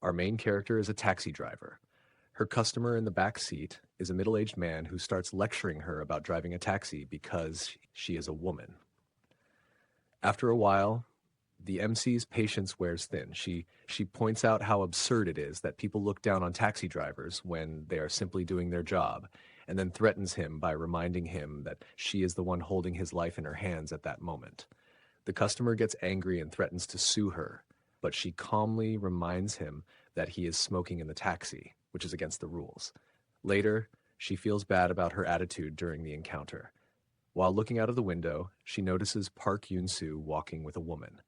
Our main character is a taxi driver. Her customer in the back seat is a middle-aged man who starts lecturing her about driving a taxi because she is a woman. After a while, the MC's patience wears thin. She points out how absurd it is that people look down on taxi drivers when they are simply doing their job, and then threatens him by reminding him that she is the one holding his life in her hands at that moment. The customer gets angry and threatens to sue her, but she calmly reminds him that he is smoking in the taxi, which is against the rules. Later, she feels bad about her attitude during the encounter. While looking out of the window, she notices Park Yoon-soo walking with a woman.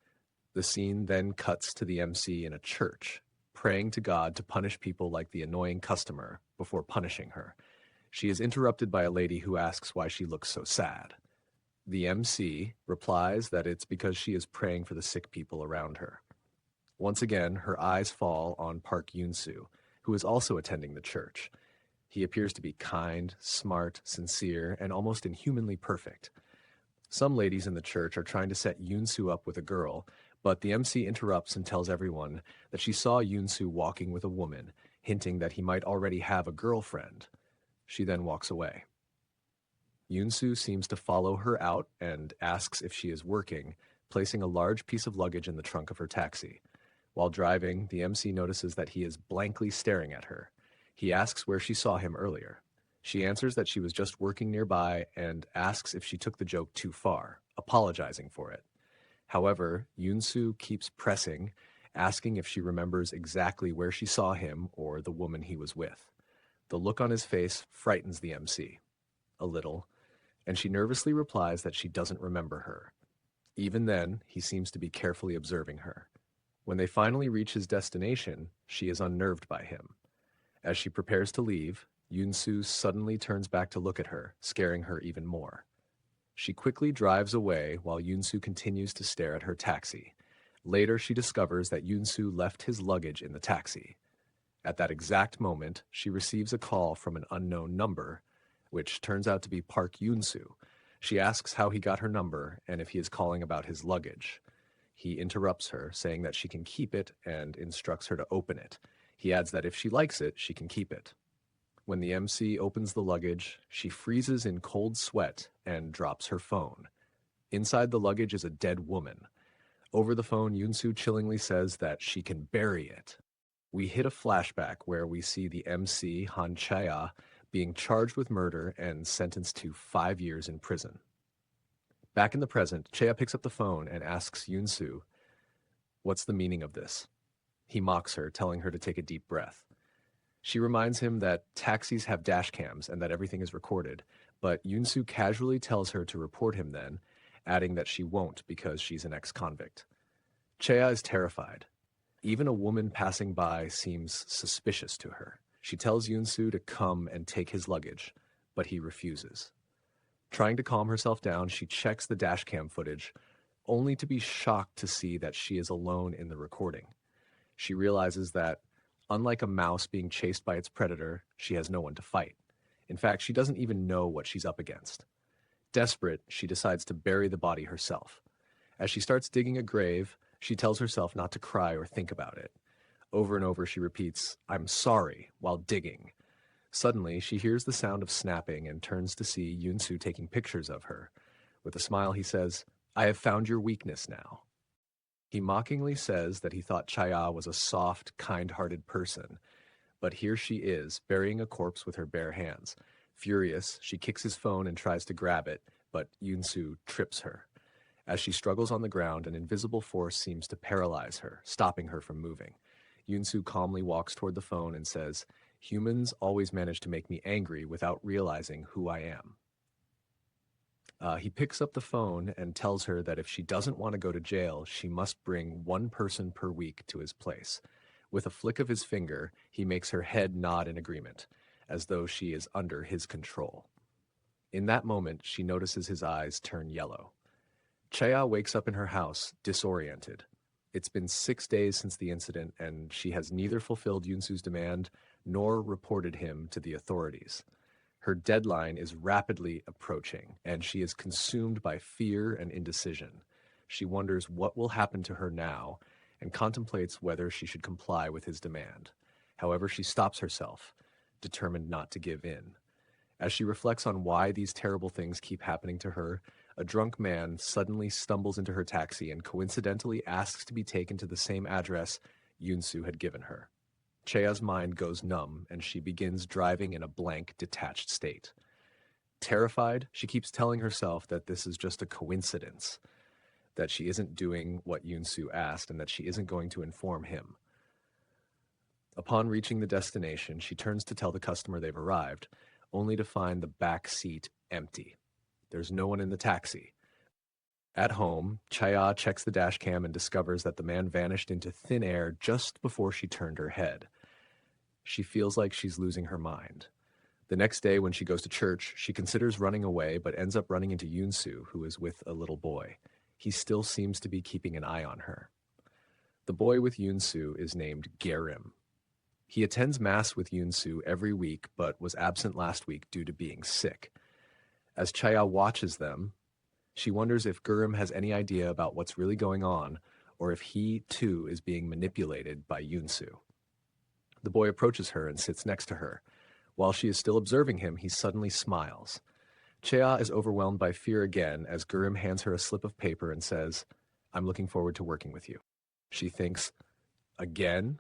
The scene then cuts to the MC in a church, praying to God to punish people like the annoying customer before punishing her. She is interrupted by a lady who asks why she looks so sad. The MC replies that it's because she is praying for the sick people around her. Once again, her eyes fall on Park Yoon-soo, who is also attending the church. He appears to be kind, smart, sincere, and almost inhumanly perfect. Some ladies in the church are trying to set Yoon-soo up with a girl, but the MC interrupts and tells everyone that she saw Yoon-soo walking with a woman, hinting that he might already have a girlfriend. She then walks away. Yoon-soo seems to follow her out and asks if she is working, placing a large piece of luggage in the trunk of her taxi. While driving, the MC notices that he is blankly staring at her. He asks where she saw him earlier. She answers that she was just working nearby and asks if she took the joke too far, apologizing for it. However, Yoon-soo keeps pressing, asking if she remembers exactly where she saw him or the woman he was with. The look on his face frightens the MC a little, and she nervously replies that she doesn't remember her. Even then, he seems to be carefully observing her. When they finally reach his destination, she is unnerved by him. As she prepares to leave, Yoon-soo suddenly turns back to look at her, scaring her even more. She quickly drives away while Yoon-soo continues to stare at her taxi. Later, she discovers that Yoon-soo left his luggage in the taxi. At that exact moment, she receives a call from an unknown number, which turns out to be Park Yoon-soo. She asks how he got her number and if he is calling about his luggage. He interrupts her, saying that she can keep it and instructs her to open it. He adds that if she likes it, she can keep it. When the MC opens the luggage, she freezes in cold sweat and drops her phone. Inside the luggage is a dead woman. Over the phone, Yoon-soo chillingly says that she can bury it. We hit a flashback where we see the MC, Han Chae-ah, being charged with murder and sentenced to 5 years in prison. Back in the present, Chae-ah picks up the phone and asks Yoon-soo, "What's the meaning of this?" He mocks her, telling her to take a deep breath. She reminds him that taxis have dash cams and that everything is recorded, but Yoon-soo casually tells her to report him then, adding that she won't because she's an ex-convict. Chae-ah is terrified. Even a woman passing by seems suspicious to her. She tells Yoon-soo to come and take his luggage, but he refuses. Trying to calm herself down, she checks the dashcam footage, only to be shocked to see that she is alone in the recording. She realizes that, unlike a mouse being chased by its predator, she has no one to fight. In fact, she doesn't even know what she's up against. Desperate, she decides to bury the body herself. As she starts digging a grave, she tells herself not to cry or think about it. Over and over she repeats, "I'm sorry," while digging. Suddenly, she hears the sound of snapping and turns to see Yoon-soo taking pictures of her. With a smile, he says, "I have found your weakness now." He mockingly says that he thought Chae-ah was a soft, kind-hearted person, but here she is, burying a corpse with her bare hands. Furious, she kicks his phone and tries to grab it, but Yoon-soo trips her. As she struggles on the ground, an invisible force seems to paralyze her, stopping her from moving. Yoon-soo calmly walks toward the phone and says, "Humans always manage to make me angry without realizing who I am." He picks up the phone and tells her that if she doesn't want to go to jail, she must bring one person per week to his place. With a flick of his finger, he makes her head nod in agreement, as though she is under his control. In that moment, she notices his eyes turn yellow. Chae-ah wakes up in her house, disoriented. It's been 6 days since the incident, and she has neither fulfilled Yoon-soo's demand nor reported him to the authorities. Her deadline is rapidly approaching, and she is consumed by fear and indecision. She wonders what will happen to her now, and contemplates whether she should comply with his demand. However, she stops herself, determined not to give in. As she reflects on why these terrible things keep happening to her, a drunk man suddenly stumbles into her taxi and coincidentally asks to be taken to the same address Yunsu had given her. Chea's mind goes numb and she begins driving in a blank, detached state. Terrified, she keeps telling herself that this is just a coincidence, that she isn't doing what Yunsu asked and that she isn't going to inform him. Upon reaching the destination, she turns to tell the customer they've arrived, only to find the back seat empty. There's no one in the taxi. At home, Chaya checks the dash cam and discovers that the man vanished into thin air just before she turned her head. She feels like she's losing her mind. The next day, when she goes to church, she considers running away but ends up running into Yunsu, who is with a little boy. He still seems to be keeping an eye on her. The boy with Yunsu is named Gerim. He attends Mass with Yunsu every week but was absent last week due to being sick. As Chaya watches them, she wonders if Gerim has any idea about what's really going on or if he, too, is being manipulated by Yunsu. The boy approaches her and sits next to her. While she is still observing him, he suddenly smiles. Chaya is overwhelmed by fear again as Gerim hands her a slip of paper and says, "I'm looking forward to working with you." She thinks, "Again?"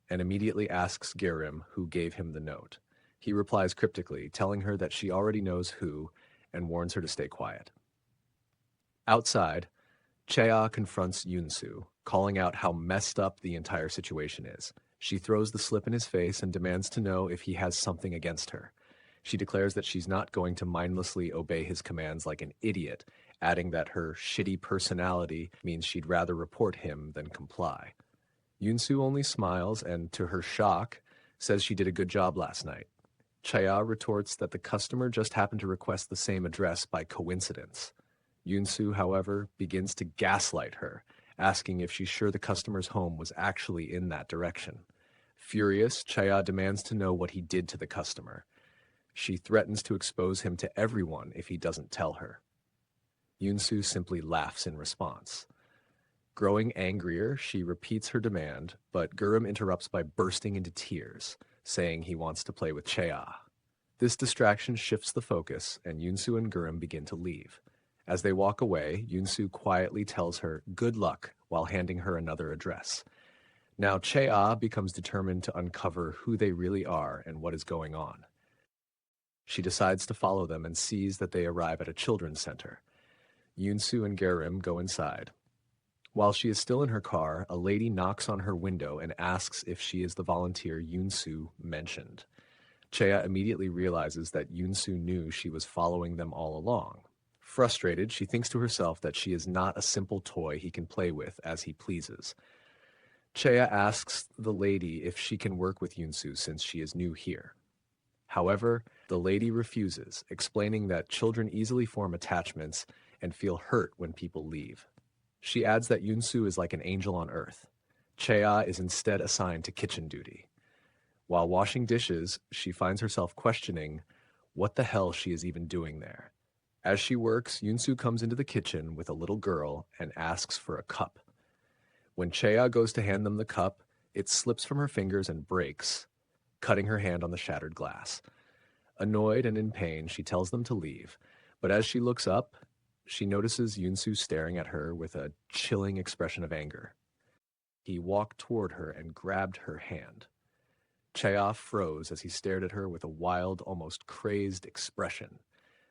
and immediately asks Gerim who gave him the note. He replies cryptically, telling her that she already knows who, and warns her to stay quiet. Outside, Chaya confronts Yunsu, calling out how messed up the entire situation is. She throws the slip in his face and demands to know if he has something against her. She declares that she's not going to mindlessly obey his commands like an idiot, adding that her shitty personality means she'd rather report him than comply. Yunsu only smiles and, to her shock, says she did a good job last night. Chaya retorts that the customer just happened to request the same address by coincidence. Yunsu, however, begins to gaslight her, asking if she's sure the customer's home was actually in that direction. Furious, Chaya demands to know what he did to the customer. She threatens to expose him to everyone if he doesn't tell her. Yunsu simply laughs in response. Growing angrier, she repeats her demand, but Gerim interrupts by bursting into tears, saying he wants to play with Chaya. This distraction shifts the focus, and Yunsu and Gerim begin to leave. As they walk away, Yunsu quietly tells her good luck while handing her another address. Now Chea becomes determined to uncover who they really are and what is going on. She decides to follow them and sees that they arrive at a children's center. Yunsu and Gerim go inside. While she is still in her car, a lady knocks on her window and asks if she is the volunteer Yunsu mentioned. Chea immediately realizes that Yunsu knew she was following them all along. Frustrated, she thinks to herself that she is not a simple toy he can play with as he pleases. Chea asks the lady if she can work with Yunsu since she is new here. However, the lady refuses, explaining that children easily form attachments and feel hurt when people leave. She adds that Yunsu is like an angel on earth. Chea is instead assigned to kitchen duty. While washing dishes, she finds herself questioning what the hell she is even doing there. As she works, Yunsu comes into the kitchen with a little girl and asks for a cup. When Chea goes to hand them the cup, it slips from her fingers and breaks, cutting her hand on the shattered glass. Annoyed and in pain, she tells them to leave, but as she looks up, she notices Yunsu staring at her with a chilling expression of anger. He walked toward her and grabbed her hand. Chea froze as he stared at her with a wild, almost crazed expression.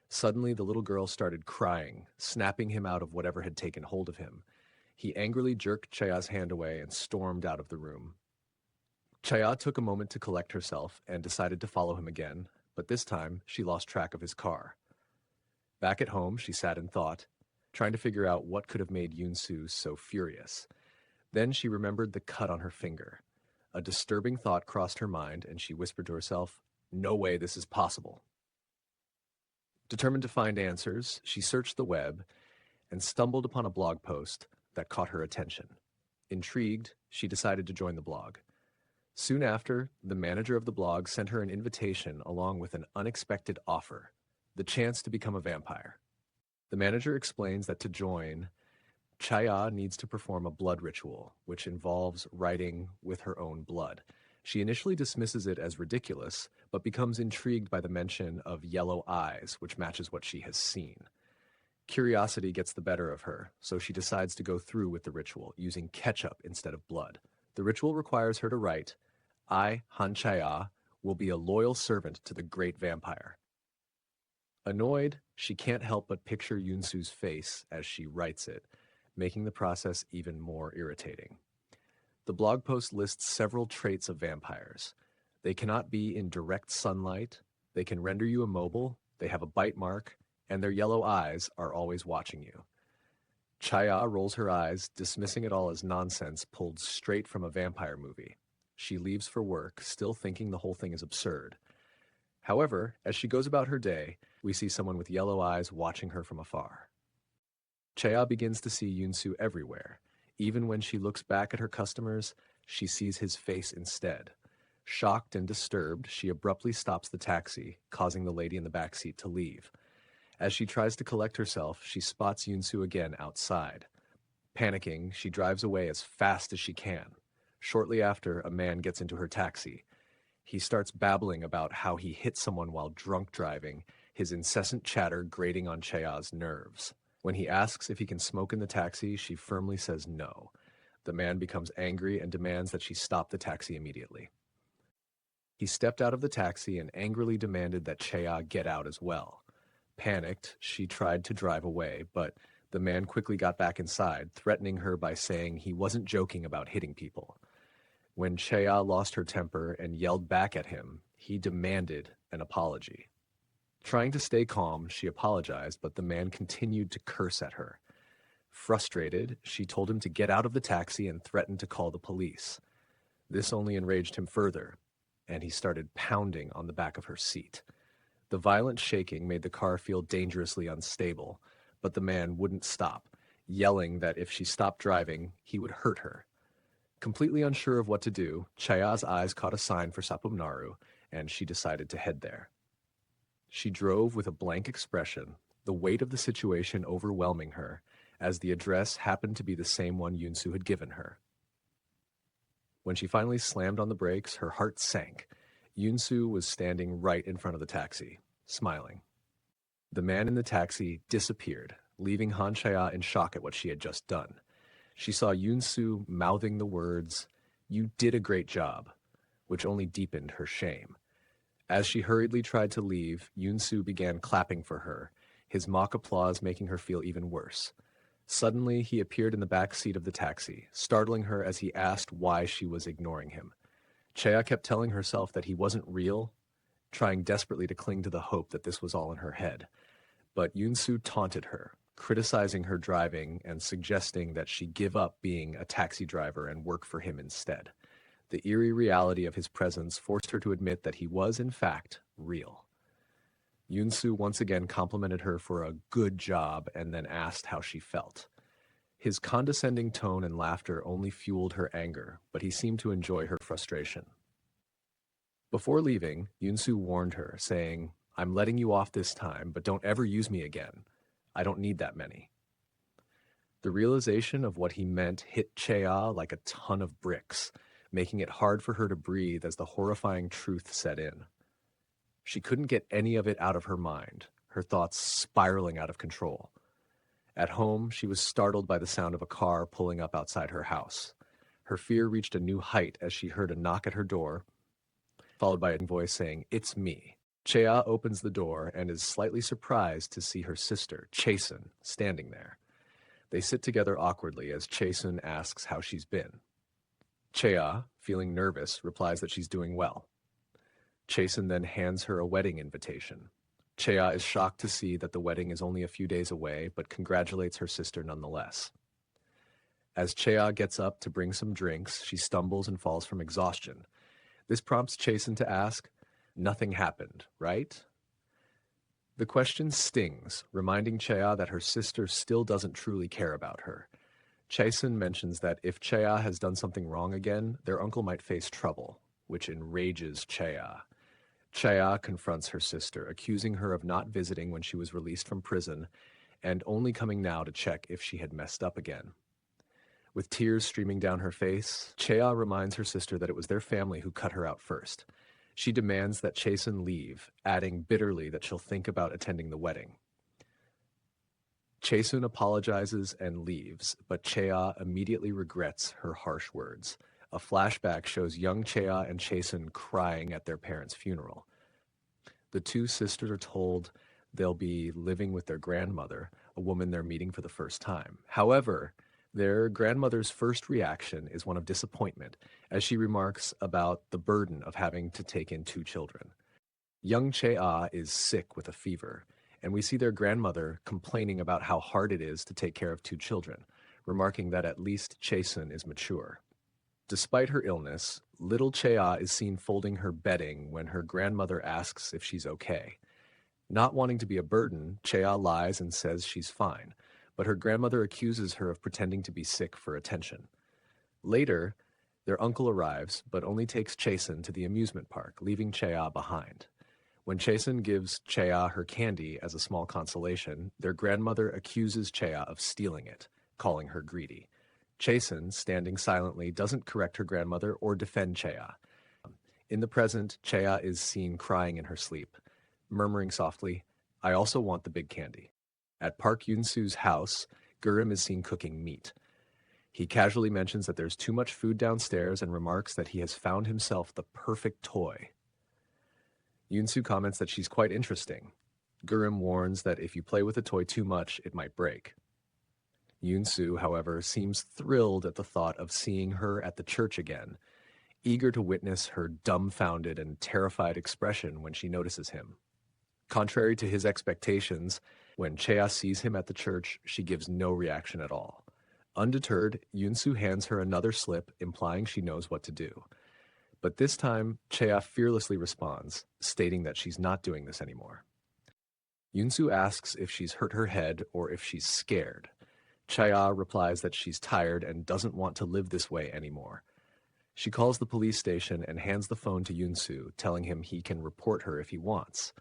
Suddenly, the little girl started crying, snapping him out of whatever had taken hold of him. He angrily jerked Chea's hand away and stormed out of the room. Chea took a moment to collect herself and decided to follow him again, but this time she lost track of his car. Back at home, she sat and thought, trying to figure out what could have made Yunsu so furious. Then she remembered the cut on her finger. A disturbing thought crossed her mind, and she whispered to herself, "No way this is possible." Determined to find answers, she searched the web and stumbled upon a blog post that caught her attention. Intrigued, she decided to join the blog. Soon after, the manager of the blog sent her an invitation along with an unexpected offer, the chance to become a vampire. The manager explains that to join, Chaya needs to perform a blood ritual, which involves writing with her own blood. She initially dismisses it as ridiculous, but becomes intrigued by the mention of yellow eyes, which matches what she has seen. Curiosity gets the better of her, so she decides to go through with the ritual, using ketchup instead of blood. The ritual requires her to write, I, Han Chaya, will be a loyal servant to the great vampire. Annoyed, she can't help but picture Yunsu's face as she writes it, making the process even more irritating. The blog post lists several traits of vampires. They cannot be in direct sunlight, they can render you immobile, they have a bite mark, and their yellow eyes are always watching you. Chaya rolls her eyes, dismissing it all as nonsense pulled straight from a vampire movie. She leaves for work, still thinking the whole thing is absurd. However, as she goes about her day, we see someone with yellow eyes watching her from afar. Chaya begins to see Yunsu everywhere. Even when she looks back at her customers, she sees his face instead. Shocked and disturbed, she abruptly stops the taxi, causing the lady in the back seat to leave. As she tries to collect herself, she spots Yunsu again outside. Panicking, she drives away as fast as she can. Shortly after, a man gets into her taxi. He starts babbling about how he hit someone while drunk driving, his incessant chatter grating on Chaya's nerves. When he asks if he can smoke in the taxi, she firmly says no. The man becomes angry and demands that she stop the taxi immediately. He stepped out of the taxi and angrily demanded that Chaya get out as well. Panicked, she tried to drive away, but the man quickly got back inside, threatening her by saying he wasn't joking about hitting people. When Chaya lost her temper and yelled back at him, he demanded an apology. Trying to stay calm, she apologized, but the man continued to curse at her. Frustrated, she told him to get out of the taxi and threatened to call the police. This only enraged him further, and he started pounding on the back of her seat. The violent shaking made the car feel dangerously unstable, but the man wouldn't stop, yelling that if she stopped driving, he would hurt her. Completely unsure of what to do, Chaya's eyes caught a sign for Sapumnaru, and she decided to head there. She drove with a blank expression, the weight of the situation overwhelming her, as the address happened to be the same one Yunsu had given her. When she finally slammed on the brakes, her heart sank. Yunsu was standing right in front of the taxi, smiling. The man in the taxi disappeared, leaving Han Chaya in shock at what she had just done. She saw Yunsu mouthing the words, "You did a great job," which only deepened her shame. As she hurriedly tried to leave, Yunsu began clapping for her, his mock applause making her feel even worse. Suddenly, he appeared in the back seat of the taxi, startling her as he asked why she was ignoring him. Chaya kept telling herself that he wasn't real, trying desperately to cling to the hope that this was all in her head. But Yunsu taunted her, criticizing her driving and suggesting that she give up being a taxi driver and work for him instead. The eerie reality of his presence forced her to admit that he was, in fact, real. Yunsu once again complimented her for a good job and then asked how she felt. His condescending tone and laughter only fueled her anger, but he seemed to enjoy her frustration. Before leaving, Yunsu warned her, saying, "I'm letting you off this time, but don't ever use me again. I don't need that many." The realization of what he meant hit Chaya like a ton of bricks, making it hard for her to breathe as the horrifying truth set in. She couldn't get any of it out of her mind, her thoughts spiraling out of control. At home, she was startled by the sound of a car pulling up outside her house. Her fear reached a new height as she heard a knock at her door, followed by a voice saying, "It's me." Chaya opens the door and is slightly surprised to see her sister, Chasen, standing there. They sit together awkwardly as Chasen asks how she's been. Chaya, feeling nervous, replies that she's doing well. Chasen then hands her a wedding invitation. Chaya is shocked to see that the wedding is only a few days away, but congratulates her sister nonetheless. As Chaya gets up to bring some drinks, she stumbles and falls from exhaustion. This prompts Chasen to ask, "Nothing happened, right?" The question stings, reminding Chaya that her sister still doesn't truly care about her. Chasen mentions that if Chaya has done something wrong again, their uncle might face trouble, which enrages Chaya. Chaya confronts her sister, accusing her of not visiting when she was released from prison and only coming now to check if she had messed up again. With tears streaming down her face, Chea reminds her sister that it was their family who cut her out first. She demands that Chasen leave, adding bitterly that she'll think about attending the wedding. Chasun apologizes and leaves, but Chea immediately regrets her harsh words. A flashback shows young Chea and Chasun crying at their parents' funeral. The two sisters are told they'll be living with their grandmother, a woman they're meeting for the first time. However, their grandmother's first reaction is one of disappointment, as she remarks about the burden of having to take in two children. Young Chea is sick with a fever, and we see their grandmother complaining about how hard it is to take care of two children, remarking that at least Chasun is mature. Despite her illness, little Chea is seen folding her bedding when her grandmother asks if she's okay. Not wanting to be a burden, Chea lies and says she's fine, but her grandmother accuses her of pretending to be sick for attention. Later, their uncle arrives, but only takes Chasun to the amusement park, leaving Chea behind. When Chasun gives Chea her candy as a small consolation, their grandmother accuses Chea of stealing it, calling her greedy. Chasun, standing silently, doesn't correct her grandmother or defend Chea. In the present, Chea is seen crying in her sleep, murmuring softly, "I also want the big candy." At Park Yun-soo's house, Gurim is seen cooking meat. He casually mentions that there's too much food downstairs and remarks that he has found himself the perfect toy. Yun-soo comments that she's quite interesting. Gurim warns that if you play with a toy too much, it might break. Yun-soo, however, seems thrilled at the thought of seeing her at the church again, eager to witness her dumbfounded and terrified expression when she notices him. Contrary to his expectations, when Chea sees him at the church, she gives no reaction at all. Undeterred, Yun-soo hands her another slip, implying she knows what to do. But this time, Chea fearlessly responds, stating that she's not doing this anymore. Yun-soo asks if she's hurt her head or if she's scared. Chea replies that she's tired and doesn't want to live this way anymore. She calls the police station and hands the phone to Yun-soo, telling him he can report her if he wants.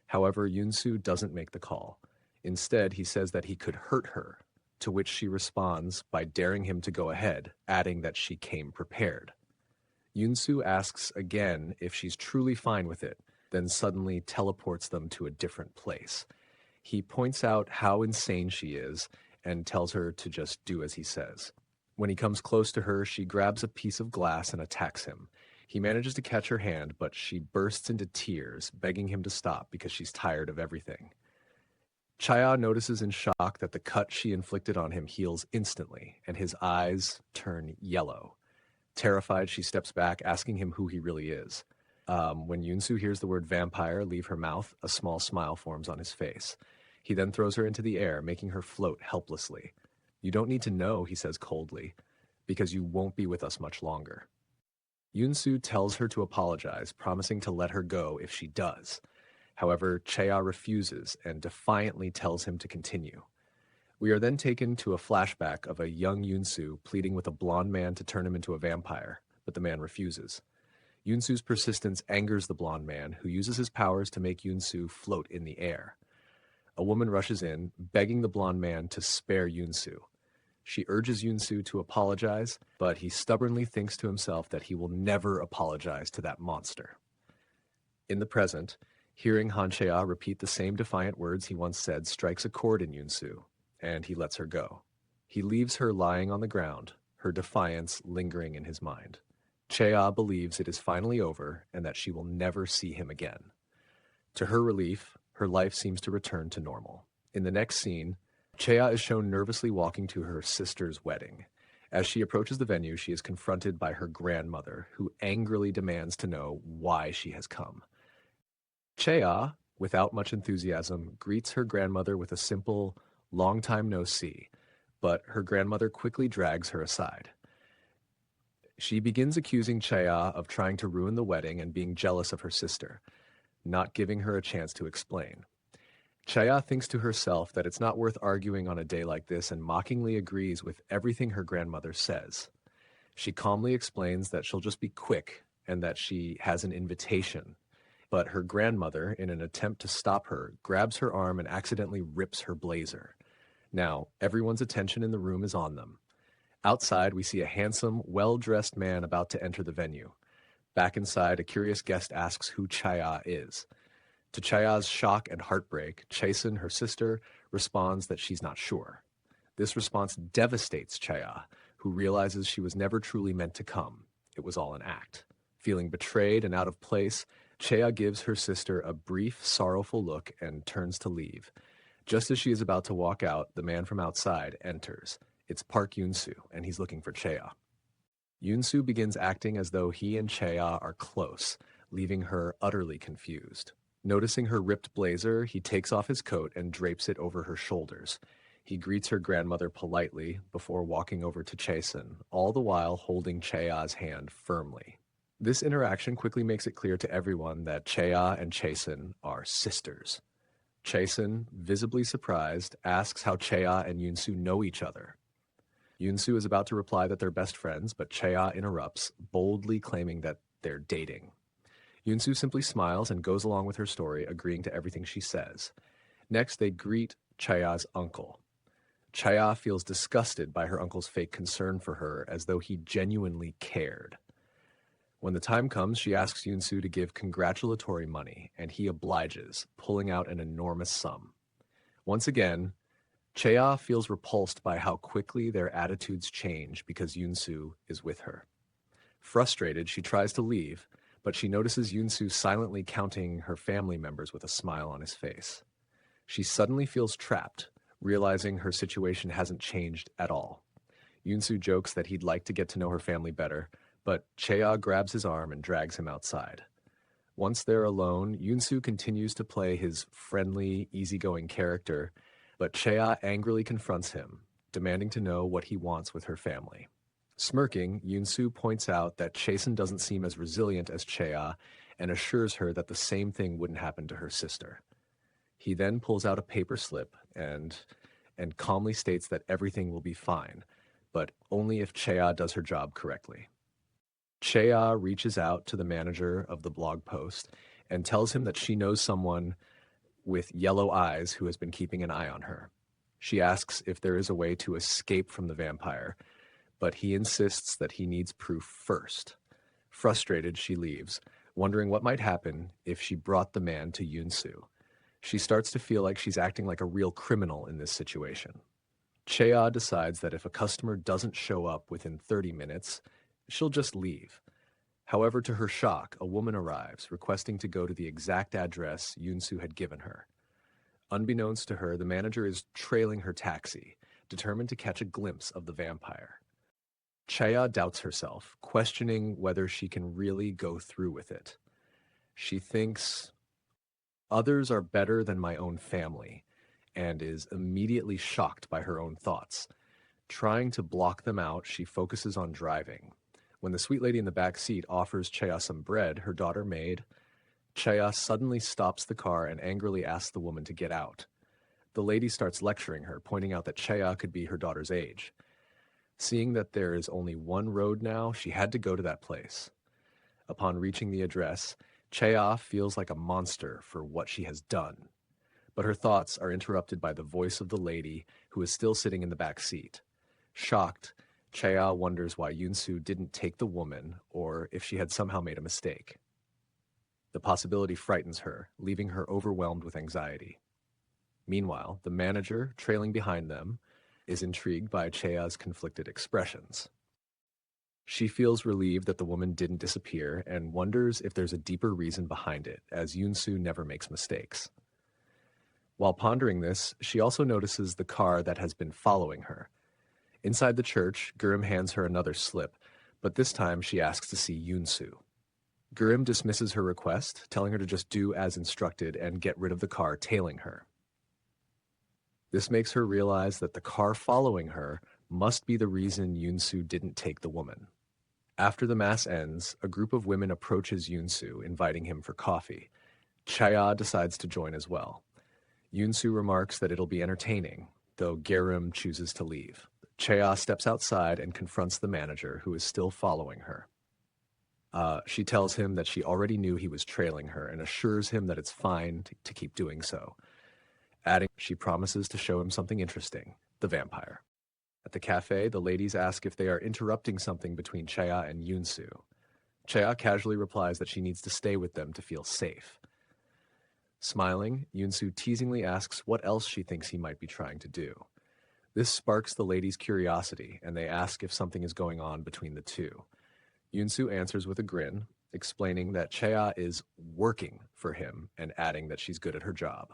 However, Yun-soo doesn't make the call. Instead, he says that he could hurt her, to which she responds by daring him to go ahead, adding that she came prepared. Yun-soo asks again if she's truly fine with it, then suddenly teleports them to a different place. He points out how insane she is and tells her to just do as he says. When he comes close to her, she grabs a piece of glass and attacks him. He manages to catch her hand, but she bursts into tears, begging him to stop because she's tired of everything. Chea notices in shock that the cut she inflicted on him heals instantly, and his eyes turn yellow. Terrified, she steps back, asking him who he really is. When Yun-soo hears the word vampire leave her mouth, a small smile forms on his face. He then throws her into the air, making her float helplessly. "You don't need to know," he says coldly, "because you won't be with us much longer." Yun-soo tells her to apologize, promising to let her go if she does. However, Chea refuses and defiantly tells him to continue. We are then taken to a flashback of a young Yun-soo pleading with a blonde man to turn him into a vampire, but the man refuses. Yun-soo's persistence angers the blonde man, who uses his powers to make Yun-soo float in the air. A woman rushes in, begging the blonde man to spare Yun-soo. She urges Yun-soo to apologize, but he stubbornly thinks to himself that he will never apologize to that monster. In the present, hearing Han Chea repeat the same defiant words he once said strikes a chord in Yun-soo, and he lets her go. He leaves her lying on the ground, her defiance lingering in his mind. Chea believes it is finally over and that she will never see him again. To her relief, her life seems to return to normal. In the next scene, Chea is shown nervously walking to her sister's wedding. As she approaches the venue, she is confronted by her grandmother, who angrily demands to know why she has come. Chea, without much enthusiasm, greets her grandmother with a simple, "Long time no see," but her grandmother quickly drags her aside. She begins accusing Chea of trying to ruin the wedding and being jealous of her sister, not giving her a chance to explain. Chea thinks to herself that it's not worth arguing on a day like this and mockingly agrees with everything her grandmother says. She calmly explains that she'll just be quick and that she has an invitation. But her grandmother, in an attempt to stop her, grabs her arm and accidentally rips her blazer. Now, everyone's attention in the room is on them. Outside, we see a handsome, well-dressed man about to enter the venue. Back inside, a curious guest asks who Chaya is. To Chaya's shock and heartbreak, Chasen, her sister, responds that she's not sure. This response devastates Chaya, who realizes she was never truly meant to come. It was all an act. Feeling betrayed and out of place, Chaya gives her sister a brief, sorrowful look and turns to leave. Just as she is about to walk out, the man from outside enters. It's Park Yoon-soo, and he's looking for Chaya. Yoon-soo begins acting as though he and Chaya are close, leaving her utterly confused. Noticing her ripped blazer, he takes off his coat and drapes it over her shoulders. He greets her grandmother politely before walking over to Chasen, all the while holding Chaya's hand firmly. This interaction quickly makes it clear to everyone that Chaya and Chasen are sisters. Chasen, visibly surprised, asks how Chaya and Yoon-soo know each other. Yoon-soo is about to reply that they're best friends, but Chaya interrupts, boldly claiming that they're dating. Yoon-soo simply smiles and goes along with her story, agreeing to everything she says. Next, they greet Chaya's uncle. Chaya feels disgusted by her uncle's fake concern for her, as though he genuinely cared. When the time comes, she asks Yoon-soo to give congratulatory money, and he obliges, pulling out an enormous sum. Once again, Chaya feels repulsed by how quickly their attitudes change because Yoon-soo is with her. Frustrated, she tries to leave, but she notices Yoon-soo silently counting her family members with a smile on his face. She suddenly feels trapped, realizing her situation hasn't changed at all. Yoon-soo jokes that he'd like to get to know her family better, but Chaya grabs his arm and drags him outside. Once they're alone, Yoon-soo continues to play his friendly, easygoing character, but Chaya angrily confronts him, demanding to know what he wants with her family. Smirking, Yoon-soo points out that Chasen doesn't seem as resilient as Chaya and assures her that the same thing wouldn't happen to her sister. He then pulls out a paper slip and calmly states that everything will be fine, but only if Chaya does her job correctly. Chaya reaches out to the manager of the blog post and tells him that she knows someone with yellow eyes who has been keeping an eye on her. She asks if there is a way to escape from the vampire, but he insists that he needs proof first. Frustrated, she leaves, wondering what might happen if she brought the man to Yoon-soo. She starts to feel like she's acting like a real criminal in this situation. Chaya decides that if a customer doesn't show up within 30 minutes, she'll just leave. However, to her shock, a woman arrives, requesting to go to the exact address Yoon-soo had given her. Unbeknownst to her, the manager is trailing her taxi, determined to catch a glimpse of the vampire. Chaya doubts herself, questioning whether she can really go through with it. She thinks, others are better than my own family, and is immediately shocked by her own thoughts. Trying to block them out, she focuses on driving. When the sweet lady in the back seat offers Chaya some bread her daughter made, Chaya suddenly stops the car and angrily asks the woman to get out. The lady starts lecturing her, pointing out that Chaya could be her daughter's age. Seeing that there is only one road now, she had to go to that place. Upon reaching the address, Chaya feels like a monster for what she has done. But her thoughts are interrupted by the voice of the lady who is still sitting in the back seat. Shocked, Chaya wonders why Yoon-soo didn't take the woman, or if she had somehow made a mistake. The possibility frightens her, leaving her overwhelmed with anxiety. Meanwhile, the manager, trailing behind them, is intrigued by Chaya's conflicted expressions. She feels relieved that the woman didn't disappear and wonders if there's a deeper reason behind it, as Yoon-soo never makes mistakes. While pondering this, she also notices the car that has been following her. Inside the church, Gurim hands her another slip, but this time she asks to see Yoon-soo. Gurim dismisses her request, telling her to just do as instructed and get rid of the car tailing her. This makes her realize that the car following her must be the reason Yoon-soo didn't take the woman. After the mass ends, a group of women approaches Yoon-soo, inviting him for coffee. Chaya decides to join as well. Yoon-soo remarks that it'll be entertaining, though Gurim chooses to leave. Chaya steps outside and confronts the manager, who is still following her. She tells him that she already knew he was trailing her and assures him that it's fine to keep doing so. adding she promises to show him something interesting, the vampire. At the cafe, the ladies ask if they are interrupting something between Chea and Yunsu. Chea casually replies that she needs to stay with them to feel safe. Smiling, Yunsu teasingly asks what else she thinks he might be trying to do. This sparks the ladies' curiosity, and they ask if something is going on between the two. Yunsu answers with a grin, explaining that Chea is working for him and adding that she's good at her job.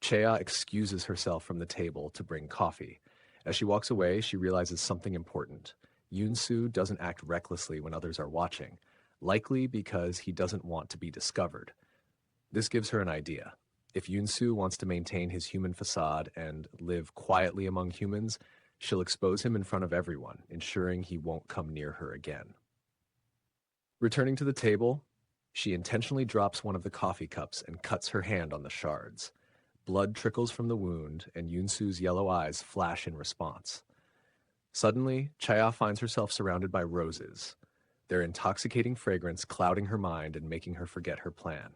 Chea excuses herself from the table to bring coffee. As she walks away, she realizes something important. Yunsu doesn't act recklessly when others are watching, likely because he doesn't want to be discovered. This gives her an idea. If Yunsu wants to maintain his human facade and live quietly among humans, she'll expose him in front of everyone, ensuring he won't come near her again. Returning to the table, she intentionally drops one of the coffee cups and cuts her hand on the shards. Blood trickles from the wound, and Yunsu's yellow eyes flash in response. Suddenly, Chea finds herself surrounded by roses, their intoxicating fragrance clouding her mind and making her forget her plan.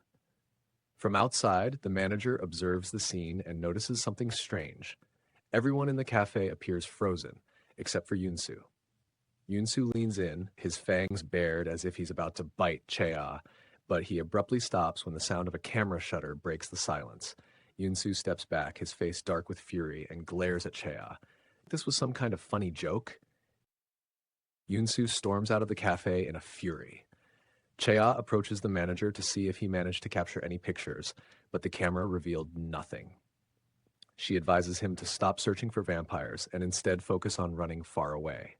From outside, the manager observes the scene and notices something strange. Everyone in the cafe appears frozen, except for Yunsu. Yunsu leans in, his fangs bared as if he's about to bite Chea, but he abruptly stops when the sound of a camera shutter breaks the silence. Yunsu steps back, his face dark with fury, and glares at Chea. This was some kind of funny joke? Yunsu storms out of the cafe in a fury. Chea approaches the manager to see if he managed to capture any pictures, but the camera revealed nothing. She advises him to stop searching for vampires and instead focus on running far away.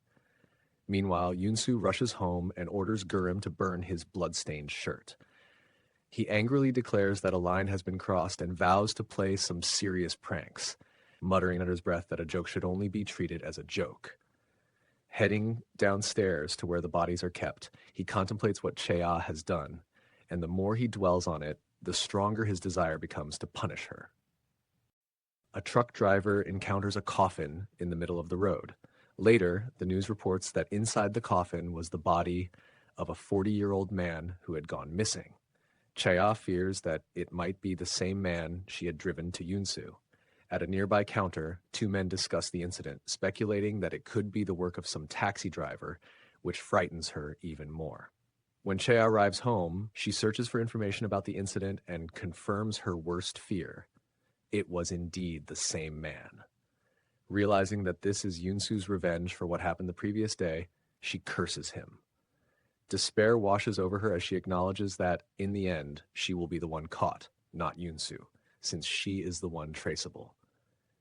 Meanwhile, Yunsu rushes home and orders Gurim to burn his blood-stained shirt. He angrily declares that a line has been crossed and vows to play some serious pranks, muttering under his breath that a joke should only be treated as a joke. Heading downstairs to where the bodies are kept, he contemplates what Chea has done, and the more he dwells on it, the stronger his desire becomes to punish her. A truck driver encounters a coffin in the middle of the road. Later, the news reports that inside the coffin was the body of a 40-year-old man who had gone missing. Chea fears that it might be the same man she had driven to Yunsu. At a nearby counter, two men discuss the incident, speculating that it could be the work of some taxi driver, which frightens her even more. When Chea arrives home, she searches for information about the incident and confirms her worst fear. It was indeed the same man. Realizing that this is Yunsu's revenge for what happened the previous day, she curses him. Despair washes over her as she acknowledges that, in the end, she will be the one caught, not Yunsu, since she is the one traceable.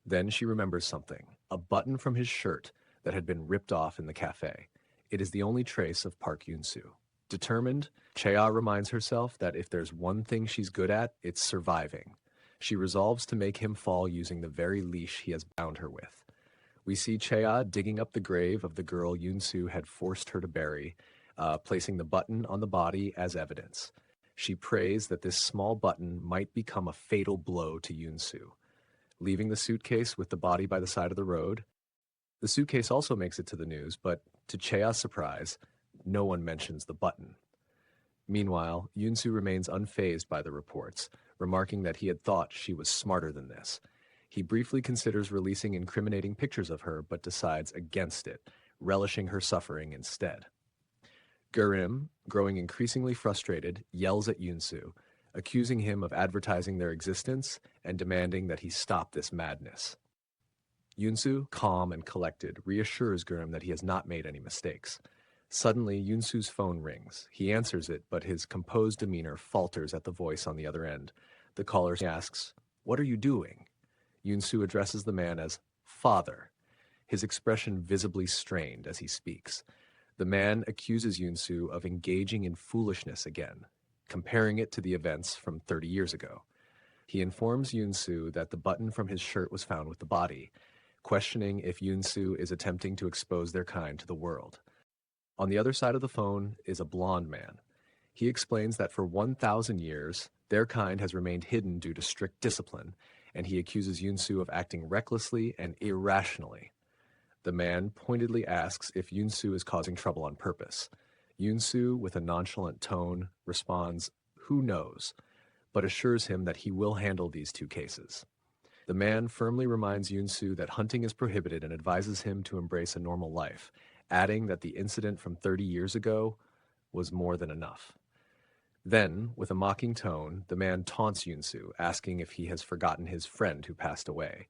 Then she remembers something, a button from his shirt that had been ripped off in the cafe. It is the only trace of Park Yunsu. Determined, Chea reminds herself that if there's one thing she's good at, it's surviving. She resolves to make him fall using the very leash he has bound her with. We see Chea digging up the grave of the girl Yunsu had forced her to bury, placing the button on the body as evidence. She prays that this small button might become a fatal blow to Yunsu. Leaving the suitcase with the body by the side of the road, the suitcase also makes it to the news, but to Chea's surprise, no one mentions the button. Meanwhile, Yunsu remains unfazed by the reports, remarking that he had thought she was smarter than this. He briefly considers releasing incriminating pictures of her, but decides against it, relishing her suffering instead. Gurim, growing increasingly frustrated, yells at Yunsu, accusing him of advertising their existence and demanding that he stop this madness. Yunsu, calm and collected, reassures Gurim that he has not made any mistakes. Suddenly, Yunsu's phone rings. He answers it, but his composed demeanor falters at the voice on the other end. The caller asks, "What are you doing?" Yunsu addresses the man as "father," his expression visibly strained as he speaks. The man accuses Yunsu of engaging in foolishness again, comparing it to the events from 30 years ago. He informs Yunsu that the button from his shirt was found with the body, questioning if Yunsu is attempting to expose their kind to the world. On the other side of the phone is a blonde man. He explains that for 1,000 years, their kind has remained hidden due to strict discipline, and he accuses Yunsu of acting recklessly and irrationally. The man pointedly asks if Yunsu is causing trouble on purpose. Yunsu, with a nonchalant tone, responds, "Who knows?" but assures him that he will handle these two cases. The man firmly reminds Yunsu that hunting is prohibited and advises him to embrace a normal life, adding that the incident from 30 years ago was more than enough. Then, with a mocking tone, the man taunts Yunsu, asking if he has forgotten his friend who passed away.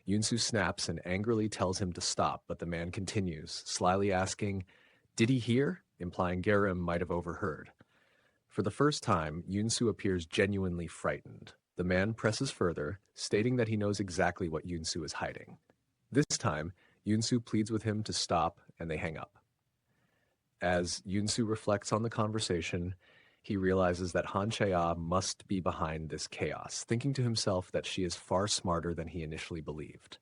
Yunsu snaps and angrily tells him to stop, but the man continues, slyly asking, "Did he hear?" implying Gerim might have overheard. For the first time, Yunsu appears genuinely frightened. The man presses further, stating that he knows exactly what Yunsu is hiding. This time, Yunsu pleads with him to stop, and they hang up. As Yunsu reflects on the conversation, he realizes that Han Chea must be behind this chaos, thinking to himself that she is far smarter than he initially believed.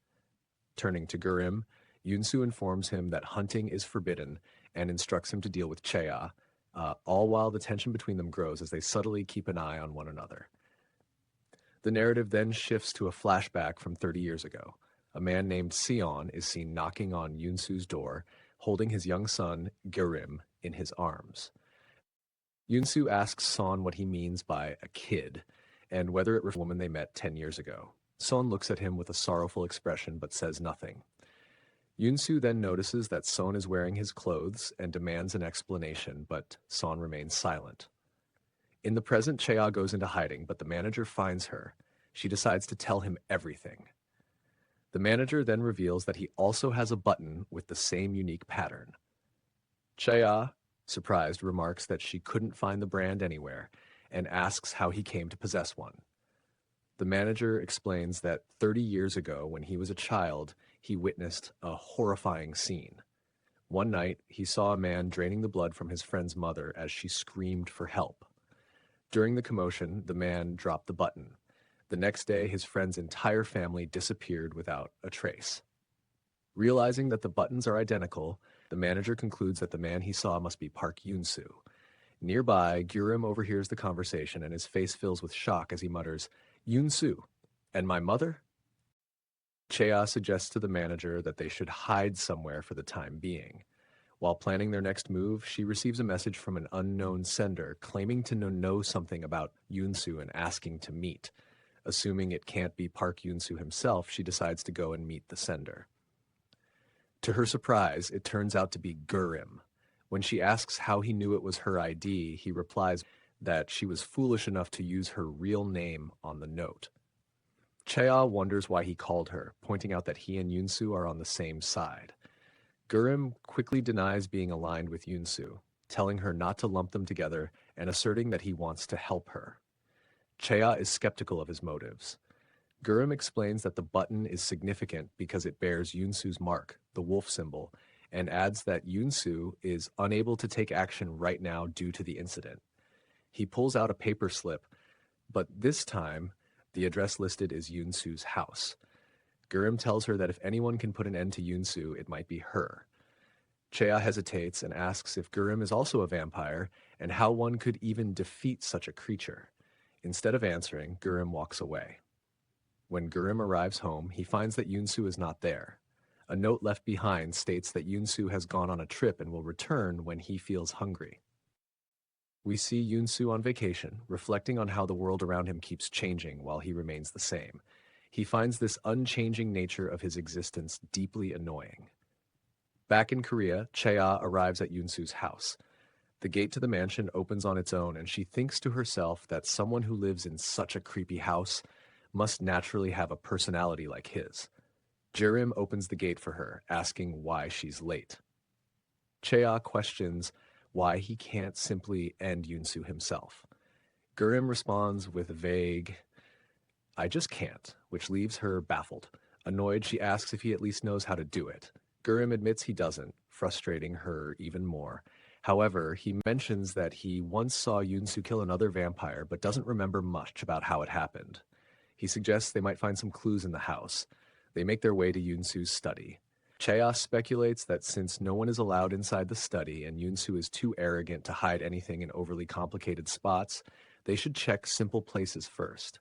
Turning to Gerim, Yunsu informs him that hunting is forbidden and instructs him to deal with Chea, all while the tension between them grows as they subtly keep an eye on one another. The narrative then shifts to a flashback from 30 years ago. A man named Sion is seen knocking on Yunsu's door, holding his young son, Gerim, in his arms. Yunsu asks Son what he means by a kid, and whether it refers to the woman they met 10 years ago. Son looks at him with a sorrowful expression but says nothing. Yunsu then notices that Son is wearing his clothes and demands an explanation, but Son remains silent. In the present, Chea goes into hiding, but the manager finds her. She decides to tell him everything. The manager then reveals that he also has a button with the same unique pattern. Chea, surprised, remarks that she couldn't find the brand anywhere and asks how he came to possess one. The manager explains that 30 years ago, when he was a child, he witnessed a horrifying scene. One night, he saw a man draining the blood from his friend's mother as she screamed for help. During the commotion, the man dropped the button. The next day, his friend's entire family disappeared without a trace. Realizing that the buttons are identical, the manager concludes that the man he saw must be Park Yunsu. Nearby, Gerim overhears the conversation and his face fills with shock as he mutters, "Yunsu, and my mother?" Chea suggests to the manager that they should hide somewhere for the time being. While planning their next move, she receives a message from an unknown sender claiming to know something about Yunsu and asking to meet. Assuming it can't be Park Yunsu himself, she decides to go and meet the sender. To her surprise, it turns out to be Gerim. When she asks how he knew it was her ID, he replies that she was foolish enough to use her real name on the note. Chea wonders why he called her, pointing out that he and Yunsu are on the same side. Gerim quickly denies being aligned with Yunsu, telling her not to lump them together and asserting that he wants to help her. Chea is skeptical of his motives. Gerim explains that the button is significant because it bears Yunsu's mark, the wolf symbol, and adds that Yunsu is unable to take action right now due to the incident. He pulls out a paper slip, but this time, the address listed is Yunsu's house. Gerim tells her that if anyone can put an end to Yunsu, it might be her. Chea hesitates and asks if Gerim is also a vampire and how one could even defeat such a creature. Instead of answering, Gerim walks away. When Gerim arrives home, he finds that Yunsu is not there. A note left behind states that Yunsu has gone on a trip and will return when he feels hungry. We see Yunsu on vacation, reflecting on how the world around him keeps changing while he remains the same. He finds this unchanging nature of his existence deeply annoying. Back in Korea, Chea arrives at Yunsu's house. The gate to the mansion opens on its own, and she thinks to herself that someone who lives in such a creepy house must naturally have a personality like his. Gerim opens the gate for her, asking why she's late. Chea questions why he can't simply end Yunsu himself. Gerim responds with a vague, "I just can't," which leaves her baffled. Annoyed, she asks if he at least knows how to do it. Gerim admits he doesn't, frustrating her even more. However, he mentions that he once saw Yunsu kill another vampire, but doesn't remember much about how it happened. He suggests they might find some clues in the house. They make their way to Yunsu's study. Chea speculates that since no one is allowed inside the study and Yunsu is too arrogant to hide anything in overly complicated spots, they should check simple places first.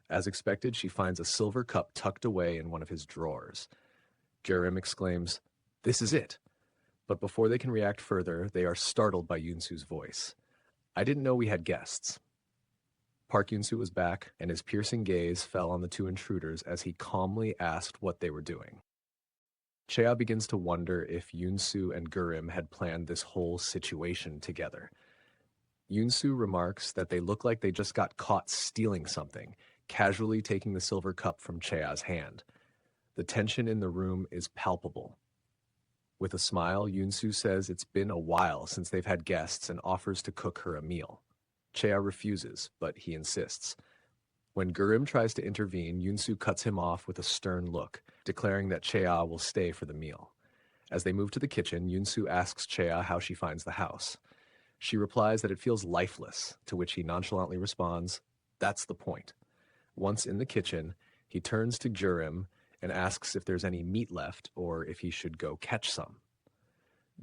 As expected, she finds a silver cup tucked away in one of his drawers. Gerim exclaims, "This is it!" But before they can react further, they are startled by Yunsu's voice. "I didn't know we had guests." Park Yun-soo was back, and his piercing gaze fell on the two intruders as he calmly asked what they were doing. Chea begins to wonder if Yun-soo and Gurim had planned this whole situation together. Yun-soo remarks that they look like they just got caught stealing something, casually taking the silver cup from Chea's hand. The tension in the room is palpable. With a smile, Yun-soo says it's been a while since they've had guests and offers to cook her a meal. Chea refuses, but he insists. When Gurim tries to intervene, Yun-soo cuts him off with a stern look, declaring that Chea will stay for the meal. As they move to the kitchen, Yun-soo asks Chea how she finds the house. She replies that it feels lifeless, to which he nonchalantly responds, "That's the point." Once in the kitchen, he turns to Gurim and asks if there's any meat left or if he should go catch some.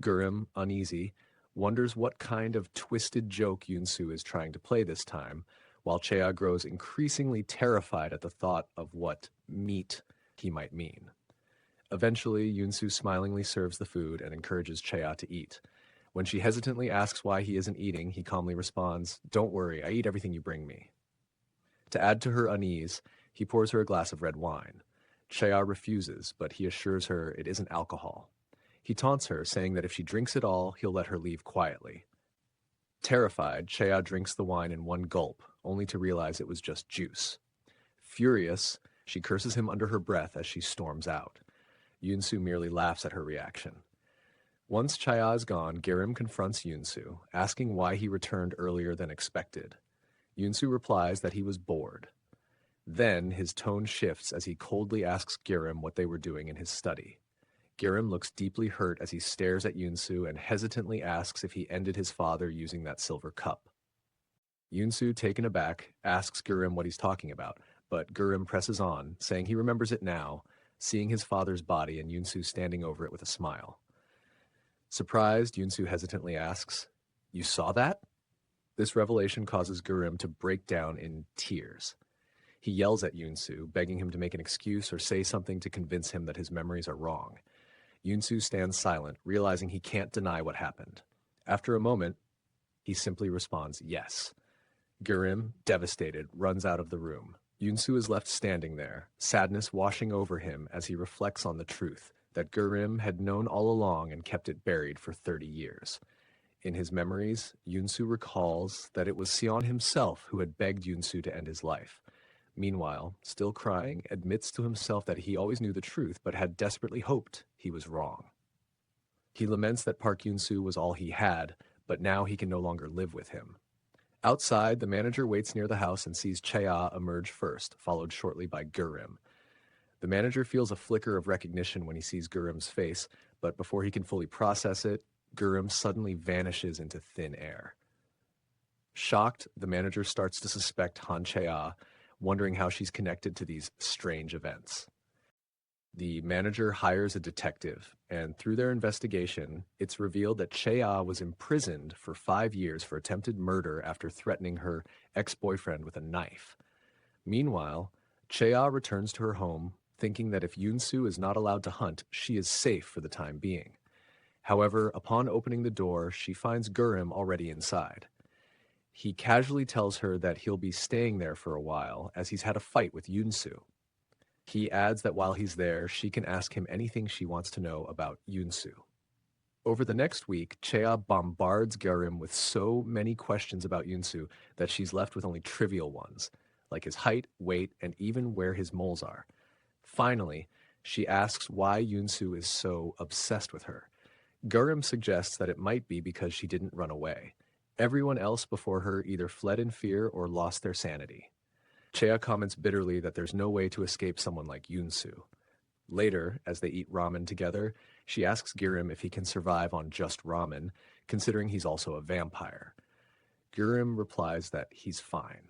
Gurim, uneasy, wonders what kind of twisted joke Yun-soo is trying to play this time, while Chea grows increasingly terrified at the thought of what meat he might mean. Eventually, Yun-soo smilingly serves the food and encourages Chea to eat. When she hesitantly asks why he isn't eating, he calmly responds, "Don't worry, I eat everything you bring me." To add to her unease, he pours her a glass of red wine. Chea refuses, but he assures her it isn't alcohol. He taunts her, saying that if she drinks it all, he'll let her leave quietly. Terrified, Chea drinks the wine in one gulp, only to realize it was just juice. Furious, she curses him under her breath as she storms out. Yun-soo merely laughs at her reaction. Once Chea is gone, Gurim confronts Yun-soo, asking why he returned earlier than expected. Yun-soo replies that he was bored. Then his tone shifts as he coldly asks Gurim what they were doing in his study. Gurim looks deeply hurt as he stares at Yun-soo and hesitantly asks if he ended his father using that silver cup. Yun-soo, taken aback, asks Gurim what he's talking about, but Gurim presses on, saying he remembers it now, seeing his father's body and Yun-soo standing over it with a smile. Surprised, Yun-soo hesitantly asks, "You saw that?" This revelation causes Gurim to break down in tears. He yells at Yun-soo, begging him to make an excuse or say something to convince him that his memories are wrong. Yun-soo stands silent, realizing he can't deny what happened. After a moment, he simply responds yes. Gurim, devastated, runs out of the room. Yun-soo is left standing there, sadness washing over him as he reflects on the truth that Gurim had known all along and kept it buried for 30 years. In his memories, Yun-soo recalls that it was Seon himself who had begged Yun-soo to end his life. Meanwhile, still crying, admits to himself that he always knew the truth but had desperately hoped he was wrong. He laments that Park Yun-soo was all he had, but now he can no longer live with him. Outside, the manager waits near the house and sees Chea emerge first, followed shortly by Gurim. The manager feels a flicker of recognition when he sees Gurim's face, but before he can fully process it, Gurim suddenly vanishes into thin air. Shocked, the manager starts to suspect Han Chea, wondering how she's connected to these strange events. The manager hires a detective, and through their investigation, it's revealed that Chea was imprisoned for 5 years for attempted murder after threatening her ex-boyfriend with a knife. Meanwhile, Chea returns to her home, thinking that if Yun-soo is not allowed to hunt, she is safe for the time being. However, upon opening the door, she finds Gurim already inside. He casually tells her that he'll be staying there for a while, as he's had a fight with Yun-soo. He adds that while he's there, she can ask him anything she wants to know about Yun-soo. Over the next week, Chea bombards Gurim with so many questions about Yun-soo that she's left with only trivial ones, like his height, weight, and even where his moles are. Finally, she asks why Yun-soo is so obsessed with her. Gurim suggests that it might be because she didn't run away. Everyone else before her either fled in fear or lost their sanity. Chea comments bitterly that there's no way to escape someone like Yun-soo. Later, as they eat ramen together, she asks Gurim if he can survive on just ramen, considering he's also a vampire. Gurim replies that he's fine.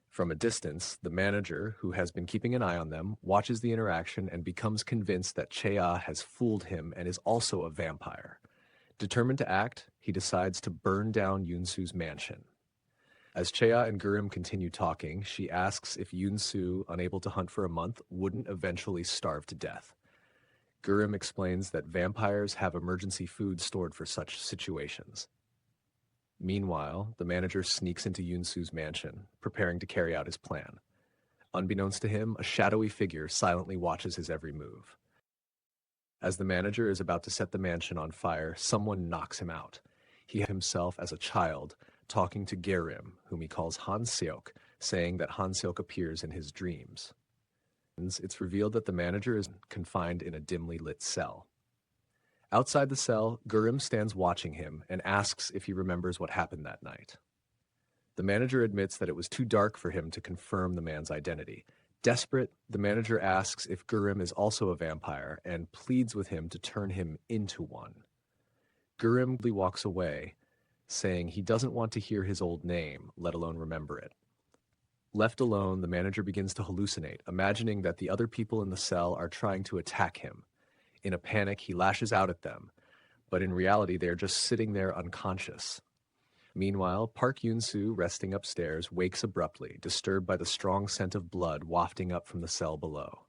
From a distance, the manager, who has been keeping an eye on them, watches the interaction and becomes convinced that Chea has fooled him and is also a vampire. Determined to act, he decides to burn down Yun-soo's mansion. As Chea and Gurim continue talking, she asks if Yun-soo, unable to hunt for a month, wouldn't eventually starve to death. Gurim explains that vampires have emergency food stored for such situations. Meanwhile, the manager sneaks into Yunsu's mansion, preparing to carry out his plan. Unbeknownst to him, a shadowy figure silently watches his every move. As the manager is about to set the mansion on fire, someone knocks him out. He himself as a child, talking to Gerim, whom he calls Han Seok, saying that Han Seok appears in his dreams. It's revealed that the manager is confined in a dimly lit cell. Outside the cell, Gerim stands watching him and asks if he remembers what happened that night. The manager admits that it was too dark for him to confirm the man's identity. Desperate, the manager asks if Gerim is also a vampire and pleads with him to turn him into one. Gerim walks away, saying he doesn't want to hear his old name, let alone remember it. Left alone, the manager begins to hallucinate, imagining that the other people in the cell are trying to attack him. In a panic, he lashes out at them, but in reality, they are just sitting there unconscious. Meanwhile, Park Yun-soo, resting upstairs, wakes abruptly, disturbed by the strong scent of blood wafting up from the cell below.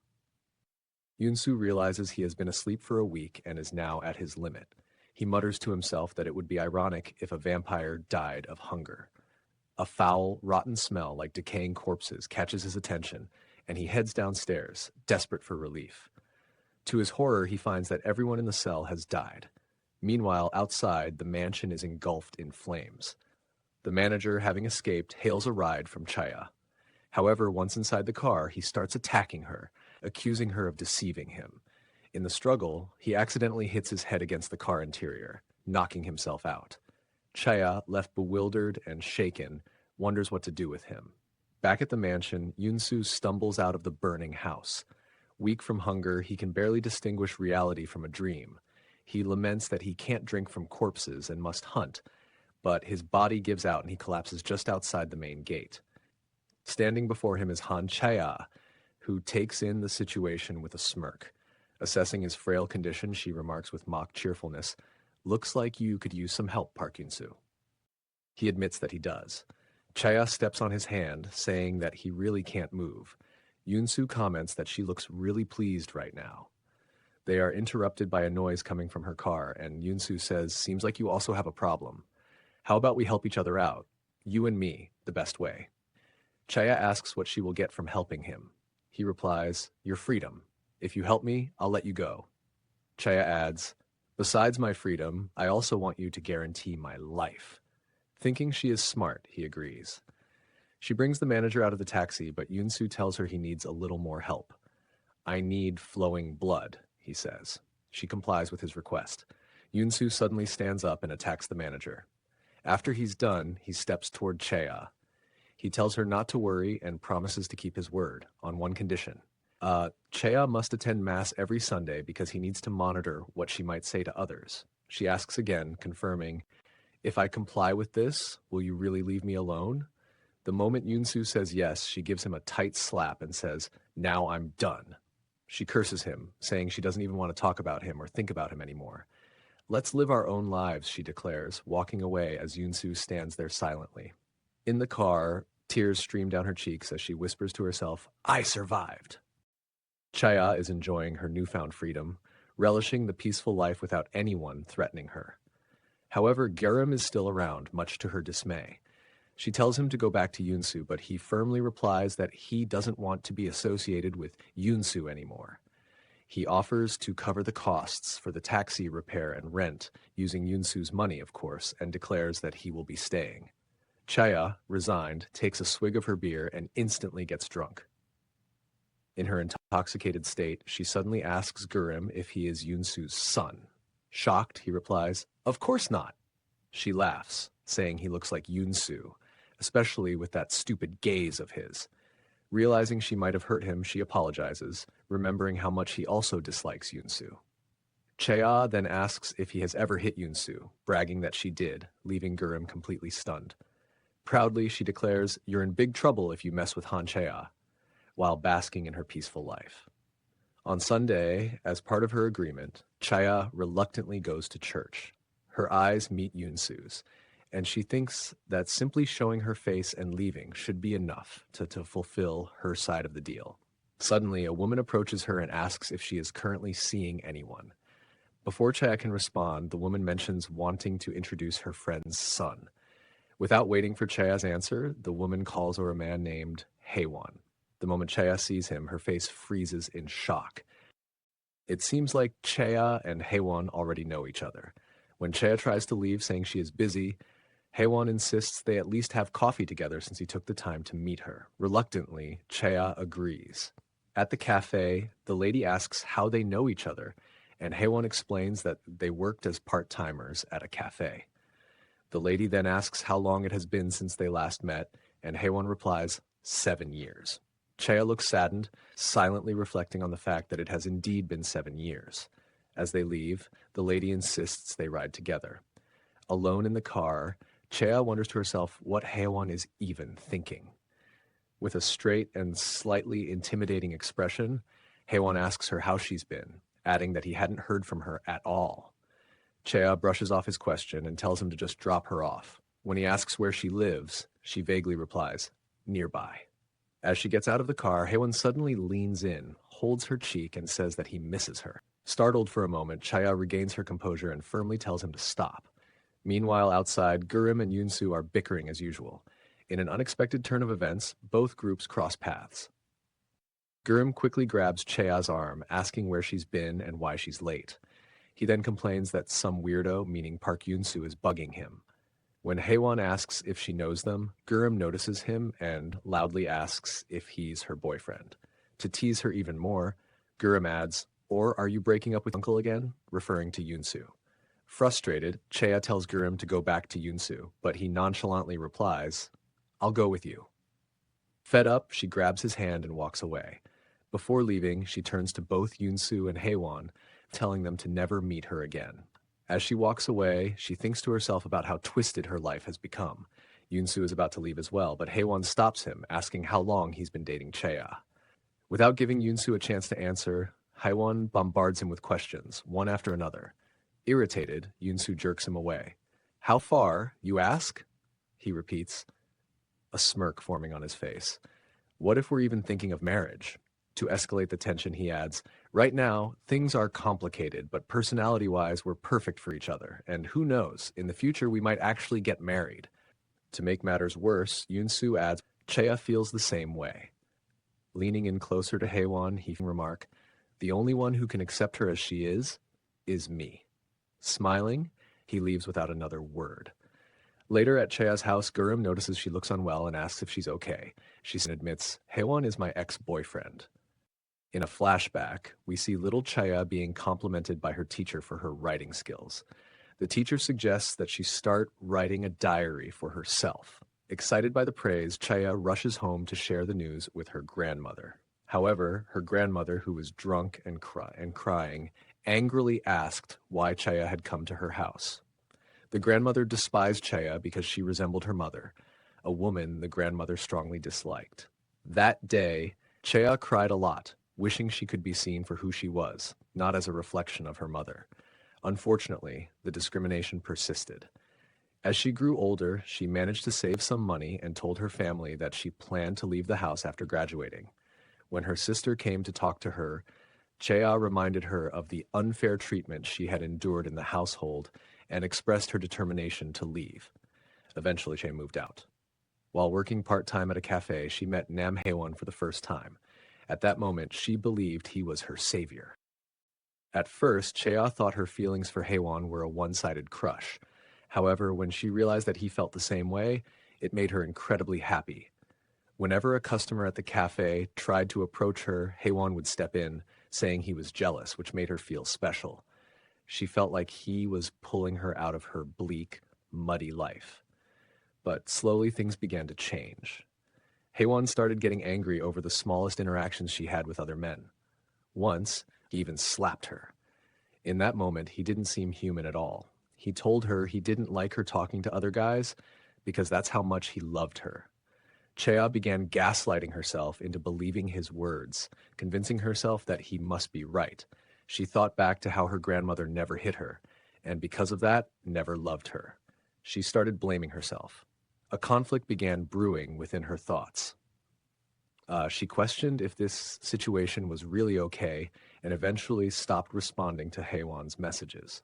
Yun-soo realizes he has been asleep for a week and is now at his limit. He mutters to himself that it would be ironic if a vampire died of hunger. A foul, rotten smell like decaying corpses catches his attention, and he heads downstairs, desperate for relief. To his horror, he finds that everyone in the cell has died. Meanwhile, outside, the mansion is engulfed in flames. The manager, having escaped, hails a ride from Chaya. However, once inside the car, he starts attacking her, accusing her of deceiving him. In the struggle, he accidentally hits his head against the car interior, knocking himself out. Chaya, left bewildered and shaken, wonders what to do with him. Back at the mansion, Yun-soo stumbles out of the burning house. Weak from hunger, he can barely distinguish reality from a dream. He laments that he can't drink from corpses and must hunt, but his body gives out and he collapses just outside the main gate. Standing before him is Han Chaya, who takes in the situation with a smirk. Assessing his frail condition, she remarks with mock cheerfulness, "Looks like you could use some help, Park Yun-soo." He admits that he does. Chaya steps on his hand, saying that he really can't move. Yun-soo comments that she looks really pleased right now. They are interrupted by a noise coming from her car, and Yun-soo says, "Seems like you also have a problem. How about we help each other out? You and me, the best way." Chaya asks what she will get from helping him. He replies, "Your freedom. If you help me, I'll let you go." Chaya adds, "Besides my freedom, I also want you to guarantee my life." Thinking she is smart, he agrees. She brings the manager out of the taxi, but Yun-soo tells her he needs a little more help. "I need flowing blood," he says. She complies with his request. Yun-soo suddenly stands up and attacks the manager. After he's done, he steps toward Chaya. He tells her not to worry and promises to keep his word, on one condition. Chaya must attend Mass every Sunday because he needs to monitor what she might say to others. She asks again, confirming, "If I comply with this, will you really leave me alone?" The moment Yun-soo says yes, she gives him a tight slap and says, "Now I'm done." She curses him, saying she doesn't even want to talk about him or think about him anymore. "Let's live our own lives," she declares, walking away as Yun-soo stands there silently. In the car, tears stream down her cheeks as she whispers to herself, "I survived." Chaya is enjoying her newfound freedom, relishing the peaceful life without anyone threatening her. However, Gerim is still around, much to her dismay. She tells him to go back to Yun-soo, but he firmly replies that he doesn't want to be associated with Yun-soo anymore. He offers to cover the costs for the taxi repair and rent, using Yun-soo's money, of course, and declares that he will be staying. Chaya, resigned, takes a swig of her beer and instantly gets drunk. In her intoxicated state, she suddenly asks Gerim if he is Yun-soo's son. Shocked, he replies, "Of course not." She laughs, saying he looks like Yun-soo, especially with that stupid gaze of his. Realizing she might have hurt him, she apologizes, remembering how much he also dislikes Yun-soo. Chaya then asks if he has ever hit Yun-soo, bragging that she did, leaving Gerim completely stunned. Proudly, she declares, "You're in big trouble if you mess with Han Chaya," while basking in her peaceful life. On Sunday, as part of her agreement, Chaya reluctantly goes to church. Her eyes meet Yun-soo's, and she thinks that simply showing her face and leaving should be enough to fulfill her side of the deal. Suddenly, a woman approaches her and asks if she is currently seeing anyone. Before Chaya can respond, the woman mentions wanting to introduce her friend's son. Without waiting for Chea's answer, the woman calls over a man named Haewon. The moment Chea sees him, her face freezes in shock. It seems like Chea and Haewon already know each other. When Chea tries to leave, saying she is busy, Haewon insists they at least have coffee together since he took the time to meet her. Reluctantly, Chea agrees. At the cafe, the lady asks how they know each other, and Haewon explains that they worked as part-timers at a cafe. The lady then asks how long it has been since they last met, and Haewon replies, 7 years. Chea looks saddened, silently reflecting on the fact that it has indeed been 7 years. As they leave, the lady insists they ride together. Alone in the car, Chea wonders to herself what Haewon is even thinking. With a straight and slightly intimidating expression, Haewon asks her how she's been, adding that he hadn't heard from her at all. Chea brushes off his question and tells him to just drop her off. When he asks where she lives, she vaguely replies, nearby. As she gets out of the car, Haewon suddenly leans in, holds her cheek, and says that he misses her. Startled for a moment, Chea regains her composure and firmly tells him to stop. Meanwhile, outside, Gurim and Yoonsu are bickering as usual. In an unexpected turn of events, both groups cross paths. Gurim quickly grabs Chea's arm, asking where she's been and why she's late. He then complains that some weirdo, meaning Park Yoonsu, is bugging him. When Haewon asks if she knows them, Gurim notices him and loudly asks if he's her boyfriend. To tease her even more, Gurim adds, "Or are you breaking up with Uncle again?" referring to Yoonsu. Frustrated, Chea tells Gurim to go back to Yoonsu, but he nonchalantly replies, "I'll go with you." Fed up, she grabs his hand and walks away. Before leaving, she turns to both Yoonsu and Haewon, telling them to never meet her again. As she walks away, she thinks to herself about how twisted her life has become. Yoonsu is about to leave as well, but Haewon stops him, asking how long he's been dating Chea. Without giving Yoonsu a chance to answer, Haewon bombards him with questions, one after another. Irritated, Yoonsu jerks him away. "How far, you ask?" he repeats, a smirk forming on his face. "What if we're even thinking of marriage?" To escalate the tension, he adds, "Right now, things are complicated, but personality-wise, we're perfect for each other, and who knows, in the future we might actually get married." To make matters worse, Yoonsu adds, "Chea feels the same way." Leaning in closer to Haewon, he remarks, "The only one who can accept her as she is me." Smiling, he leaves without another word. Later at Chea's house, Gurim notices she looks unwell and asks if she's okay. She admits, "Haewon is my ex-boyfriend." In a flashback, we see little Chea being complimented by her teacher for her writing skills. The teacher suggests that she start writing a diary for herself. Excited by the praise, Chea rushes home to share the news with her grandmother. However, her grandmother, who was drunk and crying, angrily asked why Chea had come to her house. The grandmother despised Chea because she resembled her mother, a woman the grandmother strongly disliked. That day, Chea cried a lot, wishing she could be seen for who she was, not as a reflection of her mother. Unfortunately, the discrimination persisted. As she grew older, she managed to save some money and told her family that she planned to leave the house after graduating. When her sister came to talk to her, Chea reminded her of the unfair treatment she had endured in the household and expressed her determination to leave. Eventually, Chea moved out. While working part-time at a cafe, she met Nam Haewon for the first time. At that moment, she believed he was her savior. At first, Chea thought her feelings for Haewon were a one-sided crush. However, when she realized that he felt the same way, it made her incredibly happy. Whenever a customer at the cafe tried to approach her, Haewon would step in, saying he was jealous, which made her feel special. She felt like he was pulling her out of her bleak, muddy life. But slowly things began to change. Haewon started getting angry over the smallest interactions she had with other men. Once, he even slapped her. In that moment, he didn't seem human at all. He told her he didn't like her talking to other guys because that's how much he loved her. Chea began gaslighting herself into believing his words, convincing herself that he must be right. She thought back to how her grandmother never hit her, and because of that, never loved her. She started blaming herself. A conflict began brewing within her thoughts. She questioned if this situation was really okay and eventually stopped responding to Haewon's messages.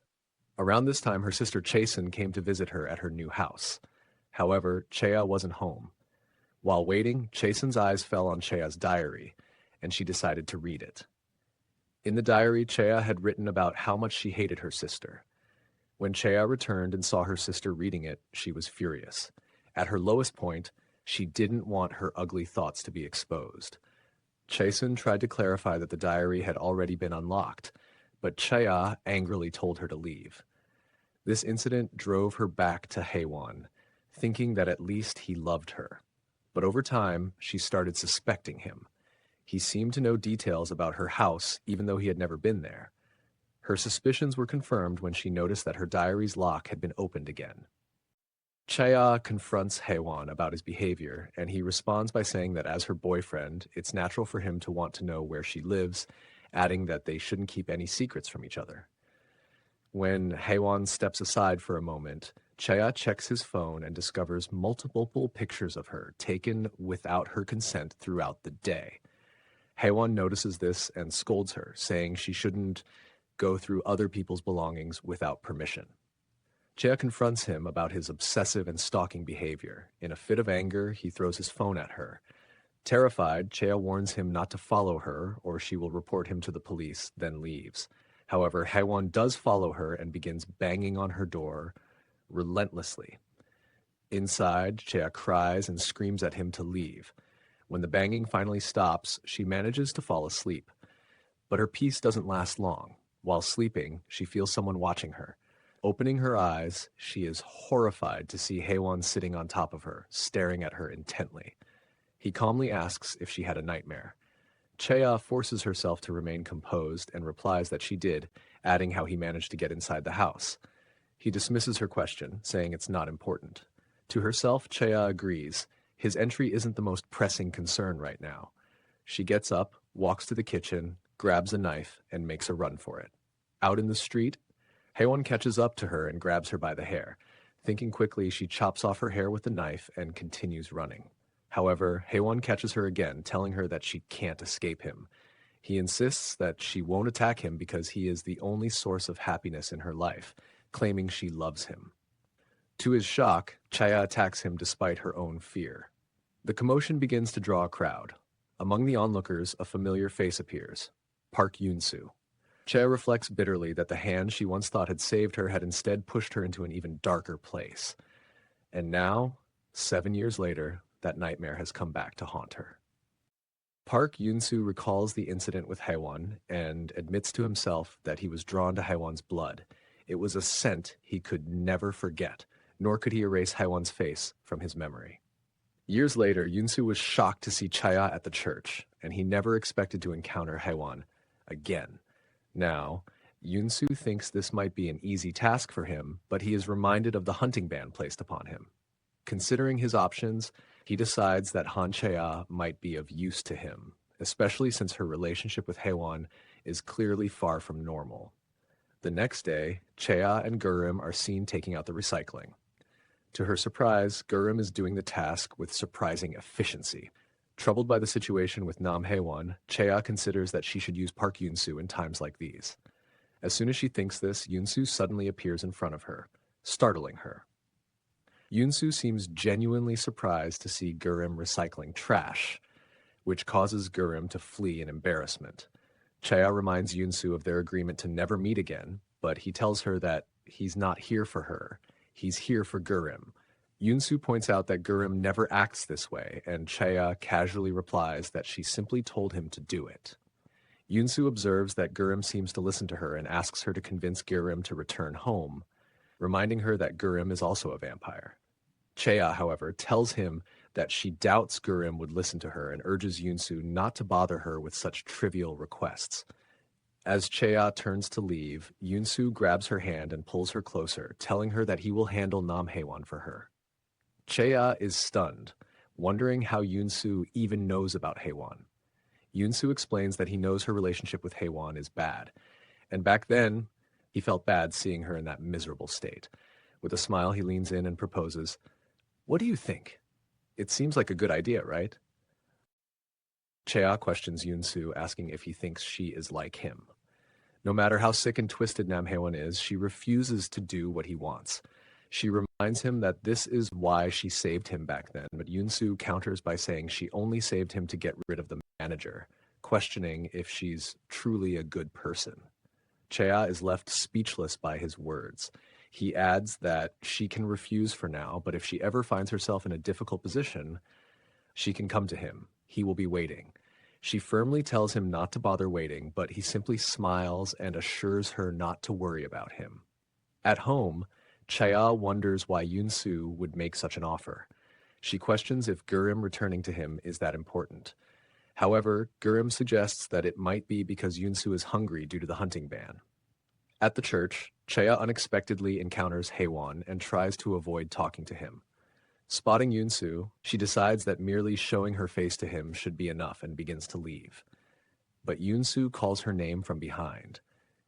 Around this time, her sister Chasen came to visit her at her new house. However, Chea wasn't home. While waiting, Chasen's eyes fell on Chea's diary, and she decided to read it. In the diary, Chea had written about how much she hated her sister. When Chea returned and saw her sister reading it, she was furious. At her lowest point, she didn't want her ugly thoughts to be exposed. Chasen tried to clarify that the diary had already been unlocked, but Chea angrily told her to leave. This incident drove her back to Haewon, thinking that at least he loved her. But over time, she started suspecting him. He seemed to know details about her house, even though he had never been there. Her suspicions were confirmed when she noticed that her diary's lock had been opened again. Chea confronts Haewon about his behavior, and he responds by saying that as her boyfriend, it's natural for him to want to know where she lives, adding that they shouldn't keep any secrets from each other. When Haewon steps aside for a moment, Chea checks his phone and discovers multiple pictures of her taken without her consent throughout the day. Haewon notices this and scolds her, saying she shouldn't go through other people's belongings without permission. Chea confronts him about his obsessive and stalking behavior. In a fit of anger, he throws his phone at her. Terrified, Chea warns him not to follow her or she will report him to the police, then leaves. However, Haewon does follow her and begins banging on her door relentlessly. Inside, Chea cries and screams at him to leave. When the banging finally stops, she manages to fall asleep. But her peace doesn't last long. While sleeping, she feels someone watching her. Opening her eyes, she is horrified to see Haewon sitting on top of her, staring at her intently. He calmly asks if she had a nightmare. Chea forces herself to remain composed and replies that she did, adding how he managed to get inside the house. He dismisses her question, saying it's not important. To herself, Chea agrees. His entry isn't the most pressing concern right now. She gets up, walks to the kitchen, grabs a knife, and makes a run for it. Out in the street, Haewon catches up to her and grabs her by the hair. Thinking quickly, she chops off her hair with the knife and continues running. However, Haewon catches her again, telling her that she can't escape him. He insists that she won't attack him because he is the only source of happiness in her life, claiming she loves him. To his shock, Chea attacks him despite her own fear. The commotion begins to draw a crowd. Among the onlookers, a familiar face appears, Park Yoon-soo. Chea reflects bitterly that the hand she once thought had saved her had instead pushed her into an even darker place. And now, 7 years later, that nightmare has come back to haunt her. Park Yoon-soo recalls the incident with Haewon and admits to himself that he was drawn to Haewon's blood. It was a scent he could never forget, nor could he erase Haewon's face from his memory. Years later, Yoon-soo was shocked to see Chea at the church, and he never expected to encounter Haewon again. Now, Yoon-soo thinks this might be an easy task for him, but he is reminded of the hunting ban placed upon him. Considering his options, he decides that Han Chea might be of use to him, especially since her relationship with Haewon is clearly far from normal. The next day, Chea and Gurim are seen taking out the recycling. To her surprise, Gurim is doing the task with surprising efficiency. Troubled by the situation with Nam Haewon, Chea considers that she should use Park Yoon-soo in times like these. As soon as she thinks this, Yoon-soo suddenly appears in front of her, startling her. Yoon-soo seems genuinely surprised to see Gurim recycling trash, which causes Gurim to flee in embarrassment. Chea reminds Yoon-soo of their agreement to never meet again, but he tells her that he's not here for her. He's here for Gurim. Yoon-soo points out that Gurim never acts this way, and Chea casually replies that she simply told him to do it. Yoon-soo observes that Gurim seems to listen to her and asks her to convince Gurim to return home, reminding her that Gurim is also a vampire. Chea, however, tells him that she doubts Gurim would listen to her and urges Yoon-soo not to bother her with such trivial requests. As Chea turns to leave, Yoon-soo grabs her hand and pulls her closer, telling her that he will handle Nam Haewon for her. Chea is stunned, wondering how Yoon-soo even knows about Haewon. Yoon-soo explains that he knows her relationship with Haewon is bad, and back then, he felt bad seeing her in that miserable state. With a smile, he leans in and proposes, "What do you think? It seems like a good idea, right?" Chea questions Yoon-soo, asking if he thinks she is like him. No matter how sick and twisted Nam Haewon is, she refuses to do what he wants. She reminds him that this is why she saved him back then, but Yoon-soo counters by saying she only saved him to get rid of the manager, questioning if she's truly a good person. Chea is left speechless by his words. He adds that she can refuse for now, but if she ever finds herself in a difficult position, she can come to him. He will be waiting. She firmly tells him not to bother waiting, but he simply smiles and assures her not to worry about him. At home, Chea wonders why Yoon-soo would make such an offer. She questions if Gurim returning to him is that important. However, Gurim suggests that it might be because Yoon-soo is hungry due to the hunting ban. At the church, Chea unexpectedly encounters Haewon and tries to avoid talking to him. Spotting Yoon-soo, she decides that merely showing her face to him should be enough and begins to leave. But Yoon-soo calls her name from behind.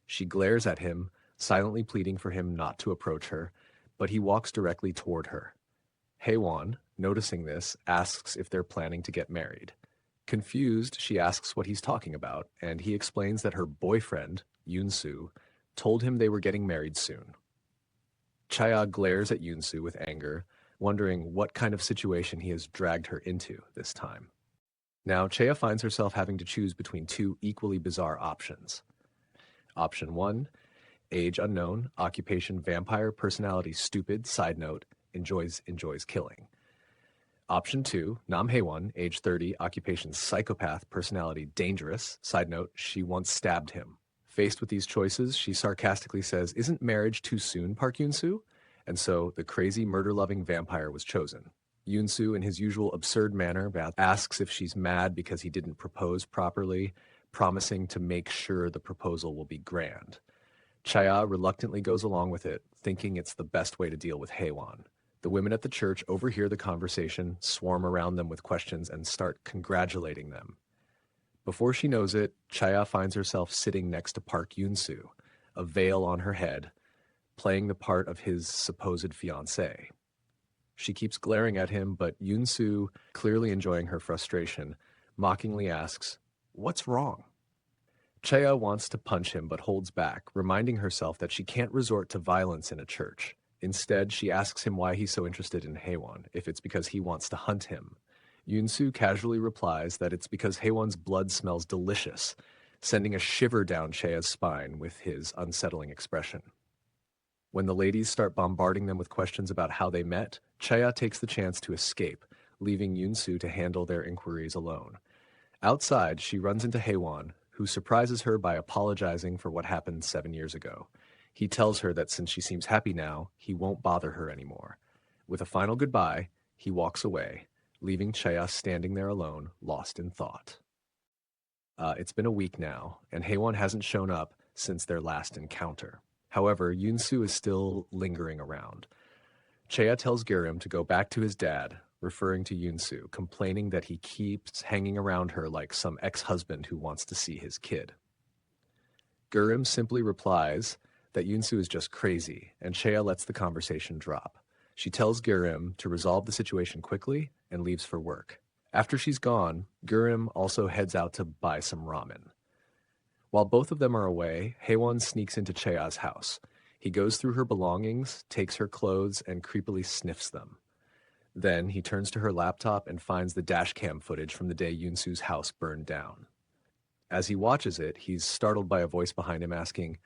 She glares at him, silently pleading for him not to approach her, but he walks directly toward her. Haewon, noticing this, asks if they're planning to get married. Confused, she asks what he's talking about, and he explains that her boyfriend, Yoon-soo, told him they were getting married soon. Chea glares at Yoon-soo with anger, wondering what kind of situation he has dragged her into this time. Now, Chea finds herself having to choose between two equally bizarre options. Option 1, age unknown, occupation vampire, personality stupid, side note, enjoys killing. Option 2, Nam Haewon, age 30, occupation psychopath, personality dangerous, side note, she once stabbed him. Faced with these choices, she sarcastically says, "Isn't marriage too soon, Park Yoon-soo?" And so the crazy murder-loving vampire was chosen. Yoon-soo, in his usual absurd manner, asks if she's mad because he didn't propose properly, promising to make sure the proposal will be grand. Chea reluctantly goes along with it, thinking it's the best way to deal with Haewon. The women at the church overhear the conversation, swarm around them with questions, and start congratulating them. Before she knows it, Chea finds herself sitting next to Park Yoon-soo, a veil on her head, playing the part of his supposed fiancé. She keeps glaring at him, but Yoon-soo, clearly enjoying her frustration, mockingly asks, "What's wrong?" Chea wants to punch him but holds back, reminding herself that she can't resort to violence in a church. Instead, she asks him why he's so interested in Haewon, if it's because he wants to hunt him. Yoon-soo casually replies that it's because Haewon's blood smells delicious, sending a shiver down Chea's spine with his unsettling expression. When the ladies start bombarding them with questions about how they met, Chea takes the chance to escape, leaving Yoon-soo to handle their inquiries alone. Outside, she runs into Haewon, who surprises her by apologizing for what happened 7 years ago. He tells her that since she seems happy now, he won't bother her anymore. With a final goodbye, he walks away, leaving Chea standing there alone, lost in thought. It's been a week now, and Haewon hasn't shown up since their last encounter. However, Yoon-soo is still lingering around. Chea tells Gurim to go back to his dad, referring to Yoon-soo, complaining that he keeps hanging around her like some ex-husband who wants to see his kid. Gurim simply replies that Yoon-soo is just crazy, and Chea lets the conversation drop. She tells Gurim to resolve the situation quickly and leaves for work. After she's gone, Gurim also heads out to buy some ramen. While both of them are away, Haewon sneaks into Chea's house. He goes through her belongings, takes her clothes, and creepily sniffs them. Then he turns to her laptop and finds the dashcam footage from the day Yoon-soo's house burned down. As he watches it, he's startled by a voice behind him asking,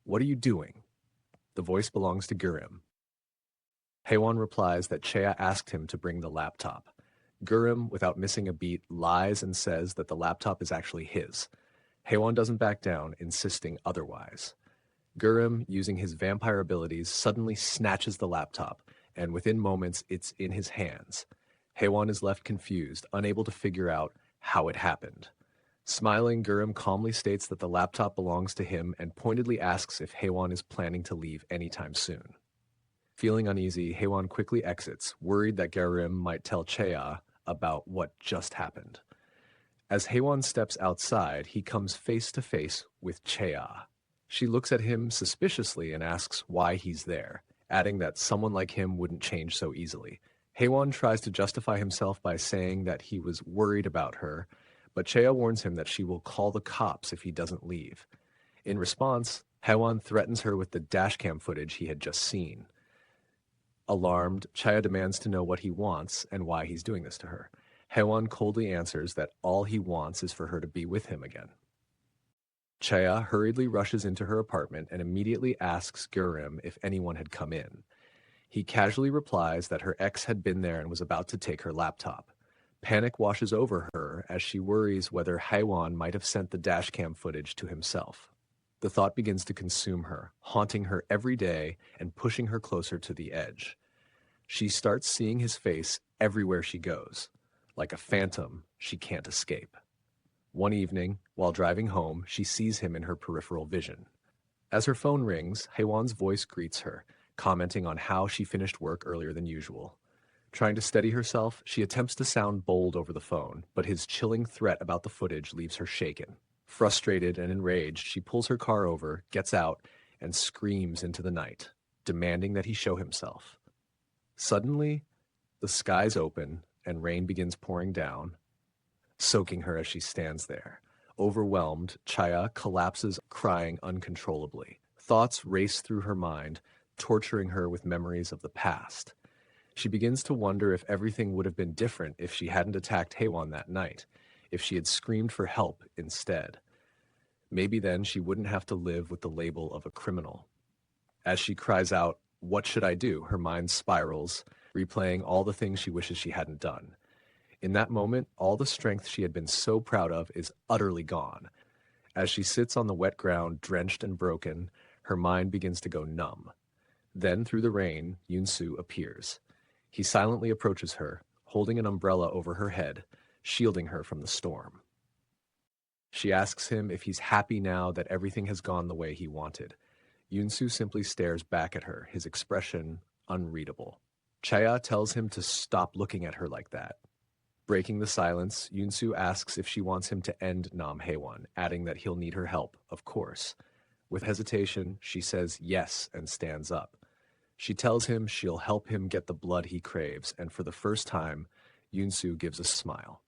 "What are you doing?" The voice belongs to Gurim. Haewon replies that Chea asked him to bring the laptop. Gurim, without missing a beat, lies and says that the laptop is actually his. Haewon doesn't back down, insisting otherwise. Gurim, using his vampire abilities, suddenly snatches the laptop, and within moments, it's in his hands. Haewon is left confused, unable to figure out how it happened. Smiling, Gurim calmly states that the laptop belongs to him and pointedly asks if Haewon is planning to leave anytime soon. Feeling uneasy, Haewon quickly exits, worried that Gurim might tell Chea about what just happened. As Haewon steps outside, he comes face to face with Chea. She looks at him suspiciously and asks why he's there, adding that someone like him wouldn't change so easily. Haewon tries to justify himself by saying that he was worried about her, but Chea warns him that she will call the cops if he doesn't leave. In response, Haewon threatens her with the dashcam footage he had just seen. Alarmed, Chaya demands to know what he wants and why he's doing this to her. Haewon coldly answers that all he wants is for her to be with him again. Chaya hurriedly rushes into her apartment and immediately asks Gurim if anyone had come in. He casually replies that her ex had been there and was about to take her laptop. Panic washes over her as she worries whether Haewon might have sent the dashcam footage to himself. The thought begins to consume her, haunting her every day and pushing her closer to the edge. She starts seeing his face everywhere she goes. Like a phantom, she can't escape. One evening, while driving home, she sees him in her peripheral vision. As her phone rings, Haewon's voice greets her, commenting on how she finished work earlier than usual. Trying to steady herself, she attempts to sound bold over the phone, but his chilling threat about the footage leaves her shaken. Frustrated and enraged, she pulls her car over, gets out, and screams into the night, demanding that he show himself. Suddenly, the skies open and rain begins pouring down, soaking her as she stands there. Overwhelmed, Chaya collapses, crying uncontrollably. Thoughts race through her mind, torturing her with memories of the past. She begins to wonder if everything would have been different if she hadn't attacked Haewon that night, if she had screamed for help instead. Maybe then she wouldn't have to live with the label of a criminal. As she cries out, "What should I do?" her mind spirals, replaying all the things she wishes she hadn't done. In that moment, all the strength she had been so proud of is utterly gone. As she sits on the wet ground, drenched and broken, her mind begins to go numb. Then, through the rain, Yoon-soo appears. He silently approaches her, holding an umbrella over her head, shielding her from the storm. She asks him if he's happy now that everything has gone the way he wanted. Yoon-soo simply stares back at her, his expression unreadable. Chaya tells him to stop looking at her like that. Breaking the silence, Yoon-soo asks if she wants him to end Nam Haewon, adding that he'll need her help, of course. With hesitation, she says yes and stands up. She tells him she'll help him get the blood he craves, and for the first time, Yoon-soo gives a smile.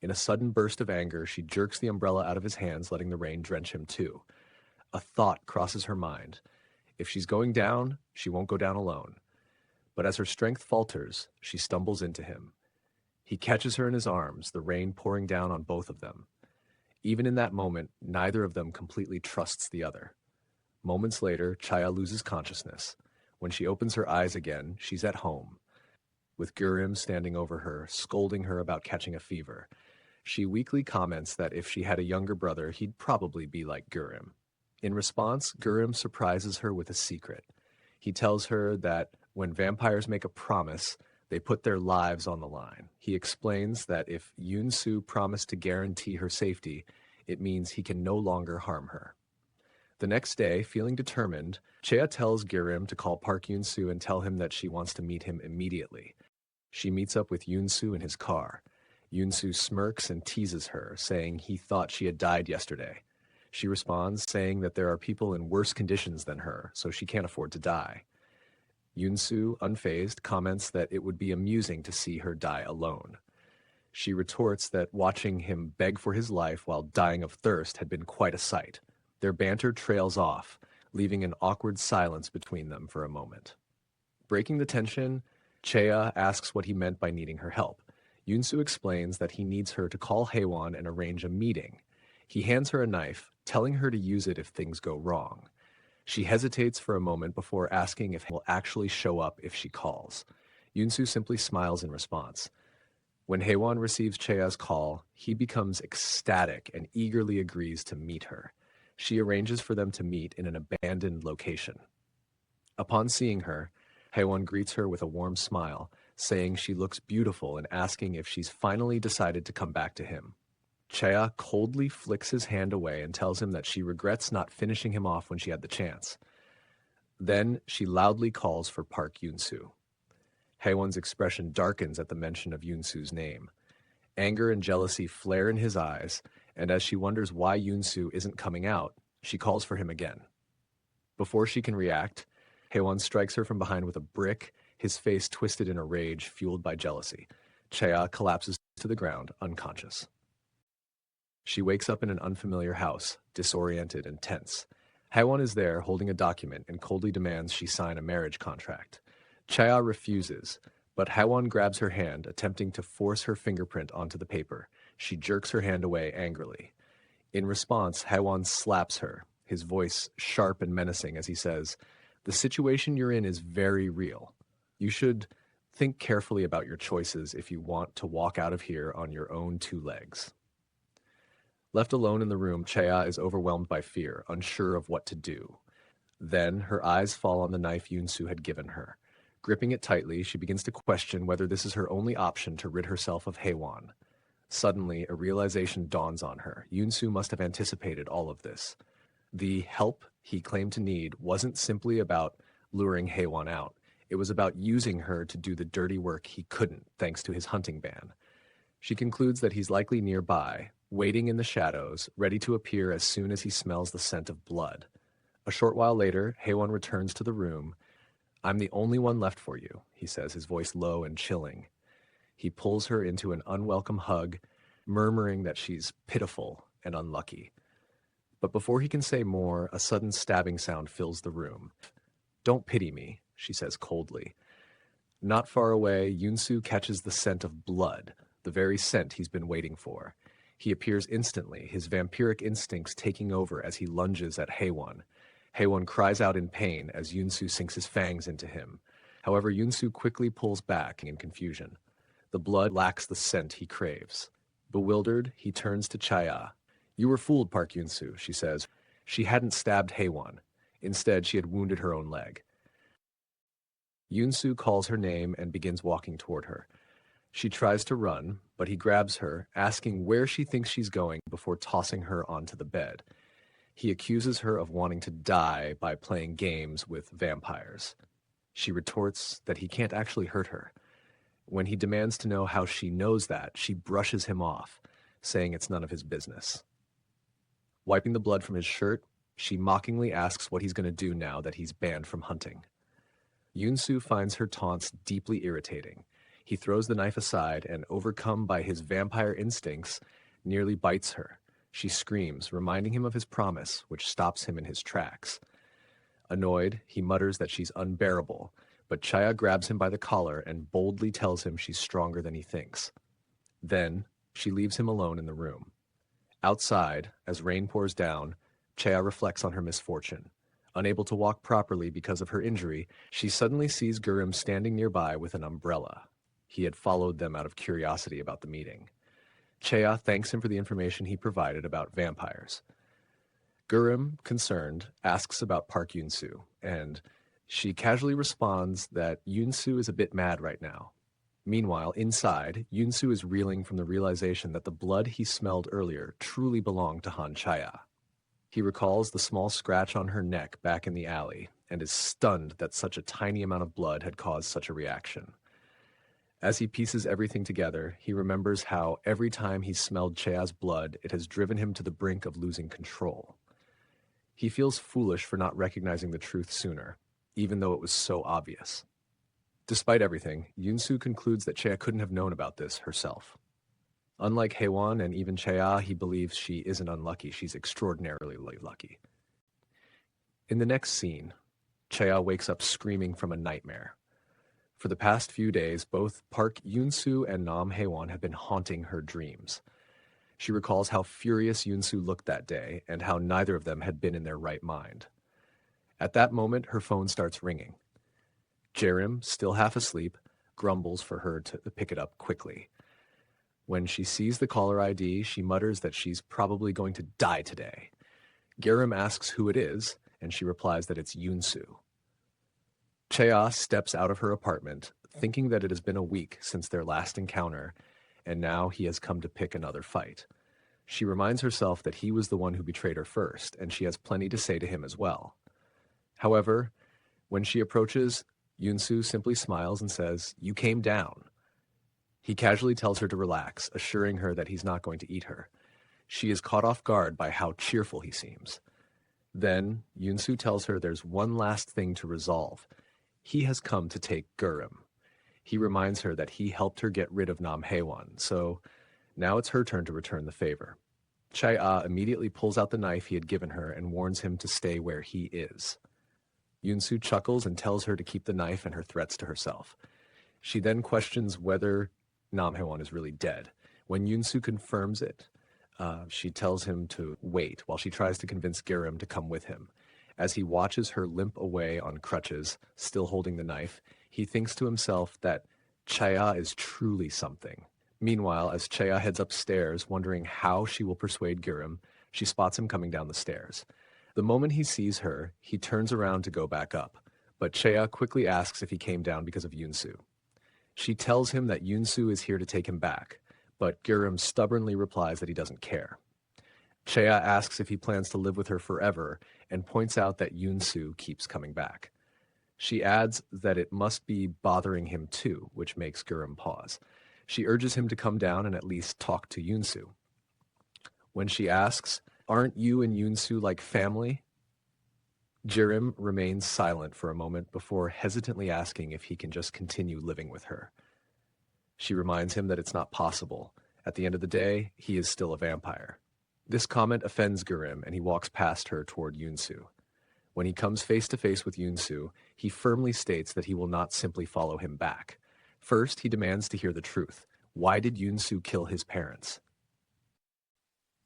In a sudden burst of anger, she jerks the umbrella out of his hands, letting the rain drench him too. A thought crosses her mind. If she's going down, she won't go down alone. But as her strength falters, she stumbles into him. He catches her in his arms, the rain pouring down on both of them. Even in that moment, neither of them completely trusts the other. Moments later, Chaya loses consciousness. When she opens her eyes again, she's at home, with Gurim standing over her, scolding her about catching a fever. She weakly comments that if she had a younger brother, he'd probably be like Gurim. In response, Gurim surprises her with a secret. He tells her that when vampires make a promise, they put their lives on the line. He explains that if Yoon-soo promised to guarantee her safety, it means he can no longer harm her. The next day, feeling determined, Chea tells Gurim to call Park Yoon-soo and tell him that she wants to meet him immediately. She meets up with Yoon-soo in his car. Yoon-soo smirks and teases her, saying he thought she had died yesterday. She responds, saying that there are people in worse conditions than her, so she can't afford to die. Yoon-soo, unfazed, comments that it would be amusing to see her die alone. She retorts that watching him beg for his life while dying of thirst had been quite a sight. Their banter trails off, leaving an awkward silence between them for a moment. Breaking the tension, Chea asks what he meant by needing her help. Yoon-soo explains that he needs her to call Haewon and arrange a meeting. He hands her a knife, telling her to use it if things go wrong. She hesitates for a moment before asking if he will actually show up if she calls. Yoon-soo simply smiles in response. When Haewon receives Chea's call, he becomes ecstatic and eagerly agrees to meet her. She arranges for them to meet in an abandoned location. Upon seeing her, Haewon greets her with a warm smile, saying she looks beautiful and asking if she's finally decided to come back to him. Chea coldly flicks his hand away and tells him that she regrets not finishing him off when she had the chance. Then she loudly calls for Park Yoon-soo. Haewon's expression darkens at the mention of Yoon-soo's name. Anger and jealousy flare in his eyes, and as she wonders why Yoon-soo isn't coming out, she calls for him again. Before she can react, Haewon strikes her from behind with a brick, his face twisted in a rage fueled by jealousy. Chea collapses to the ground, unconscious. She wakes up in an unfamiliar house, disoriented and tense. Haewon is there holding a document and coldly demands she sign a marriage contract. Chaya refuses, but Haewon grabs her hand, attempting to force her fingerprint onto the paper. She jerks her hand away angrily. In response, Haewon slaps her, his voice sharp and menacing as he says, "The situation you're in is very real. You should think carefully about your choices if you want to walk out of here on your own two legs." Left alone in the room, Chaya is overwhelmed by fear, unsure of what to do. Then her eyes fall on the knife Yoon-soo had given her. Gripping it tightly, she begins to question whether this is her only option to rid herself of Haewon. Suddenly, a realization dawns on her. Yoon-soo must have anticipated all of this. The help he claimed to need wasn't simply about luring Haewon out. It was about using her to do the dirty work he couldn't, thanks to his hunting ban. She concludes that he's likely nearby, waiting in the shadows, ready to appear as soon as he smells the scent of blood. A short while later, Haewon returns to the room. "I'm the only one left for you," he says, his voice low and chilling. He pulls her into an unwelcome hug, murmuring that she's pitiful and unlucky. But before he can say more, a sudden stabbing sound fills the room. "Don't pity me," she says coldly. Not far away, Yoon-soo catches the scent of blood, the very scent he's been waiting for. He appears instantly, his vampiric instincts taking over as he lunges at Haewon. Haewon cries out in pain as Yoon-soo sinks his fangs into him. However, Yoon-soo quickly pulls back in confusion. The blood lacks the scent he craves. Bewildered, he turns to Chaya. "You were fooled, Park Yoon-soo," she says. She hadn't stabbed Haewon. Instead, she had wounded her own leg. Yoon-soo calls her name and begins walking toward her. She tries to run, but he grabs her, asking where she thinks she's going before tossing her onto the bed. He accuses her of wanting to die by playing games with vampires. She retorts that he can't actually hurt her. When he demands to know how she knows that, she brushes him off, saying it's none of his business. Wiping the blood from his shirt, she mockingly asks what he's going to do now that he's banned from hunting. Yoon-soo finds her taunts deeply irritating. He throws the knife aside and, overcome by his vampire instincts, nearly bites her. She screams, reminding him of his promise, which stops him in his tracks. Annoyed, he mutters that she's unbearable, but Chaya grabs him by the collar and boldly tells him she's stronger than he thinks. Then, she leaves him alone in the room. Outside, as rain pours down, Chaya reflects on her misfortune. Unable to walk properly because of her injury, she suddenly sees Gurim standing nearby with an umbrella. He had followed them out of curiosity about the meeting. Chaya thanks him for the information he provided about vampires. Gurim, concerned, asks about Park Yoon-soo, and she casually responds that Yoon-soo is a bit mad right now. Meanwhile, inside, Yoon-soo is reeling from the realization that the blood he smelled earlier truly belonged to Han Chaya. He recalls the small scratch on her neck back in the alley and is stunned that such a tiny amount of blood had caused such a reaction. As he pieces everything together, he remembers how every time he smelled Chaya's blood, it has driven him to the brink of losing control. He feels foolish for not recognizing the truth sooner, even though it was so obvious. Despite everything, Yoon-soo concludes that Chaya couldn't have known about this herself. Unlike Haewon and even Chaya, he believes she isn't unlucky, she's extraordinarily lucky. In the next scene, Chaya wakes up screaming from a nightmare. For the past few days, both Park Yoon-soo and Nam Haewon have been haunting her dreams. She recalls how furious Yoon-soo looked that day and how neither of them had been in their right mind. At that moment, her phone starts ringing. Jerim, still half asleep, grumbles for her to pick it up quickly. When she sees the caller ID, she mutters that she's probably going to die today. Jerim asks who it is, and she replies that it's Yoon-soo. Chaya steps out of her apartment, thinking that it has been a week since their last encounter, and now he has come to pick another fight. She reminds herself that he was the one who betrayed her first, and she has plenty to say to him as well. However, when she approaches, Yoon-soo simply smiles and says, "You came down." He casually tells her to relax, assuring her that he's not going to eat her. She is caught off guard by how cheerful he seems. Then, Yoon-soo tells her there's one last thing to resolve. He has come to take Gurim. He reminds her that he helped her get rid of Nam Haewon, so now it's her turn to return the favor. Chaya immediately pulls out the knife he had given her and warns him to stay where he is. Yunsu chuckles and tells her to keep the knife and her threats to herself. She then questions whether Namhaewon is really dead. When Yunsu confirms it, she tells him to wait while she tries to convince Girim to come with him. As he watches her limp away on crutches, still holding the knife, he thinks to himself that Chaya is truly something. Meanwhile, as Chaya heads upstairs, wondering how she will persuade Girim, she spots him coming down the stairs. The moment he sees her, he turns around to go back up, but Chaya quickly asks if he came down because of Yunsu. She tells him that Yunsu is here to take him back, but Girim stubbornly replies that he doesn't care. Chaya asks if he plans to live with her forever and points out that Yunsu keeps coming back. She adds that it must be bothering him too, which makes Girim pause. She urges him to come down and at least talk to Yunsu. When she asks, "Aren't you and Yunsu like family?" Girim remains silent for a moment before hesitantly asking if he can just continue living with her. She reminds him that it's not possible. At the end of the day, he is still a vampire. This comment offends Girim, and he walks past her toward Yunsu. When he comes face to face with Yunsu, he firmly states that he will not simply follow him back. First, he demands to hear the truth. Why did Yunsu kill his parents?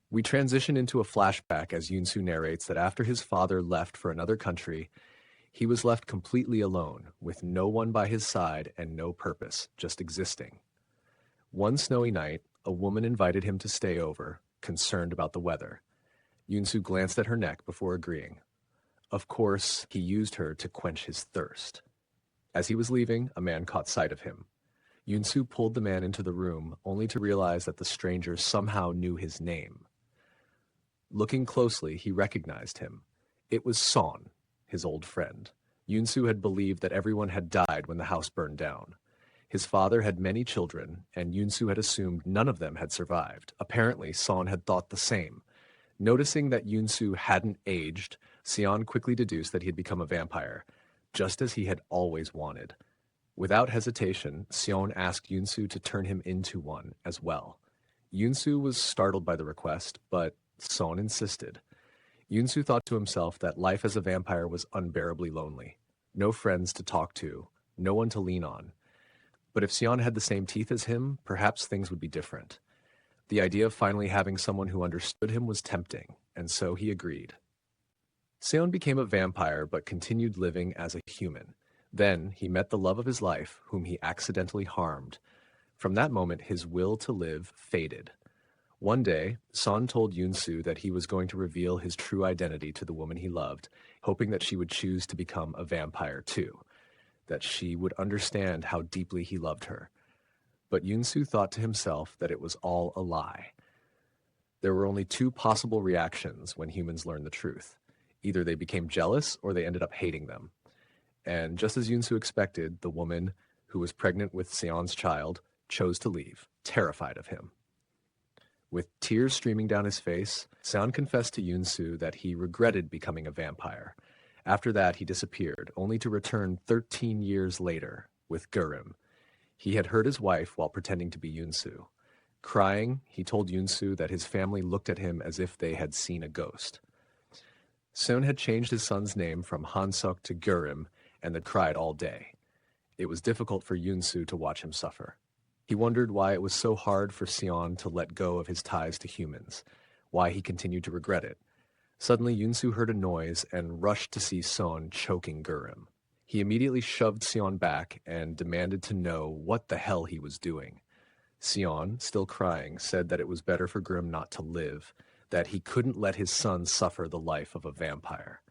We transition into a flashback as Yunsu narrates that after his father left for another country, he was left completely alone, with no one by his side and no purpose, just existing. One snowy night, a woman invited him to stay over, concerned about the weather. Yunsu glanced at her neck before agreeing. Of course, he used her to quench his thirst. As he was leaving, a man caught sight of him. Yunsu pulled the man into the room, only to realize that the stranger somehow knew his name. Looking closely, he recognized him. It was Son, his old friend. Yunsu had believed that everyone had died when the house burned down. His father had many children, and Yunsu had assumed none of them had survived. Apparently, Son had thought the same. Noticing that Yunsu hadn't aged, Sion quickly deduced that he had become a vampire, just as he had always wanted. Without hesitation, Sion asked Yunsu to turn him into one as well. Yunsu was startled by the request, but Son insisted. Yunsu thought to himself that life as a vampire was unbearably lonely. No friends to talk to, no one to lean on. But if Sion had the same teeth as him, perhaps things would be different. The idea of finally having someone who understood him was tempting, and so he agreed. Sion became a vampire but continued living as a human. Then he met the love of his life, whom he accidentally harmed. From that moment, his will to live faded. One day, Son told Yunsu that he was going to reveal his true identity to the woman he loved, hoping that she would choose to become a vampire too, that she would understand how deeply he loved her. But Yunsu thought to himself that it was all a lie. There were only two possible reactions when humans learned the truth. Either they became jealous or they ended up hating them. And just as Yunsu expected, the woman, who was pregnant with Sion's child, chose to leave, terrified of him. With tears streaming down his face, Sion confessed to Yunsu that he regretted becoming a vampire. After that, he disappeared, only to return 13 years later with Girim. He had hurt his wife while pretending to be Yunsu. Crying, he told Yunsu that his family looked at him as if they had seen a ghost. Sion had changed his son's name from Hansuk to Girim and had cried all day. It was difficult for Yunsu to watch him suffer. He wondered why it was so hard for Sion to let go of his ties to humans, why he continued to regret it. Suddenly, Yunsu heard a noise and rushed to see Son choking Girim. He immediately shoved Sion back and demanded to know what the hell he was doing. Sion, still crying, said that it was better for Girim not to live, that he couldn't let his son suffer the life of a vampire.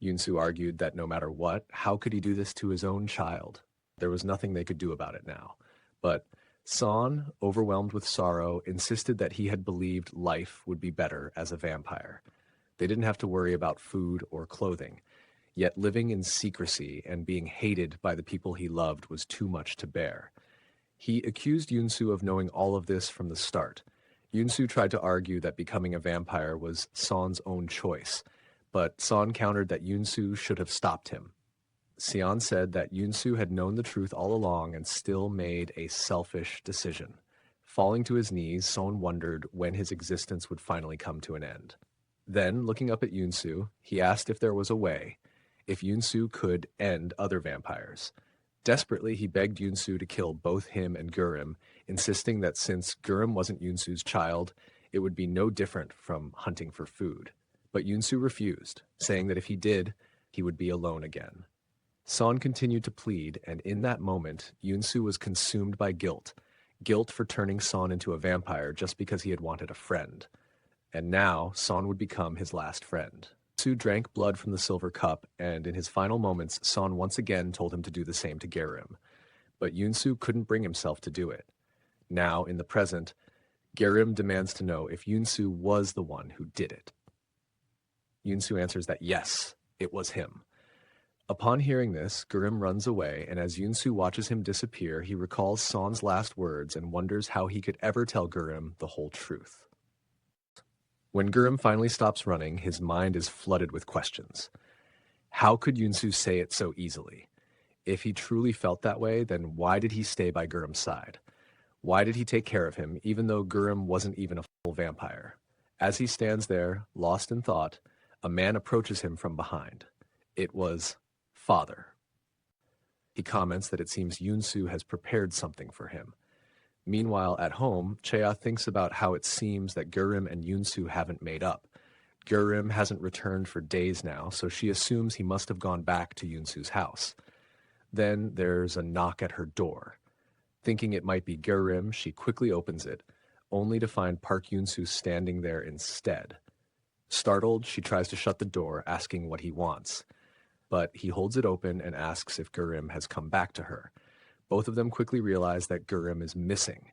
Yunsu argued that no matter what, how could he do this to his own child? There was nothing they could do about it now. But Son, overwhelmed with sorrow, insisted that he had believed life would be better as a vampire. They didn't have to worry about food or clothing. Yet living in secrecy and being hated by the people he loved was too much to bear. He accused Yunsu of knowing all of this from the start. Yunsu tried to argue that becoming a vampire was Son's own choice, but Son countered that Yunsu should have stopped him. Sion said that Yunsu had known the truth all along and still made a selfish decision. Falling to his knees, Son wondered when his existence would finally come to an end. Then, looking up at Yunsu, he asked if there was a way. if Yunsu could end other vampires. Desperately, he begged Yunsu to kill both him and Gurim, insisting that since Gurim wasn't Yunsu's child, it would be no different from hunting for food. But Yunsu refused, saying that if he did, he would be alone again. Son continued to plead, and in that moment, Yunsu was consumed by guilt. Guilt for turning Son into a vampire just because he had wanted a friend. And now, Son would become his last friend. Yunsu drank blood from the silver cup, and in his final moments, Son once again told him to do the same to Gurim. But Yunsu couldn't bring himself to do it. Now, in the present, Gurim demands to know if Yunsu was the one who did it. Yunsu answers that yes, it was him. Upon hearing this, Gurim runs away, and as Yunsu watches him disappear, he recalls Son's last words and wonders how he could ever tell Gurim the whole truth. When Gurim finally stops running, his mind is flooded with questions. How could Yunsu say it so easily? If he truly felt that way, then why did he stay by Gurim's side? Why did he take care of him, even though Gurim wasn't even a full vampire? As he stands there, lost in thought, a man approaches him from behind. It was Father. He comments that it seems Yunsu has prepared something for him. Meanwhile, at home, Chea thinks about how it seems that Gurim and Yunsu haven't made up. Gurim hasn't returned for days now, so she assumes he must have gone back to Yunsu's house. Then there's a knock at her door. Thinking it might be Gurim, she quickly opens it, only to find Park Yunsu standing there instead. Startled, she tries to shut the door, asking what he wants. But he holds it open and asks if Gurim has come back to her. Both of them quickly realize that Gurim is missing.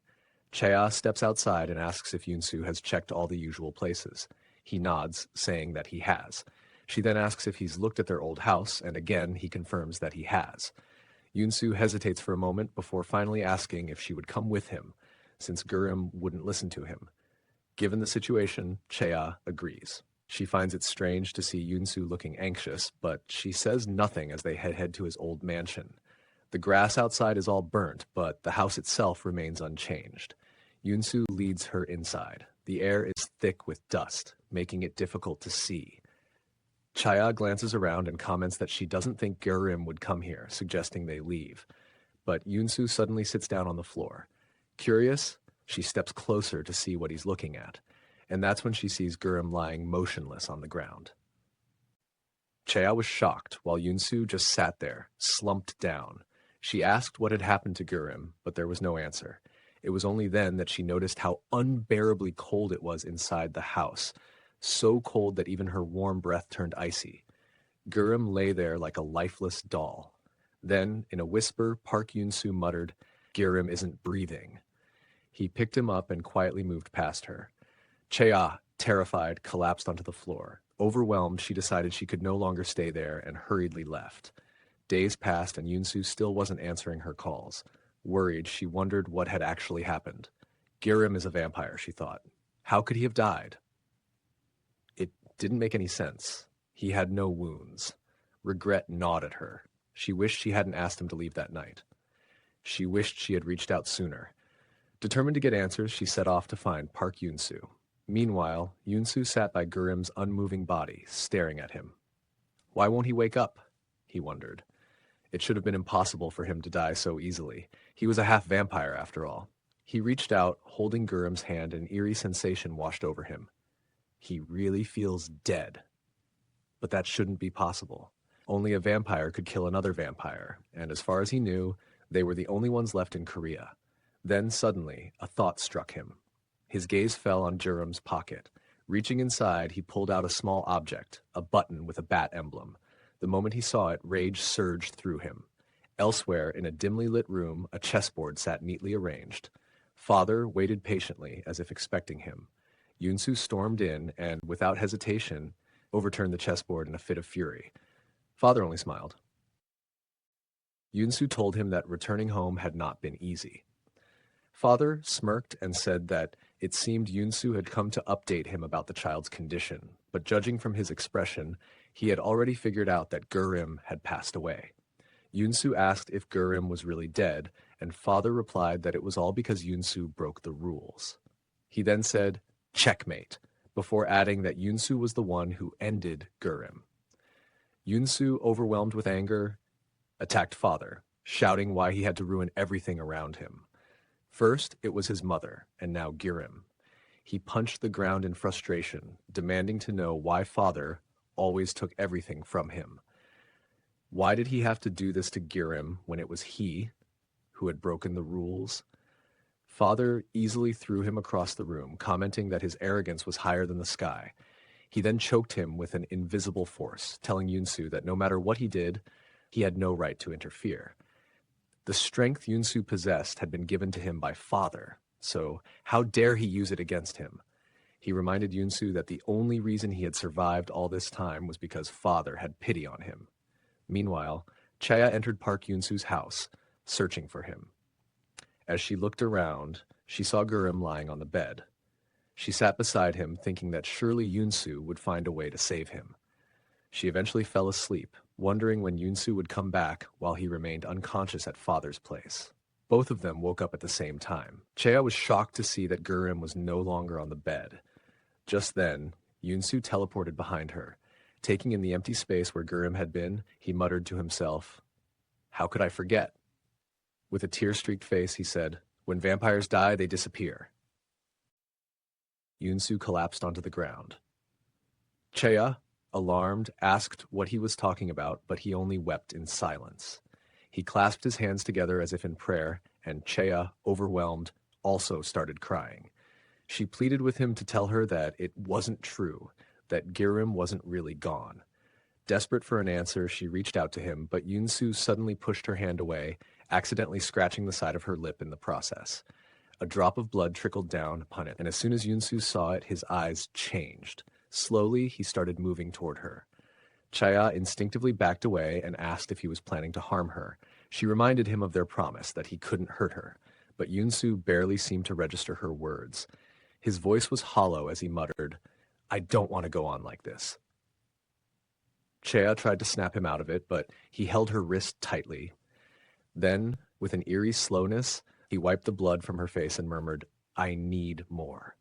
Chea steps outside and asks if Yunsu has checked all the usual places. He nods, saying that he has. She then asks if he's looked at their old house, and again he confirms that he has. Yunsu hesitates for a moment before finally asking if she would come with him, since Gurim wouldn't listen to him. Given the situation, Chea agrees. She finds it strange to see Yunsu looking anxious, but she says nothing as they head to his old mansion. The grass outside is all burnt, but the house itself remains unchanged. Yunsu leads her inside. The air is thick with dust, making it difficult to see. Chea glances around and comments that she doesn't think Gurim would come here, suggesting they leave. But Yunsu suddenly sits down on the floor. Curious, she steps closer to see what he's looking at. And that's when she sees Gurim lying motionless on the ground. Chea was shocked while Yunsu just sat there, slumped down. She asked what had happened to Gurim, but there was no answer. It was only then that she noticed how unbearably cold it was inside the house, so cold that even her warm breath turned icy. Gurim lay there like a lifeless doll. Then, in a whisper, Park Yunsu muttered, "Gurim isn't breathing." He picked him up and quietly moved past her. Chea, terrified, collapsed onto the floor. Overwhelmed, she decided she could no longer stay there and hurriedly left. Days passed and Yunsu still wasn't answering her calls. Worried, she wondered what had actually happened. Gurim is a vampire, she thought. How could he have died? It didn't make any sense. He had no wounds. Regret gnawed at her. She wished she hadn't asked him to leave that night. She wished she had reached out sooner. Determined to get answers, she set off to find Park Yunsu. Meanwhile, Yunsu sat by Gurim's unmoving body, staring at him. Why won't he wake up? He wondered. It should have been impossible for him to die so easily. He was a half-vampire, after all. He reached out, holding Gurim's hand, and an eerie sensation washed over him. He really feels dead. But that shouldn't be possible. Only a vampire could kill another vampire, and as far as he knew, they were the only ones left in Korea. Then suddenly, a thought struck him. His gaze fell on Gurim's pocket. Reaching inside, he pulled out a small object, a button with a bat emblem. The moment he saw it, rage surged through him. Elsewhere, in a dimly lit room, a chessboard sat neatly arranged. Father waited patiently, as if expecting him. Yunsu stormed in and, without hesitation, overturned the chessboard in a fit of fury. Father only smiled. Yunsu told him that returning home had not been easy. Father smirked and said that it seemed Yunsu had come to update him about the child's condition, but judging from his expression, he had already figured out that Gurim had passed away. Yunsu asked if Gurim was really dead, and Father replied that it was all because Yunsu broke the rules. He then said, "Checkmate," before adding that Yunsu was the one who ended Gurim. Yunsu, overwhelmed with anger, attacked father, shouting why he had to ruin everything around him. First, it was his mother, and now Girim. He punched the ground in frustration, demanding to know why father always took everything from him. Why did he have to do this to Girim when it was he who had broken the rules? Father easily threw him across the room, commenting that his arrogance was higher than the sky. He then choked him with an invisible force, telling Yunsu that no matter what he did, he had no right to interfere. The strength Yunsu possessed had been given to him by father, so how dare he use it against him? He reminded Yunsu that the only reason he had survived all this time was because father had pity on him. Meanwhile, Chaya entered Park Yunsu's house, searching for him. As she looked around, she saw Girim lying on the bed. She sat beside him, thinking that surely Yunsu would find a way to save him. She eventually fell asleep, wondering when Yunsu would come back while he remained unconscious at father's place. Both of them woke up at the same time. Chaya was shocked to see that Girim was no longer on the bed. Just then, Yunsu teleported behind her. Taking in the empty space where Girim had been, he muttered to himself, "How could I forget?" With a tear-streaked face, he said, "When vampires die, they disappear." Yunsu collapsed onto the ground. Chaya, alarmed, asked what he was talking about, but he only wept in silence. He clasped his hands together as if in prayer, and Chaya, overwhelmed, also started crying. She pleaded with him to tell her that it wasn't true, that Girim wasn't really gone. Desperate for an answer, she reached out to him, but Yunsu suddenly pushed her hand away, accidentally scratching the side of her lip in the process. A drop of blood trickled down upon it, and as soon as Yunsu saw it, his eyes changed. Slowly, he started moving toward her. Chaya instinctively backed away and asked if he was planning to harm her. She reminded him of their promise that he couldn't hurt her, but Yunsu barely seemed to register her words. His voice was hollow as he muttered, "I don't want to go on like this." Chaya tried to snap him out of it, but he held her wrist tightly. Then, with an eerie slowness, he wiped the blood from her face and murmured, "I need more."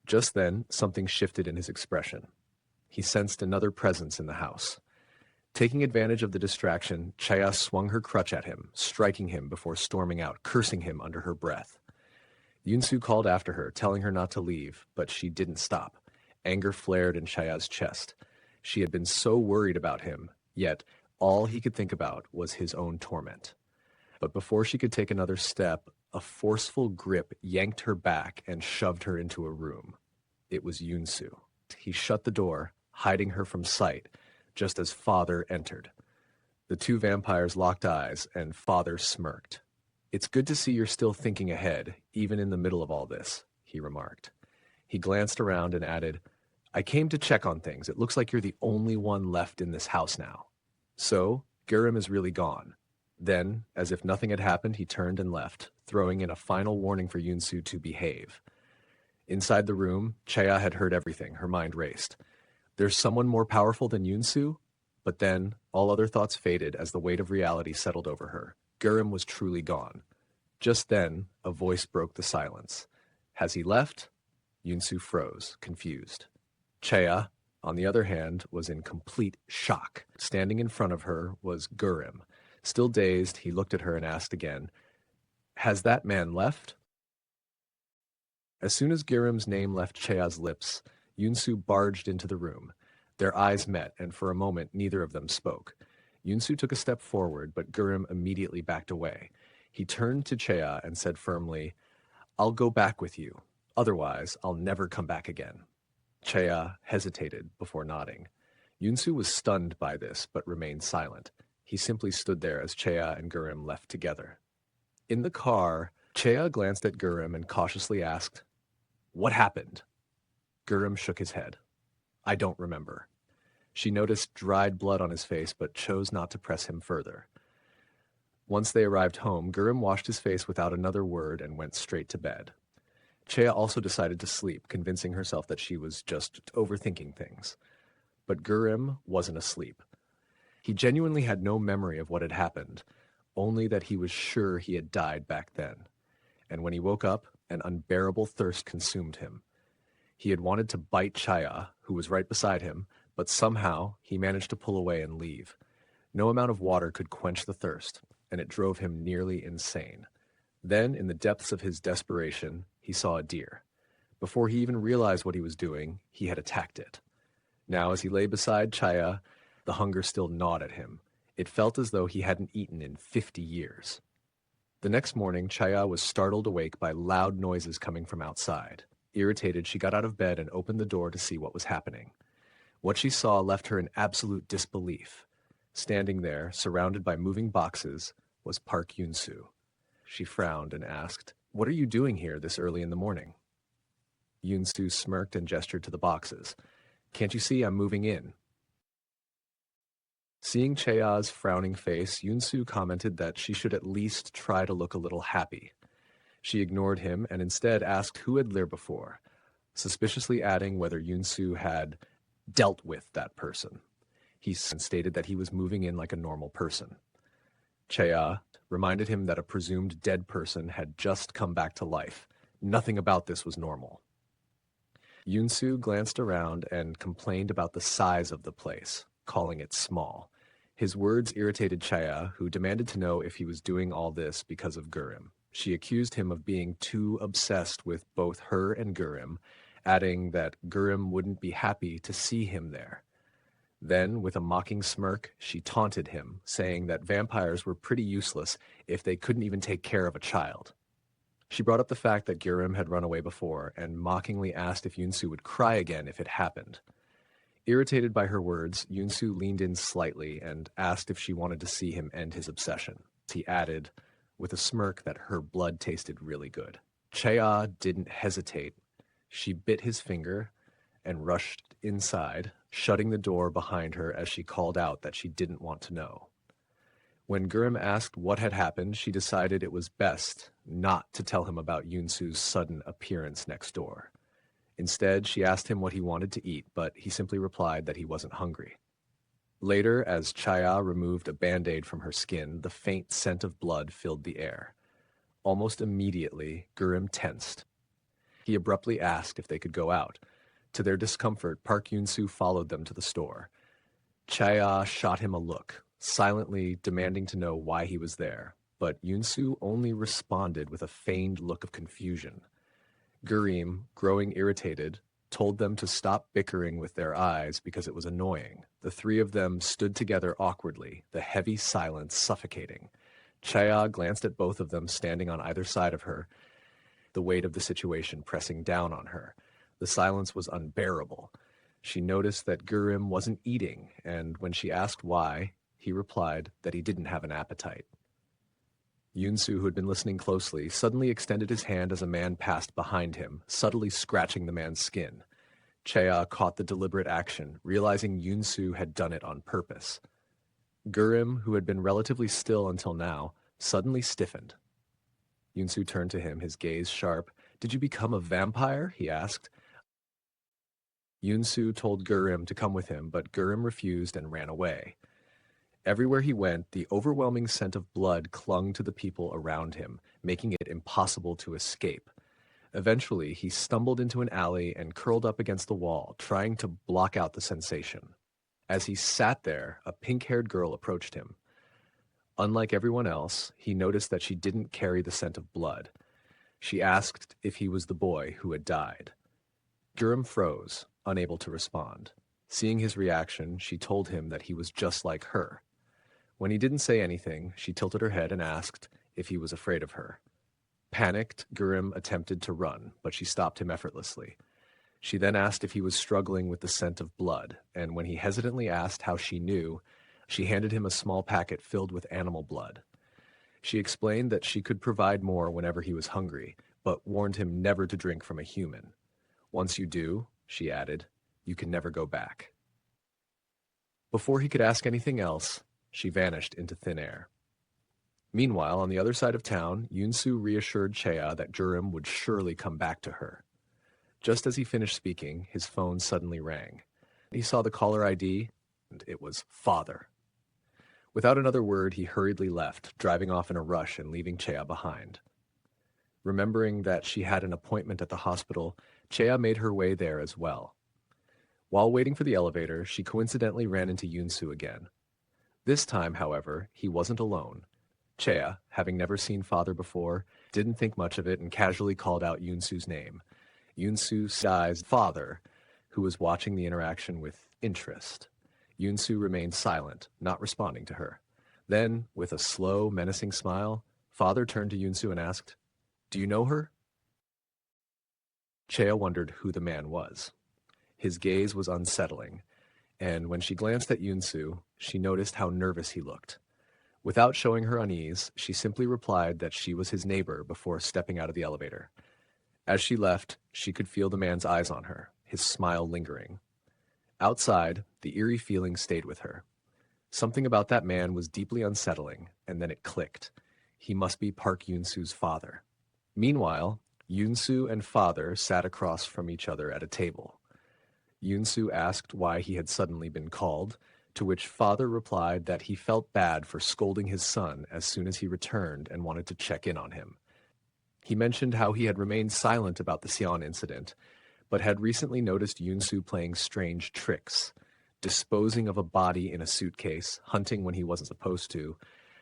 Just then, something shifted in his expression. He sensed another presence in the house. Taking advantage of the distraction, Chaya swung her crutch at him, striking him before storming out, cursing him under her breath. Yunsu called after her, telling her not to leave, but she didn't stop. Anger flared in Chaya's chest. She had been so worried about him, yet all he could think about was his own torment. But before she could take another step, a forceful grip yanked her back and shoved her into a room. It was Yunsu. He shut the door, hiding her from sight, just as father entered. The two vampires locked eyes, and father smirked. "It's good to see you're still thinking ahead, even in the middle of all this," he remarked. He glanced around and added, "I came to check on things. It looks like you're the only one left in this house now." So, Girim is really gone. Then, as if nothing had happened, he turned and left, throwing in a final warning for Yunsu to behave. Inside the room, Chaya had heard everything. Her mind raced. There's someone more powerful than Yunsu? But then, all other thoughts faded as the weight of reality settled over her. Girim was truly gone. Just then, a voice broke the silence. Has he left? Yunsu froze, confused. Chaya, on the other hand, was in complete shock. Standing in front of her was Girim. Still dazed, he looked at her and asked again, "Has that man left?" As soon as Girim's name left Chaya's lips, Yunsu barged into the room. Their eyes met, and for a moment neither of them spoke. Yunsu took a step forward, but Girim immediately backed away. He turned to Chaya and said firmly, "I'll go back with you. Otherwise, I'll never come back again." Chaya hesitated before nodding. Yunsu was stunned by this, but remained silent. He simply stood there as Chaya and Girim left together. In the car, Chaya glanced at Girim and cautiously asked, "What happened?" Girim shook his head. "I don't remember." She noticed dried blood on his face, but chose not to press him further. Once they arrived home, Girim washed his face without another word and went straight to bed. Chaya also decided to sleep, convincing herself that she was just overthinking things. But Girim wasn't asleep. He genuinely had no memory of what had happened, only that he was sure he had died back then. And when he woke up, an unbearable thirst consumed him. He had wanted to bite Chaya, who was right beside him, but somehow he managed to pull away and leave. No amount of water could quench the thirst, and it drove him nearly insane. Then, in the depths of his desperation, he saw a deer. Before he even realized what he was doing, he had attacked it. Now, as he lay beside Chaya, the hunger still gnawed at him. It felt as though he hadn't eaten in 50 years. The next morning, Chaya was startled awake by loud noises coming from outside. Irritated, she got out of bed and opened the door to see what was happening. What she saw left her in absolute disbelief. Standing there, surrounded by moving boxes, was Park Yun-soo. She frowned and asked, "What are you doing here this early in the morning?" Yun-soo smirked and gestured to the boxes. "Can't you see I'm moving in?" Seeing Chaya's frowning face, Yun-soo commented that she should at least try to look a little happy. She ignored him and instead asked who had lived before, suspiciously adding whether Yun-soo had dealt with that person. He stated that he was moving in like a normal person. Chaya reminded him that a presumed dead person had just come back to life. Nothing about this was normal. Yun-soo glanced around and complained about the size of the place, calling it small. His words irritated Chaya, who demanded to know if he was doing all this because of Gurim. She accused him of being too obsessed with both her and Gurim, adding that Gurim wouldn't be happy to see him there. Then, with a mocking smirk, she taunted him, saying that vampires were pretty useless if they couldn't even take care of a child. She brought up the fact that Gurim had run away before and mockingly asked if Yun-soo would cry again if it happened. Irritated by her words, Yun-soo leaned in slightly and asked if she wanted to see him end his obsession. He added, with a smirk, that her blood tasted really good. Chaya didn't hesitate. She bit his finger and rushed inside, shutting the door behind her as she called out that she didn't want to know. When Gurim asked what had happened, she decided it was best not to tell him about Yun-soo's sudden appearance next door. Instead, she asked him what he wanted to eat, but he simply replied that he wasn't hungry. Later, as Chaya removed a Band-Aid from her skin, the faint scent of blood filled the air. Almost immediately, Gurim tensed. He abruptly asked if they could go out. To their discomfort, Park Yun-soo followed them to the store. Chaya shot him a look, silently demanding to know why he was there, but Yun-soo only responded with a feigned look of confusion. Gurim, growing irritated, told them to stop bickering with their eyes because it was annoying. The three of them stood together awkwardly, the heavy silence suffocating. Chaya glanced at both of them standing on either side of her, the weight of the situation pressing down on her. The silence was unbearable. She noticed that Gurim wasn't eating, and when she asked why, he replied that he didn't have an appetite. Yun-soo, who had been listening closely, suddenly extended his hand as a man passed behind him, subtly scratching the man's skin. Chaya caught the deliberate action, realizing Yun-soo had done it on purpose. Gurim, who had been relatively still until now, suddenly stiffened. Yun-soo turned to him, his gaze sharp. "Did you become a vampire?" he asked. Yun-soo told Gurim to come with him, but Gurim refused and ran away. Everywhere he went, the overwhelming scent of blood clung to the people around him, making it impossible to escape. Eventually, he stumbled into an alley and curled up against the wall, trying to block out the sensation. As he sat there, a pink-haired girl approached him. Unlike everyone else, he noticed that she didn't carry the scent of blood. She asked if he was the boy who had died. Gurim froze, unable to respond. Seeing his reaction, she told him that he was just like her. When he didn't say anything, she tilted her head and asked if he was afraid of her. Panicked, Gurim attempted to run, but she stopped him effortlessly. She then asked if he was struggling with the scent of blood, and when he hesitantly asked how she knew, she handed him a small packet filled with animal blood. She explained that she could provide more whenever he was hungry, but warned him never to drink from a human. "Once you do," she added, "you can never go back." Before he could ask anything else, she vanished into thin air. Meanwhile, on the other side of town, Yun-soo reassured Chaya that Gurim would surely come back to her. Just as he finished speaking, his phone suddenly rang. He saw the caller ID, and it was Father. Without another word, he hurriedly left, driving off in a rush and leaving Chaya behind. Remembering that she had an appointment at the hospital, Chaya made her way there as well. While waiting for the elevator, she coincidentally ran into Yunsu again. This time, however, he wasn't alone. Chea, having never seen father before, didn't think much of it and casually called out Yunsu's name. Yunsu Sai's father, who was watching the interaction with interest. Yunsu remained silent, not responding to her. Then, with a slow, menacing smile, father turned to Yunsu and asked, "Do you know her?" Chea wondered who the man was. His gaze was unsettling, and when she glanced at Yunsu, she noticed how nervous he looked. Without showing her unease, she simply replied that she was his neighbor before stepping out of the elevator. As she left, she could feel the man's eyes on her, his smile lingering. Outside, the eerie feeling stayed with her. Something about that man was deeply unsettling, and then it clicked. He must be Park Yunsu's father. Meanwhile, Yunsu and father sat across from each other at a table. Yunsu asked why he had suddenly been called, to which father replied that he felt bad for scolding his son as soon as he returned and wanted to check in on him. He mentioned how he had remained silent about the Xi'an incident, but had recently noticed Yunsu playing strange tricks, disposing of a body in a suitcase, hunting when he wasn't supposed to,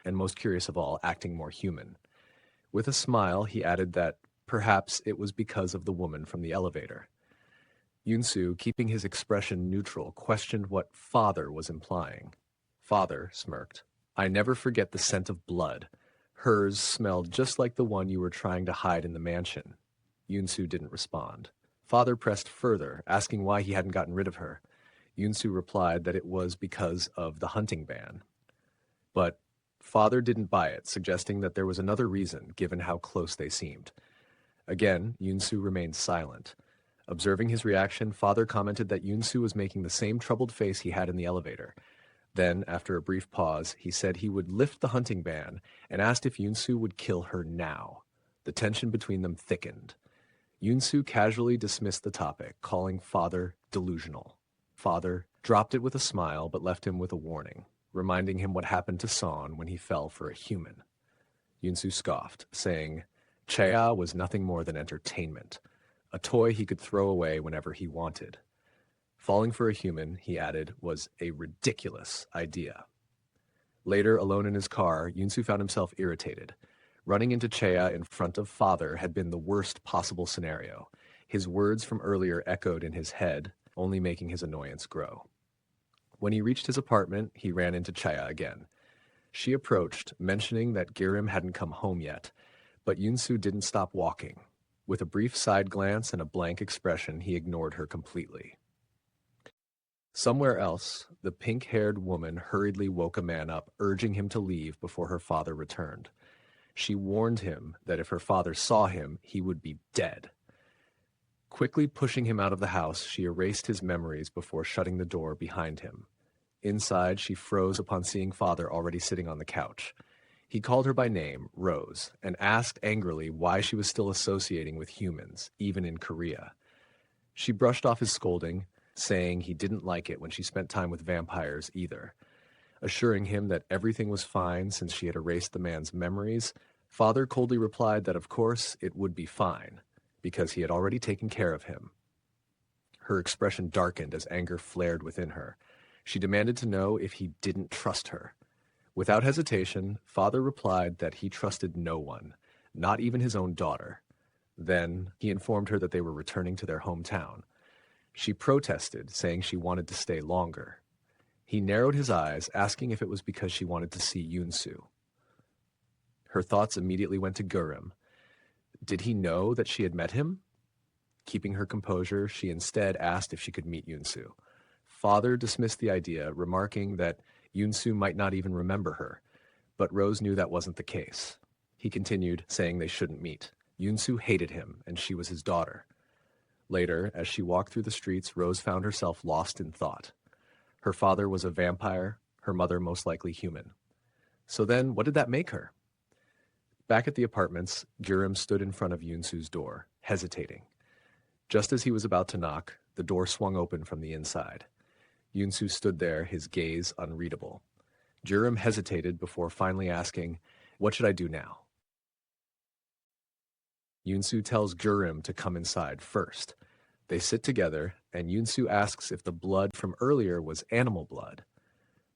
and most curious of all, acting more human. With a smile, he added that perhaps it was because of the woman from the elevator. Yunsu, keeping his expression neutral, questioned what father was implying. Father smirked. "I never forget the scent of blood. Hers smelled just like the one you were trying to hide in the mansion." Yunsu didn't respond. Father pressed further, asking why he hadn't gotten rid of her. Yunsu replied that it was because of the hunting ban. But father didn't buy it, suggesting that there was another reason, given how close they seemed. Again, Yunsu remained silent. Observing his reaction, father commented that Yunsu was making the same troubled face he had in the elevator. Then, after a brief pause, he said he would lift the hunting ban and asked if Yunsu would kill her now. The tension between them thickened. Yunsu casually dismissed the topic, calling father delusional. Father dropped it with a smile but left him with a warning, reminding him what happened to Son when he fell for a human. Yunsu scoffed, saying, "Chea was nothing more than entertainment, a toy he could throw away whenever he wanted. Falling for a human," he added, "was a ridiculous idea." Later, alone in his car, Yunsu found himself irritated. Running into Chea in front of father had been the worst possible scenario. His words from earlier echoed in his head, only making his annoyance grow. When he reached his apartment, he ran into Chea again. She approached, mentioning that Girim hadn't come home yet, but Yunsu didn't stop walking. With a brief side glance and a blank expression, he ignored her completely. Somewhere else, the pink-haired woman hurriedly woke a man up, urging him to leave before her father returned. She warned him that if her father saw him, he would be dead. Quickly pushing him out of the house, she erased his memories before shutting the door behind him. Inside, she froze upon seeing father already sitting on the couch. He called her by name, Rose, and asked angrily why she was still associating with humans, even in Korea. She brushed off his scolding, saying he didn't like it when she spent time with vampires either. Assuring him that everything was fine since she had erased the man's memories, father coldly replied that of course it would be fine, because he had already taken care of him. Her expression darkened as anger flared within her. She demanded to know if he didn't trust her. Without hesitation, father replied that he trusted no one, not even his own daughter. Then he informed her that they were returning to their hometown. She protested, saying she wanted to stay longer. He narrowed his eyes, asking if it was because she wanted to see Yunsu. Her thoughts immediately went to Girim. Did he know that she had met him? Keeping her composure, she instead asked if she could meet Yunsu. Father dismissed the idea, remarking that Yunsu might not even remember her, but Rose knew that wasn't the case. He continued, saying they shouldn't meet. Yunsu hated him, and she was his daughter. Later, as she walked through the streets, Rose found herself lost in thought. Her father was a vampire, her mother most likely human. So then, what did that make her? Back at the apartments, Girim stood in front of Yunsu's door, hesitating. Just as he was about to knock, the door swung open from the inside. Yunsu stood there, his gaze unreadable. Girim hesitated before finally asking, "What should I do now?" Yunsu tells Girim to come inside first. They sit together, and Yunsu asks if the blood from earlier was animal blood.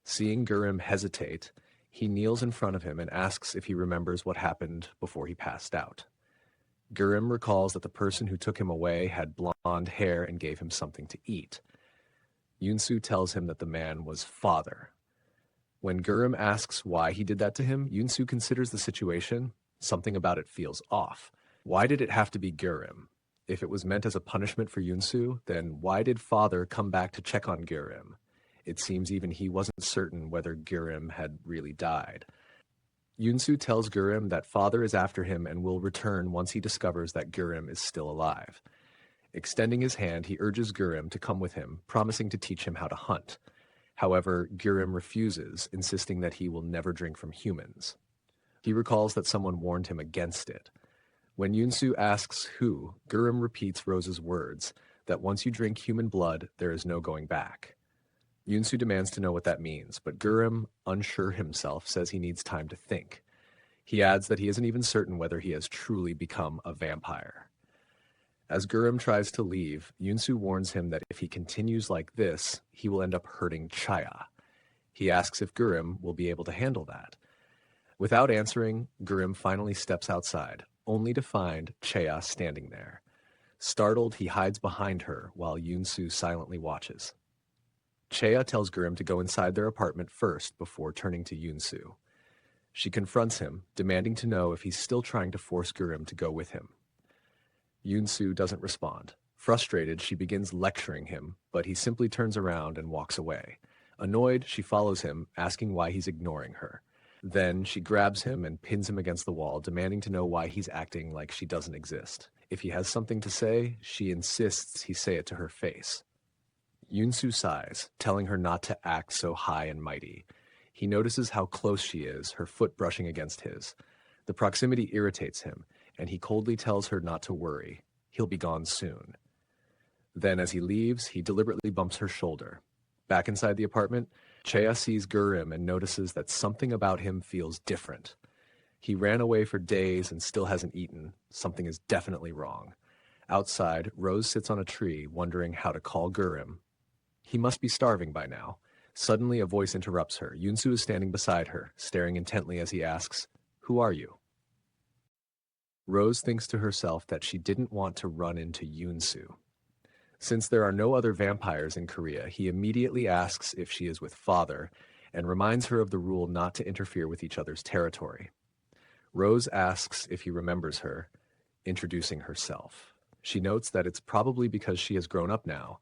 Seeing Gurim hesitate, he kneels in front of him and asks if he remembers what happened before he passed out. Gurim recalls that the person who took him away had blonde hair and gave him something to eat. Yunsu tells him that the man was father. When Gurim asks why he did that to him, Yunsu considers the situation. Something about it feels off. Why did it have to be Gurim? If it was meant as a punishment for Yunsu, then why did father come back to check on Gurim? It seems even he wasn't certain whether Gurim had really died. Yunsu tells Gurim that father is after him and will return once he discovers that Gurim is still alive. Extending his hand, he urges Gurim to come with him, promising to teach him how to hunt. However, Gurim refuses, insisting that he will never drink from humans. He recalls that someone warned him against it. When Yunsu asks who, Gurim repeats Rose's words, that once you drink human blood, there is no going back. Yunsu demands to know what that means, but Gurim, unsure himself, says he needs time to think. He adds that he isn't even certain whether he has truly become a vampire. As Gurim tries to leave, Yunsu warns him that if he continues like this, he will end up hurting Chaya. He asks if Gurim will be able to handle that. Without answering, Gurim finally steps outside, only to find Chaya standing there. Startled, he hides behind her while Yunsu silently watches. Chaya tells Gurim to go inside their apartment first before turning to Yunsu. She confronts him, demanding to know if he's still trying to force Gurim to go with him. Yunsu doesn't respond. Frustrated, she begins lecturing him, but he simply turns around and walks away. Annoyed, she follows him, asking why he's ignoring her. Then she grabs him and pins him against the wall, demanding to know why he's acting like she doesn't exist. If he has something to say, she insists he say it to her face. Yunsu sighs, telling her not to act so high and mighty. He notices how close she is, her foot brushing against his. The proximity irritates him, and he coldly tells her not to worry. He'll be gone soon. Then as he leaves, he deliberately bumps her shoulder. Back inside the apartment, Chaya sees Gurim and notices that something about him feels different. He ran away for days and still hasn't eaten. Something is definitely wrong. Outside, Rose sits on a tree, wondering how to call Gurim. He must be starving by now. Suddenly, a voice interrupts her. Yunsu is standing beside her, staring intently as he asks, "Who are you?" Rose thinks to herself that she didn't want to run into Yunsu. Since there are no other vampires in Korea, he immediately asks if she is with father and reminds her of the rule not to interfere with each other's territory. Rose asks if he remembers her, introducing herself. She notes that it's probably because she has grown up now.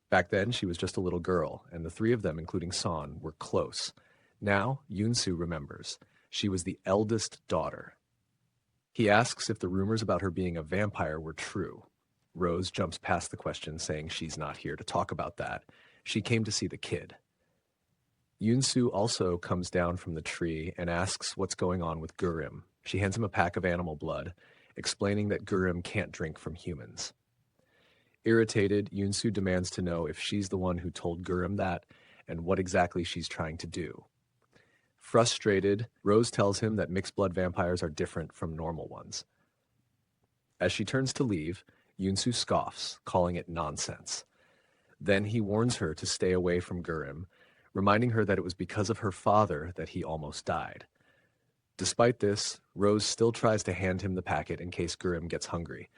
Back then, she was just a little girl, and the three of them, including Son, were close. Now, Yunsu remembers. She was the eldest daughter. He asks if the rumors about her being a vampire were true. Rose jumps past the question, saying she's not here to talk about that. She came to see the kid. Yunsu also comes down from the tree and asks what's going on with Gurim. She hands him a pack of animal blood, explaining that Gurim can't drink from humans. Irritated, Yunsu demands to know if she's the one who told Gurim that and what exactly she's trying to do. Frustrated, Rose tells him that mixed blood vampires are different from normal ones. As she turns to leave, Yunsu scoffs, calling it nonsense. Then he warns her to stay away from Gurim, reminding her that it was because of her father that he almost died. Despite this, Rose still tries to hand him the packet in case Gurim gets hungry,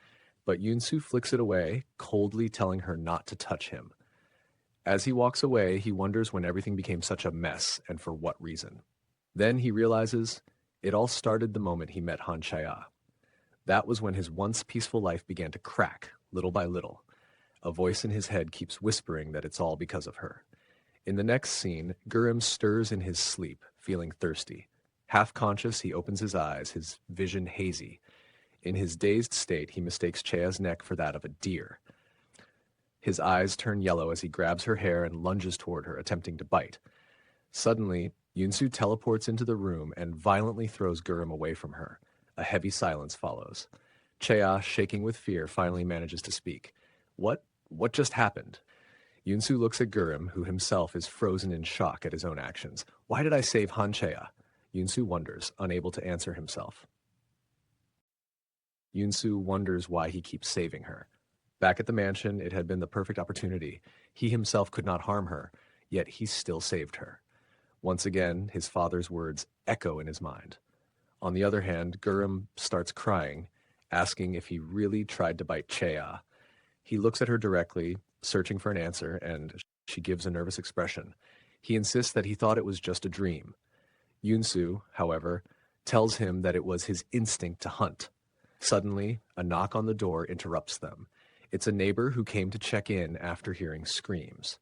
but Yunsu flicks it away, coldly telling her not to touch him. As he walks away, he wonders when everything became such a mess and for what reason. Then he realizes it all started the moment he met Han Chaya. That was when his once peaceful life began to crack, little by little. A voice in his head keeps whispering that it's all because of her. In the next scene, Gurim stirs in his sleep, feeling thirsty. Half conscious, he opens his eyes, his vision hazy. In his dazed state, he mistakes Chaya's neck for that of a deer. His eyes turn yellow as he grabs her hair and lunges toward her, attempting to bite. Suddenly, Yunsu teleports into the room and violently throws Gurim away from her. A heavy silence follows. Chaya, shaking with fear, finally manages to speak. What just happened? Yunsu looks at Gurim, who himself is frozen in shock at his own actions. Why did I save Han Chaya? Yunsu wonders, unable to answer himself. Yunsu wonders why he keeps saving her. Back at the mansion, it had been the perfect opportunity. He himself could not harm her, yet he still saved her. Once again, his father's words echo in his mind. On the other hand, Gurren starts crying, asking if he really tried to bite Chea. He looks at her directly, searching for an answer, and she gives a nervous expression. He insists that he thought it was just a dream. Yunsu, however, tells him that it was his instinct to hunt. Suddenly, a knock on the door interrupts them. It's a neighbor who came to check in after hearing screams.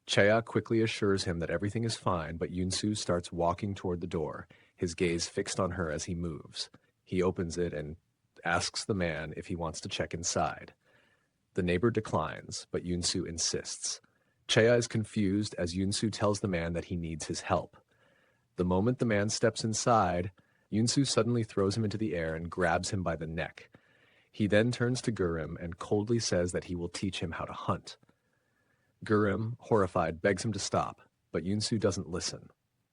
Chea quickly assures him that everything is fine, but Yunsu starts walking toward the door, his gaze fixed on her as he moves. He opens it and asks the man if he wants to check inside. The neighbor declines, but Yunsu insists. Chea is confused as Yunsu tells the man that he needs his help. The moment the man steps inside, Yunsu suddenly throws him into the air and grabs him by the neck. He then turns to Gurren and coldly says that he will teach him how to hunt. Gurren, horrified, begs him to stop, but Yunsu doesn't listen.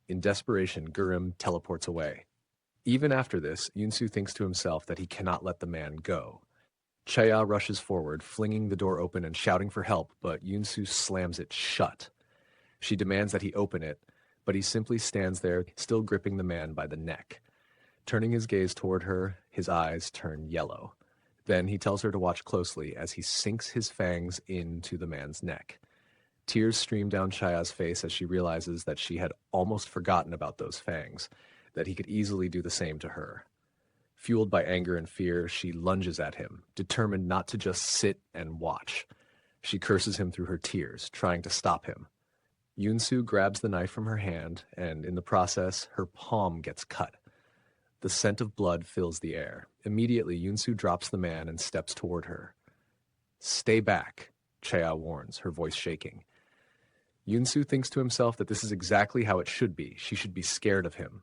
In desperation, Gurren teleports away. Even after this, Yunsu thinks to himself that he cannot let the man go. Chea rushes forward, flinging the door open and shouting for help, but Yunsu slams it shut. She demands that he open it, but he simply stands there, still gripping the man by the neck. Turning his gaze toward her, his eyes turn yellow. Then he tells her to watch closely as he sinks his fangs into the man's neck. Tears stream down Chea's face as she realizes that she had almost forgotten about those fangs, that he could easily do the same to her. Fueled by anger and fear, she lunges at him, determined not to just sit and watch. She curses him through her tears, trying to stop him. Yunsu grabs the knife from her hand, and in the process, her palm gets cut. The scent of blood fills the air. Immediately, Yunsu drops the man and steps toward her. "Stay back," Chea warns, her voice shaking. Yunsu thinks to himself that this is exactly how it should be. She should be scared of him.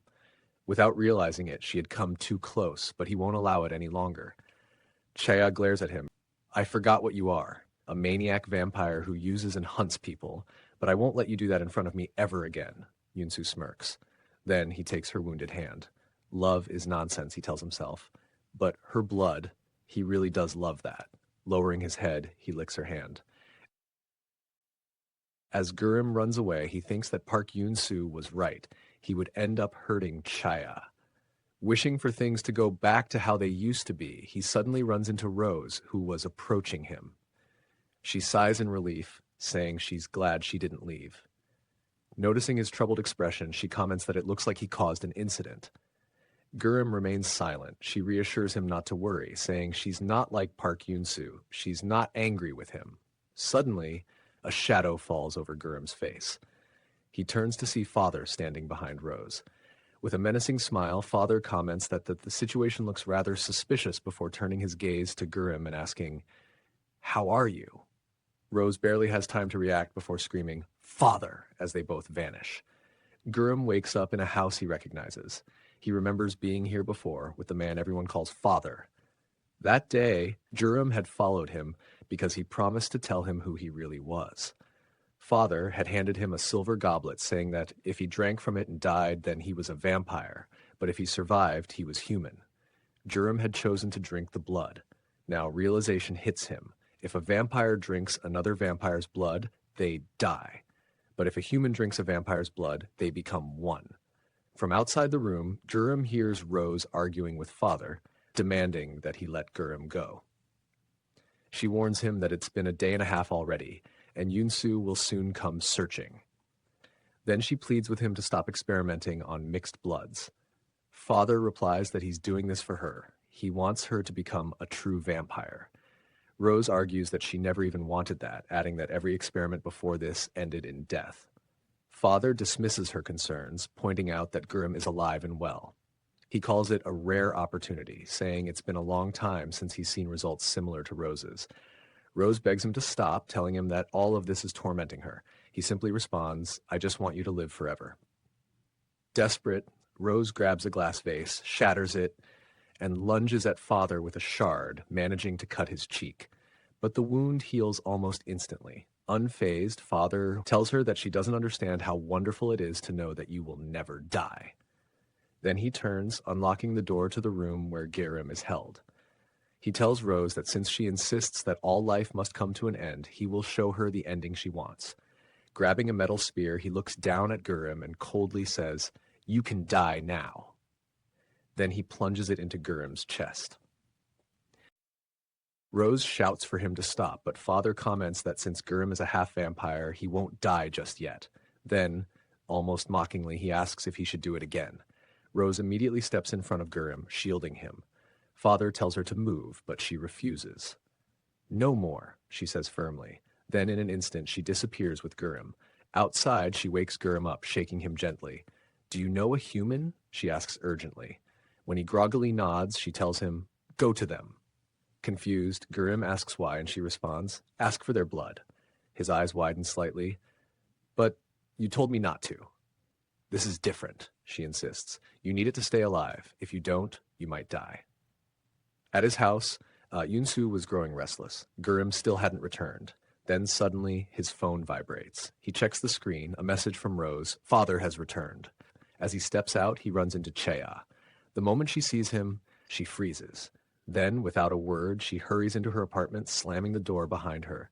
Without realizing it, she had come too close, but he won't allow it any longer. Chea glares at him. "I forgot what you are, a maniac vampire who uses and hunts people, but I won't let you do that in front of me ever again," Yunsu smirks. Then he takes her wounded hand. Love is nonsense, he tells himself. But her blood, he really does love that. Lowering his head, he licks her hand. As Gurren runs away, he thinks that Park Yunsu was right. He would end up hurting Chea. Wishing for things to go back to how they used to be, he suddenly runs into Rose, who was approaching him. She sighs in relief, saying she's glad she didn't leave. Noticing his troubled expression, she comments that it looks like he caused an incident. Gurren remains silent. She reassures him not to worry, saying she's not like Park Yunsu. She's not angry with him. Suddenly, a shadow falls over Gurren's face. He turns to see Father standing behind Rose. With a menacing smile, Father comments that the situation looks rather suspicious before turning his gaze to Gurren and asking, "How are you?" Rose barely has time to react before screaming, "Father!" as they both vanish. Gurren wakes up in a house he recognizes. He remembers being here before with the man everyone calls Father. That day, Gurren had followed him because he promised to tell him who he really was. Father had handed him a silver goblet, saying that if he drank from it and died, then he was a vampire, but if he survived, he was human. Gurren had chosen to drink the blood. Now realization hits him. If a vampire drinks another vampire's blood, they die. But if a human drinks a vampire's blood, they become one. From outside the room, Gurren hears Rose arguing with Father, demanding that he let Gurren go. She warns him that it's been a day and a half already, and Yunsu will soon come searching. Then she pleads with him to stop experimenting on mixed bloods. Father replies that he's doing this for her. He wants her to become a true vampire. Rose argues that she never even wanted that, adding that every experiment before this ended in death. Father dismisses her concerns, pointing out that Gurren is alive and well. He calls it a rare opportunity, saying it's been a long time since he's seen results similar to Rose's. Rose begs him to stop, telling him that all of this is tormenting her. He simply responds, "I just want you to live forever." Desperate, Rose grabs a glass vase, shatters it, and lunges at Father with a shard, managing to cut his cheek. But the wound heals almost instantly. Unfazed, Father tells her that she doesn't understand how wonderful it is to know that you will never die. Then he turns, unlocking the door to the room where Gurren is held. He tells Rose that since she insists that all life must come to an end, he will show her the ending she wants. Grabbing a metal spear, he looks down at Gurim and coldly says, "You can die now." Then he plunges it into Gurim's chest. Rose shouts for him to stop, but Father comments that since Gurim is a half-vampire, he won't die just yet. Then, almost mockingly, he asks if he should do it again. Rose immediately steps in front of Gurim, shielding him. Father tells her to move, but she refuses. "No more," she says firmly. Then in an instant, she disappears with Gurim. Outside, she wakes Gurim up, shaking him gently. "Do you know a human?" she asks urgently. When he groggily nods, she tells him, "Go to them." Confused, Gurim asks why, and she responds, "Ask for their blood." His eyes widen slightly. "But you told me not to." "This is different," she insists. "You need it to stay alive. If you don't, you might die." At his house, Yunsu was growing restless. Gurim still hadn't returned. Then suddenly, his phone vibrates. He checks the screen, a message from Rose, "Father has returned." As he steps out, he runs into Cheya. The moment she sees him, she freezes. Then, without a word, she hurries into her apartment, slamming the door behind her.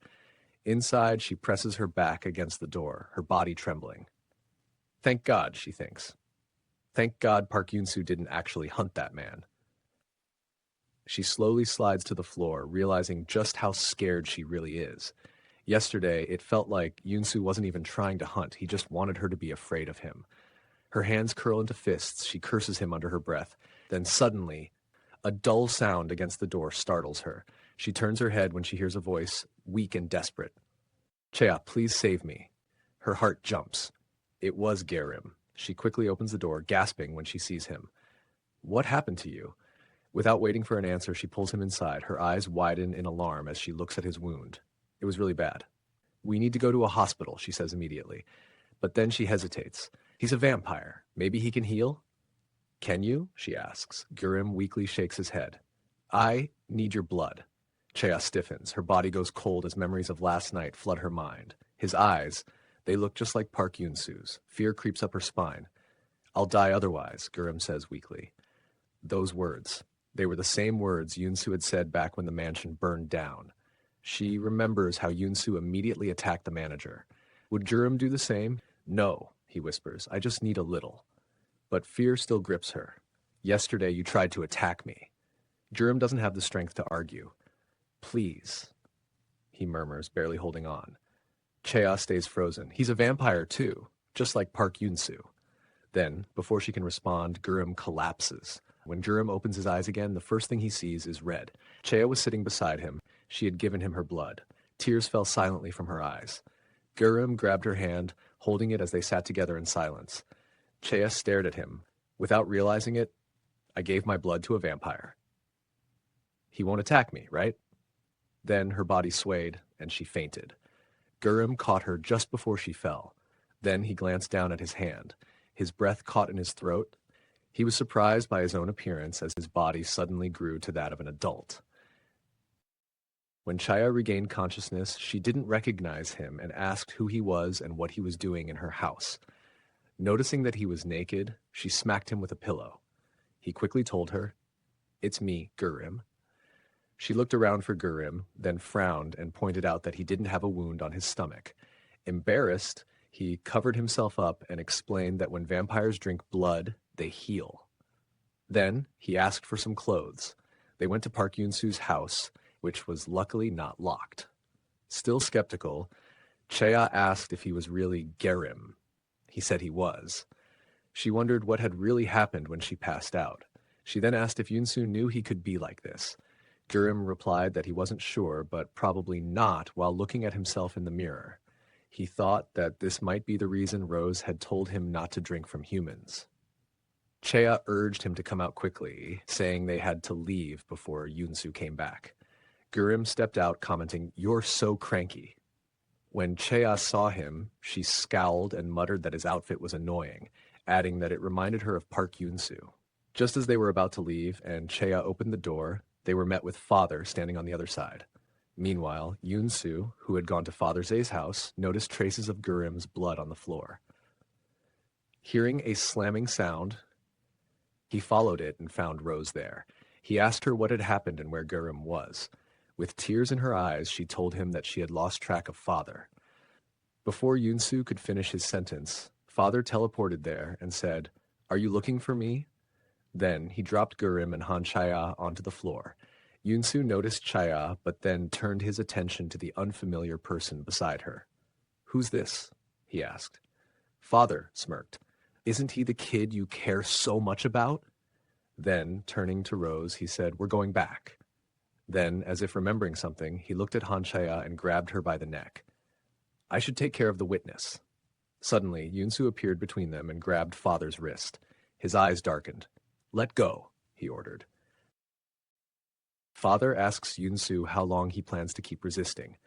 Inside, she presses her back against the door, her body trembling. Thank God, she thinks. Thank God Park Yunsu didn't actually hunt that man. She slowly slides to the floor, realizing just how scared she really is. Yesterday, it felt like Yunsu wasn't even trying to hunt, he just wanted her to be afraid of him. Her hands curl into fists, she curses him under her breath. Then suddenly, a dull sound against the door startles her. She turns her head when she hears a voice, weak and desperate. "Cheya, please save me." Her heart jumps. It was Gurim. She quickly opens the door, gasping when she sees him. "What happened to you?" Without waiting for an answer, she pulls him inside. Her eyes widen in alarm as she looks at his wound. It was really bad. "We need to go to a hospital," she says immediately. But then she hesitates. "He's a vampire. Maybe he can heal?" "Can you?" she asks. Gurim weakly shakes his head. "I need your blood." Cheya stiffens. Her body goes cold as memories of last night flood her mind. His eyes, they look just like Park Yunsu's. Fear creeps up her spine. "I'll die otherwise," Gurim says weakly. Those words. They were the same words Yunsu had said back when the mansion burned down. She remembers how Yunsu immediately attacked the manager. Would Gurim do the same? "No," he whispers. "I just need a little." But fear still grips her. "Yesterday you tried to attack me." Gurim doesn't have the strength to argue. "Please," he murmurs, barely holding on. Cheya stays frozen. "He's a vampire too, just like Park Yunsu." Then, before she can respond, Gurim collapses. When Gurim opens his eyes again, the first thing he sees is red. Cheya was sitting beside him. She had given him her blood. Tears fell silently from her eyes. Gurim grabbed her hand, holding it as they sat together in silence. Cheya stared at him. Without realizing it, "I gave my blood to a vampire." "He won't attack me, right?" Then her body swayed, and she fainted. Gurim caught her just before she fell. Then he glanced down at his hand. His breath caught in his throat. He was surprised by his own appearance as his body suddenly grew to that of an adult. When Cheya regained consciousness, she didn't recognize him and asked who he was and what he was doing in her house. Noticing that he was naked, she smacked him with a pillow. He quickly told her, "It's me, Gurim." She looked around for Gurim, then frowned and pointed out that he didn't have a wound on his stomach. Embarrassed, he covered himself up and explained that when vampires drink blood, they heal. Then he asked for some clothes. They went to Park Yunsu's house, which was luckily not locked. Still skeptical, Cheya asked if he was really Gurim. He said he was. She wondered what had really happened when she passed out. She then asked if Yunsu knew he could be like this. Gurim replied that he wasn't sure, but probably not while looking at himself in the mirror. He thought that this might be the reason Rose had told him not to drink from humans. Cheya urged him to come out quickly, saying they had to leave before Yunsu came back. Gurim stepped out, commenting, "You're so cranky." When Cheya saw him, she scowled and muttered that his outfit was annoying, adding that it reminded her of Park Yunsu. Just as they were about to leave and Cheya opened the door, they were met with Father standing on the other side. Meanwhile, Yunsu, who had gone to Father Zay's house, noticed traces of Gurim's blood on the floor. Hearing a slamming sound, he followed it and found Rose there. He asked her what had happened and where Gurim was. With tears in her eyes, she told him that she had lost track of father. Before Yunsu could finish his sentence, father teleported there and said, "Are you looking for me?" Then he dropped Gurim and Han Chaya onto the floor. Yunsu noticed Chaya, but then turned his attention to the unfamiliar person beside her. "Who's this?" he asked. Father smirked. "Isn't he the kid you care so much about?" Then, turning to Rose, he said, "We're going back." Then, as if remembering something, he looked at Han Chaya and grabbed her by the neck. "I should take care of the witness." Suddenly, Yunsu appeared between them and grabbed father's wrist. His eyes darkened. "Let go," he ordered. Father asks Yunsu how long he plans to keep resisting.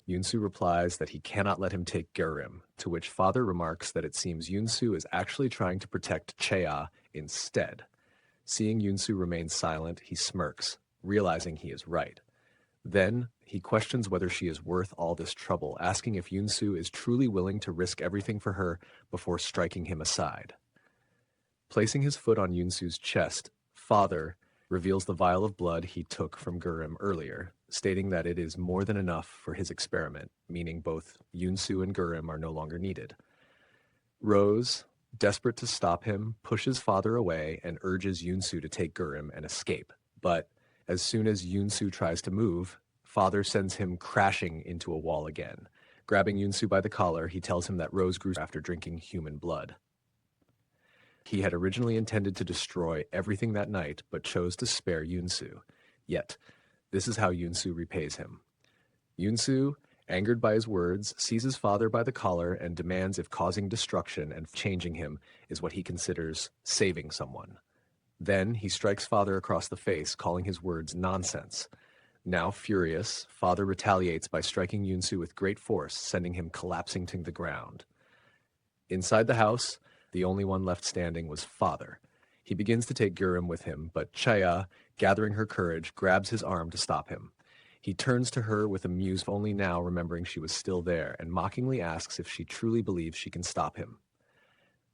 Yunsu replies that he cannot let him take Gurim, to which father remarks that it seems Yunsu is actually trying to protect Chea instead. Seeing Yunsu remain silent, he smirks, realizing he is right. Then, he questions whether she is worth all this trouble, asking if Yunsu is truly willing to risk everything for her before striking him aside. Placing his foot on Yunsu's chest, father reveals the vial of blood he took from Gurim earlier, stating that it is more than enough for his experiment, meaning both Yunsu and Gurim are no longer needed. Rose, desperate to stop him, pushes father away and urges Yunsu to take Gurim and escape. But as soon as Yunsu tries to move, father sends him crashing into a wall again. Grabbing Yunsu by the collar, he tells him that Rose grew after drinking human blood. He had originally intended to destroy everything that night, but chose to spare Yunsu. Yet, this is how Yunsu repays him. Yunsu, angered by his words, seizes father by the collar and demands if causing destruction and changing him is what he considers saving someone. Then he strikes father across the face, calling his words nonsense. Now furious, father retaliates by striking Yunsu with great force, sending him collapsing to the ground. Inside the house, the only one left standing was father. He begins to take Gurim with him, but Chaya, gathering her courage, grabs his arm to stop him. He turns to her with amused, only now remembering she was still there, and mockingly asks if she truly believes she can stop him.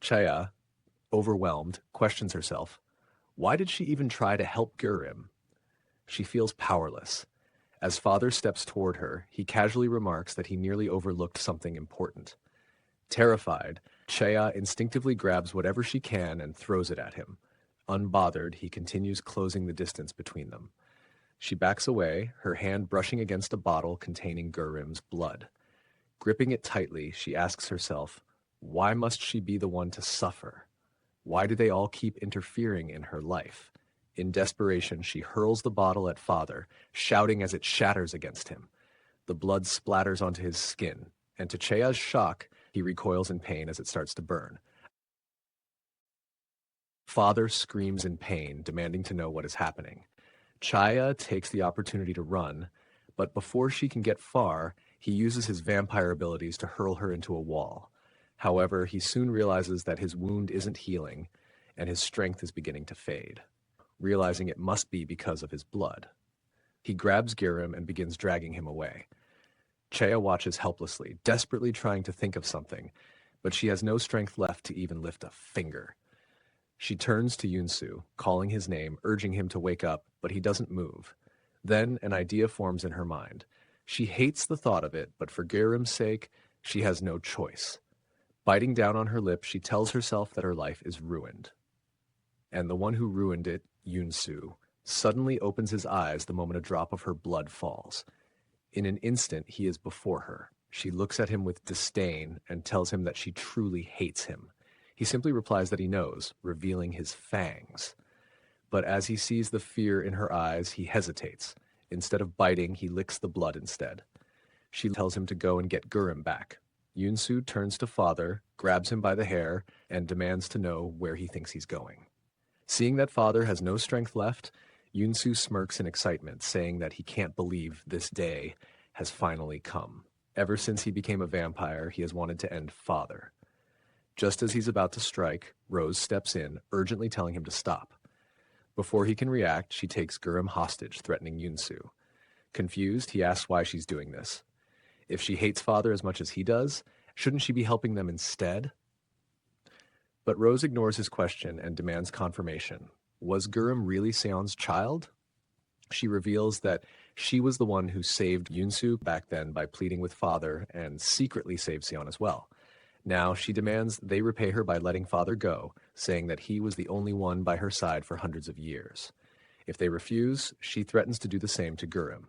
Chaya, overwhelmed, questions herself. Why did she even try to help Gurim? She feels powerless. As father steps toward her, he casually remarks that he nearly overlooked something important. Terrified, Chea instinctively grabs whatever she can and throws it at him. Unbothered, he continues closing the distance between them. She backs away, her hand brushing against a bottle containing Gurim's blood. Gripping it tightly, she asks herself, why must she be the one to suffer? Why do they all keep interfering in her life? In desperation, she hurls the bottle at father, shouting as it shatters against him. The blood splatters onto his skin, and to Chea's shock, he recoils in pain as it starts to burn. Father screams in pain, demanding to know what is happening. Chaya takes the opportunity to run, but before she can get far, he uses his vampire abilities to hurl her into a wall. However, he soon realizes that his wound isn't healing, and his strength is beginning to fade, realizing it must be because of his blood. He grabs Gurim and begins dragging him away. Chaya watches helplessly, desperately trying to think of something, but she has no strength left to even lift a finger. She turns to Yunsu, calling his name, urging him to wake up, but he doesn't move. Then an idea forms in her mind. She hates the thought of it, but for Gurim's sake, she has no choice. Biting down on her lip, she tells herself that her life is ruined. And the one who ruined it, Yunsu, suddenly opens his eyes the moment a drop of her blood falls. In an instant, he is before her. She looks at him with disdain and tells him that she truly hates him. He simply replies that he knows, revealing his fangs. But as he sees the fear in her eyes, he hesitates. Instead of biting, he licks the blood instead. She tells him to go and get Gurim back. Yunsu turns to father, grabs him by the hair, and demands to know where he thinks he's going. Seeing that father has no strength left, Yunsu smirks in excitement, saying that he can't believe this day has finally come. Ever since he became a vampire, he has wanted to end father. Just as he's about to strike, Rose steps in, urgently telling him to stop. Before he can react, she takes Gurim hostage, threatening Yunsu. Confused, he asks why she's doing this. If she hates father as much as he does, shouldn't she be helping them instead? But Rose ignores his question and demands confirmation. Was Gurum really Seon's child? She reveals that she was the one who saved Yoonsu back then by pleading with father and secretly saved Seon as well. Now she demands they repay her by letting father go, saying that he was the only one by her side for hundreds of years. If they refuse, she threatens to do the same to Gurum.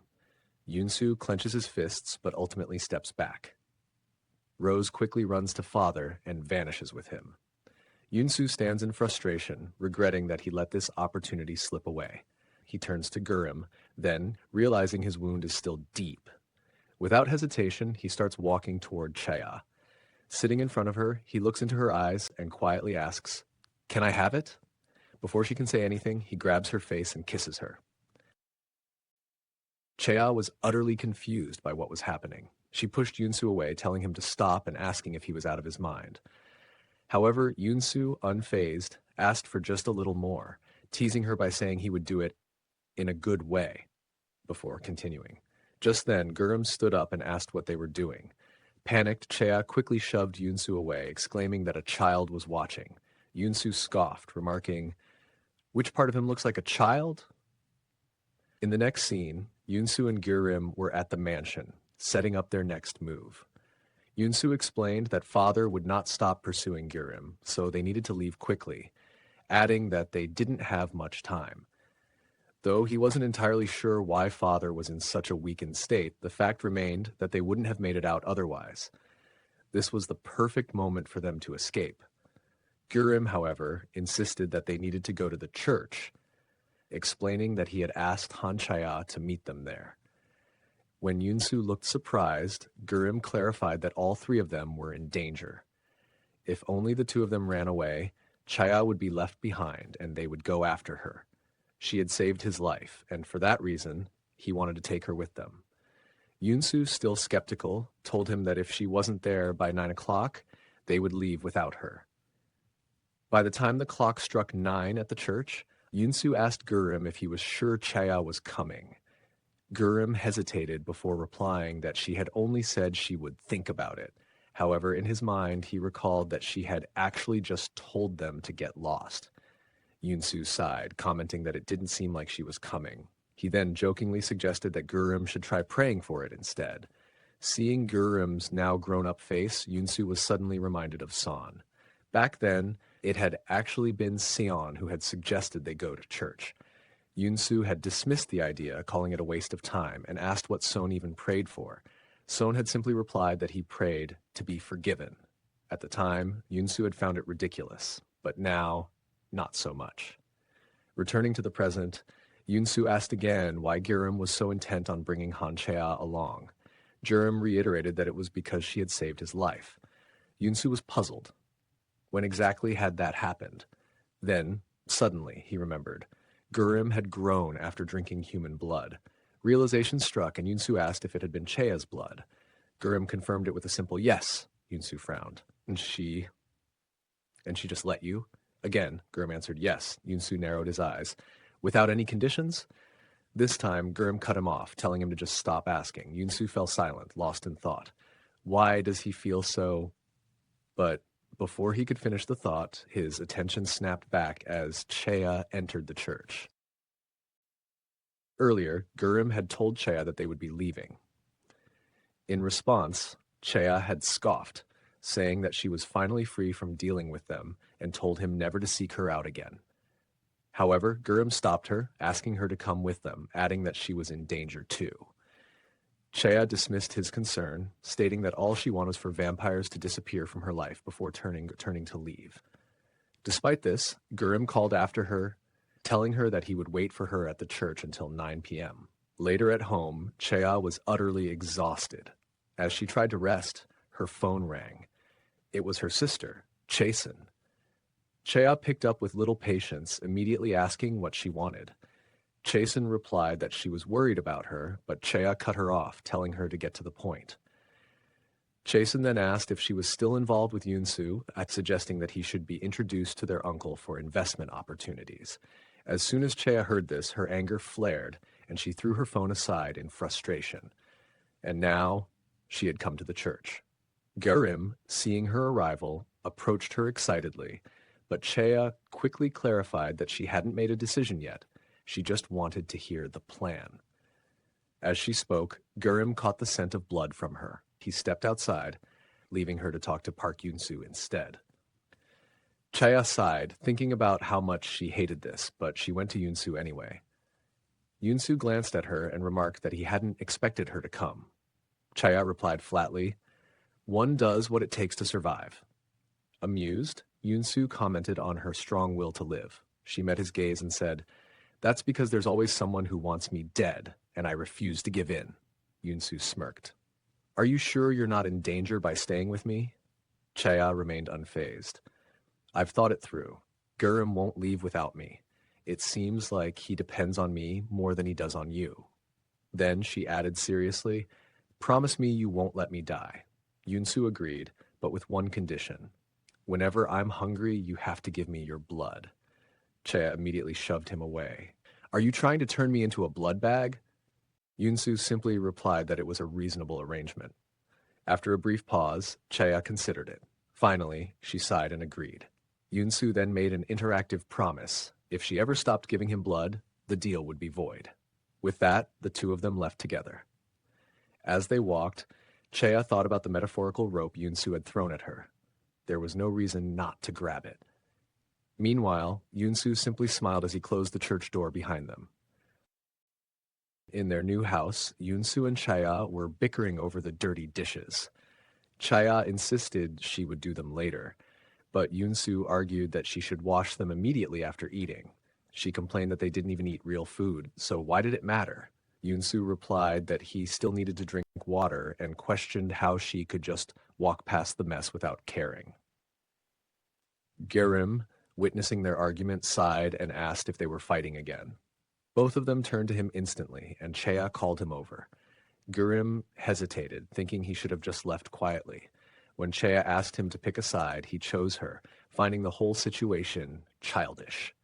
Yoonsu clenches his fists but ultimately steps back. Rose quickly runs to father and vanishes with him. Yoonsu stands in frustration, regretting that he let this opportunity slip away. He turns to Gurum, then, realizing his wound is still deep. Without hesitation, he starts walking toward Chaya. Sitting in front of her, he looks into her eyes and quietly asks, "Can I have it?" Before she can say anything, he grabs her face and kisses her. Chaya was utterly confused by what was happening. She pushed Yoonsu away, telling him to stop and asking if he was out of his mind. However, Yoonsu, unfazed, asked for just a little more, teasing her by saying he would do it in a good way, before continuing. Just then, Gurum stood up and asked what they were doing. Panicked, Chaya quickly shoved Yoonsu away, exclaiming that a child was watching. Yoonsu scoffed, remarking, "Which part of him looks like a child?" In the next scene, Yoonsu and Gurum were at the mansion, setting up their next move. Yoonsu explained that father would not stop pursuing Gurum, so they needed to leave quickly, adding that they didn't have much time. Though he wasn't entirely sure why father was in such a weakened state, the fact remained that they wouldn't have made it out otherwise. This was the perfect moment for them to escape. Gurum, however, insisted that they needed to go to the church, explaining that he had asked Han Chaya to meet them there. When Yoonsu looked surprised, Gurum clarified that all three of them were in danger. If only the two of them ran away, Chaya would be left behind and they would go after her. She had saved his life, and for that reason, he wanted to take her with them. Yoonsu, still skeptical, told him that if she wasn't there by 9 o'clock, they would leave without her. By the time the clock struck 9 at the church, Yoonsu asked Gurum if he was sure Chaya was coming. Gurum hesitated before replying that she had only said she would think about it. However, in his mind, he recalled that she had actually just told them to get lost. Yoonsu sighed, commenting that it didn't seem like she was coming. He then jokingly suggested that Gurum should try praying for it instead. Seeing Gurum's now grown-up face, Yoonsu was suddenly reminded of Son. Back then, it had actually been Seon who had suggested they go to church. Yoonsu had dismissed the idea, calling it a waste of time, and asked what Son even prayed for. Son had simply replied that he prayed to be forgiven. At the time, Yoonsu had found it ridiculous, but now, not so much. Returning to the present, Yoonsu asked again why Gurum was so intent on bringing Han Chea along. Gurum reiterated that it was because she had saved his life. Yoonsu was puzzled. When exactly had that happened? Then, suddenly, he remembered. Gurum had grown after drinking human blood. Realization struck, and Yoonsu asked if it had been Chea's blood. Gurum confirmed it with a simple yes. Yoonsu frowned. And she just let you? Again, Gurum answered yes. Yoonsu narrowed his eyes. Without any conditions? This time, Gurum cut him off, telling him to just stop asking. Yoonsu fell silent, lost in thought. Why does he feel so? But before he could finish the thought, his attention snapped back as Chea entered the church. Earlier, Gurum had told Chea that they would be leaving. In response, Chea had scoffed, saying that she was finally free from dealing with them and told him never to seek her out again. However, Gurum stopped her, asking her to come with them, adding that she was in danger too. Chea dismissed his concern, stating that all she wanted was for vampires to disappear from her life before turning to leave. Despite this, Gurum called after her, telling her that he would wait for her at the church until 9 p.m. Later at home, Chea was utterly exhausted. As she tried to rest, her phone rang. It was her sister, Chasen. Chea picked up with little patience, immediately asking what she wanted. Chasen replied that she was worried about her, but Chea cut her off, telling her to get to the point. Chasen then asked if she was still involved with Yoonsu, suggesting that he should be introduced to their uncle for investment opportunities. As soon as Chea heard this, her anger flared, and she threw her phone aside in frustration. And now, she had come to the church. Gurum, seeing her arrival, approached her excitedly, but Chea quickly clarified that she hadn't made a decision yet. She just wanted to hear the plan. As she spoke, Gurim caught the scent of blood from her. He stepped outside, leaving her to talk to Park Yoon-soo instead. Chea sighed, thinking about how much she hated this, but she went to Yoon-soo anyway. Yoon-soo glanced at her and remarked that he hadn't expected her to come. Chea replied flatly, "One does what it takes to survive." Amused, Yoon-soo commented on her strong will to live. She met his gaze and said, "That's because there's always someone who wants me dead, and I refuse to give in." Yoon-soo smirked. "Are you sure you're not in danger by staying with me?" Chea remained unfazed. "I've thought it through. Gurim won't leave without me. It seems like he depends on me more than he does on you." Then she added seriously, "Promise me you won't let me die." Yoon-soo agreed, but with one condition. "Whenever I'm hungry, you have to give me your blood." Chea immediately shoved him away. "Are you trying to turn me into a blood bag?" Yoon-soo simply replied that it was a reasonable arrangement. After a brief pause, Chea considered it. Finally, she sighed and agreed. Yoon-soo then made an interactive promise. If she ever stopped giving him blood, the deal would be void. With that, the two of them left together. As they walked, Chea thought about the metaphorical rope Yoon-soo had thrown at her. There was no reason not to grab it. Meanwhile, Yoon-soo simply smiled as he closed the church door behind them. In their new house, Yoon-soo and Chea were bickering over the dirty dishes. Chea insisted she would do them later, but Yoon-soo argued that she should wash them immediately after eating. She complained that they didn't even eat real food, so why did it matter? Yoon-soo replied that he still needed to drink water and questioned how she could just walk past the mess without caring. Gurim, witnessing their argument, sighed and asked if they were fighting again. Both of them turned to him instantly, and Chea called him over. Gurim hesitated, thinking he should have just left quietly. When Chea asked him to pick a side, he chose her, finding the whole situation childish.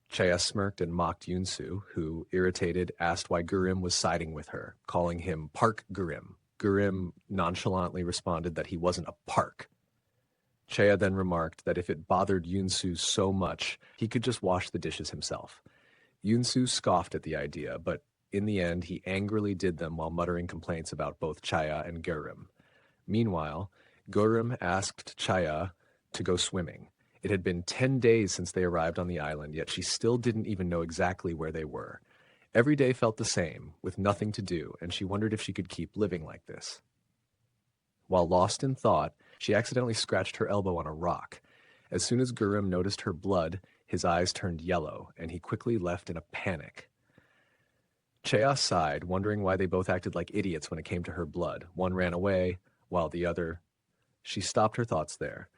Chea smirked and mocked Yoon-soo, who, irritated, asked why Gurim was siding with her, calling him Park Gurim. Gurim nonchalantly responded that he wasn't a park. Chea then remarked that if it bothered Yoon-soo so much, he could just wash the dishes himself. Yoon-soo scoffed at the idea, but in the end he angrily did them while muttering complaints about both Chea and Gurim. Meanwhile, Gurim asked Chea to go swimming. It had been 10 days since they arrived on the island, yet she still didn't even know exactly where they were. Every day felt the same, with nothing to do, and she wondered if she could keep living like this. While lost in thought, she accidentally scratched her elbow on a rock. As soon as Gurim noticed her blood, his eyes turned yellow, and he quickly left in a panic. Chea sighed, wondering why they both acted like idiots when it came to her blood. One ran away, while the other... She stopped her thoughts there.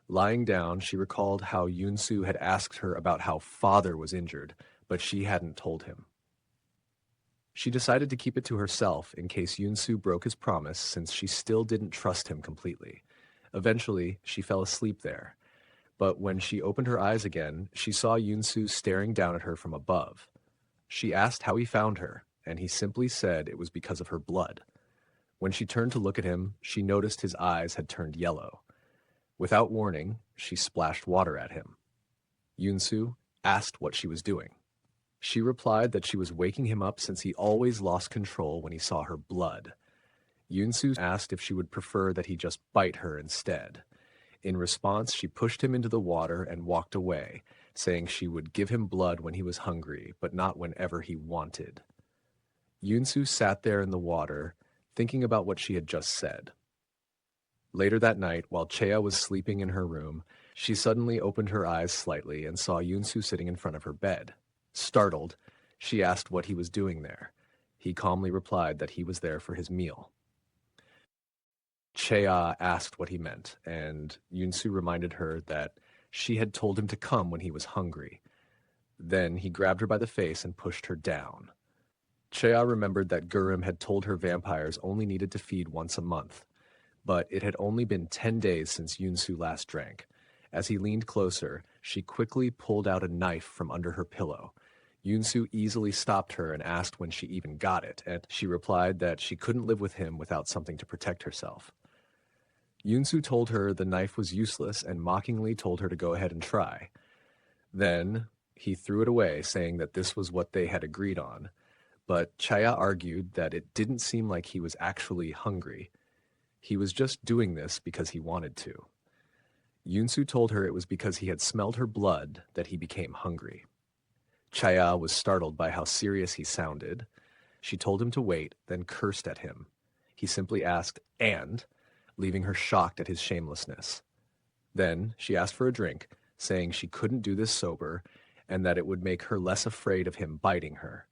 Lying down, she recalled how Yoon-soo had asked her about how father was injured, but she hadn't told him. She decided to keep it to herself in case Yoon-soo broke his promise, since she still didn't trust him completely. Eventually, she fell asleep there. But when she opened her eyes again, she saw Yoon-soo staring down at her from above. She asked how he found her, and he simply said it was because of her blood. When she turned to look at him, she noticed his eyes had turned yellow. Without warning, she splashed water at him. Yoon-soo asked what she was doing. She replied that she was waking him up since he always lost control when he saw her blood. Yoon-soo asked if she would prefer that he just bite her instead. In response, she pushed him into the water and walked away, saying she would give him blood when he was hungry, but not whenever he wanted. Yoon-soo sat there in the water, thinking about what she had just said. Later that night, while Chea was sleeping in her room, she suddenly opened her eyes slightly and saw Yoon-soo sitting in front of her bed. Startled, she asked what he was doing there. He calmly replied that he was there for his meal. Chea asked what he meant, and Yoon-soo reminded her that she had told him to come when he was hungry. Then he grabbed her by the face and pushed her down. Chea remembered that Gurim had told her vampires only needed to feed once a month, but it had only been 10 days since Yoon-soo last drank. As he leaned closer, she quickly pulled out a knife from under her pillow. Yoon-soo easily stopped her and asked when she even got it, and she replied that she couldn't live with him without something to protect herself. Yunsu told her the knife was useless and mockingly told her to go ahead and try. Then he threw it away, saying that this was what they had agreed on. But Chaya argued that it didn't seem like he was actually hungry. He was just doing this because he wanted to. Yunsu told her it was because he had smelled her blood that he became hungry. Chaya was startled by how serious he sounded. She told him to wait, then cursed at him. He simply asked, "And?" leaving her shocked at his shamelessness. Then she asked for a drink, saying she couldn't do this sober and that it would make her less afraid of him biting her.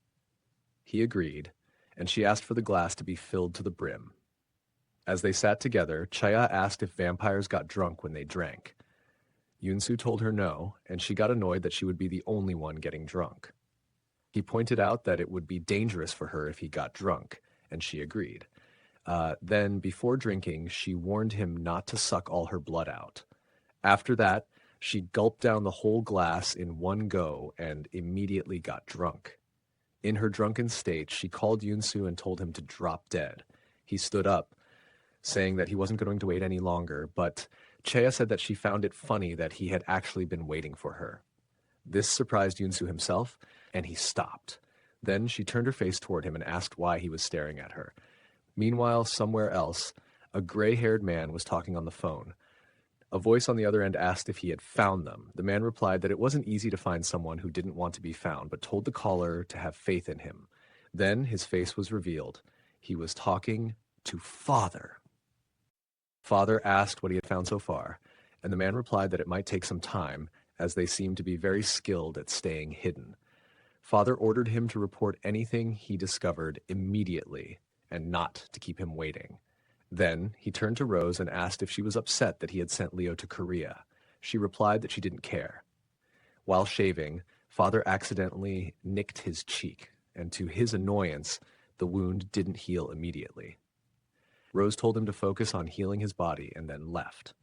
He agreed, and she asked for the glass to be filled to the brim. As they sat together, Chaya asked if vampires got drunk when they drank. Yunsu told her no, and she got annoyed that she would be the only one getting drunk. He pointed out that it would be dangerous for her if he got drunk, and she agreed. Then, before drinking, she warned him not to suck all her blood out. After that, she gulped down the whole glass in one go and immediately got drunk. In her drunken state, she called Yunsu and told him to drop dead. He stood up, saying that he wasn't going to wait any longer, but Chaya said that she found it funny that he had actually been waiting for her. This surprised Yunsu himself, and he stopped. Then she turned her face toward him and asked why he was staring at her. Meanwhile, somewhere else, a gray-haired man was talking on the phone. A voice on the other end asked if he had found them. The man replied that it wasn't easy to find someone who didn't want to be found, but told the caller to have faith in him. Then his face was revealed. He was talking to Father. Father asked what he had found so far, and the man replied that it might take some time, as they seemed to be very skilled at staying hidden. Father ordered him to report anything he discovered immediately, and not to keep him waiting. Then he turned to Rose and asked if she was upset that he had sent Leo to Korea. She replied that she didn't care. While shaving, Father accidentally nicked his cheek, and to his annoyance, the wound didn't heal immediately. Rose told him to focus on healing his body and then left.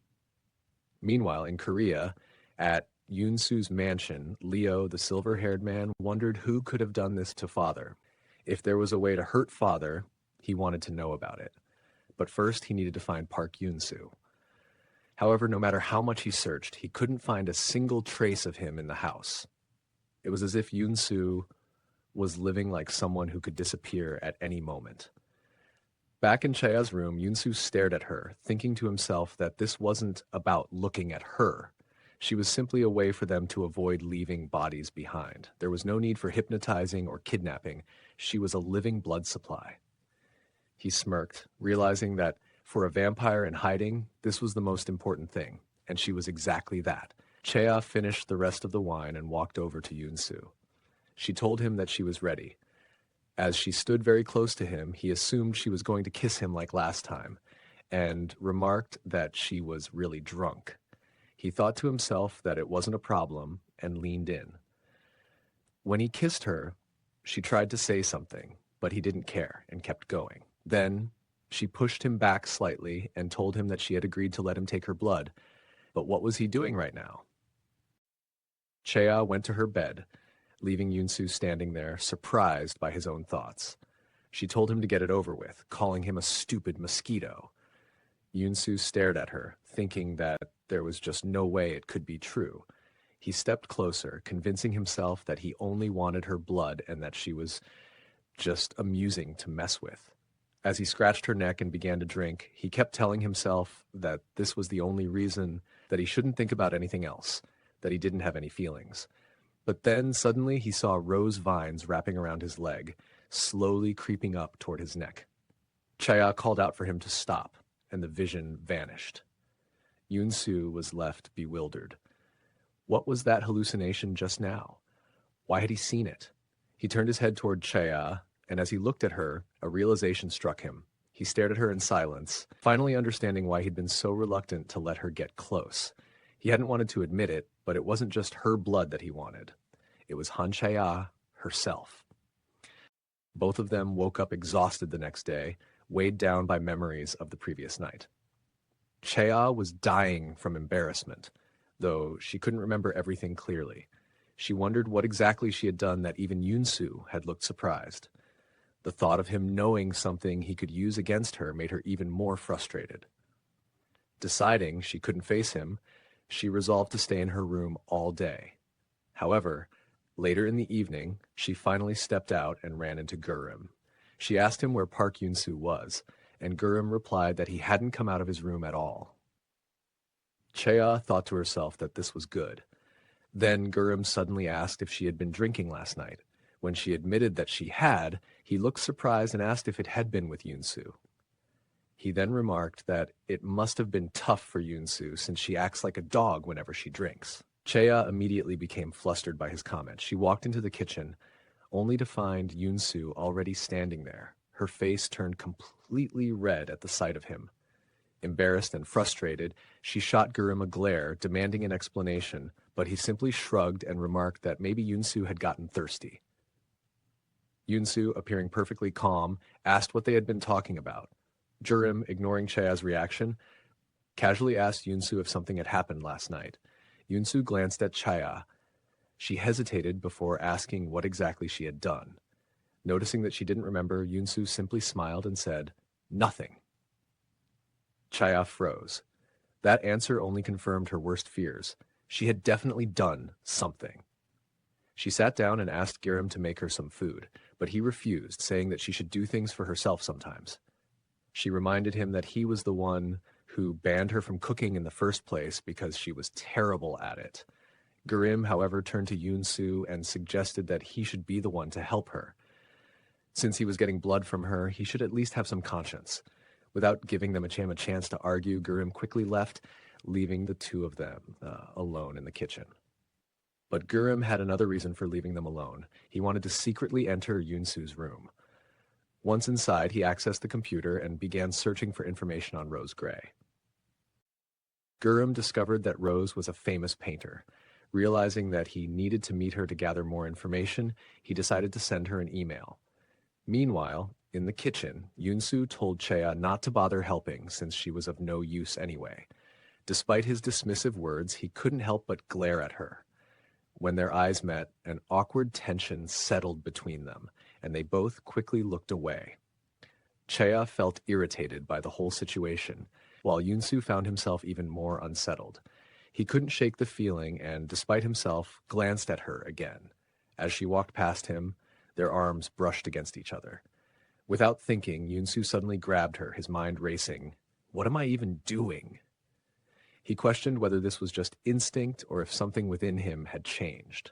Meanwhile, in Korea, at Yunsu's mansion, Leo, the silver-haired man, wondered who could have done this to Father. If there was a way to hurt Father, he wanted to know about it. But first he needed to find Park Yunsu. However, no matter how much he searched, he couldn't find a single trace of him in the house. It was as if Yunsu was living like someone who could disappear at any moment. Back in Chaya's room, Yunsu stared at her, thinking to himself that this wasn't about looking at her. She was simply a way for them to avoid leaving bodies behind. There was no need for hypnotizing or kidnapping. She was a living blood supply. He smirked, realizing that for a vampire in hiding, this was the most important thing, and she was exactly that. Chaya finished the rest of the wine and walked over to Yunsu. She told him that she was ready. As she stood very close to him, he assumed she was going to kiss him like last time, and remarked that she was really drunk. He thought to himself that it wasn't a problem and leaned in. When he kissed her, she tried to say something, but he didn't care and kept going. Then she pushed him back slightly and told him that she had agreed to let him take her blood. But what was he doing right now? Chaya went to her bed, leaving Yunsu standing there, surprised by his own thoughts. She told him to get it over with, calling him a stupid mosquito. Yunsu stared at her, thinking that there was just no way it could be true. He stepped closer, convincing himself that he only wanted her blood and that she was just amusing to mess with. As he scratched her neck and began to drink, he kept telling himself that this was the only reason, that he shouldn't think about anything else, that he didn't have any feelings. But then suddenly he saw rose vines wrapping around his leg, slowly creeping up toward his neck. Chaya called out for him to stop, and the vision vanished. Yunsu was left bewildered. What was that hallucination just now? Why had he seen it? He turned his head toward Chaya, and as he looked at her, a realization struck him. He stared at her in silence, finally understanding why he'd been so reluctant to let her get close. He hadn't wanted to admit it, but it wasn't just her blood that he wanted. It was Han Chaya herself. Both of them woke up exhausted the next day, weighed down by memories of the previous night. Chaya was dying from embarrassment, though she couldn't remember everything clearly. She wondered what exactly she had done that even Yunsu had looked surprised. The thought of him knowing something he could use against her made her even more frustrated. Deciding she couldn't face him, she resolved to stay in her room all day. However, later in the evening, she finally stepped out and ran into Gurim. She asked him where Park Yoon-soo was, and Gurim replied that he hadn't come out of his room at all. Chea thought to herself that this was good. Then Gurim suddenly asked if she had been drinking last night. When she admitted that she had, he looked surprised and asked if it had been with Yoon-soo. He then remarked that it must have been tough for Yoon-soo since she acts like a dog whenever she drinks. Chea immediately became flustered by his comment. She walked into the kitchen, only to find Yoon-soo already standing there. Her face turned completely red at the sight of him. Embarrassed and frustrated, she shot Gurim a glare, demanding an explanation, but he simply shrugged and remarked that maybe Yoon-soo had gotten thirsty. Yoon-soo, appearing perfectly calm, asked what they had been talking about. Gurim, ignoring Chea's reaction, casually asked Yoon-soo if something had happened last night. Yoon-soo glanced at Chea. She hesitated before asking what exactly she had done. Noticing that she didn't remember, Yoon-soo simply smiled and said, "Nothing." Chea froze. That answer only confirmed her worst fears. She had definitely done something. She sat down and asked Gurim to make her some food, but he refused, saying that she should do things for herself sometimes. She reminded him that he was the one who banned her from cooking in the first place because she was terrible at it. Gurim, however, turned to Yoon-soo and suggested that he should be the one to help her. Since he was getting blood from her, he should at least have some conscience. Without giving them a chance to argue, Gurim quickly left, leaving the two of them alone in the kitchen. But Gurim had another reason for leaving them alone. He wanted to secretly enter Yoon-soo's room. Once inside, he accessed the computer and began searching for information on Rose Gray. Gurim discovered that Rose was a famous painter. Realizing that he needed to meet her to gather more information, he decided to send her an email. Meanwhile, in the kitchen, Yoon-soo told Chea not to bother helping since she was of no use anyway. Despite his dismissive words, he couldn't help but glare at her. When their eyes met, an awkward tension settled between them, and they both quickly looked away. Chea felt irritated by the whole situation, while Yoon-soo found himself even more unsettled. He couldn't shake the feeling and, despite himself, glanced at her again. As she walked past him, their arms brushed against each other. Without thinking, Yoon-soo suddenly grabbed her, his mind racing. What am I even doing? He questioned whether this was just instinct or if something within him had changed.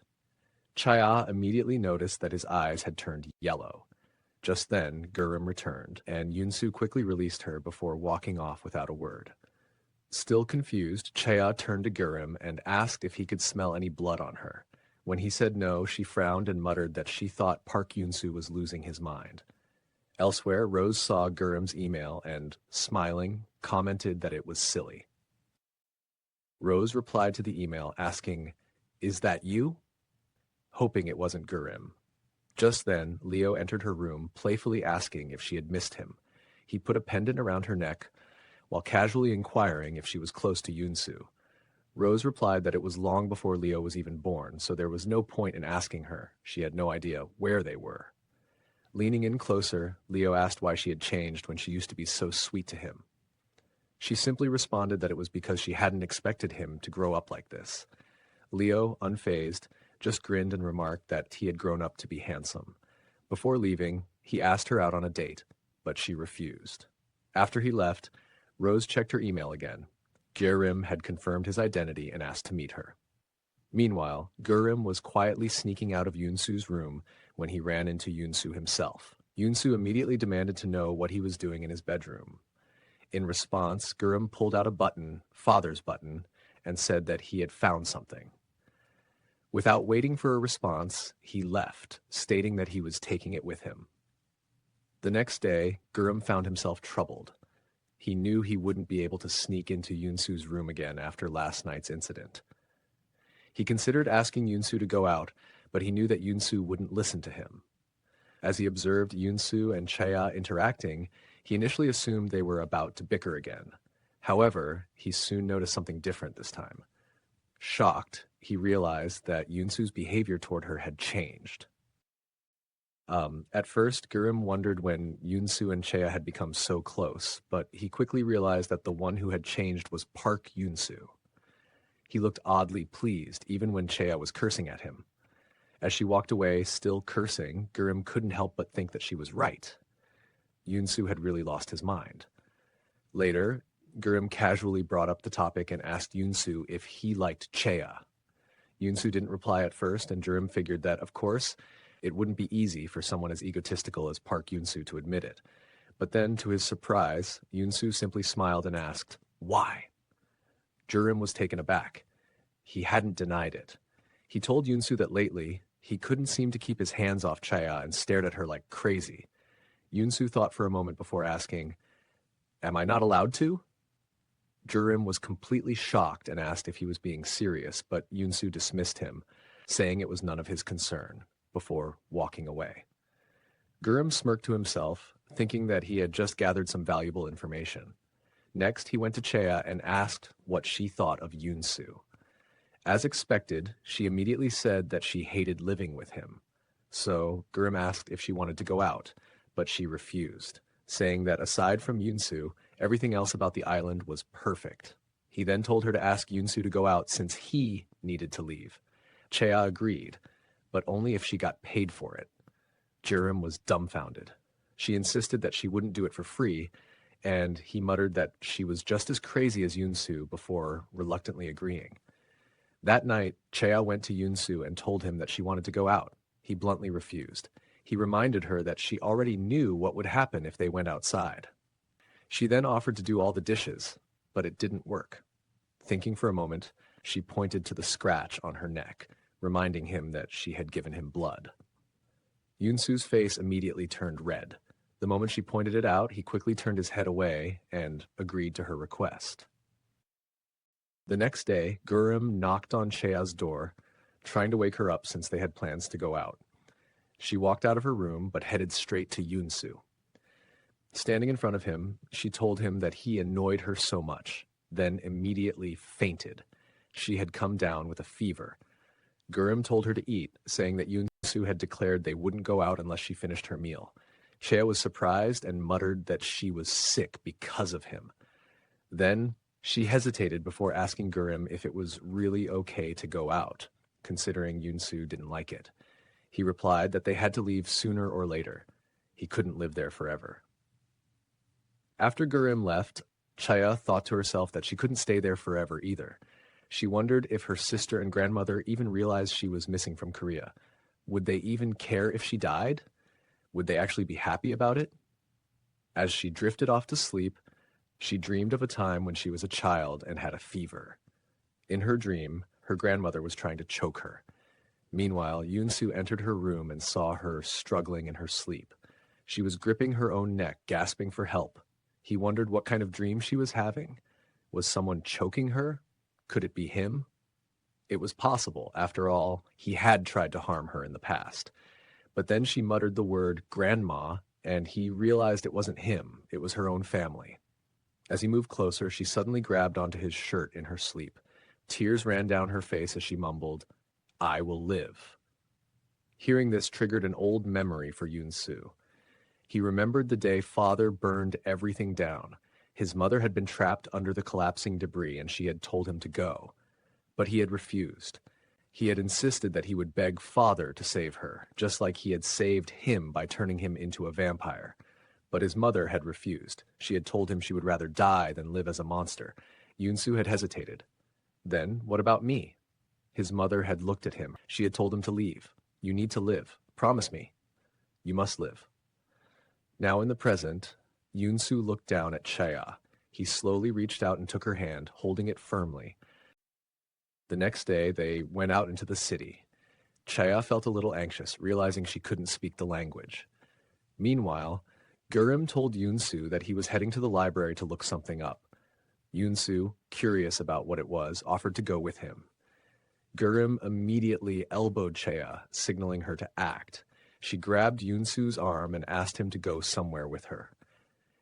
Chea immediately noticed that his eyes had turned yellow. Just then, Gurim returned, and Yoon-soo quickly released her before walking off without a word. Still confused, Chea turned to Gurim and asked if he could smell any blood on her. When he said no, she frowned and muttered that she thought Park Yoon-soo was losing his mind. Elsewhere, Rose saw Gurim's email and, smiling, commented that it was silly. Rose replied to the email asking, "Is that you?" hoping it wasn't Gurim. Just then, Leo entered her room, playfully asking if she had missed him. He put a pendant around her neck, while casually inquiring if she was close to Yoon-soo. Rose replied that it was long before Leo was even born, so there was no point in asking her. She had no idea where they were. Leaning in closer, Leo asked why she had changed when she used to be so sweet to him. She simply responded that it was because she hadn't expected him to grow up like this. Leo, unfazed, just grinned and remarked that he had grown up to be handsome. Before leaving, he asked her out on a date, but she refused. After he left, Rose checked her email again. Gurim had confirmed his identity and asked to meet her. Meanwhile, Gurim was quietly sneaking out of Yoon-soo's room when he ran into Yoon-soo himself. Yoon-soo immediately demanded to know what he was doing in his bedroom. In response, Gurim pulled out a button, father's button, and said that he had found something. Without waiting for a response, he left, stating that he was taking it with him. The next day, Gurim found himself troubled. He knew he wouldn't be able to sneak into Yoon-soo's room again after last night's incident. He considered asking Yoon-soo to go out, but he knew that Yoon-soo wouldn't listen to him. As he observed Yoon-soo and Chea interacting, he initially assumed they were about to bicker again. However, he soon noticed something different this time. Shocked, he realized that Yoon-soo's behavior toward her had changed. At first, Gurim wondered when Yunsu and Chea had become so close, but he quickly realized that the one who had changed was Park Yunsu. He looked oddly pleased, even when Chea was cursing at him. As she walked away, still cursing, Gurim couldn't help but think that she was right. Yunsu had really lost his mind. Later, Gurim casually brought up the topic and asked Yunsu if he liked Chea. Yunsu didn't reply at first, and Gurim figured that, of course, it wouldn't be easy for someone as egotistical as Park Yunsu to admit it. But then, to his surprise, Yunsu simply smiled and asked, "Why?" Gurim was taken aback. He hadn't denied it. He told Yunsu that lately, he couldn't seem to keep his hands off Chea and stared at her like crazy. Yunsu thought for a moment before asking, "Am I not allowed to?" Gurim was completely shocked and asked if he was being serious, but Yunsu dismissed him, saying it was none of his concern, before walking away. Gurim smirked to himself, thinking that he had just gathered some valuable information. Next, he went to Chea and asked what she thought of Yunsu. As expected, she immediately said that she hated living with him. So Gurim asked if she wanted to go out, but she refused, saying that aside from Yunsu, everything else about the island was perfect. He then told her to ask Yunsu to go out since he needed to leave. Chea agreed, but only if she got paid for it. Gurim was dumbfounded. She insisted that she wouldn't do it for free, and he muttered that she was just as crazy as Yunsu before reluctantly agreeing. That night, Chea went to Yunsu and told him that she wanted to go out. He bluntly refused. He reminded her that she already knew what would happen if they went outside. She then offered to do all the dishes, but it didn't work. Thinking for a moment, she pointed to the scratch on her neck, reminding him that she had given him blood. Yunsu's face immediately turned red. The moment she pointed it out, he quickly turned his head away and agreed to her request. The next day, Gurim knocked on Chea's door, trying to wake her up since they had plans to go out. She walked out of her room, but headed straight to Yunsu. Standing in front of him, she told him that he annoyed her so much, then immediately fainted. She had come down with a fever. Gurim told her to eat, saying that Yunsu had declared they wouldn't go out unless she finished her meal. Chea was surprised and muttered that she was sick because of him. Then she hesitated before asking Gurim if it was really okay to go out, considering Yunsu didn't like it. He replied that they had to leave sooner or later. He couldn't live there forever. After Gurim left, Chea thought to herself that she couldn't stay there forever either. She wondered if her sister and grandmother even realized she was missing from Korea. Would they even care if she died? Would they actually be happy about it? As she drifted off to sleep, she dreamed of a time when she was a child and had a fever. In her dream, her grandmother was trying to choke her. Meanwhile, Yunsu entered her room and saw her struggling in her sleep. She was gripping her own neck, gasping for help. He wondered what kind of dream she was having. Was someone choking her? Could it be him? It was possible. After all, he had tried to harm her in the past. But then she muttered the word grandma, and he realized it wasn't him. It was her own family. As he moved closer, she suddenly grabbed onto his shirt in her sleep. Tears ran down her face as she mumbled, "I will live." Hearing this triggered an old memory for Yunsu. He remembered the day father burned everything down. His mother had been trapped under the collapsing debris, and she had told him to go. But he had refused. He had insisted that he would beg father to save her, just like he had saved him by turning him into a vampire. But his mother had refused. She had told him she would rather die than live as a monster. Yunsu had hesitated. Then, what about me? His mother had looked at him. She had told him to leave. "You need to live. Promise me. You must live." Now in the present, Yunsu looked down at Chea. He slowly reached out and took her hand, holding it firmly. The next day, they went out into the city. Chea felt a little anxious, realizing she couldn't speak the language. Meanwhile, Gurim told Yunsu that he was heading to the library to look something up. Yunsu, curious about what it was, offered to go with him. Gurim immediately elbowed Chea, signaling her to act. She grabbed Yunsu's arm and asked him to go somewhere with her.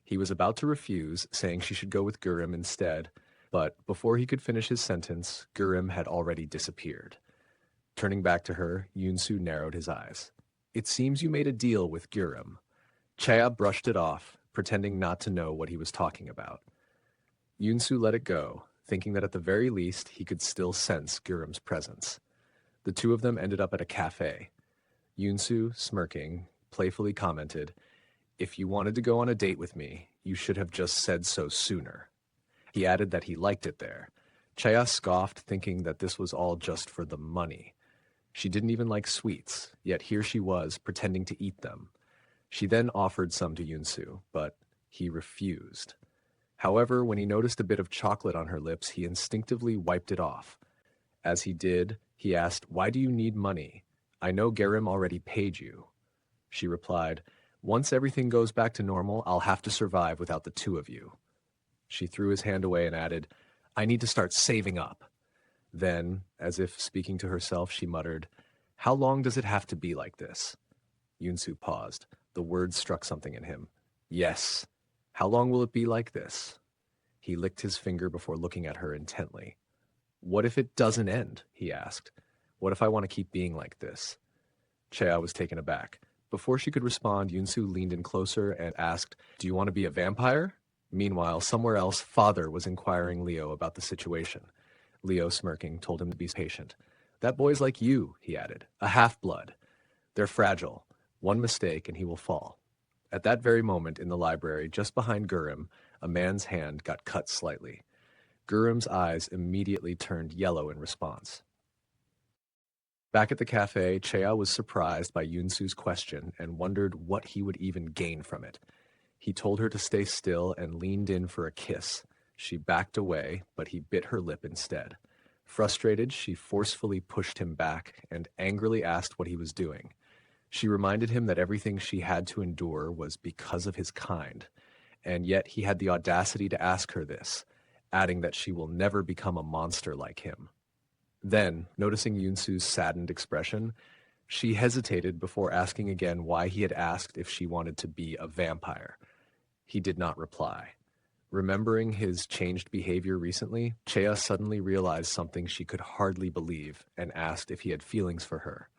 He was about to refuse, saying she should go with Gurim instead, but before he could finish his sentence, Gurim had already disappeared. Turning back to her, Yunsu narrowed his eyes. "It seems you made a deal with Gurum." Chaya brushed it off, pretending not to know what he was talking about. Yunsu let it go, thinking that at the very least he could still sense Gurum's presence. The two of them ended up at a cafe. Yunsu, smirking, playfully commented, "If you wanted to go on a date with me, you should have just said so sooner." He added that he liked it there. Chaya scoffed, thinking that this was all just for the money. She didn't even like sweets, yet here she was, pretending to eat them. She then offered some to Yunsu, but he refused. However, when he noticed a bit of chocolate on her lips, he instinctively wiped it off. As he did, he asked, "Why do you need money? I know Gurum already paid you." She replied, "Once everything goes back to normal, I'll have to survive without the two of you." She threw his hand away and added, "I need to start saving up." Then, as if speaking to herself, she muttered, "How long does it have to be like this?" Yunsu paused. The words struck something in him. "Yes. How long will it be like this?" He licked his finger before looking at her intently. "What if it doesn't end?" he asked. "What if I want to keep being like this?" Chea was taken aback. Before she could respond, Yunsu leaned in closer and asked, "Do you want to be a vampire?" Meanwhile, somewhere else, Father was inquiring Leo about the situation. Leo, smirking, told him to be patient. "That boy's like you," he added, "a half-blood. They're fragile. One mistake and he will fall." At that very moment in the library, just behind Gurum, a man's hand got cut slightly. Gurum's eyes immediately turned yellow in response. Back at the cafe, Chea was surprised by Yunsu's question and wondered what he would even gain from it. He told her to stay still and leaned in for a kiss. She backed away, but he bit her lip instead. Frustrated, she forcefully pushed him back and angrily asked what he was doing. She reminded him that everything she had to endure was because of his kind, and yet he had the audacity to ask her this, adding that she will never become a monster like him. Then, noticing Yunsu's saddened expression, she hesitated before asking again why he had asked if she wanted to be a vampire. He did not reply. Remembering his changed behavior recently, Chea suddenly realized something she could hardly believe and asked if he had feelings for her.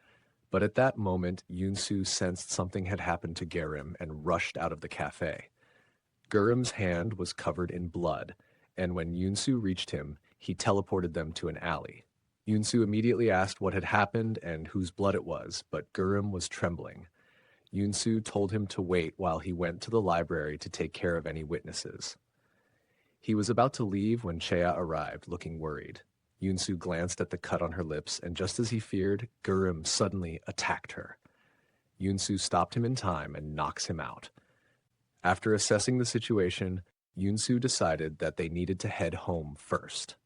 But at that moment, Yunsu sensed something had happened to Gurum and rushed out of the cafe. Gurum's hand was covered in blood, and when Yunsu reached him, he teleported them to an alley. Yunsu immediately asked what had happened and whose blood it was, but Gurum was trembling. Yunsu told him to wait while he went to the library to take care of any witnesses. He was about to leave when Chea arrived, looking worried. Yunsu glanced at the cut on her lips, and just as he feared, Gurum suddenly attacked her. Yunsu stopped him in time and knocks him out. After assessing the situation, Yunsu decided that they needed to head home first.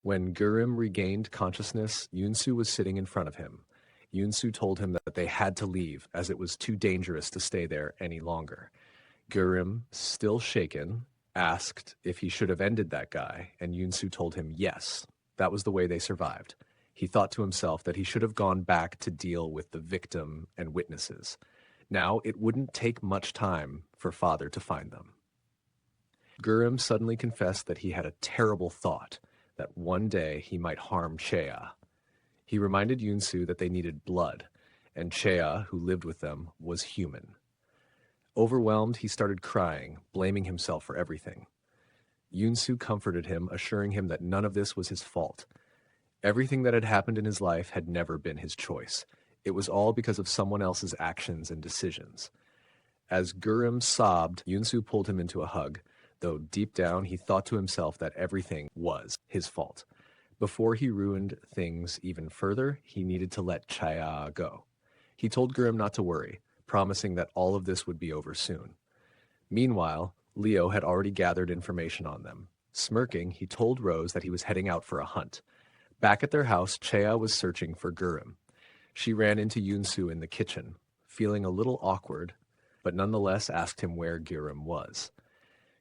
When Gurum regained consciousness, Yunsu was sitting in front of him. Yunsu told him that they had to leave, as it was too dangerous to stay there any longer. Gurum, still shaken, asked if he should have ended that guy, and Yunsu told him yes. That was the way they survived. He thought to himself that he should have gone back to deal with the victim and witnesses. Now, it wouldn't take much time for Father to find them. Gurum suddenly confessed that he had a terrible thought, that one day he might harm Chea. He reminded Yunsu that they needed blood, and Chea, who lived with them, was human. Overwhelmed, he started crying, blaming himself for everything. Yunsu comforted him, assuring him that none of this was his fault. Everything that had happened in his life had never been his choice. It was all because of someone else's actions and decisions. As Gurum sobbed, Yunsu pulled him into a hug, though deep down he thought to himself that everything was his fault. Before he ruined things even further, he needed to let Chea go. He told Gurum not to worry, promising that all of this would be over soon. Meanwhile, Leo had already gathered information on them. Smirking, he told Rose that he was heading out for a hunt. Back at their house, Chea was searching for Gurum. She ran into Yunsu in the kitchen, feeling a little awkward, but nonetheless asked him where Gurum was.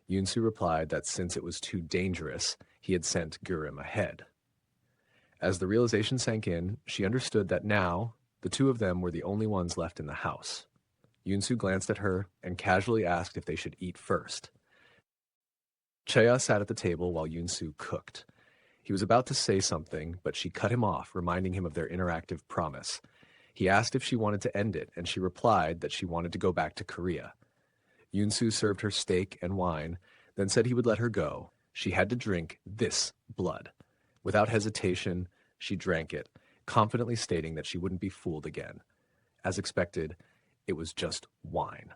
Yunsu replied that since it was too dangerous, he had sent Gurum ahead. As the realization sank in, she understood that now, the two of them were the only ones left in the house. Yunsu glanced at her and casually asked if they should eat first. Chea sat at the table while Yunsu cooked. He was about to say something, but she cut him off, reminding him of their interactive promise. He asked if she wanted to end it, and she replied that she wanted to go back to Korea. Yoon-soo served her steak and wine, then said he would let her go. She had to drink this blood. Without hesitation, she drank it, confidently stating that she wouldn't be fooled again. As expected, it was just wine.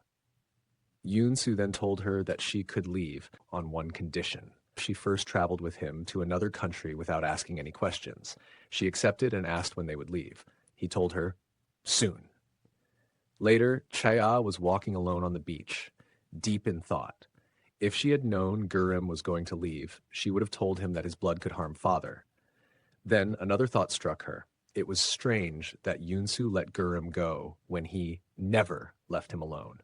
Yoon-soo then told her that she could leave on one condition. She first traveled with him to another country without asking any questions. She accepted and asked when they would leave. He told her, soon. Later, Chaya was walking alone on the beach, deep in thought. If she had known Gurim was going to leave, she would have told him that his blood could harm father. Then another thought struck her. It was strange that Yoon-soo let Gurim go when he never left him alone.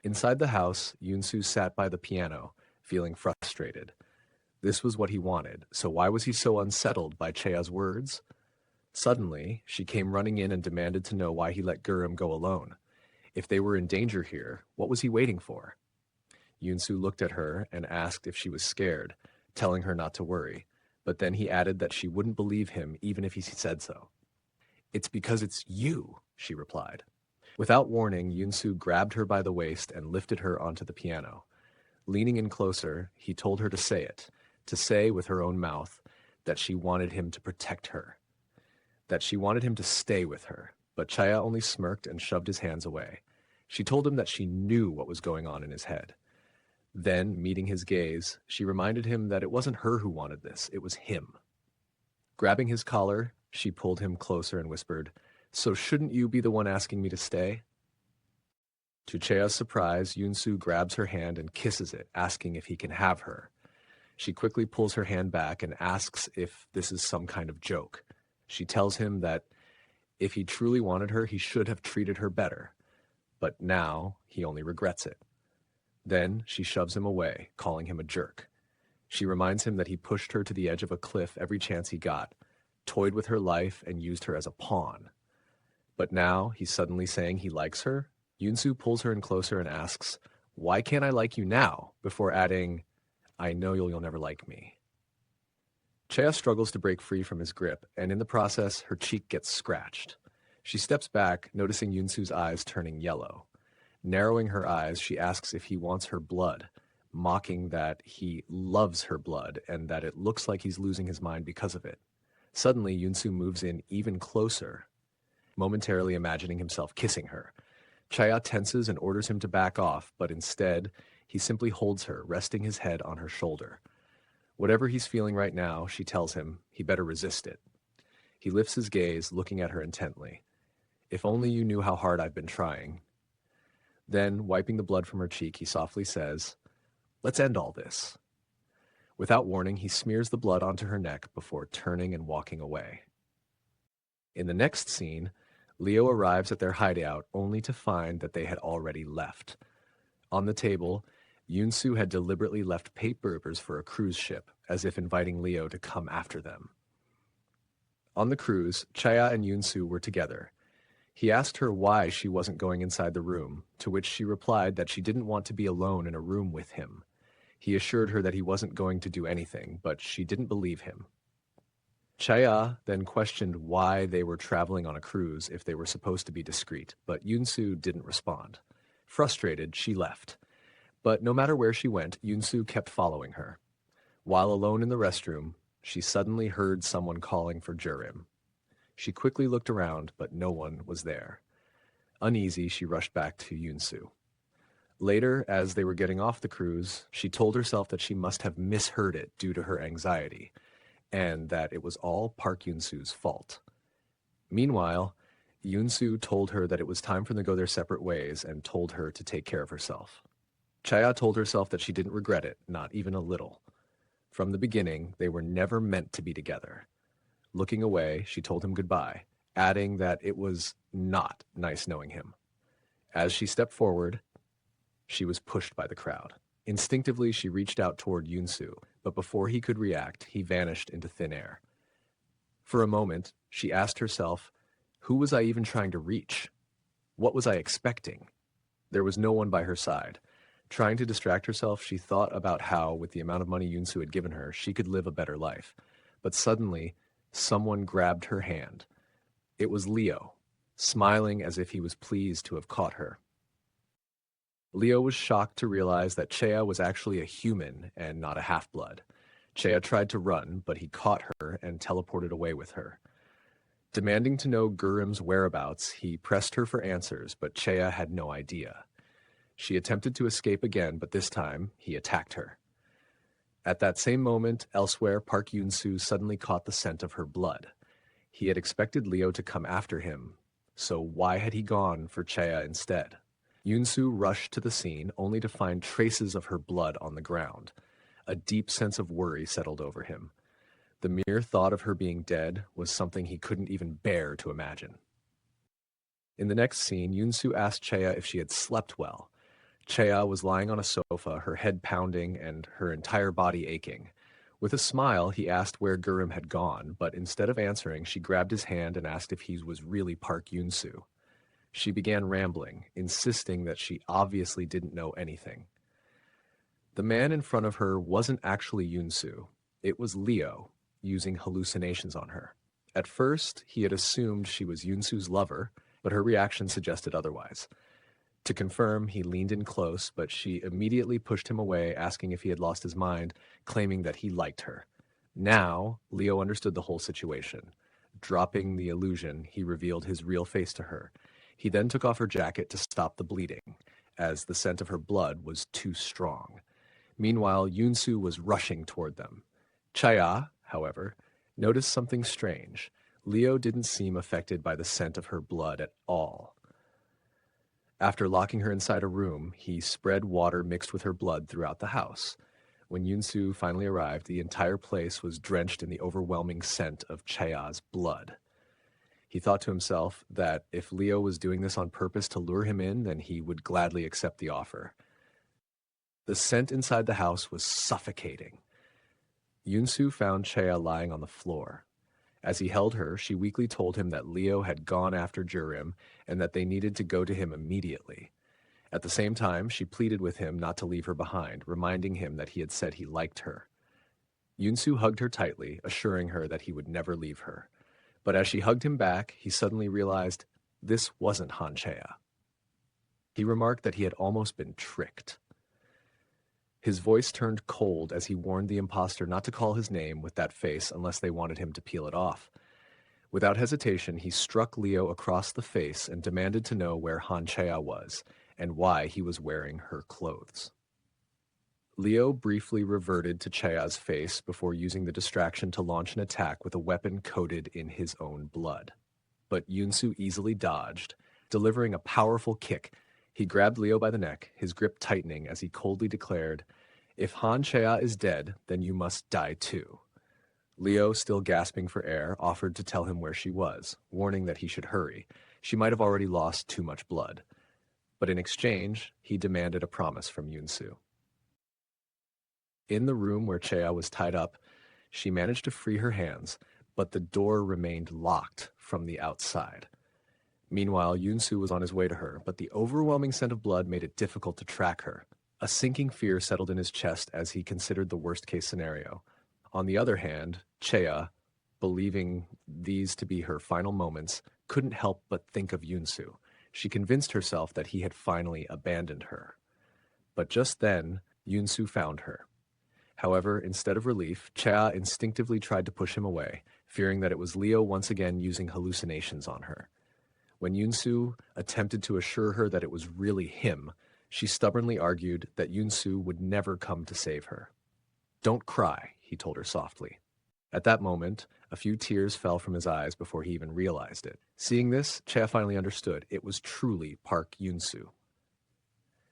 Inside the house, Yoon-soo sat by the piano, feeling frustrated. This was what he wanted, so why was he so unsettled by Chea's words? Suddenly, she came running in and demanded to know why he let Gurim go alone. If they were in danger here, what was he waiting for? Yoon-soo looked at her and asked if she was scared, telling her not to worry, but then he added that she wouldn't believe him even if he said so. It's because it's you, she replied. Without warning, Yoon-soo grabbed her by the waist and lifted her onto the piano. Leaning in closer, he told her to say with her own mouth, that she wanted him to protect her, that she wanted him to stay with her, but Chaya only smirked and shoved his hands away. She told him that she knew what was going on in his head. Then, meeting his gaze, she reminded him that it wasn't her who wanted this, it was him. Grabbing his collar, she pulled him closer and whispered, "So shouldn't you be the one asking me to stay?" To Chea's surprise, Yoon-soo grabs her hand and kisses it, asking if he can have her. She quickly pulls her hand back and asks if this is some kind of joke. She tells him that if he truly wanted her, he should have treated her better. But now, he only regrets it. Then, she shoves him away, calling him a jerk. She reminds him that he pushed her to the edge of a cliff every chance he got, toyed with her life, and used her as a pawn. But now, he's suddenly saying he likes her? Yoon-soo pulls her in closer and asks, "Why can't I like you now?" before adding, "I know you'll never like me." Chea struggles to break free from his grip, and in the process, her cheek gets scratched. She steps back, noticing Yoon-soo's eyes turning yellow. Narrowing her eyes, she asks if he wants her blood, mocking that he loves her blood and that it looks like he's losing his mind because of it. Suddenly, Yoon-soo moves in even closer, momentarily imagining himself kissing her. Chaya tenses and orders him to back off, but instead, he simply holds her, resting his head on her shoulder. Whatever he's feeling right now, she tells him, he better resist it. He lifts his gaze, looking at her intently. "If only you knew how hard I've been trying." Then, wiping the blood from her cheek, he softly says, "Let's end all this." Without warning, he smears the blood onto her neck before turning and walking away. In the next scene, Leo arrives at their hideout only to find that they had already left. On the table, Yoon-soo had deliberately left papers for a cruise ship, as if inviting Leo to come after them. On the cruise, Chaya and Yoon-soo were together. He asked her why she wasn't going inside the room, to which she replied that she didn't want to be alone in a room with him. He assured her that he wasn't going to do anything, but she didn't believe him. Chaya then questioned why they were traveling on a cruise if they were supposed to be discreet, but Yoon-soo didn't respond. Frustrated, she left. But no matter where she went, Yoon-soo kept following her. While alone in the restroom, she suddenly heard someone calling for Gurim. She quickly looked around, but no one was there. Uneasy, she rushed back to Yoon-soo. Later, as they were getting off the cruise, she told herself that she must have misheard it due to her anxiety, and that it was all Park Yoon-soo's fault. Meanwhile, Yoon-soo told her that it was time for them to go their separate ways and told her to take care of herself. Chaya told herself that she didn't regret it, not even a little. From the beginning, they were never meant to be together. Looking away, she told him goodbye, adding that it was not nice knowing him. As she stepped forward, she was pushed by the crowd. Instinctively, she reached out toward Yoon-soo, but before he could react, he vanished into thin air. For a moment, she asked herself, who was I even trying to reach? What was I expecting? There was no one by her side. Trying to distract herself, she thought about how, with the amount of money Yoon-soo had given her, she could live a better life. But suddenly, someone grabbed her hand. It was Leo. smiling as if he was pleased to have caught her. Leo was shocked to realize that Chea was actually a human and not a half-blood. Chea tried to run, but he caught her and teleported away with her. Demanding to know Gurim's whereabouts, he pressed her for answers, but Chea had no idea. She attempted to escape again, but this time he attacked her. At that same moment, elsewhere, Park Yoon-soo suddenly caught the scent of her blood. He had expected Leo to come after him, so why had he gone for Chea instead? Yoon-soo rushed to the scene only to find traces of her blood on the ground. A deep sense of worry settled over him. The mere thought of her being dead was something he couldn't even bear to imagine. In the next scene, Yoon-soo asked Chea if she had slept well. Chea was lying on a sofa, her head pounding and her entire body aching. With a smile, he asked where Gurim had gone, but instead of answering, she grabbed his hand and asked if he was really Park Yoon-soo. She began rambling, insisting that she obviously didn't know anything. The man in front of her wasn't actually Yoon-soo. It was Leo, using hallucinations on her. At first, he had assumed she was Yoon-soo's lover, but her reaction suggested otherwise. To confirm, he leaned in close, but she immediately pushed him away, asking if he had lost his mind, claiming that he liked her. Now, Leo understood the whole situation. Dropping the illusion, he revealed his real face to her. He then took off her jacket to stop the bleeding, as the scent of her blood was too strong. Meanwhile, Yoon-soo was rushing toward them. Chea, however, noticed something strange. Leo didn't seem affected by the scent of her blood at all. After locking her inside a room, he spread water mixed with her blood throughout the house. When Yoon-soo finally arrived, the entire place was drenched in the overwhelming scent of Chea's blood. He thought to himself that if Leo was doing this on purpose to lure him in, then he would gladly accept the offer. The scent inside the house was suffocating. Yoon-soo found Chea lying on the floor. As he held her, she weakly told him that Leo had gone after Gurim and that they needed to go to him immediately. At the same time, she pleaded with him not to leave her behind, reminding him that he had said he liked her. Yoon-soo hugged her tightly, assuring her that he would never leave her. But as she hugged him back, he suddenly realized this wasn't Han Chea. He remarked that he had almost been tricked. His voice turned cold as he warned the imposter not to call his name with that face unless they wanted him to peel it off. Without hesitation, he struck Leo across the face and demanded to know where Han Chea was and why he was wearing her clothes. Leo briefly reverted to Chea's face before using the distraction to launch an attack with a weapon coated in his own blood. But Yoon-soo easily dodged. Delivering a powerful kick, he grabbed Leo by the neck, his grip tightening as he coldly declared, "If Han Chea is dead, then you must die too." Leo, still gasping for air, offered to tell him where she was, warning that he should hurry. She might have already lost too much blood. But in exchange, he demanded a promise from Yoon-soo. In the room where Chea was tied up, she managed to free her hands, but the door remained locked from the outside. Meanwhile, Yoon-soo was on his way to her, but the overwhelming scent of blood made it difficult to track her. A sinking fear settled in his chest as he considered the worst-case scenario. On the other hand, Chea, believing these to be her final moments, couldn't help but think of Yoon-soo. She convinced herself that he had finally abandoned her. But just then, Yoon-soo found her. However, instead of relief, Chea instinctively tried to push him away, fearing that it was Leo once again using hallucinations on her. When Yoon-soo attempted to assure her that it was really him, she stubbornly argued that Yoon-soo would never come to save her. "Don't cry," he told her softly. At that moment, a few tears fell from his eyes before he even realized it. Seeing this, Chea finally understood. It was truly Park Yoon-soo.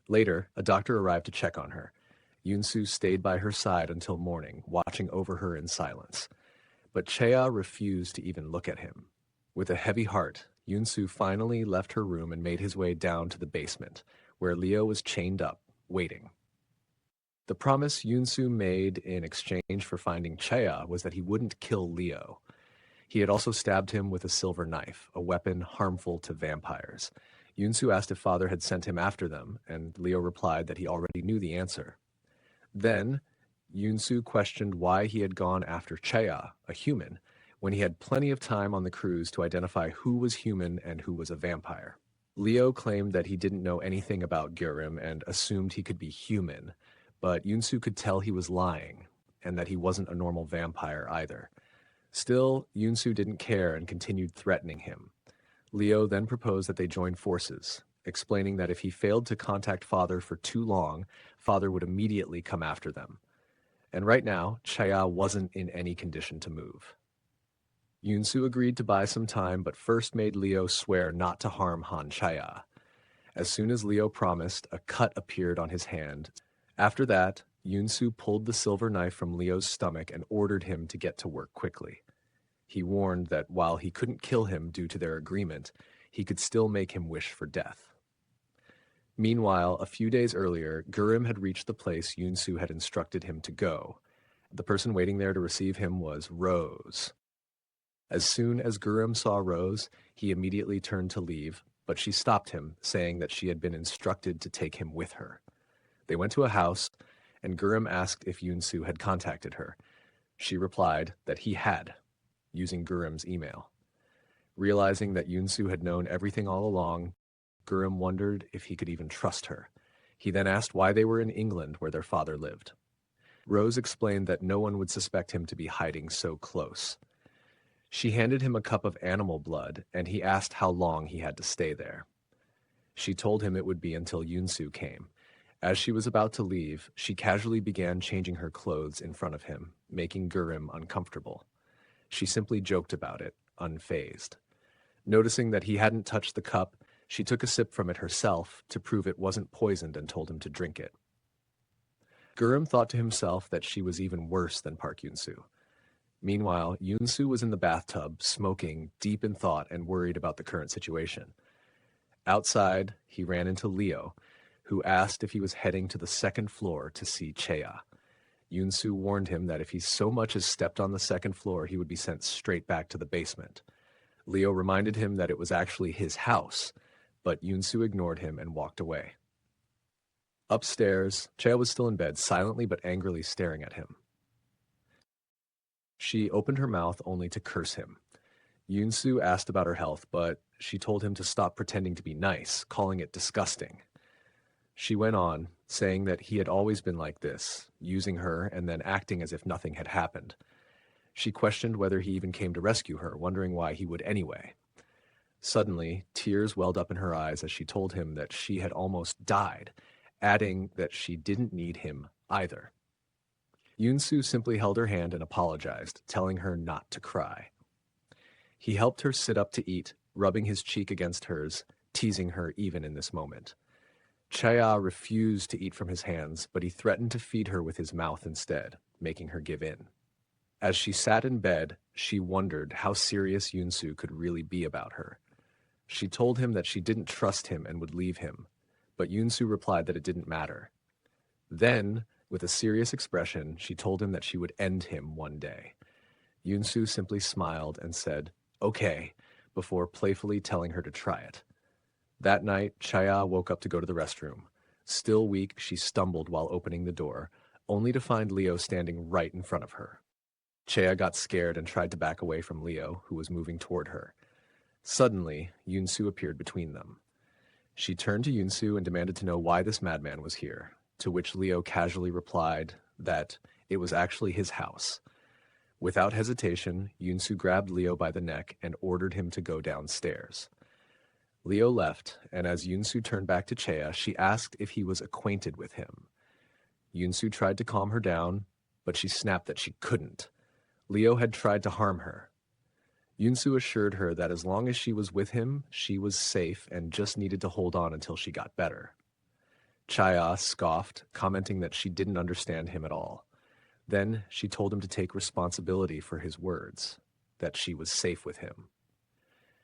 Later, a doctor arrived to check on her. Yoon-soo stayed by her side until morning, watching over her in silence. But Chea refused to even look at him. With a heavy heart, Yoon-soo finally left her room and made his way down to the basement, where Leo was chained up, waiting. The promise Yoon-soo made in exchange for finding Chea was that he wouldn't kill Leo. He had also stabbed him with a silver knife, a weapon harmful to vampires. Yoon-soo asked if Father had sent him after them, and Leo replied that he already knew the answer. Then, Yoon-soo questioned why he had gone after Chea, a human, when he had plenty of time on the cruise to identify who was human and who was a vampire. Leo claimed that he didn't know anything about Gurim and assumed he could be human, but Yunsu could tell he was lying, and that he wasn't a normal vampire either. Still, Yunsu didn't care and continued threatening him. Leo then proposed that they join forces, explaining that if he failed to contact Father for too long, Father would immediately come after them. And right now, Chaya wasn't in any condition to move. Yunsu agreed to buy some time, but first made Leo swear not to harm Han Chaya. As soon as Leo promised, a cut appeared on his hand. After that, Yunsu pulled the silver knife from Leo's stomach and ordered him to get to work quickly. He warned that while he couldn't kill him due to their agreement, he could still make him wish for death. Meanwhile, a few days earlier, Gurim had reached the place Yunsu had instructed him to go. The person waiting there to receive him was Rose. As soon as Gurim saw Rose, he immediately turned to leave, but she stopped him, saying that she had been instructed to take him with her. They went to a house, and Gurim asked if Yunsu had contacted her. She replied that he had, using Gurim's email. Realizing that Yunsu had known everything all along, Gurim wondered if he could even trust her. He then asked why they were in England, where their father lived. Rose explained that no one would suspect him to be hiding so close. She handed him a cup of animal blood, and he asked how long he had to stay there. She told him it would be until Yunsu came. As she was about to leave, she casually began changing her clothes in front of him, making Gurim uncomfortable. She simply joked about it, unfazed. Noticing that he hadn't touched the cup, she took a sip from it herself to prove it wasn't poisoned and told him to drink it. Gurim thought to himself that she was even worse than Park Yunsu. Meanwhile, Yunsu was in the bathtub, smoking, deep in thought and worried about the current situation. Outside, he ran into Leo, who asked if he was heading to the second floor to see Chea. Yunsu warned him that if he so much as stepped on the second floor, he would be sent straight back to the basement. Leo reminded him that it was actually his house, but Yunsu ignored him and walked away. Upstairs, Chea was still in bed, silently but angrily staring at him. She opened her mouth only to curse him. Yunsu asked about her health, but she told him to stop pretending to be nice, calling it disgusting. She went on, saying that he had always been like this, using her and then acting as if nothing had happened. She questioned whether he even came to rescue her, wondering why he would anyway. Suddenly, tears welled up in her eyes as she told him that she had almost died, adding that she didn't need him either. Yunsu simply held her hand and apologized, telling her not to cry. He helped her sit up to eat, rubbing his cheek against hers, teasing her even in this moment. Chaya refused to eat from his hands, but he threatened to feed her with his mouth instead, making her give in. As she sat in bed, she wondered how serious Yunsu could really be about her. She told him that she didn't trust him and would leave him, but Yunsu replied that it didn't matter. Then, with a serious expression, she told him that she would end him one day. Yunsu simply smiled and said, "Okay," before playfully telling her to try it. That night, Chaya woke up to go to the restroom. Still weak, she stumbled while opening the door, only to find Leo standing right in front of her. Chaya got scared and tried to back away from Leo, who was moving toward her. Suddenly, Yunsu appeared between them. She turned to Yunsu and demanded to know why this madman was here, to which Leo casually replied that it was actually his house. Without hesitation, Yunsu grabbed Leo by the neck and ordered him to go downstairs. Leo left, and as Yunsu turned back to Chea, she asked if he was acquainted with him. Yunsu tried to calm her down, but she snapped that she couldn't. Leo had tried to harm her. Yunsu assured her that as long as she was with him, she was safe and just needed to hold on until she got better. Chaya scoffed, commenting that she didn't understand him at all. Then she told him to take responsibility for his words, that she was safe with him.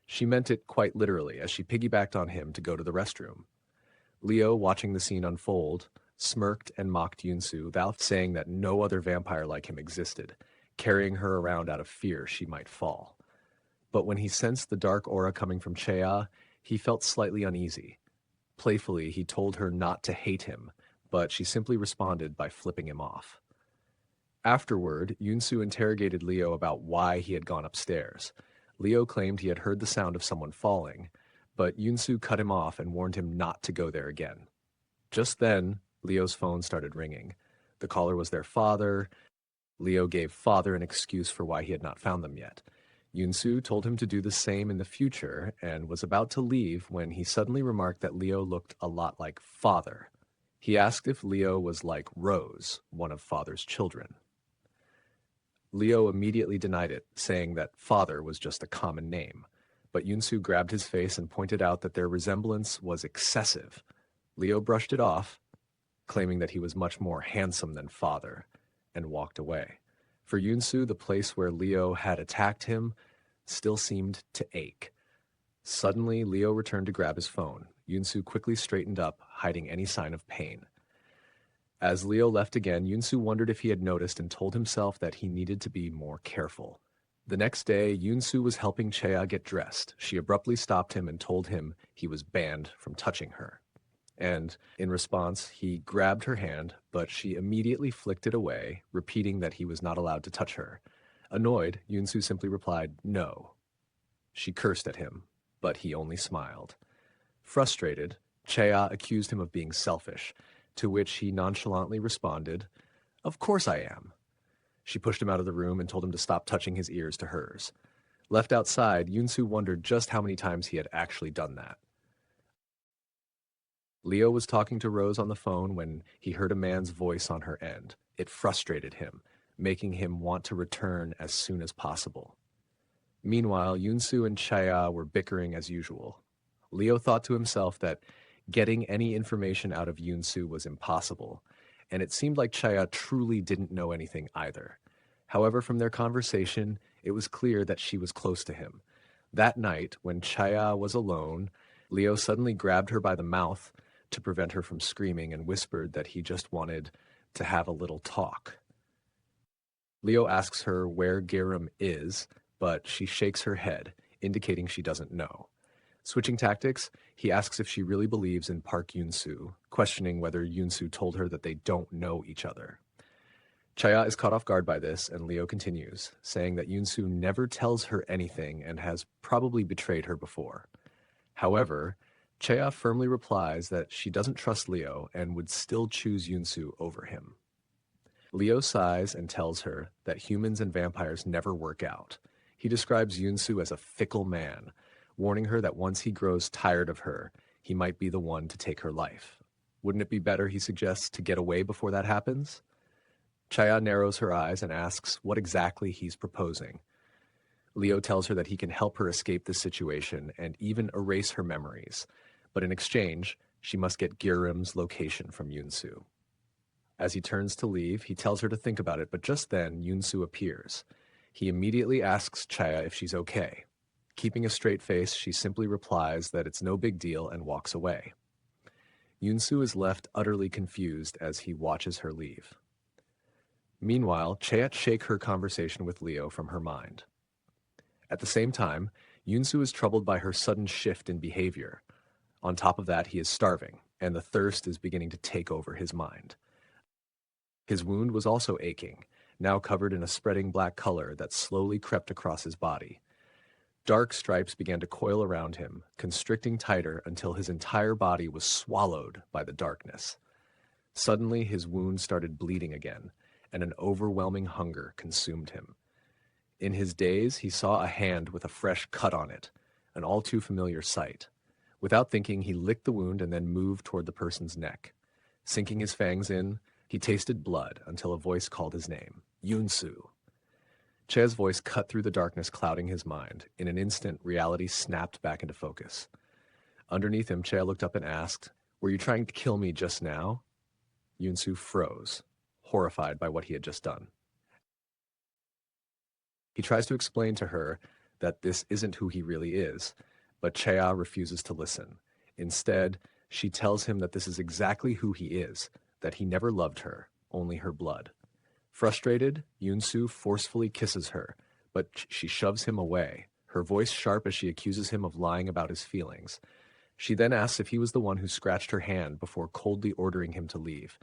She meant it quite literally as she piggybacked on him to go to the restroom. Leo, watching the scene unfold, smirked and mocked Yunsu, without saying that no other vampire like him existed, carrying her around out of fear she might fall. But when he sensed the dark aura coming from Chea, he felt slightly uneasy. Playfully, he told her not to hate him, but she simply responded by flipping him off. Afterward, Yunsu interrogated Leo about why he had gone upstairs. Leo claimed he had heard the sound of someone falling, but Yunsu cut him off and warned him not to go there again. Just then, Leo's phone started ringing. The caller was their father. Leo gave father an excuse for why he had not found them yet. Yunsu told him to do the same in the future and was about to leave when he suddenly remarked that Leo looked a lot like father. He asked if Leo was like Rose, one of father's children. Leo immediately denied it, saying that father was just a common name. But Yunsu grabbed his face and pointed out that their resemblance was excessive. Leo brushed it off, claiming that he was much more handsome than father, and walked away. For Yunsu, the place where Leo had attacked him still seemed to ache. Suddenly, Leo returned to grab his phone. Yunsu quickly straightened up, hiding any sign of pain. As Leo left again, Yunsu wondered if he had noticed and told himself that he needed to be more careful. The next day, Yunsu was helping Chea get dressed. She abruptly stopped him and told him he was banned from touching her. And in response, he grabbed her hand, but she immediately flicked it away, repeating that he was not allowed to touch her. Annoyed, Yunsu simply replied, "No." She cursed at him, but he only smiled. Frustrated, Chea accused him of being selfish, to which he nonchalantly responded, "Of course I am." She pushed him out of the room and told him to stop touching his ears to hers. Left outside, Yunsu wondered just how many times he had actually done that. Leo was talking to Rose on the phone when he heard a man's voice on her end. It frustrated him, making him want to return as soon as possible. Meanwhile, Yunsu and Chea were bickering as usual. Leo thought to himself that getting any information out of Yunsu was impossible, and it seemed like Chea truly didn't know anything either. However, from their conversation, it was clear that she was close to him. That night, when Chea was alone, Leo suddenly grabbed her by the mouth to prevent her from screaming and whispered that he just wanted to have a little talk. Leo asks her where Giram is, but she shakes her head, indicating she doesn't know. Switching tactics, he asks if she really believes in Park Yunsu, questioning whether Yunsu told her that they don't know each other. Chea is caught off guard by this, and Leo continues, saying that Yunsu never tells her anything and has probably betrayed her before. However, Chea firmly replies that she doesn't trust Leo and would still choose Yunsu over him. Leo sighs and tells her that humans and vampires never work out. He describes Yunsu as a fickle man, warning her that once he grows tired of her, he might be the one to take her life. Wouldn't it be better, he suggests, to get away before that happens? Chea narrows her eyes and asks what exactly he's proposing. Leo tells her that he can help her escape this situation and even erase her memories, but in exchange, she must get Giram's location from Yunsu. As he turns to leave, he tells her to think about it, but just then, Yunsu appears. He immediately asks Chea if she's okay. Keeping a straight face, she simply replies that it's no big deal and walks away. Yunsu is left utterly confused as he watches her leave. Meanwhile, Chea shakes her conversation with Leo from her mind. At the same time, Yunsu is troubled by her sudden shift in behavior. On top of that, he is starving, and the thirst is beginning to take over his mind. His wound was also aching, now covered in a spreading black color that slowly crept across his body. Dark stripes began to coil around him, constricting tighter until his entire body was swallowed by the darkness. Suddenly, his wound started bleeding again, and an overwhelming hunger consumed him. In his daze, he saw a hand with a fresh cut on it, an all too familiar sight. Without thinking, he licked the wound and then moved toward the person's neck. Sinking his fangs in, he tasted blood until a voice called his name, Yunsu. Chea's voice cut through the darkness clouding his mind. In an instant, reality snapped back into focus. Underneath him, Chea looked up and asked, "Were you trying to kill me just now?" Yunsu froze, horrified by what he had just done. He tries to explain to her that this isn't who he really is, but Chea refuses to listen. Instead, she tells him that this is exactly who he is, that he never loved her, only her blood. Frustrated, Yunsu forcefully kisses her, but she shoves him away, her voice sharp as she accuses him of lying about his feelings. She then asks if he was the one who scratched her hand before coldly ordering him to leave.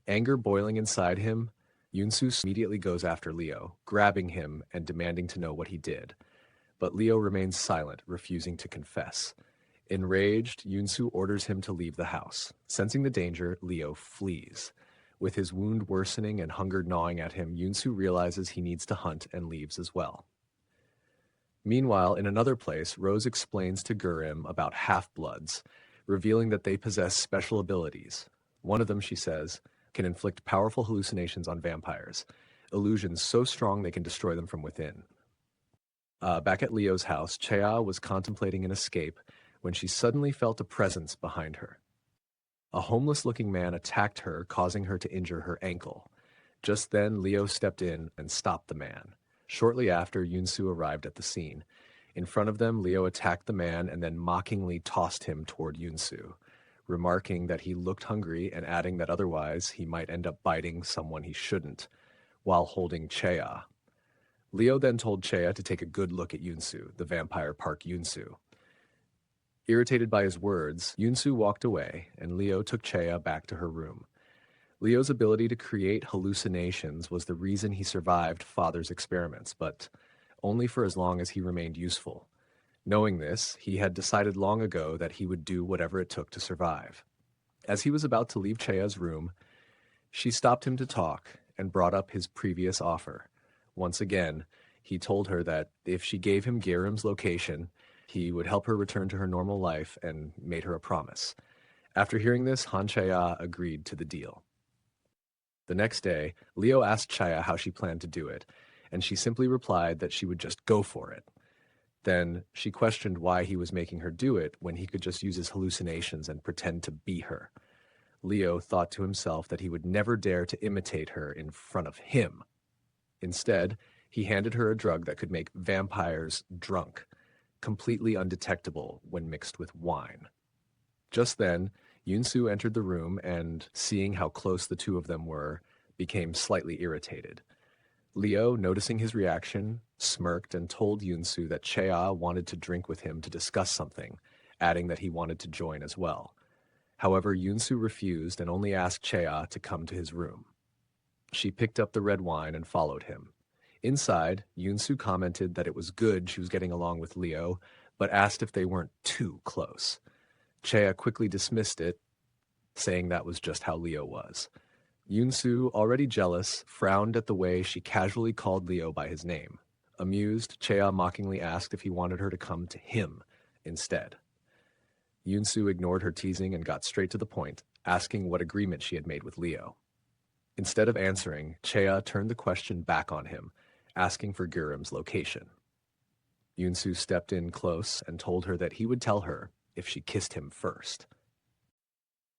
Anger boiling inside him, Yunsu immediately goes after Leo, grabbing him and demanding to know what he did. But Leo remains silent, refusing to confess. Enraged, Yunsu orders him to leave the house. Sensing the danger, Leo flees. With his wound worsening and hunger gnawing at him, Yunsu realizes he needs to hunt and leaves as well. Meanwhile, in another place, Rose explains to Gurim about half-bloods, revealing that they possess special abilities. One of them, she says, can inflict powerful hallucinations on vampires, illusions so strong they can destroy them from within. Back at Leo's house, Chea was contemplating an escape when she suddenly felt a presence behind her. A homeless-looking man attacked her, causing her to injure her ankle. Just then, Leo stepped in and stopped the man. Shortly after, Yunsu arrived at the scene. In front of them, Leo attacked the man and then mockingly tossed him toward Yunsu, remarking that he looked hungry and adding that otherwise he might end up biting someone he shouldn't, while holding Chea. Leo then told Chea to take a good look at Yunsu, the vampire Park Yunsu. Irritated by his words, Yunsu walked away, and Leo took Chea back to her room. Leo's ability to create hallucinations was the reason he survived Father's experiments, but only for as long as he remained useful. Knowing this, he had decided long ago that he would do whatever it took to survive. As he was about to leave Chea's room, she stopped him to talk and brought up his previous offer. Once again, he told her that if she gave him Gurim's location, he would help her return to her normal life and made her a promise. After hearing this, Han Chea agreed to the deal. The next day, Leo asked Chea how she planned to do it, and she simply replied that she would just go for it. Then she questioned why he was making her do it when he could just use his hallucinations and pretend to be her. Leo thought to himself that he would never dare to imitate her in front of him. Instead, he handed her a drug that could make vampires drunk, completely undetectable when mixed with wine. Just then, Yunsu entered the room and, seeing how close the two of them were, became slightly irritated. Leo, noticing his reaction, smirked and told Yunsu that Chea wanted to drink with him to discuss something, adding that he wanted to join as well. However, Yunsu refused and only asked Chea to come to his room. She picked up the red wine and followed him. Inside, Yunsu commented that it was good she was getting along with Leo, but asked if they weren't too close. Chea quickly dismissed it, saying that was just how Leo was. Yunsu, already jealous, frowned at the way she casually called Leo by his name. Amused, Chea mockingly asked if he wanted her to come to him instead. Yunsu ignored her teasing and got straight to the point, asking what agreement she had made with Leo. Instead of answering, Chea turned the question back on him, asking for Gurim's location. Yunsu stepped in close and told her that he would tell her if she kissed him first.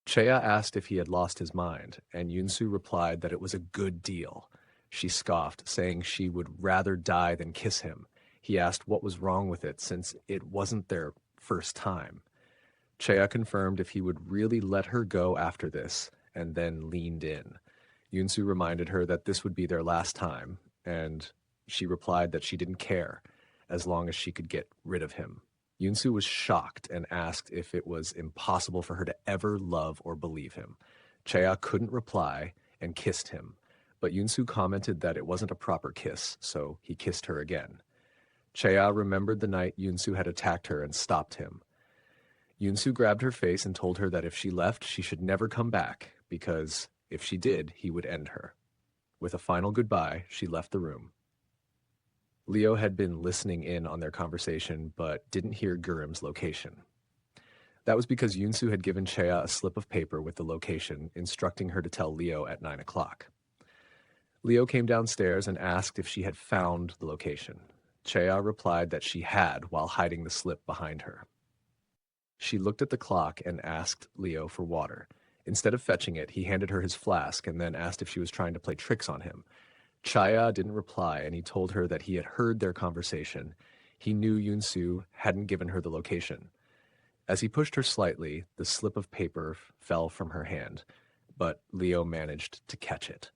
Chea asked if he had lost his mind, and Yunsu replied that it was a good deal. She scoffed, saying she would rather die than kiss him. He asked what was wrong with it, since it wasn't their first time. Chea confirmed if he would really let her go after this, and then leaned in. Yunsu reminded her that this would be their last time, and she replied that she didn't care, as long as she could get rid of him. Yunsu was shocked and asked if it was impossible for her to ever love or believe him. Chea couldn't reply and kissed him, but Yunsu commented that it wasn't a proper kiss, so he kissed her again. Chea remembered the night Yunsu had attacked her and stopped him. Yunsu grabbed her face and told her that if she left, she should never come back, because if she did, he would end her. With a final goodbye, she left the room. Leo had been listening in on their conversation, but didn't hear Gurim's location. That was because Yunsu had given Chea a slip of paper with the location, instructing her to tell Leo at 9 o'clock. Leo came downstairs and asked if she had found the location. Chea replied that she had while hiding the slip behind her. She looked at the clock and asked Leo for water. Instead of fetching it, he handed her his flask and then asked if she was trying to play tricks on him. Chea didn't reply, and he told her that he had heard their conversation. He knew Yunsu hadn't given her the location. As he pushed her slightly, the slip of paper fell from her hand, but Leo managed to catch it.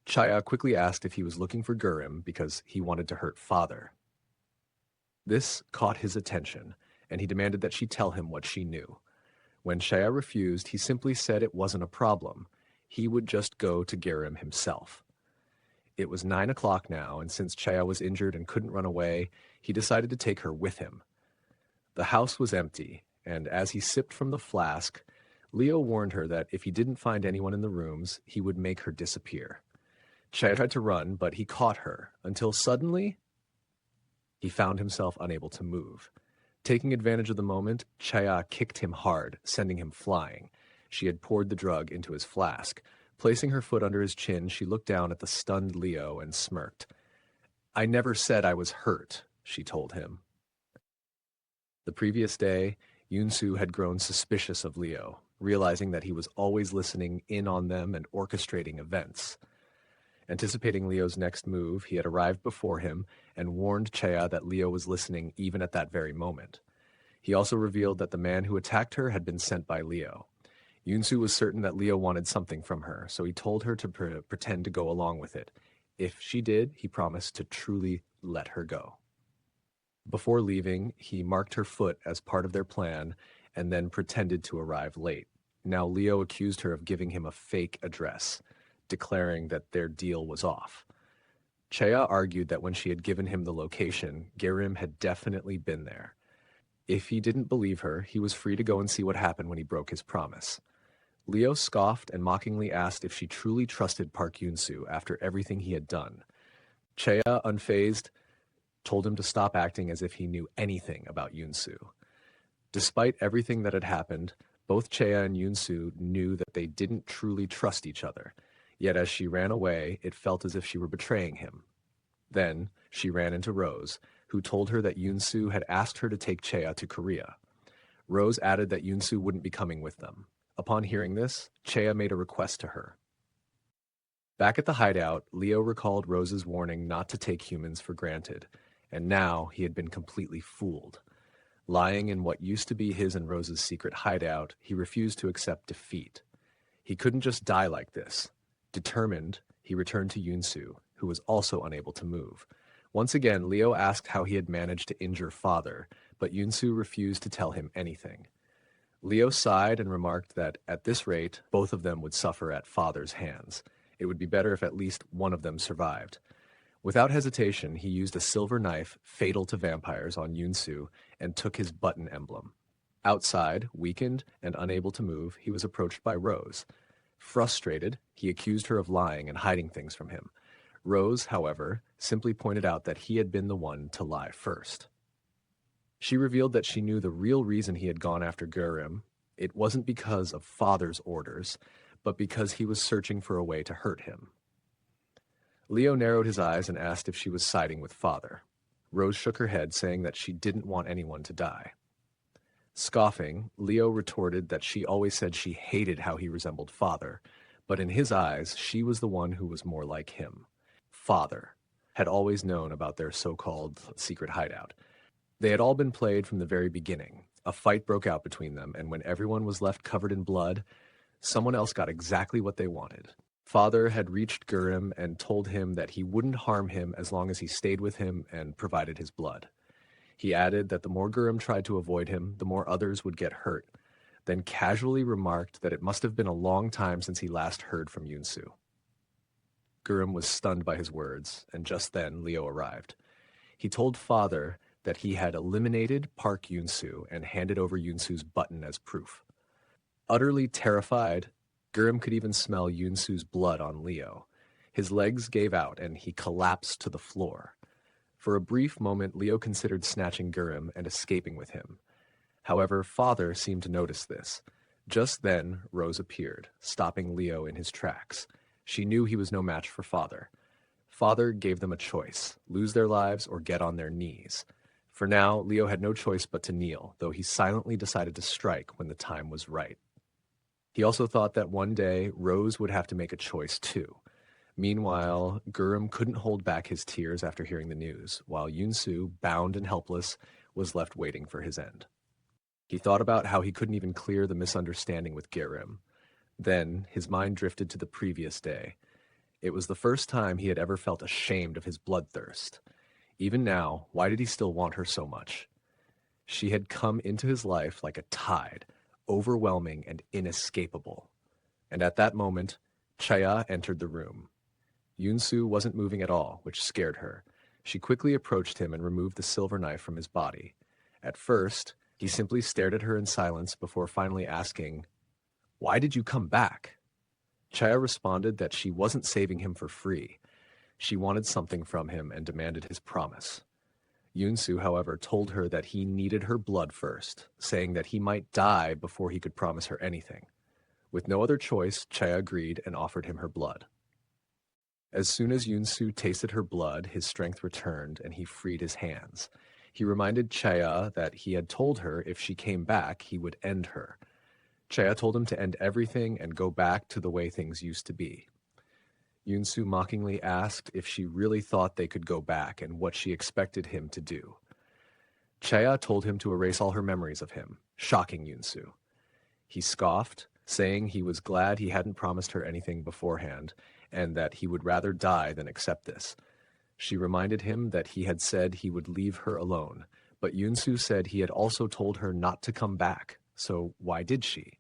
Chea quickly asked if he was looking for Gurim because he wanted to hurt Father. This caught his attention, and he demanded that she tell him what she knew. When Chea refused, he simply said it wasn't a problem. he would just go to Gerim himself. It was 9 o'clock now, and since Chaya was injured and couldn't run away, he decided to take her with him. The house was empty, and as he sipped from the flask, Leo warned her that if he didn't find anyone in the rooms, he would make her disappear. Chaya tried to run, but he caught her, until suddenly he found himself unable to move. Taking advantage of the moment, Chaya kicked him hard, sending him flying. She had poured the drug into his flask. Placing her foot under his chin, she looked down at the stunned Leo and smirked. "I never said I was hurt," she told him. The previous day, Yunsu had grown suspicious of Leo, realizing that he was always listening in on them and orchestrating events. Anticipating Leo's next move, he had arrived before him and warned Chaya that Leo was listening even at that very moment. He also revealed that the man who attacked her had been sent by Leo. Yunsu was certain that Leo wanted something from her, so he told her to pretend to go along with it. If she did, he promised to truly let her go. Before leaving, he marked her foot as part of their plan and then pretended to arrive late. Now Leo accused her of giving him a fake address, declaring that their deal was off. Chaya argued that when she had given him the location, Gerim had definitely been there. If he didn't believe her, he was free to go and see what happened when he broke his promise. Leo scoffed and mockingly asked if she truly trusted Park Yunsu after everything he had done. Chaya, unfazed, told him to stop acting as if he knew anything about Yunsu. Despite everything that had happened, both Chaya and Yunsu knew that they didn't truly trust each other. Yet as she ran away, it felt as if she were betraying him. Then she ran into Rose, who told her that Yunsu had asked her to take Chaya to Korea. Rose added that Yunsu wouldn't be coming with them. Upon hearing this, Chaya made a request to her. Back at the hideout, Leo recalled Rose's warning not to take humans for granted, and now he had been completely fooled. Lying in what used to be his and Rose's secret hideout, he refused to accept defeat. He couldn't just die like this. Determined, he returned to Yunsu, who was also unable to move. Once again, Leo asked how he had managed to injure Father, but Yunsu refused to tell him anything. Leo sighed and remarked that at this rate, both of them would suffer at Father's hands. It would be better if at least one of them survived. Without hesitation, he used a silver knife fatal to vampires on Yunsu and took his button emblem. Outside, weakened and unable to move, he was approached by Rose. Frustrated, he accused her of lying and hiding things from him. Rose, however, simply pointed out that he had been the one to lie first. She revealed that she knew the real reason he had gone after Gerim. It wasn't because of Father's orders, but because he was searching for a way to hurt him. Leo narrowed his eyes and asked if she was siding with Father. Rose shook her head, saying that she didn't want anyone to die. Scoffing, Leo retorted that she always said she hated how he resembled Father, but in his eyes, she was the one who was more like him. Father had always known about their so-called secret hideout. They had all been played from the very beginning. A fight broke out between them, and when everyone was left covered in blood, someone else got exactly what they wanted. Father had reached Gerim and told him that he wouldn't harm him as long as he stayed with him and provided his blood. He added that the more Gerim tried to avoid him, the more others would get hurt, then casually remarked that it must have been a long time since he last heard from Yunsu. Gerim was stunned by his words, and just then Leo arrived. He told Father that he had eliminated Park Yunsu and handed over Yunsu's button as proof. Utterly terrified, Gerim could even smell Yunsu's blood on Leo. His legs gave out and he collapsed to the floor. For a brief moment, Leo considered snatching Gerim and escaping with him. However, Father seemed to notice this. Just then, Rose appeared, stopping Leo in his tracks. She knew he was no match for Father. Father gave them a choice, lose their lives or get on their knees. For now, Leo had no choice but to kneel, though he silently decided to strike when the time was right. He also thought that one day, Rose would have to make a choice too. Meanwhile, Gerim couldn't hold back his tears after hearing the news, while Yunsu, bound and helpless, was left waiting for his end. He thought about how he couldn't even clear the misunderstanding with Gerim. Then, his mind drifted to the previous day. It was the first time he had ever felt ashamed of his bloodthirst. Even now, why did he still want her so much? She had come into his life like a tide, overwhelming and inescapable. And at that moment, Chaya entered the room. Yunsu wasn't moving at all, which scared her. She quickly approached him and removed the silver knife from his body. At first, he simply stared at her in silence before finally asking, "Why did you come back?" Chaya responded that she wasn't saving him for free. She wanted something from him and demanded his promise. Yunsu, however, told her that he needed her blood first, saying that he might die before he could promise her anything. With no other choice, Chaya agreed and offered him her blood. As soon as Yunsu tasted her blood, his strength returned and he freed his hands. He reminded Chaya that he had told her if she came back, he would end her. Chaya told him to end everything and go back to the way things used to be. Yunsu mockingly asked if she really thought they could go back and what she expected him to do. Chaya told him to erase all her memories of him, shocking Yunsu. He scoffed, saying he was glad he hadn't promised her anything beforehand, and that he would rather die than accept this. She reminded him that he had said he would leave her alone, but Yunsu said he had also told her not to come back, so why did she?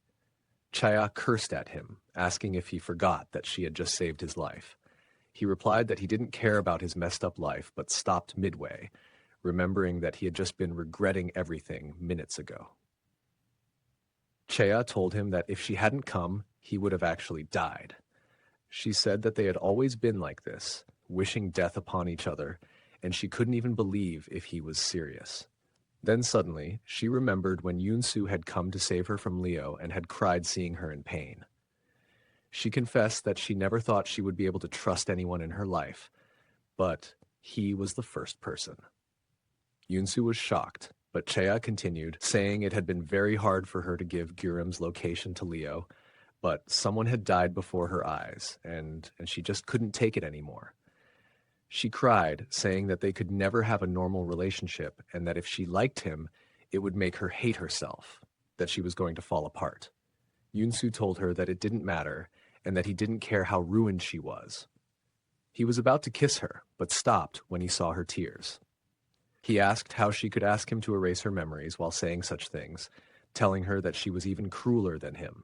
Chaya cursed at him, asking if he forgot that she had just saved his life. He replied that he didn't care about his messed up life, but stopped midway, remembering that he had just been regretting everything minutes ago. Chaya told him that if she hadn't come, he would have actually died. She said that they had always been like this, wishing death upon each other, and she couldn't even believe if he was serious. Then suddenly, she remembered when Yunsu had come to save her from Leo and had cried seeing her in pain. She confessed that she never thought she would be able to trust anyone in her life, but he was the first person. Yunsu was shocked, but Chaya continued, saying it had been very hard for her to give Gurim's location to Leo, but someone had died before her eyes, and she just couldn't take it anymore. She cried, saying that they could never have a normal relationship and that if she liked him, it would make her hate herself, that she was going to fall apart. Yunsu told her that it didn't matter and that he didn't care how ruined she was. He was about to kiss her, but stopped when he saw her tears. He asked how she could ask him to erase her memories while saying such things, telling her that she was even crueler than him.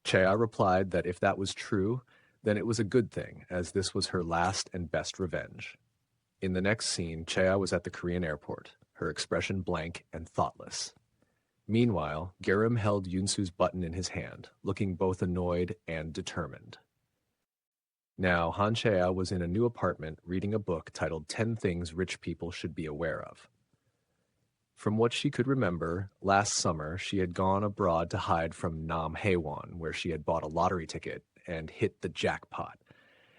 Chaya replied that if that was true, then it was a good thing, as this was her last and best revenge. In the next scene, Chaya was at the Korean airport, her expression blank and thoughtless. Meanwhile, Gurim held Yunsu's button in his hand, looking both annoyed and determined. Now, Han Chaya was in a new apartment reading a book titled 10 Things Rich People Should Be Aware of. From what she could remember, last summer she had gone abroad to hide from Nam Haewon, where she had bought a lottery ticket and hit the jackpot.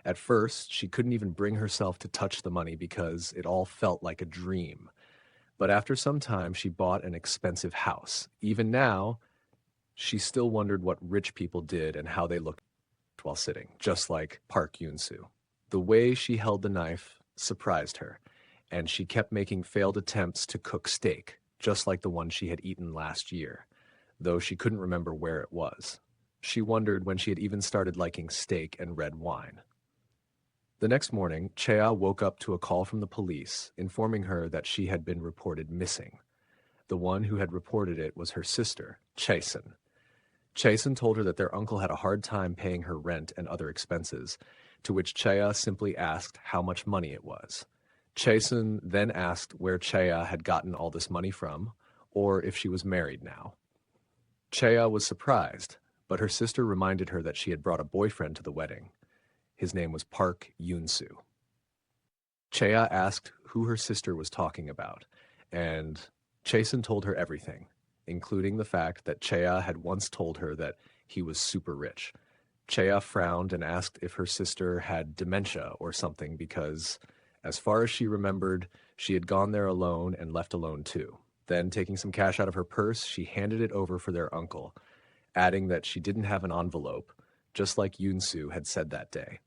At first, she couldn't even bring herself to touch the money because it all felt like a dream. But after some time, she bought an expensive house. Even now, she still wondered what rich people did and how they looked while sitting, just like Park Yoon-soo. The way she held the knife surprised her, and she kept making failed attempts to cook steak, just like the one she had eaten last year, though she couldn't remember where it was. She wondered when she had even started liking steak and red wine. The next morning, Chea woke up to a call from the police, informing her that she had been reported missing. The one who had reported it was her sister, Chaesun. Chaesun told her that their uncle had a hard time paying her rent and other expenses, to which Chea simply asked how much money it was. Chaesun then asked where Chea had gotten all this money from, or if she was married now. Chea was surprised, but her sister reminded her that she had brought a boyfriend to the wedding. His name was Park Yoon-soo. Chea asked who her sister was talking about, and Chaesun told her everything, including the fact that Chea had once told her that he was super rich. Chea frowned and asked if her sister had dementia or something because, as far as she remembered, she had gone there alone and left alone too. Then, taking some cash out of her purse, she handed it over for their uncle, adding that she didn't have an envelope, just like Yoon-soo had said that day.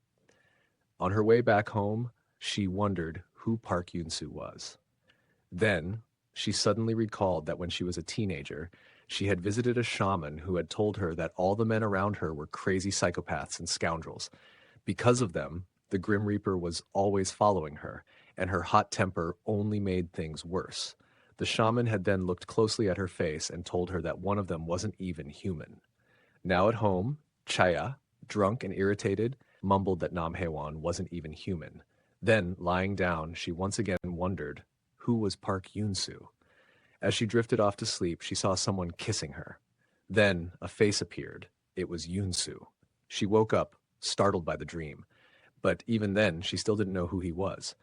On her way back home, she wondered who Park Yoon-soo was. Then, she suddenly recalled that when she was a teenager, she had visited a shaman who had told her that all the men around her were crazy psychopaths and scoundrels. Because of them, the Grim Reaper was always following her, and her hot temper only made things worse. The shaman had then looked closely at her face and told her that one of them wasn't even human. Now at home, Chaya, drunk and irritated, mumbled that Nam Haewon wasn't even human. Then, lying down, she once again wondered, who was Park Yoon-soo? As she drifted off to sleep, she saw someone kissing her. Then, a face appeared. It was Yoon-soo. She woke up, startled by the dream. But even then, she still didn't know who he was.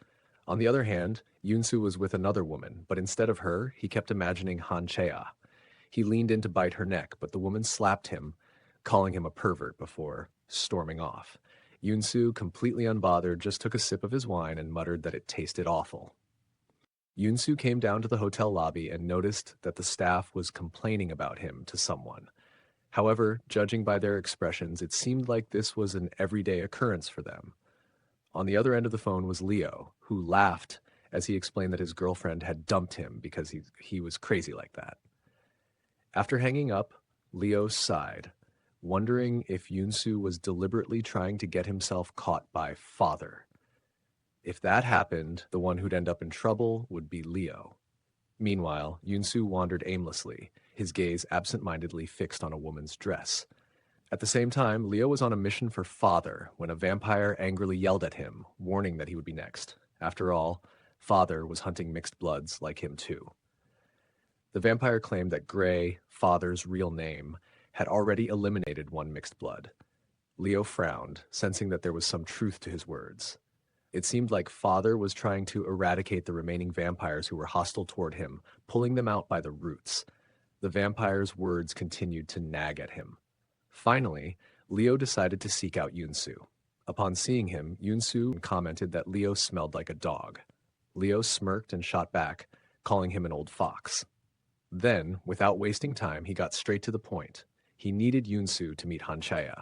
On the other hand, Yoon-soo was with another woman, but instead of her, he kept imagining Han Chea. He leaned in to bite her neck, but the woman slapped him, calling him a pervert before storming off. Yoon-soo, completely unbothered, just took a sip of his wine and muttered that it tasted awful. Yoon-soo came down to the hotel lobby and noticed that the staff was complaining about him to someone. However, judging by their expressions, it seemed like this was an everyday occurrence for them. On the other end of the phone was Leo, who laughed as he explained that his girlfriend had dumped him because he was crazy like that. After hanging up, Leo sighed, wondering if Yoon-soo was deliberately trying to get himself caught by father. If that happened, the one who'd end up in trouble would be Leo. Meanwhile, Yoon-soo wandered aimlessly, his gaze absent-mindedly fixed on a woman's dress. At the same time, Leo was on a mission for father when a vampire angrily yelled at him, warning that he would be next. After all, father was hunting mixed bloods like him too. The vampire claimed that Gray, father's real name, had already eliminated one mixed blood. Leo frowned, sensing that there was some truth to his words. It seemed like father was trying to eradicate the remaining vampires who were hostile toward him, pulling them out by the roots. The vampire's words continued to nag at him. Finally, Leo decided to seek out Yoon-soo. Upon seeing him, Yoon-soo commented that Leo smelled like a dog. Leo smirked and shot back, calling him an old fox. Then, without wasting time, he got straight to the point. He needed Yoon-soo to meet Han Chea.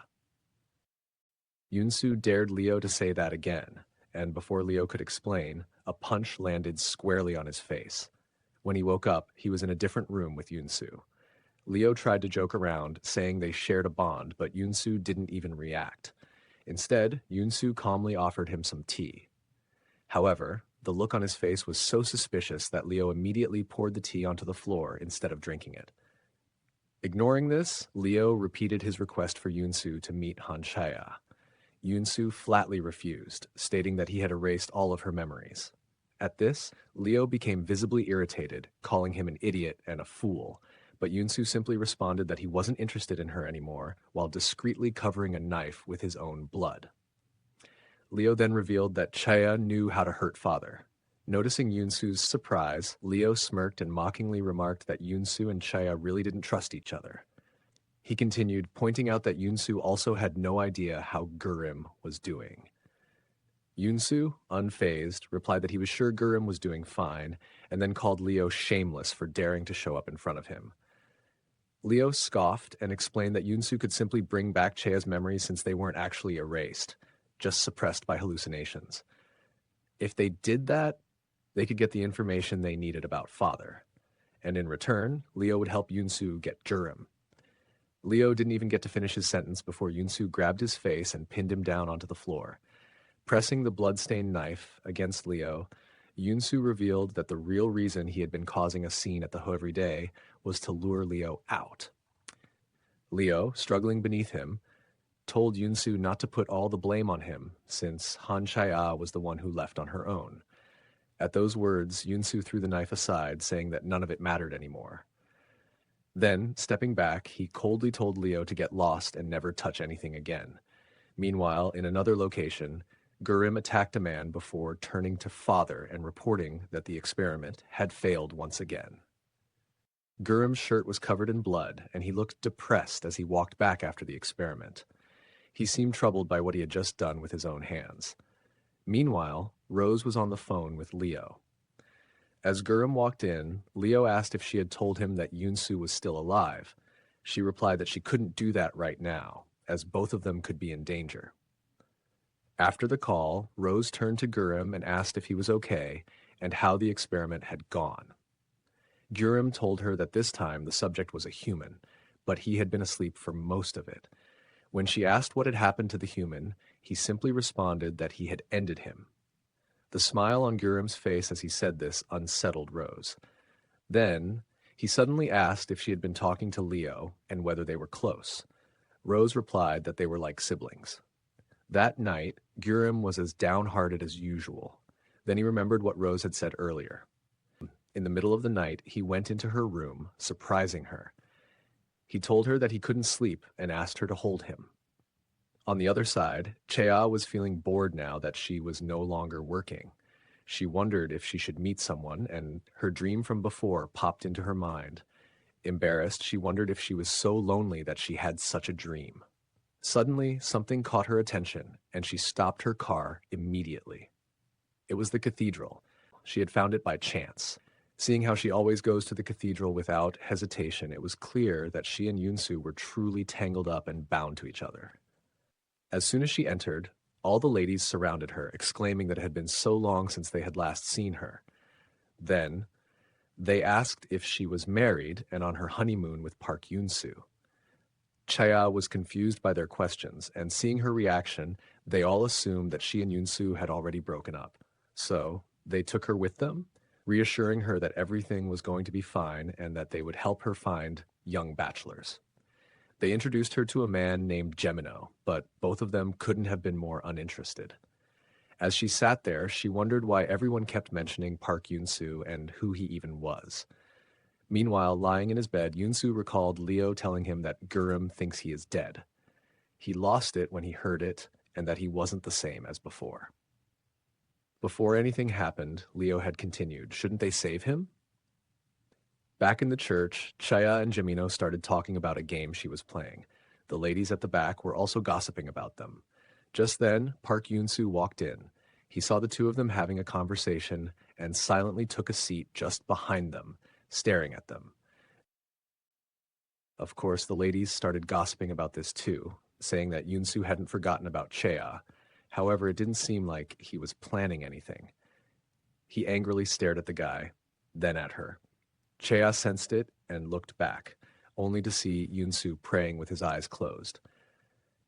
Yoon-soo dared Leo to say that again, and before Leo could explain, a punch landed squarely on his face. When he woke up, he was in a different room with Yoon-soo. Leo tried to joke around, saying they shared a bond, but Yoon-soo didn't even react. Instead, Yoon-soo calmly offered him some tea. However, the look on his face was so suspicious that Leo immediately poured the tea onto the floor instead of drinking it. Ignoring this, Leo repeated his request for Yoon-soo to meet Han Chea. Yoon-soo flatly refused, stating that he had erased all of her memories. At this, Leo became visibly irritated, calling him an idiot and a fool, but Yoon-soo simply responded that he wasn't interested in her anymore, while discreetly covering a knife with his own blood. Leo then revealed that Chea knew how to hurt father. Noticing Yoon-soo's surprise, Leo smirked and mockingly remarked that Yoon-soo and Chea really didn't trust each other. He continued, pointing out that Yoon-soo also had no idea how Gurim was doing. Yoon-soo, unfazed, replied that he was sure Gurim was doing fine, and then called Leo shameless for daring to show up in front of him. Leo scoffed and explained that Yoon-soo could simply bring back Chea's memories since they weren't actually erased, just suppressed by hallucinations. If they did that, they could get the information they needed about father. And in return, Leo would help Yoon-soo get Gurim. Leo didn't even get to finish his sentence before Yoon-soo grabbed his face and pinned him down onto the floor. Pressing the blood-stained knife against Leo, Yoon-soo revealed that the real reason he had been causing a scene at the Ho every day was to lure Leo out. Leo, struggling beneath him, told Yoon-soo not to put all the blame on him, since Han Chea was the one who left on her own. At those words, Yoon-soo threw the knife aside, saying that none of it mattered anymore. Then, stepping back, he coldly told Leo to get lost and never touch anything again. Meanwhile, in another location, Gurim attacked a man before turning to father and reporting that the experiment had failed once again. Gurim's shirt was covered in blood, and he looked depressed as he walked back after the experiment. He seemed troubled by what he had just done with his own hands. Meanwhile, Rose was on the phone with Leo. As Gurim walked in, Leo asked if she had told him that Yoon-soo was still alive. She replied that she couldn't do that right now, as both of them could be in danger. After the call, Rose turned to Gurim and asked if he was okay and how the experiment had gone. Gurim told her that this time the subject was a human, but he had been asleep for most of it. When she asked what had happened to the human, he simply responded that he had ended him. The smile on Gurim's face as he said this unsettled Rose. Then, he suddenly asked if she had been talking to Leo and whether they were close. Rose replied that they were like siblings. That night, Gurim was as downhearted as usual. Then he remembered what Rose had said earlier. In the middle of the night, he went into her room, surprising her. He told her that he couldn't sleep and asked her to hold him. On the other side, Chea was feeling bored now that she was no longer working. She wondered if she should meet someone, and her dream from before popped into her mind. Embarrassed, she wondered if she was so lonely that she had such a dream. Suddenly, something caught her attention, and she stopped her car immediately. It was the cathedral. She had found it by chance. Seeing how she always goes to the cathedral without hesitation, it was clear that she and Yunsu were truly tangled up and bound to each other. As soon as she entered, all the ladies surrounded her, exclaiming that it had been so long since they had last seen her. Then, they asked if she was married and on her honeymoon with Park Yunsu. Chaya was confused by their questions, and seeing her reaction, they all assumed that she and Yunsu had already broken up. So, they took her with them, reassuring her that everything was going to be fine and that they would help her find young bachelors. They introduced her to a man named Gemino, but both of them couldn't have been more uninterested. As she sat there, she wondered why everyone kept mentioning Park Yunsu and who he even was. Meanwhile, lying in his bed, Yunsu recalled Leo telling him that Gurim thinks he is dead. He lost it when he heard it, and that he wasn't the same as before. Before anything happened, Leo had continued, shouldn't they save him? Back in the church, Chaya and Gemino started talking about a game she was playing. The ladies at the back were also gossiping about them. Just then, Park Yunsu walked in. He saw the two of them having a conversation and silently took a seat just behind them, staring at them. Of course, the ladies started gossiping about this too, saying that Yunsu hadn't forgotten about Chaya. However, it didn't seem like he was planning anything. He angrily stared at the guy, then at her. Chea sensed it and looked back, only to see Yunsu praying with his eyes closed.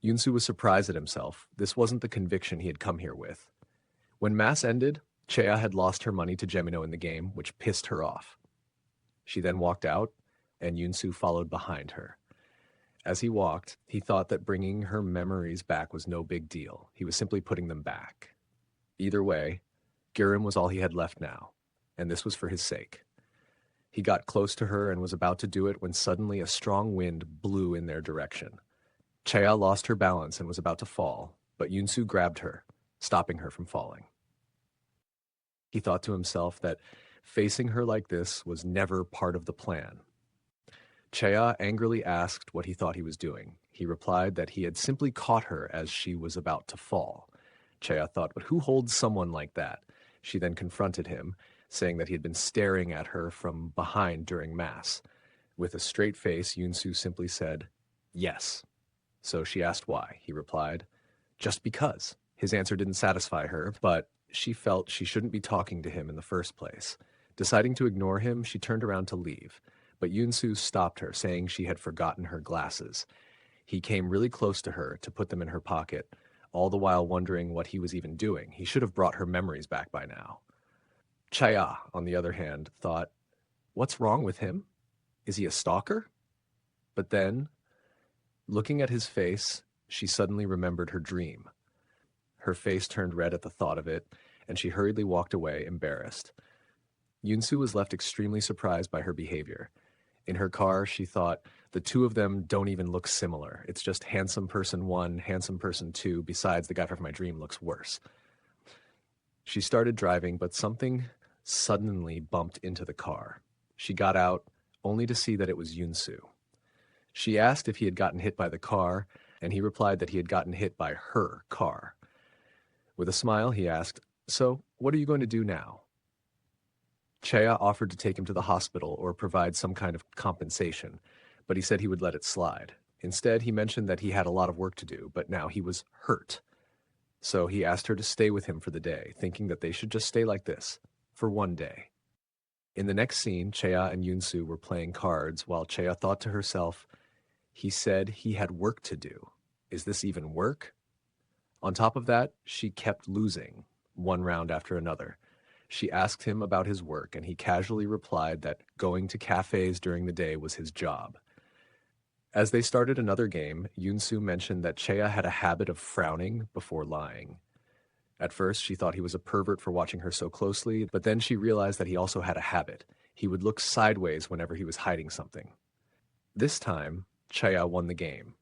Yunsu was surprised at himself. This wasn't the conviction he had come here with. When Mass ended, Chea had lost her money to Gemino in the game, which pissed her off. She then walked out, and Yunsu followed behind her. As he walked, he thought that bringing her memories back was no big deal. He was simply putting them back. Either way, Gurim was all he had left now, and this was for his sake. He got close to her and was about to do it when suddenly a strong wind blew in their direction. Chea lost her balance and was about to fall, but Yunsu grabbed her, stopping her from falling. He thought to himself that facing her like this was never part of the plan. Chea angrily asked what he thought he was doing. He replied that he had simply caught her as she was about to fall. Chea thought, but who holds someone like that? She then confronted him, saying that he had been staring at her from behind during Mass. With a straight face, Yunsu simply said, yes. So she asked why. He replied, just because. His answer didn't satisfy her, but she felt she shouldn't be talking to him in the first place. Deciding to ignore him, she turned around to leave, but Yunsu stopped her, saying she had forgotten her glasses. He came really close to her to put them in her pocket, all the while wondering what he was even doing. He should have brought her memories back by now. Chaya, on the other hand, thought, what's wrong with him? Is he a stalker? But then, looking at his face, she suddenly remembered her dream. Her face turned red at the thought of it, and she hurriedly walked away, embarrassed. Yunsu was left extremely surprised by her behavior. In her car, she thought, the two of them don't even look similar. It's just handsome person 1, handsome person 2, besides the guy from my dream looks worse. She started driving, but something suddenly bumped into the car. She got out, only to see that it was Yunsu. She asked if he had gotten hit by the car, and he replied that he had gotten hit by her car. With a smile, he asked, so, what are you going to do now? Chea offered to take him to the hospital or provide some kind of compensation, but he said he would let it slide. Instead, he mentioned that he had a lot of work to do, but now he was hurt. So he asked her to stay with him for the day, thinking that they should just stay like this, for one day. In the next scene, Chea and Yunsu were playing cards, while Chea thought to herself, he said he had work to do. Is this even work? On top of that, she kept losing, one round after another. She asked him about his work, and he casually replied that going to cafes during the day was his job. As they started another game, Yunsu mentioned that Cheya had a habit of frowning before lying. At first, she thought he was a pervert for watching her so closely, but then she realized that he also had a habit. He would look sideways whenever he was hiding something. This time, Cheya won the game.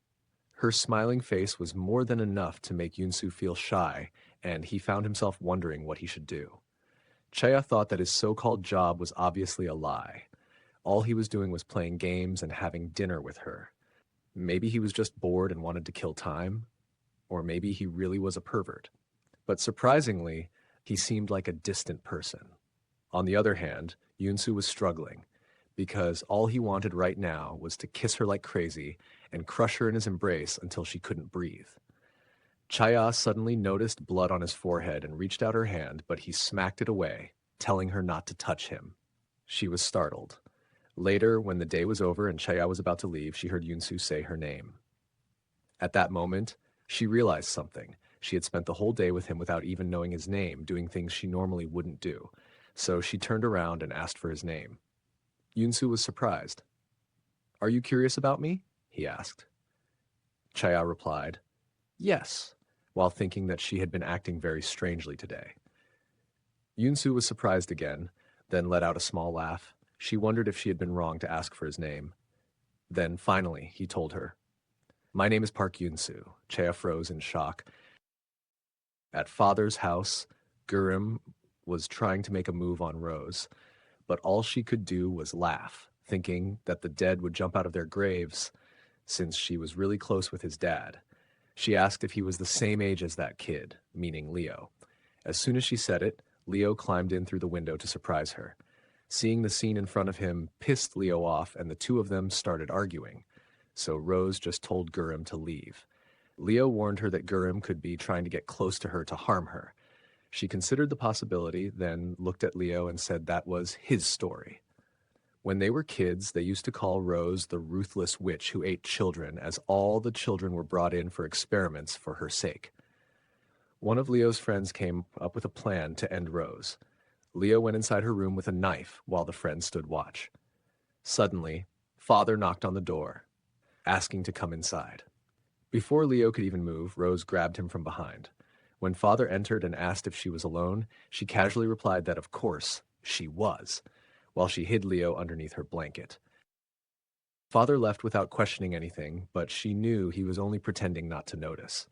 Her smiling face was more than enough to make Yunsu feel shy, and he found himself wondering what he should do. Cheya thought that his so-called job was obviously a lie. All he was doing was playing games and having dinner with her. Maybe he was just bored and wanted to kill time, or maybe he really was a pervert. But surprisingly, he seemed like a distant person. On the other hand, Yunsu was struggling, because all he wanted right now was to kiss her like crazy and crush her in his embrace until she couldn't breathe. Chaya suddenly noticed blood on his forehead and reached out her hand, but he smacked it away, telling her not to touch him. She was startled. Later, when the day was over and Chaya was about to leave, she heard Yunsu say her name. At that moment, she realized something. She had spent the whole day with him without even knowing his name, doing things she normally wouldn't do. So she turned around and asked for his name. Yunsu was surprised. "Are you curious about me?" he asked. Chaya replied, "Yes," while thinking that she had been acting very strangely today. Yunsu was surprised again, then let out a small laugh. She wondered if she had been wrong to ask for his name. Then finally, he told her, "My name is Park Yunsu." Chaya froze in shock. At father's house, Gurim was trying to make a move on Rose, but all she could do was laugh, thinking that the dead would jump out of their graves since she was really close with his dad. She asked if he was the same age as that kid, meaning Leo. As soon as she said it, Leo climbed in through the window to surprise her. Seeing the scene in front of him pissed Leo off, and the two of them started arguing. So Rose just told Gurim to leave. Leo warned her that Gurim could be trying to get close to her to harm her. She considered the possibility, then looked at Leo and said that was his story. When they were kids, they used to call Rose the ruthless witch who ate children, as all the children were brought in for experiments for her sake. One of Leo's friends came up with a plan to end Rose. Leo went inside her room with a knife while the friends stood watch. Suddenly, father knocked on the door, asking to come inside. Before Leo could even move, Rose grabbed him from behind. When father entered and asked if she was alone, she casually replied that of course she was, while she hid Leo underneath her blanket. Father left without questioning anything, but she knew he was only pretending not to notice.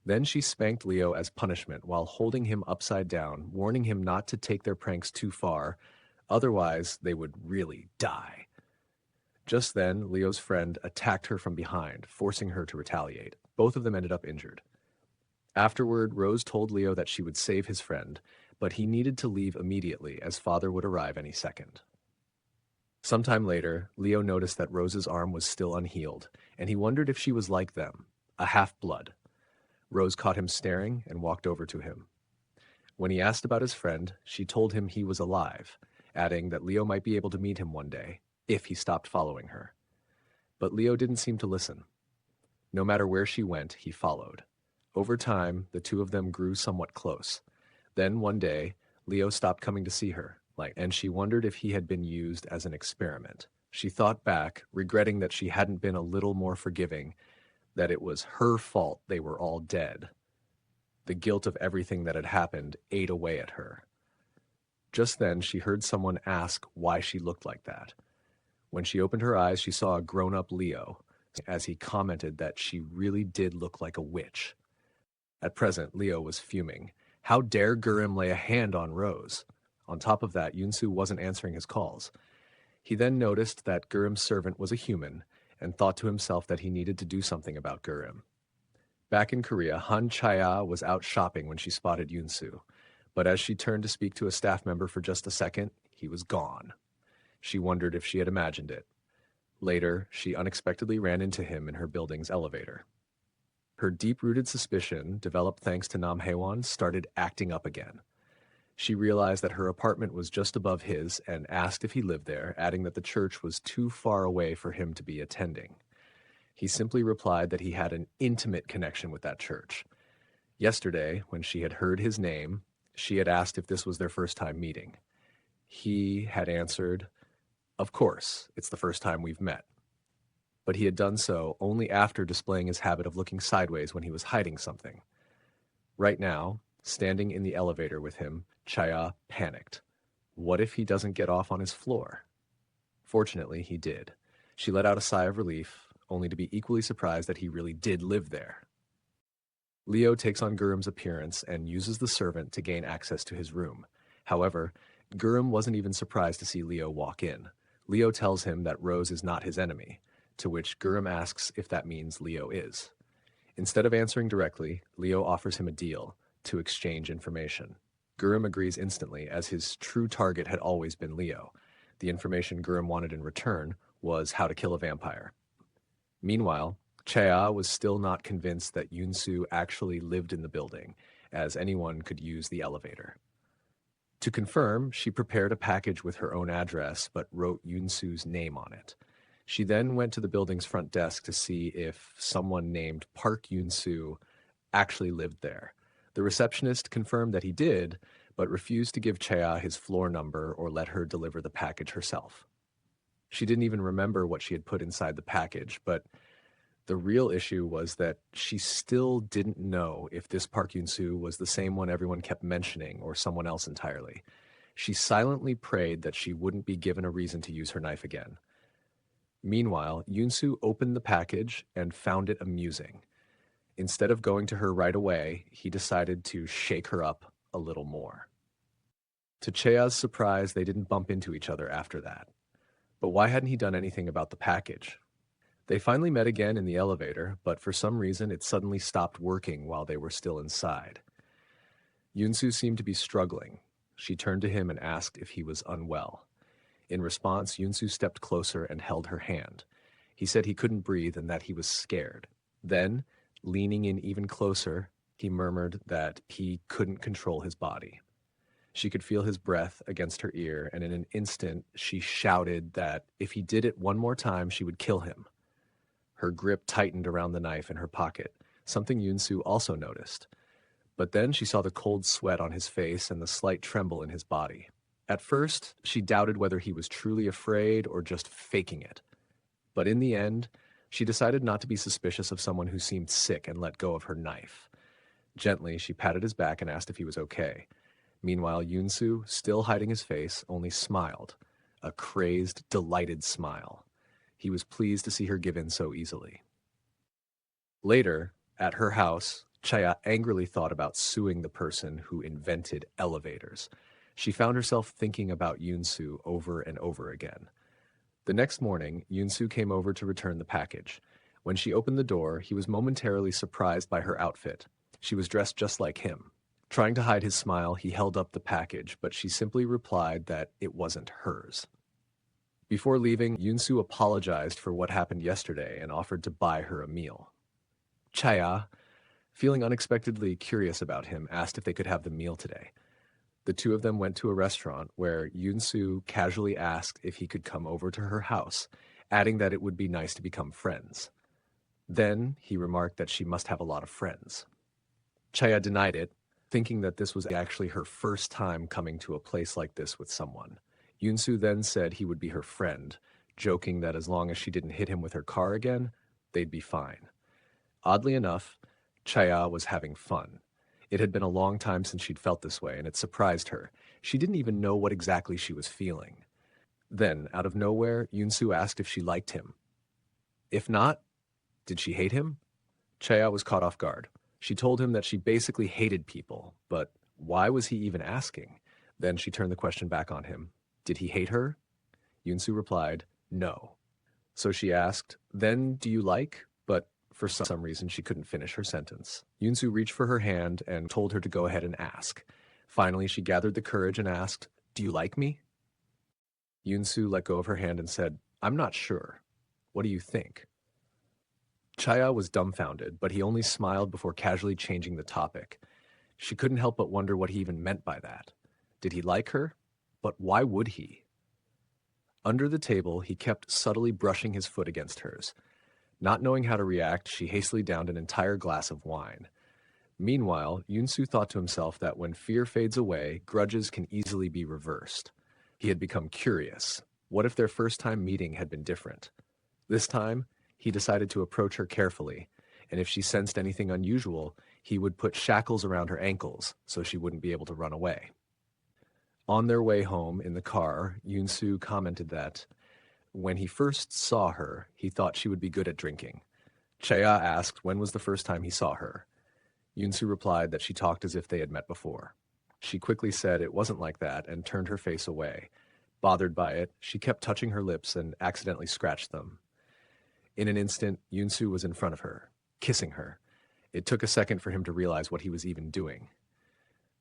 Then she spanked Leo as punishment while holding him upside down, warning him not to take their pranks too far, otherwise they would really die. Just then, Leo's friend attacked her from behind, forcing her to retaliate. Both of them ended up injured. Afterward, Rose told Leo that she would save his friend, but he needed to leave immediately as father would arrive any second. Sometime later, Leo noticed that Rose's arm was still unhealed, and he wondered if she was like them, a half-blood. Rose caught him staring and walked over to him. When he asked about his friend, she told him he was alive, adding that Leo might be able to meet him one day, if he stopped following her. But Leo didn't seem to listen. No matter where she went, he followed. Over time, the two of them grew somewhat close. Then one day, Leo stopped coming to see her, and she wondered if he had been used as an experiment. She thought back, regretting that she hadn't been a little more forgiving, that it was her fault they were all dead. The guilt of everything that had happened ate away at her. Just then, she heard someone ask why she looked like that. When she opened her eyes, she saw a grown-up Leo, as he commented that she really did look like a witch. At present, Leo was fuming. How dare Gurim lay a hand on Rose? On top of that, Yunsu wasn't answering his calls. He then noticed that Gurim's servant was a human, and thought to himself that he needed to do something about Gurim. Back in Korea, Han Chaya was out shopping when she spotted Yunsu, but as she turned to speak to a staff member for just a second, he was gone. She wondered if she had imagined it. Later, she unexpectedly ran into him in her building's elevator. Her deep-rooted suspicion, developed thanks to Nam Haewon, started acting up again. She realized that her apartment was just above his and asked if he lived there, adding that the church was too far away for him to be attending. He simply replied that he had an intimate connection with that church. Yesterday, when she had heard his name, she had asked if this was their first time meeting. He had answered, "Of course, it's the first time we've met." but he had done so only after displaying his habit of looking sideways when he was hiding something. Right now, standing in the elevator with him, Chaya panicked. What if he doesn't get off on his floor? Fortunately, he did. She let out a sigh of relief, only to be equally surprised that he really did live there. Leo takes on Gurum's appearance and uses the servant to gain access to his room. However, Gurum wasn't even surprised to see Leo walk in. Leo tells him that Rose is not his enemy, to which Gurum asks if that means Leo is. Instead of answering directly, Leo offers him a deal to exchange information. Gurum agrees instantly, as his true target had always been Leo. The information Gurum wanted in return was how to kill a vampire. Meanwhile, Chaya was still not convinced that Yunsu actually lived in the building, as anyone could use the elevator. To confirm, she prepared a package with her own address, but wrote Yunsu's name on it. She then went to the building's front desk to see if someone named Park Yunsu actually lived there. The receptionist confirmed that he did, but refused to give Chaya his floor number or let her deliver the package herself. She didn't even remember what she had put inside the package, but the real issue was that she still didn't know if this Park Yunsu was the same one everyone kept mentioning or someone else entirely. She silently prayed that she wouldn't be given a reason to use her knife again. Meanwhile, Yunsu opened the package and found it amusing. Instead of going to her right away, he decided to shake her up a little more. To Chea's surprise, they didn't bump into each other after that. But why hadn't he done anything about the package? They finally met again in the elevator, but for some reason it suddenly stopped working while they were still inside. Yunsu seemed to be struggling. She turned to him and asked if he was unwell. In response, Yunsu stepped closer and held her hand. He said he couldn't breathe and that he was scared. Then, leaning in even closer, he murmured that he couldn't control his body. She could feel his breath against her ear, and in an instant, she shouted that if he did it one more time, she would kill him. Her grip tightened around the knife in her pocket, something Yunsu also noticed. But then she saw the cold sweat on his face and the slight tremble in his body. At first, she doubted whether he was truly afraid or just faking it. But in the end, she decided not to be suspicious of someone who seemed sick and let go of her knife. Gently, she patted his back and asked if he was okay. Meanwhile, Yunsu, still hiding his face, only smiled, a crazed, delighted smile. He was pleased to see her give in so easily. Later, at her house, Chaya angrily thought about suing the person who invented elevators. She found herself thinking about Yunsu over and over again. The next morning, Yunsu came over to return the package. When she opened the door, he was momentarily surprised by her outfit. She was dressed just like him. Trying to hide his smile, he held up the package, but she simply replied that it wasn't hers. Before leaving, Yunsu apologized for what happened yesterday and offered to buy her a meal. Chaya, feeling unexpectedly curious about him, asked if they could have the meal today. The two of them went to a restaurant where Yunsu casually asked if he could come over to her house, adding that it would be nice to become friends. Then he remarked that she must have a lot of friends. Chaya denied it, thinking that this was actually her first time coming to a place like this with someone. Yunsu then said he would be her friend, joking that as long as she didn't hit him with her car again, they'd be fine. Oddly enough, Chaya was having fun. It had been a long time since she'd felt this way, and it surprised her. She didn't even know what exactly she was feeling. Then, out of nowhere, Yunsu asked if she liked him. If not, did she hate him? Chaya was caught off guard. She told him that she basically hated people, but why was he even asking? Then she turned the question back on him. Did he hate her? Yunsu replied, no. So she asked, then do you like? But for some reason she couldn't finish her sentence. Yunsu reached for her hand and told her to go ahead and ask. Finally, she gathered the courage and asked, do you like me? Yunsu let go of her hand and said, I'm not sure. What do you think? Chaya was dumbfounded, but he only smiled before casually changing the topic. She couldn't help but wonder what he even meant by that. Did he like her? But why would he? Under the table, he kept subtly brushing his foot against hers. Not knowing how to react, she hastily downed an entire glass of wine. Meanwhile, Yunsu thought to himself that when fear fades away, grudges can easily be reversed. He had become curious. What if their first time meeting had been different? This time, He decided to approach her carefully, and if she sensed anything unusual, he would put shackles around her ankles so she wouldn't be able to run away. On their way home in the car, Yoon-soo commented that when he first saw her, he thought she would be good at drinking. Chea asked when was the first time he saw her. Yoon-soo replied that she talked as if they had met before. She quickly said it wasn't like that and turned her face away. Bothered by it, she kept touching her lips and accidentally scratched them. In an instant, Yoon-soo was in front of her, kissing her. It took a second for him to realize what he was even doing.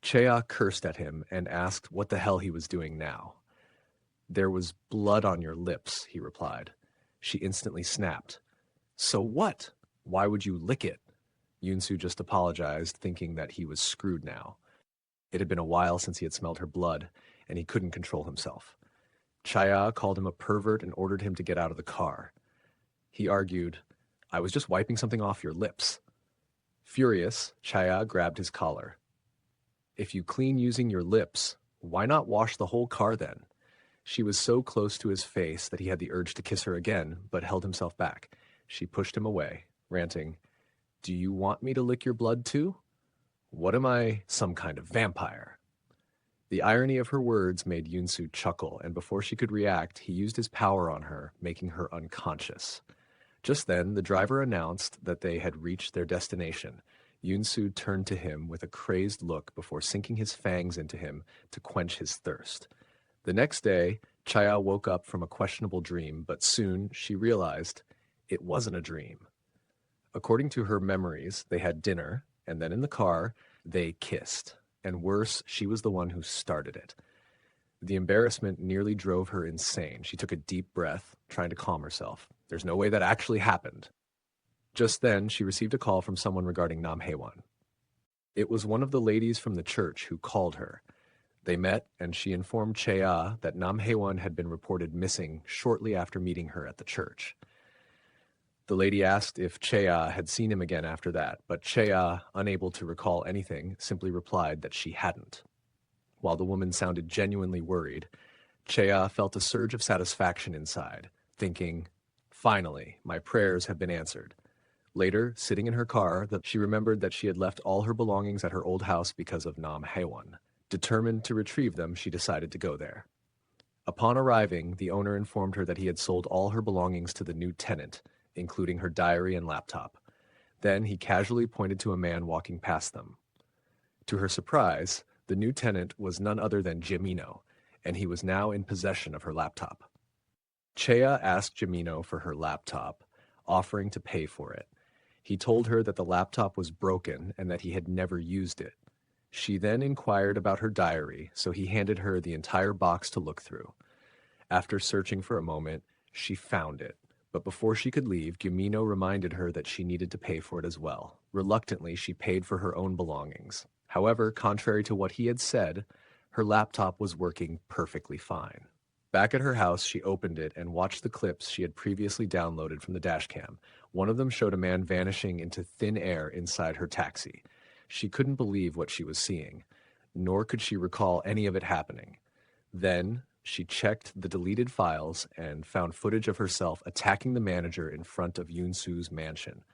Chea cursed at him and asked what the hell he was doing now. "There was blood on your lips," he replied. She instantly snapped. "So what? Why would you lick it?" Yoon-soo just apologized, thinking that he was screwed now. It had been a while since he had smelled her blood, and he couldn't control himself. Chea called him a pervert and ordered him to get out of the car. He argued, "I was just wiping something off your lips." Furious, Chea grabbed his collar. "If you clean using your lips, why not wash the whole car then?" She was so close to his face that he had the urge to kiss her again, but held himself back. She pushed him away, ranting, "Do you want me to lick your blood too? What am I, some kind of vampire?" The irony of her words made Yoon-soo chuckle, and before she could react, he used his power on her, making her unconscious. Just then, the driver announced that they had reached their destination. Yoon-soo turned to him with a crazed look before sinking his fangs into him to quench his thirst. The next day, Chea woke up from a questionable dream, but soon she realized it wasn't a dream. According to her memories, they had dinner, and then in the car, they kissed. And worse, she was the one who started it. The embarrassment nearly drove her insane. She took a deep breath, trying to calm herself. There's no way that actually happened. Just then, she received a call from someone regarding Nam Hae-won. It was one of the ladies from the church who called her. They met, and she informed Chea that Nam Hae-won had been reported missing shortly after meeting her at the church. The lady asked if Chea had seen him again after that, but Chea, unable to recall anything, simply replied that she hadn't. While the woman sounded genuinely worried, Chea felt a surge of satisfaction inside, thinking, "Finally, my prayers have been answered." Later, sitting in her car, she remembered that she had left all her belongings at her old house because of Nam Hae-won. Determined to retrieve them, she decided to go there. Upon arriving, the owner informed her that he had sold all her belongings to the new tenant, including her diary and laptop. Then he casually pointed to a man walking past them. To her surprise, the new tenant was none other than Jimino, and he was now in possession of her laptop. Chea asked Jimino for her laptop, offering to pay for it. He told her that the laptop was broken and that he had never used it. She then inquired about her diary, so he handed her the entire box to look through. After searching for a moment, she found it. But before she could leave, Jimino reminded her that she needed to pay for it as well. Reluctantly, she paid for her own belongings. However, contrary to what he had said, her laptop was working perfectly fine. Back at her house, she opened it and watched the clips she had previously downloaded from the dashcam. One of them showed a man vanishing into thin air inside her taxi. She couldn't believe what she was seeing, nor could she recall any of it happening. Then, she checked the deleted files and found footage of herself attacking the manager in front of Yoon-soo's mansion.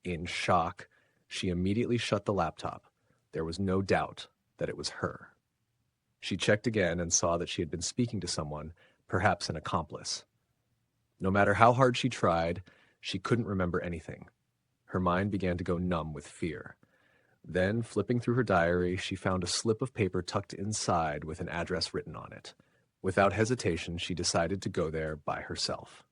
In shock, she immediately shut the laptop. There was no doubt that it was her. She checked again and saw that she had been speaking to someone, perhaps an accomplice. No matter how hard she tried, she couldn't remember anything. Her mind began to go numb with fear. Then, flipping through her diary, she found a slip of paper tucked inside with an address written on it. Without hesitation, she decided to go there by herself.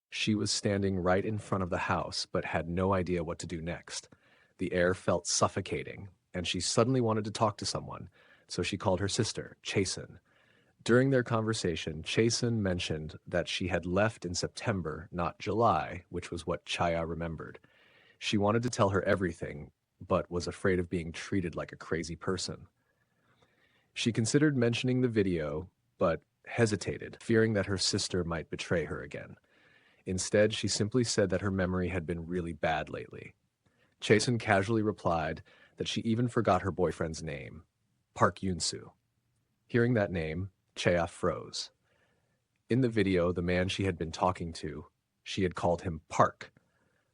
She was standing right in front of the house, but had no idea what to do next. The air felt suffocating, and she suddenly wanted to talk to someone, so she called her sister, Chasen. During their conversation, Chasen mentioned that she had left in September, not July, which was what Chea remembered. She wanted to tell her everything, but was afraid of being treated like a crazy person. She considered mentioning the video, but hesitated, fearing that her sister might betray her again. Instead, she simply said that her memory had been really bad lately. Chasen casually replied that she even forgot her boyfriend's name, Park Yoon-soo. Hearing that name, Chea froze. In the video, the man she had been talking to She had called him Park.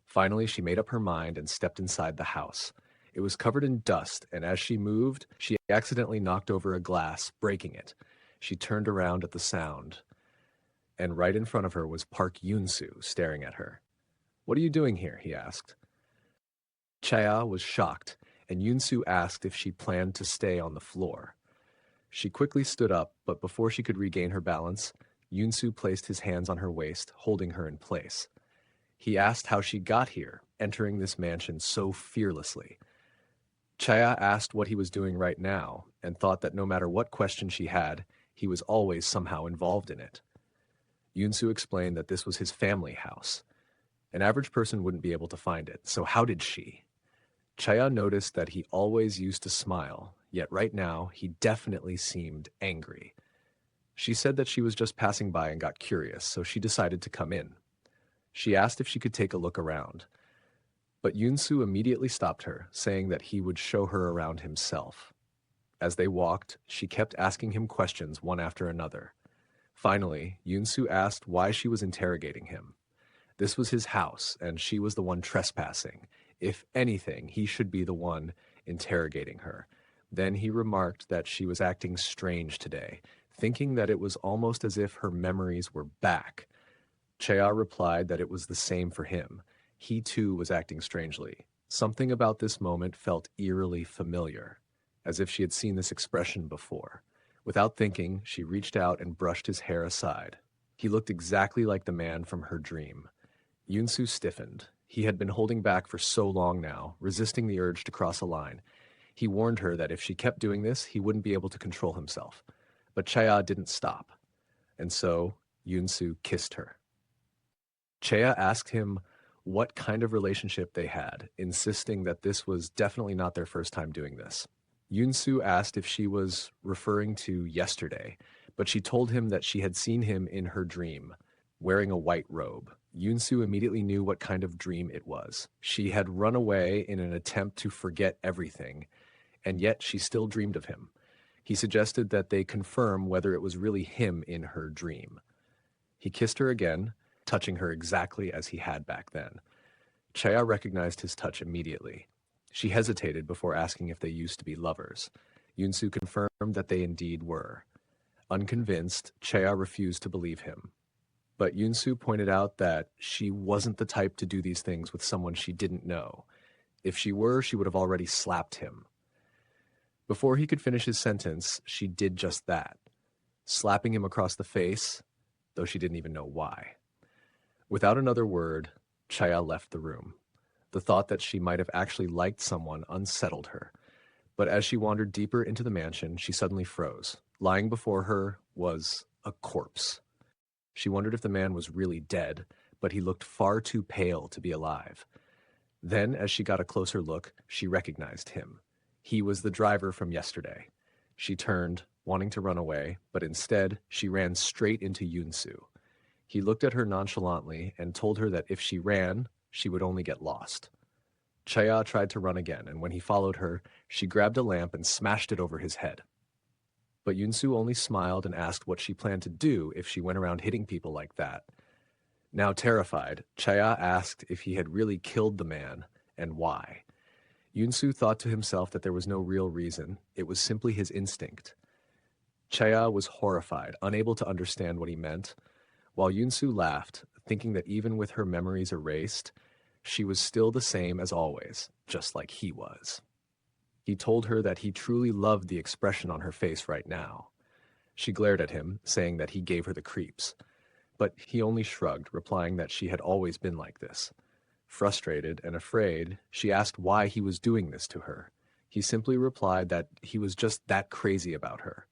Finally, she made up her mind and stepped inside the house. It was covered in dust, and as she moved, she accidentally knocked over a glass, breaking it. She turned around at the sound, and right in front of her was Park Yoon-soo staring at her. "What are you doing here?" he asked. Chaya was shocked, and Yoon-soo asked if she planned to stay on the floor. She quickly stood up, but before she could regain her balance, Yoon-soo placed his hands on her waist, holding her in place. He asked how she got here, entering this mansion so fearlessly. Chaya asked what he was doing right now, and thought that no matter what question she had, he was always somehow involved in it. Yoon-soo explained that this was his family house. An average person wouldn't be able to find it, so how did she? Chaya noticed that he always used to smile, yet right now he definitely seemed angry. She said that she was just passing by and got curious, so she decided to come in. She asked if she could take a look around, but Yoon-soo immediately stopped her, saying that he would show her around himself. As they walked, she kept asking him questions one after another. Finally, Yoon-soo asked why she was interrogating him. This was his house, and she was the one trespassing. If anything, he should be the one interrogating her. Then he remarked that she was acting strange today, thinking that it was almost as if her memories were back. Chaya replied that it was the same for him. He too was acting strangely. Something about this moment felt eerily familiar, as if she had seen this expression before. Without thinking, she reached out and brushed his hair aside. He looked exactly like the man from her dream. Yoon-soo stiffened. He had been holding back for so long now, resisting the urge to cross a line. He warned her that if she kept doing this, he wouldn't be able to control himself. But Chaya didn't stop, and so Yoon-soo kissed her. Chaya asked him what kind of relationship they had, insisting that this was definitely not their first time doing this. Yoon-soo asked if she was referring to yesterday, but she told him that she had seen him in her dream, wearing a white robe. Yoon-soo immediately knew what kind of dream it was. She had run away in an attempt to forget everything, and yet she still dreamed of him. He suggested that they confirm whether it was really him in her dream. He kissed her again, touching her exactly as he had back then. Chaya recognized his touch immediately. She hesitated before asking if they used to be lovers. Yoon-soo confirmed that they indeed were. Unconvinced, Chaya refused to believe him. But Yoon-soo pointed out that she wasn't the type to do these things with someone she didn't know. If she were, she would have already slapped him. Before he could finish his sentence, she did just that, slapping him across the face, though she didn't even know why. Without another word, Chaya left the room. The thought that she might have actually liked someone unsettled her. But as she wandered deeper into the mansion, she suddenly froze. Lying before her was a corpse. She wondered if the man was really dead, but he looked far too pale to be alive. Then, as she got a closer look, she recognized him. He was the driver from yesterday. She turned, wanting to run away, but instead, she ran straight into Yoon-soo. He looked at her nonchalantly and told her that if she ran, she would only get lost. Chaya tried to run again, and when he followed her, she grabbed a lamp and smashed it over his head. But Yoon-soo only smiled and asked what she planned to do if she went around hitting people like that. Now terrified, Chaya asked if he had really killed the man and why. Yoon-soo thought to himself that there was no real reason. It was simply his instinct. Chaya was horrified, unable to understand what he meant, while Yoon-soo laughed, thinking that even with her memories erased, she was still the same as always, just like he was. He told her that he truly loved the expression on her face right now. She glared at him, saying that he gave her the creeps. But he only shrugged, replying that she had always been like this. Frustrated and afraid, she asked why he was doing this to her. He simply replied that he was just that crazy about her.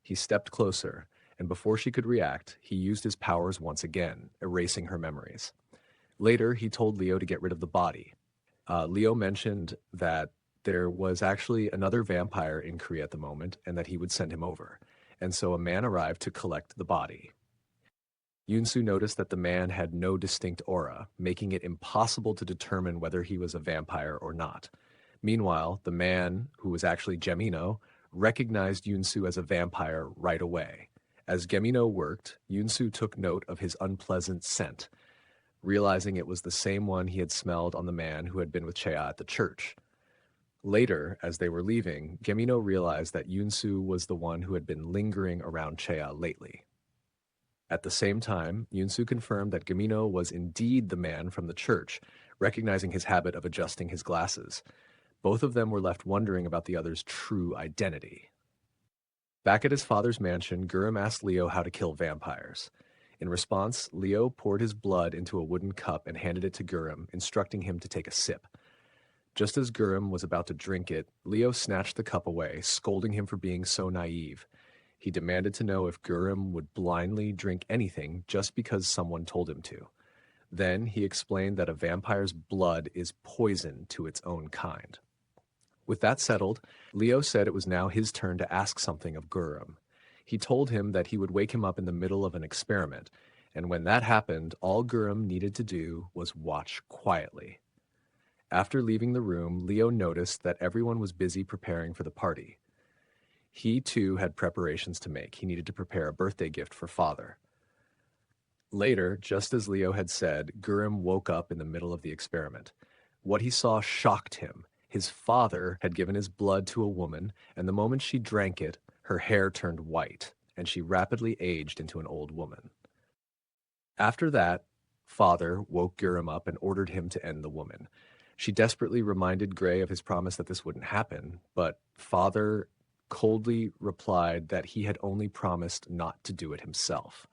He stepped closer, and before she could react, he used his powers once again, erasing her memories. Later, he told Leo to get rid of the body. Leo mentioned that there was actually another vampire in Korea at the moment, and that he would send him over. And so a man arrived to collect the body. Yoon-soo noticed that the man had no distinct aura, making it impossible to determine whether he was a vampire or not. Meanwhile, the man, who was actually Gemino, recognized Yoon-soo as a vampire right away. As Gemino worked, Yoon-soo took note of his unpleasant scent. realizing it was the same one he had smelled on the man who had been with Chea at the church. Later, as they were leaving, Gemino realized that Yunsu was the one who had been lingering around Chea lately. At the same time, Yunsu confirmed that Gemino was indeed the man from the church, recognizing his habit of adjusting his glasses. Both of them were left wondering about the other's true identity. Back at his father's mansion, Gurum asked Leo how to kill vampires. In response, Leo poured his blood into a wooden cup and handed it to Gurum, instructing him to take a sip. Just as Gurum was about to drink it, Leo snatched the cup away, scolding him for being so naive. He demanded to know if Gurum would blindly drink anything just because someone told him to. Then he explained that a vampire's blood is poison to its own kind. With that settled, Leo said it was now his turn to ask something of Gurum. He told him that he would wake him up in the middle of an experiment, and when that happened, all Gurum needed to do was watch quietly. After leaving the room, Leo noticed that everyone was busy preparing for the party. He, too, had preparations to make. He needed to prepare a birthday gift for Father. Later, just as Leo had said, Gurum woke up in the middle of the experiment. What he saw shocked him. His father had given his blood to a woman, and the moment she drank it, her hair turned white, and she rapidly aged into an old woman. After that, Father woke Gurum up and ordered him to end the woman. She desperately reminded Gray of his promise that this wouldn't happen, but Father coldly replied that he had only promised not to do it himself.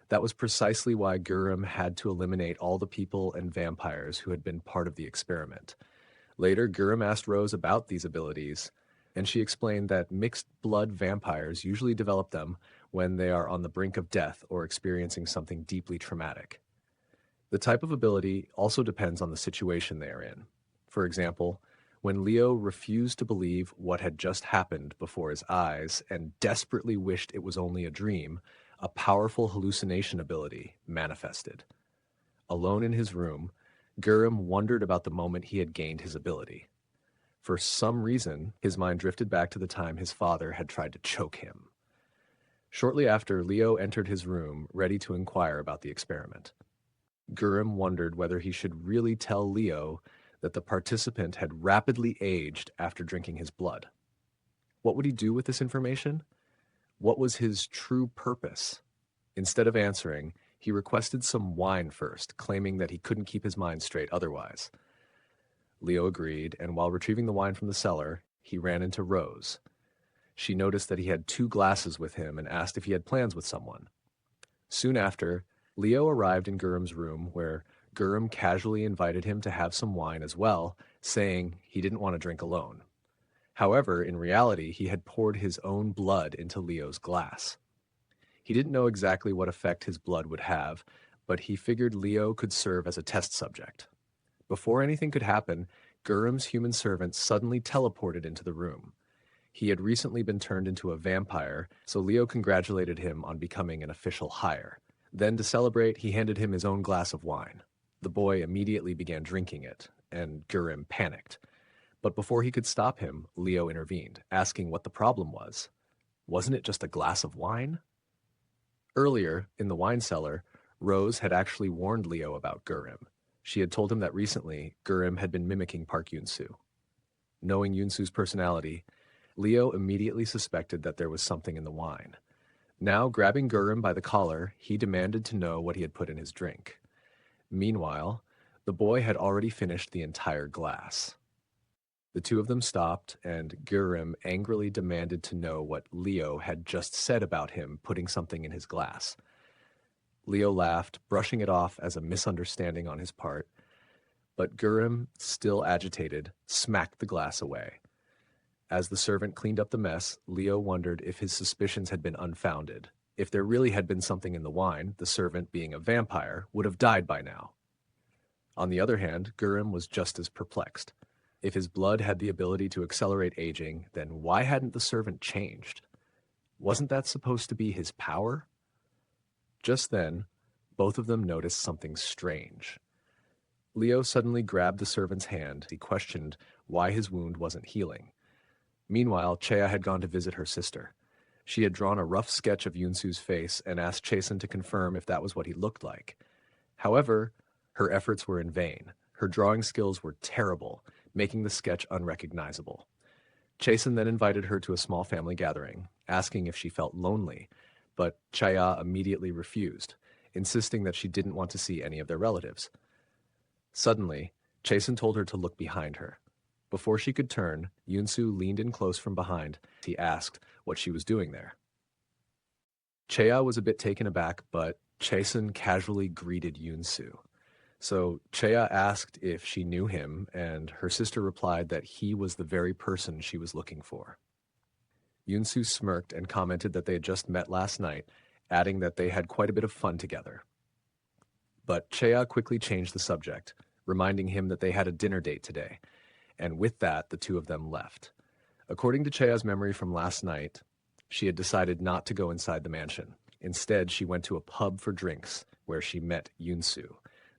That was precisely why Gurum had to eliminate all the people and vampires who had been part of the experiment. Later, Gurum asked Rose about these abilities, and she explained that mixed blood vampires usually develop them when they are on the brink of death or experiencing something deeply traumatic. The type of ability also depends on the situation they are in. For example, when Leo refused to believe what had just happened before his eyes and desperately wished it was only a dream, a powerful hallucination ability manifested. Alone in his room, Gurum wondered about the moment he had gained his ability. For some reason, his mind drifted back to the time his father had tried to choke him. Shortly after, Leo entered his room, ready to inquire about the experiment. Gurum wondered whether he should really tell Leo that the participant had rapidly aged after drinking his blood. What would he do with this information? What was his true purpose? Instead of answering, he requested some wine first, claiming that he couldn't keep his mind straight otherwise. Leo agreed, and while retrieving the wine from the cellar, he ran into Rose. She noticed that he had 2 glasses with him and asked if he had plans with someone. Soon after, Leo arrived in Gurum's room, where Gurum casually invited him to have some wine as well, saying he didn't want to drink alone. However, in reality, he had poured his own blood into Leo's glass. He didn't know exactly what effect his blood would have, but he figured Leo could serve as a test subject. Before anything could happen, Gurum's human servant suddenly teleported into the room. He had recently been turned into a vampire, so Leo congratulated him on becoming an official hire. Then, to celebrate, he handed him his own glass of wine. The boy immediately began drinking it, and Gurum panicked. But before he could stop him, Leo intervened, asking what the problem was. Wasn't it just a glass of wine? Earlier, in the wine cellar, Rose had actually warned Leo about Gurum. She had told him that recently, Gurum had been mimicking Park Yunsu. Knowing Yunsu's personality, Leo immediately suspected that there was something in the wine. Now, grabbing Gurum by the collar, he demanded to know what he had put in his drink. Meanwhile, the boy had already finished the entire glass. The two of them stopped, and Gurum angrily demanded to know what Leo had just said about him putting something in his glass. Leo laughed, brushing it off as a misunderstanding on his part, but Gurum, still agitated, smacked the glass away. As the servant cleaned up the mess, Leo wondered if his suspicions had been unfounded. If there really had been something in the wine, the servant, being a vampire, would have died by now. On the other hand, Gurum was just as perplexed. If his blood had the ability to accelerate aging, then why hadn't the servant changed? Wasn't that supposed to be his power? Just then, both of them noticed something strange. Leo suddenly grabbed the servant's hand. He questioned why his wound wasn't healing. Meanwhile, Chea had gone to visit her sister. She had drawn a rough sketch of Yunsu's face and asked Chasen to confirm if that was what he looked like. However, Her efforts were in vain. Her drawing skills were terrible, making the sketch unrecognizable. Chasen then invited her to a small family gathering, asking if she felt lonely, but Chaya immediately refused, insisting that she didn't want to see any of their relatives. Suddenly, Chasen told her to look behind her. Before she could turn, Yunsu leaned in close from behind. He asked what she was doing there. Chaya was a bit taken aback, but Chasen casually greeted Yunsu. So Chaya asked if she knew him, and her sister replied that he was the very person she was looking for. Yunsu smirked and commented that they had just met last night, adding that they had quite a bit of fun together. But Chaya quickly changed the subject, reminding him that they had a dinner date today, and with that, the two of them left. According to Chaya's memory from last night, she had decided not to go inside the mansion. Instead, she went to a pub for drinks, where she met Yunsu.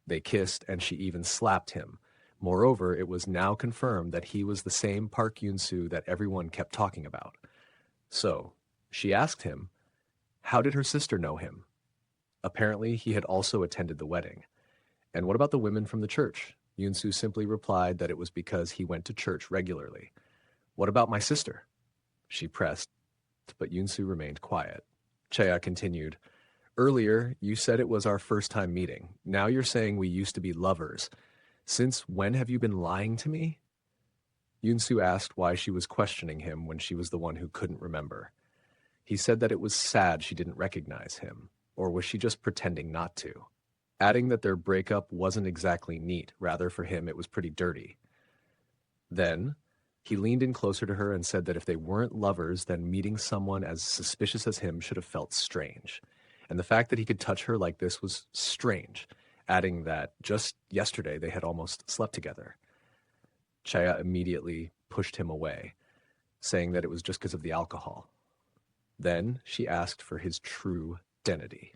They kissed, and she even slapped him. Moreover, it was now confirmed that he was the same Park Yunsu that everyone kept talking about. So, she asked him, how did her sister know him? Apparently, he had also attended the wedding. And what about the women from the church? Yunsu simply replied that it was because he went to church regularly. What about my sister? She pressed, but Yunsu remained quiet. Chaya continued, earlier, you said it was our first time meeting. Now you're saying we used to be lovers. Since when have you been lying to me? Yunsu asked why she was questioning him when she was the one who couldn't remember. He said that it was sad she didn't recognize him, or was she just pretending not to? Adding that their breakup wasn't exactly neat, rather for him it was pretty dirty. Then, he leaned in closer to her and said that if they weren't lovers, then meeting someone as suspicious as him should have felt strange. And the fact that he could touch her like this was strange, adding that just yesterday they had almost slept together. Chaya immediately pushed him away, saying that it was just because of the alcohol. Then she asked for his true identity.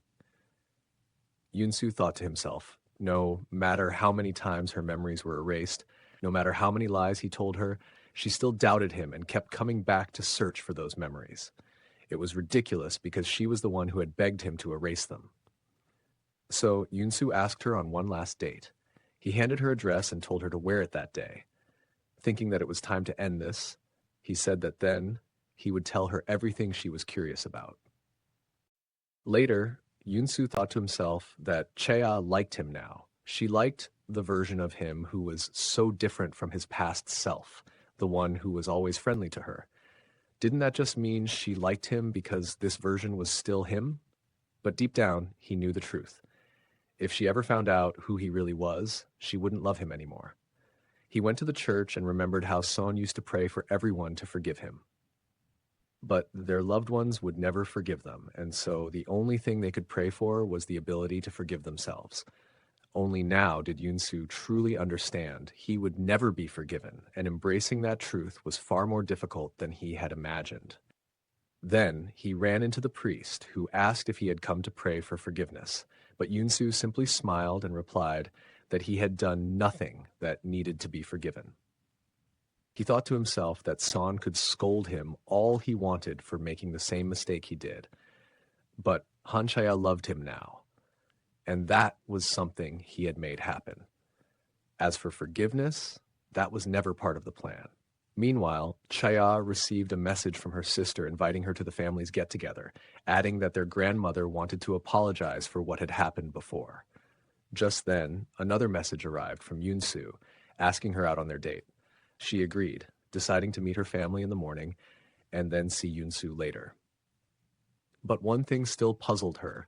Yunsu thought to himself, no matter how many times her memories were erased, no matter how many lies he told her, she still doubted him and kept coming back to search for those memories. It was ridiculous because she was the one who had begged him to erase them. So Yunsu asked her on one last date. He handed her a dress and told her to wear it that day. Thinking that it was time to end this, he said that then he would tell her everything she was curious about. Later, Yunsu thought to himself that Chaya liked him now. She liked the version of him who was so different from his past self, the one who was always friendly to her. Didn't that just mean she liked him because this version was still him? But deep down, he knew the truth. If she ever found out who he really was, she wouldn't love him anymore. He went to the church and remembered how Son used to pray for everyone to forgive him. But their loved ones would never forgive them, and so the only thing they could pray for was the ability to forgive themselves. Only now did Yunsu truly understand he would never be forgiven, and embracing that truth was far more difficult than he had imagined. Then he ran into the priest, who asked if he had come to pray for forgiveness, but Yunsu simply smiled and replied that he had done nothing that needed to be forgiven. He thought to himself that Son could scold him all he wanted for making the same mistake he did. But Han Chaya loved him now, and that was something he had made happen. As for forgiveness, that was never part of the plan. Meanwhile, Chaya received a message from her sister inviting her to the family's get-together, adding that their grandmother wanted to apologize for what had happened before. Just then, another message arrived from Yunsu, asking her out on their date. She agreed, deciding to meet her family in the morning and then see Yunsu later. But one thing still puzzled her.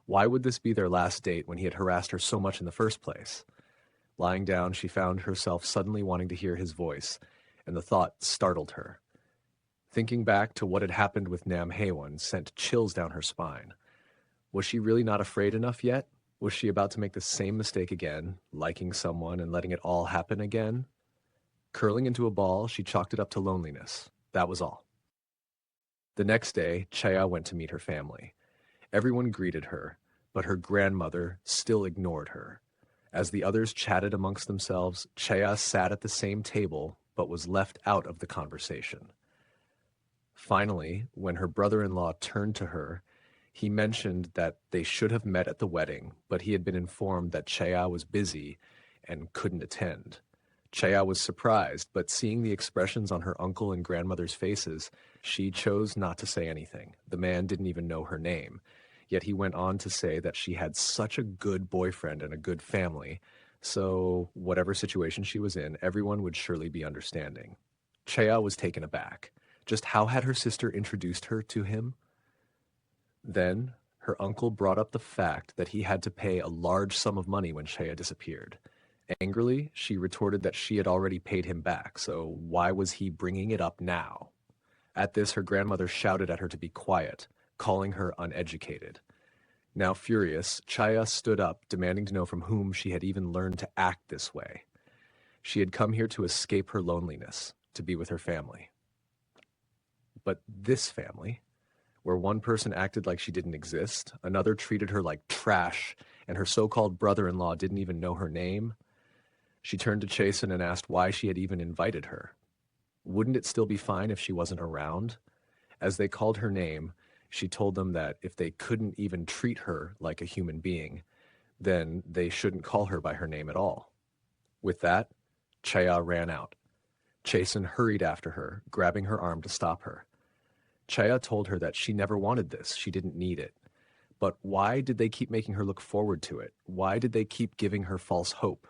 Why would this be their last date when he had harassed her so much in the first place? Lying down, she found herself suddenly wanting to hear his voice, and the thought startled her. Thinking back to what had happened with Nam Haewon sent chills down her spine. Was she really not afraid enough yet? Was she about to make the same mistake again, liking someone and letting it all happen again? Curling into a ball, she chalked it up to loneliness. That was all. The next day, Chaya went to meet her family. Everyone greeted her, but her grandmother still ignored her. As the others chatted amongst themselves, Chaya sat at the same table, but was left out of the conversation. Finally, when her brother-in-law turned to her, He mentioned that they should have met at the wedding, but he had been informed that Chaya was busy and couldn't attend. Chaya was surprised, but seeing the expressions on her uncle and grandmother's faces, she chose not to say anything. The man didn't even know her name, yet he went on to say that she had such a good boyfriend and a good family, so whatever situation she was in, everyone would surely be understanding. Chaya was taken aback. Just how had her sister introduced her to him? Then, her uncle brought up the fact that he had to pay a large sum of money when Chaya disappeared. Angrily, she retorted that she had already paid him back, so why was he bringing it up now? At this, her grandmother shouted at her to be quiet, calling her uneducated. Now furious, Chaya stood up, demanding to know from whom she had even learned to act this way. She had come here to escape her loneliness, to be with her family. But this family, where one person acted like she didn't exist, another treated her like trash, and her so-called brother-in-law didn't even know her name. She turned to Chasen and asked why she had even invited her. Wouldn't it still be fine if she wasn't around? As they called her name, she told them that if they couldn't even treat her like a human being, then they shouldn't call her by her name at all. With that, Chaya ran out. Chasen hurried after her, grabbing her arm to stop her. Chaya told her that she never wanted this, she didn't need it. But why did they keep making her look forward to it? Why did they keep giving her false hope?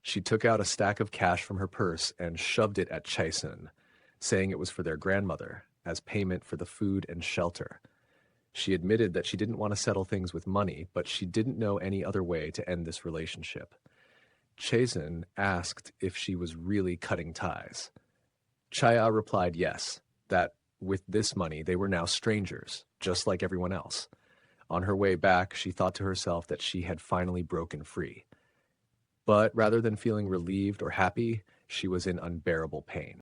She took out a stack of cash from her purse and shoved it at Chasen, saying it was for their grandmother, as payment for the food and shelter. She admitted that she didn't want to settle things with money, but she didn't know any other way to end this relationship. Chasen asked if she was really cutting ties. Chaya replied yes, that with this money they were now strangers, just like everyone else. On her way back, she thought to herself that she had finally broken free. But rather than feeling relieved or happy, she was in unbearable pain.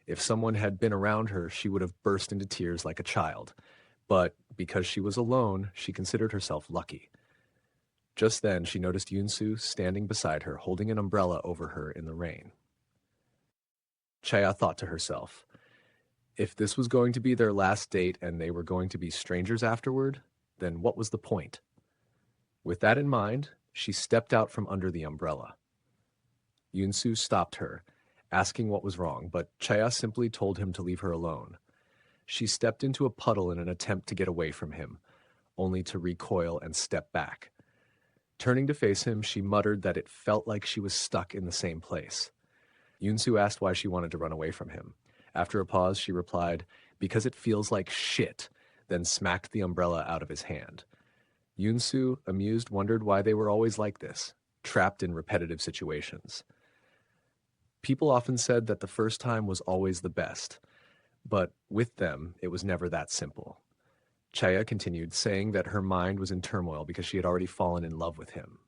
If someone had been around her, she would have burst into tears like a child. But because she was alone, she considered herself lucky. Just then, she noticed Yunsu standing beside her, holding an umbrella over her in the rain. Chaya thought to herself, if this was going to be their last date and they were going to be strangers afterward, then what was the point? With that in mind, she stepped out from under the umbrella. Yunsu stopped her, asking what was wrong, but Chaya simply told him to leave her alone. She stepped into a puddle in an attempt to get away from him, only to recoil and step back. Turning to face him, she muttered that it felt like she was stuck in the same place. Yunsu asked why she wanted to run away from him. After a pause, she replied, because it feels like shit, then smacked the umbrella out of his hand. Yunsu, amused, wondered why they were always like this, trapped in repetitive situations. People often said that the first time was always the best, but with them, it was never that simple. Chaya continued, saying that her mind was in turmoil because she had already fallen in love with him.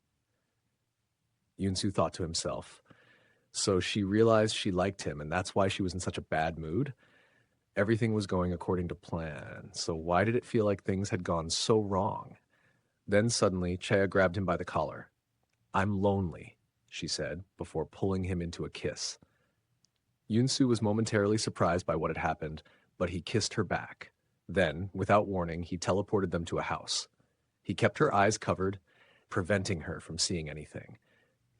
Yunsu thought to himself, so she realized she liked him, and that's why she was in such a bad mood? Everything was going according to plan, so why did it feel like things had gone so wrong? Then suddenly, Chaya grabbed him by the collar. I'm lonely, she said, before pulling him into a kiss. Yunsu was momentarily surprised by what had happened, but he kissed her back. Then, without warning, he teleported them to a house. He kept her eyes covered, preventing her from seeing anything.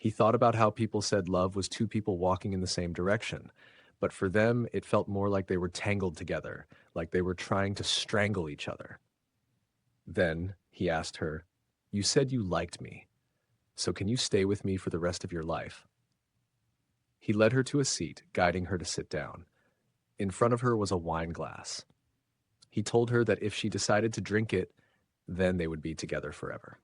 He thought about how people said love was two people walking in the same direction, but for them, it felt more like they were tangled together, like they were trying to strangle each other. Then, he asked her, you said you liked me, so can you stay with me for the rest of your life? He led her to a seat, guiding her to sit down. In front of her was a wine glass. He told her that if she decided to drink it, then they would be together forever.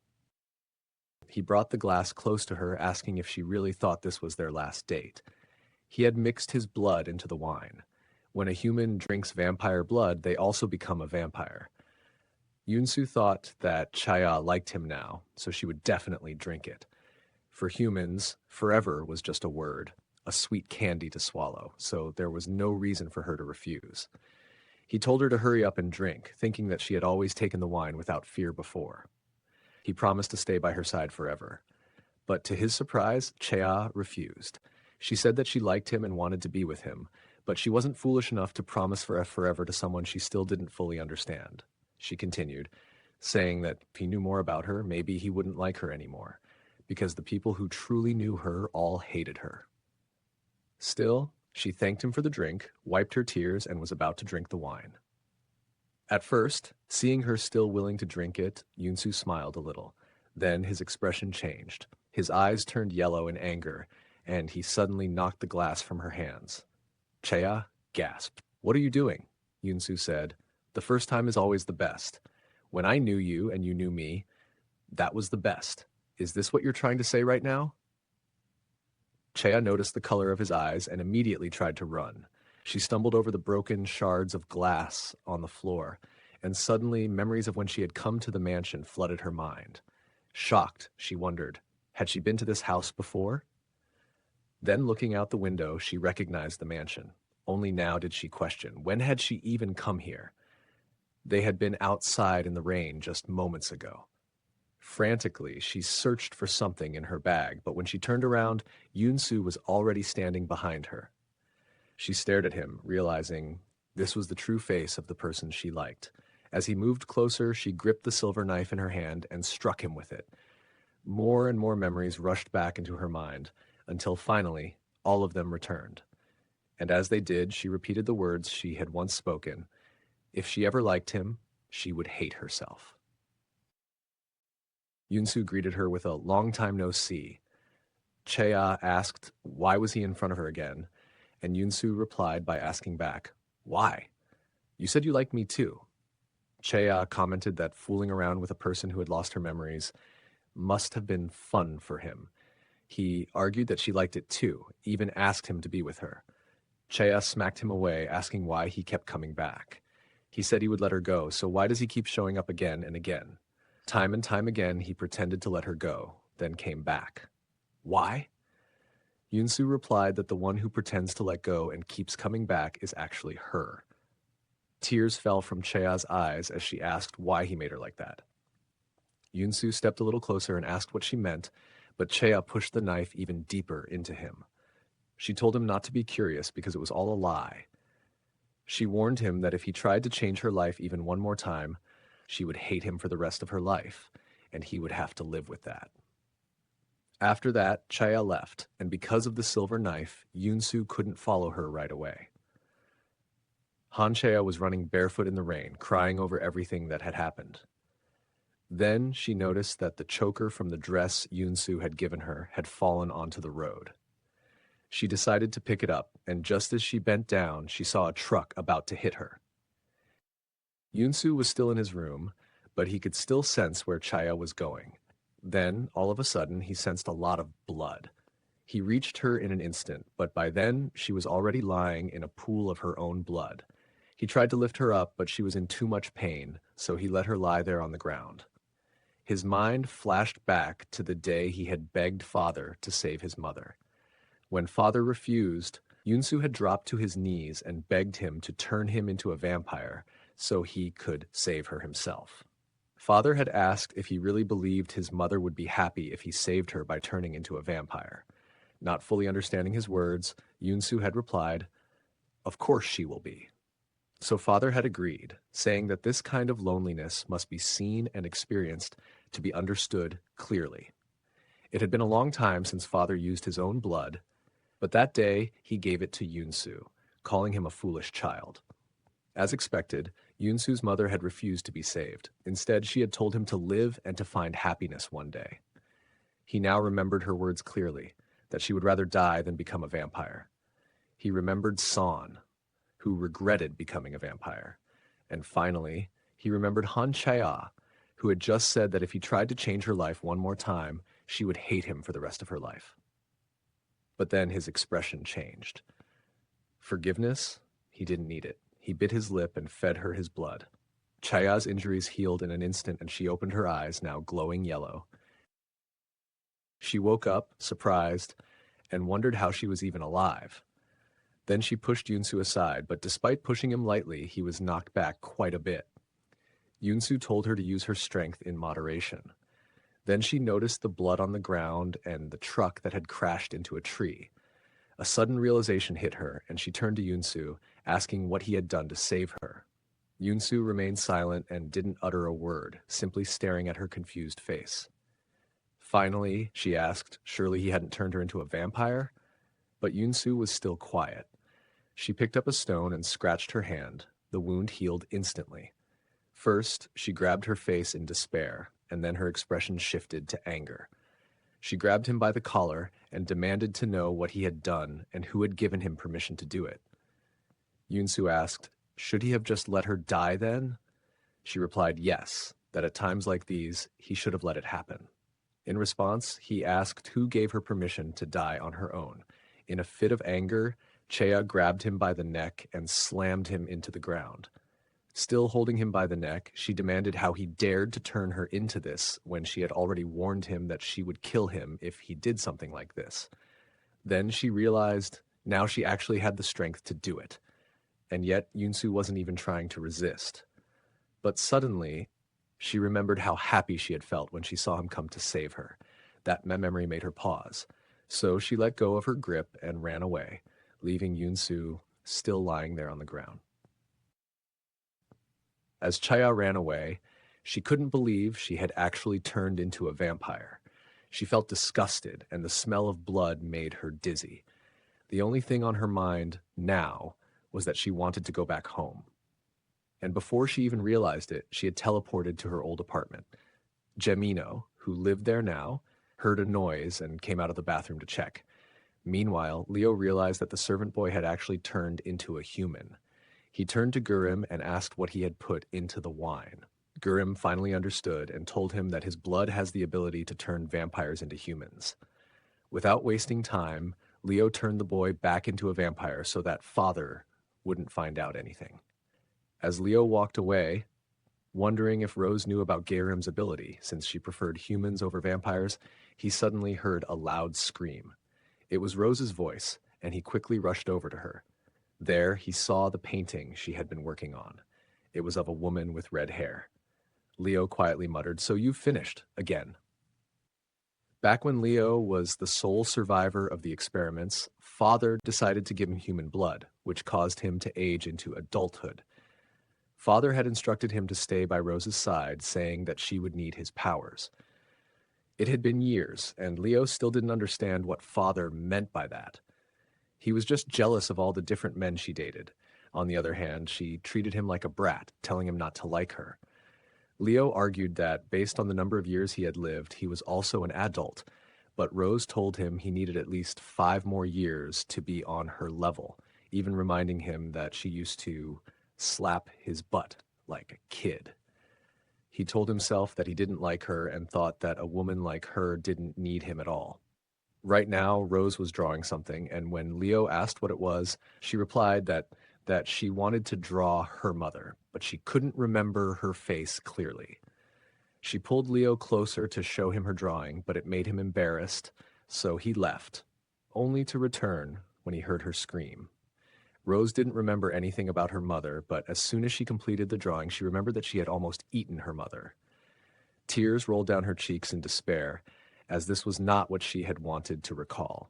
He brought the glass close to her, asking if she really thought this was their last date. He had mixed his blood into the wine. When a human drinks vampire blood, they also become a vampire. Yunsu thought that Chaya liked him now, so she would definitely drink it. For humans, forever was just a word, a sweet candy to swallow, so there was no reason for her to refuse. He told her to hurry up and drink, thinking that she had always taken the wine without fear before. He promised to stay by her side forever. But to his surprise, Chaya refused. She said that she liked him and wanted to be with him, but she wasn't foolish enough to promise forever to someone she still didn't fully understand. She continued, saying that if he knew more about her, maybe he wouldn't like her anymore, because the people who truly knew her all hated her. Still, she thanked him for the drink, wiped her tears, and was about to drink the wine. At first, seeing her still willing to drink it, Yunsu smiled a little. Then his expression changed. His eyes turned yellow in anger, and he suddenly knocked the glass from her hands. Cheya gasped. "What are you doing?" Yunsu said. "The first time is always the best. When I knew you and you knew me, that was the best. Is this what you're trying to say right now?" Cheya noticed the color of his eyes and immediately tried to run. She stumbled over the broken shards of glass on the floor, and suddenly memories of when she had come to the mansion flooded her mind. Shocked, she wondered, had she been to this house before? Then, looking out the window, she recognized the mansion. Only now did she question, when had she even come here? They had been outside in the rain just moments ago. Frantically, she searched for something in her bag, but when she turned around, Yunsu was already standing behind her. She stared at him, realizing this was the true face of the person she liked. As he moved closer, she gripped the silver knife in her hand and struck him with it. More and more memories rushed back into her mind, until finally, all of them returned. And as they did, she repeated the words she had once spoken. If she ever liked him, she would hate herself. Yunsu greeted her with a "long time no see." Cheya asked why was he in front of her again, and Yunsu replied by asking back, "Why? You said you liked me too." Cheya commented that fooling around with a person who had lost her memories must have been fun for him. He argued that she liked it too, even asked him to be with her. Cheya smacked him away, asking why he kept coming back. He said he would let her go, so why does he keep showing up again and again? Time and time again, he pretended to let her go, then came back. Why? Yunsu replied that the one who pretends to let go and keeps coming back is actually her. Tears fell from Cheya's eyes as she asked why he made her like that. Yunsu stepped a little closer and asked what she meant, but Cheya pushed the knife even deeper into him. She told him not to be curious because it was all a lie. She warned him that if he tried to change her life even one more time, she would hate him for the rest of her life, and he would have to live with that. After that, Cheya left, and because of the silver knife, Yunsu couldn't follow her right away. Han Cheya was running barefoot in the rain, crying over everything that had happened. Then she noticed that the choker from the dress Yunsu had given her had fallen onto the road. She decided to pick it up, and just as she bent down, she saw a truck about to hit her. Yunsu was still in his room, but he could still sense where Cheya was going. Then, all of a sudden, he sensed a lot of blood. He reached her in an instant, but by then, she was already lying in a pool of her own blood. He tried to lift her up, but she was in too much pain, so he let her lie there on the ground. His mind flashed back to the day he had begged Father to save his mother. When Father refused, Yunsu had dropped to his knees and begged him to turn him into a vampire so he could save her himself. Father had asked if he really believed his mother would be happy if he saved her by turning into a vampire. Not fully understanding his words, Yunsu had replied, "Of course she will be." So Father had agreed, saying that this kind of loneliness must be seen and experienced to be understood clearly. It had been a long time since Father used his own blood, but that day he gave it to Yunsu, calling him a foolish child. As expected, Yunsu's mother had refused to be saved. Instead, she had told him to live and to find happiness one day. He now remembered her words clearly, that she would rather die than become a vampire. He remembered San, who regretted becoming a vampire. And finally, he remembered Han Cheya, who had just said that if he tried to change her life one more time, she would hate him for the rest of her life. But then his expression changed. Forgiveness? He didn't need it. He bit his lip and fed her his blood. Cheya's injuries healed in an instant and she opened her eyes, now glowing yellow. She woke up, surprised, and wondered how she was even alive. Then she pushed Yunsu aside, but despite pushing him lightly, he was knocked back quite a bit. Yunsu told her to use her strength in moderation. Then she noticed the blood on the ground and the truck that had crashed into a tree. A sudden realization hit her, and she turned to Yunsu, asking what he had done to save her. Yunsu remained silent and didn't utter a word, simply staring at her confused face. Finally, she asked, surely he hadn't turned her into a vampire? But Yunsu was still quiet. She picked up a stone and scratched her hand. The wound healed instantly. First, she grabbed her face in despair, and then her expression shifted to anger. She grabbed him by the collar and demanded to know what he had done and who had given him permission to do it. Yunsu asked, should he have just let her die then? She replied yes, that at times like these, he should have let it happen. In response, he asked who gave her permission to die on her own. In a fit of anger, Chea grabbed him by the neck and slammed him into the ground. Still holding him by the neck, she demanded how he dared to turn her into this when she had already warned him that she would kill him if he did something like this. Then she realized now she actually had the strength to do it. And yet Yunsu wasn't even trying to resist. But suddenly, she remembered how happy she had felt when she saw him come to save her. That memory made her pause. So she let go of her grip and ran away, leaving Yunsu still lying there on the ground. As Chaya ran away, she couldn't believe she had actually turned into a vampire. She felt disgusted, and the smell of blood made her dizzy. The only thing on her mind now was that she wanted to go back home. And before she even realized it, she had teleported to her old apartment. Gemino, who lived there now, heard a noise and came out of the bathroom to check. Meanwhile, Leo realized that the servant boy had actually turned into a human. He turned to Gurim and asked what he had put into the wine. Gurim finally understood and told him that his blood has the ability to turn vampires into humans. Without wasting time, Leo turned the boy back into a vampire so that father wouldn't find out anything. As Leo walked away, wondering if Rose knew about Gurim's ability, since she preferred humans over vampires, he suddenly heard a loud scream. It was Rose's voice, and he quickly rushed over to her. There, he saw the painting she had been working on. It was of a woman with red hair. Leo quietly muttered, "So you've finished, again." Back when Leo was the sole survivor of the experiments, Father decided to give him human blood, which caused him to age into adulthood. Father had instructed him to stay by Rose's side, saying that she would need his powers. It had been years, and Leo still didn't understand what Father meant by that. He was just jealous of all the different men she dated. On the other hand, she treated him like a brat, telling him not to like her. Leo argued that, based on the number of years he had lived, he was also an adult, but Rose told him he needed at least 5 more years to be on her level, even reminding him that she used to slap his butt like a kid. He told himself that he didn't like her and thought that a woman like her didn't need him at all. Right now, Rose was drawing something, and when Leo asked what it was, she replied that she wanted to draw her mother, but she couldn't remember her face clearly. She pulled Leo closer to show him her drawing, but it made him embarrassed, so he left, only to return when he heard her scream. Rose didn't remember anything about her mother, but as soon as she completed the drawing, she remembered that she had almost eaten her mother. Tears rolled down her cheeks in despair, as this was not what she had wanted to recall.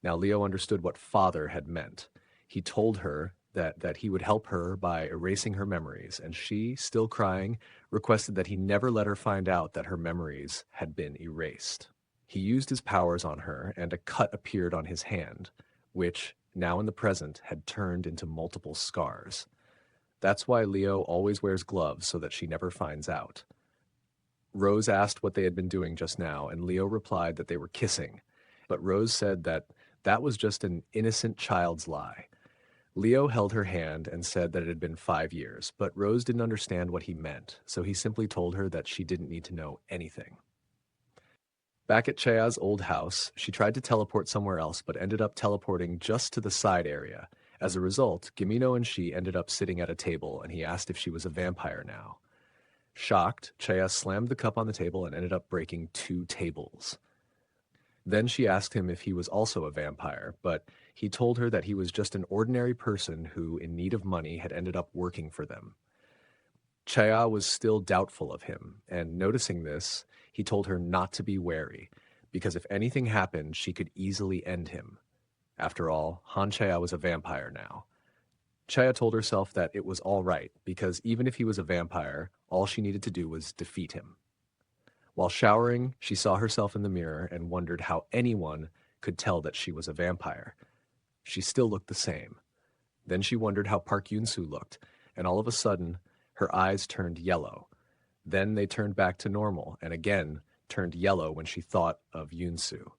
Now Leo understood what Father had meant. He told her that he would help her by erasing her memories, and she, still crying, requested that he never let her find out that her memories had been erased. He used his powers on her, and a cut appeared on his hand, which, now in the present, had turned into multiple scars. That's why Leo always wears gloves, so that she never finds out. Rose asked what they had been doing just now, and Leo replied that they were kissing, but Rose said that was just an innocent child's lie. Leo held her hand and said that it had been 5 years, but Rose didn't understand what he meant, so he simply told her that she didn't need to know anything. Back at Chea's old house, she tried to teleport somewhere else, but ended up teleporting just to the side area. As a result, Gimino and she ended up sitting at a table, and he asked if she was a vampire now. Shocked, Chea slammed the cup on the table and ended up breaking 2 tables. Then she asked him if he was also a vampire, but he told her that he was just an ordinary person who, in need of money, had ended up working for them. Chea was still doubtful of him, and noticing this, he told her not to be wary, because if anything happened, she could easily end him. After all, Han Chea was a vampire now. Chaya told herself that it was all right, because even if he was a vampire, all she needed to do was defeat him. While showering, she saw herself in the mirror and wondered how anyone could tell that she was a vampire. She still looked the same. Then she wondered how Park Yoon-soo looked, and all of a sudden, her eyes turned yellow. Then they turned back to normal, and again turned yellow when she thought of Yoon-soo.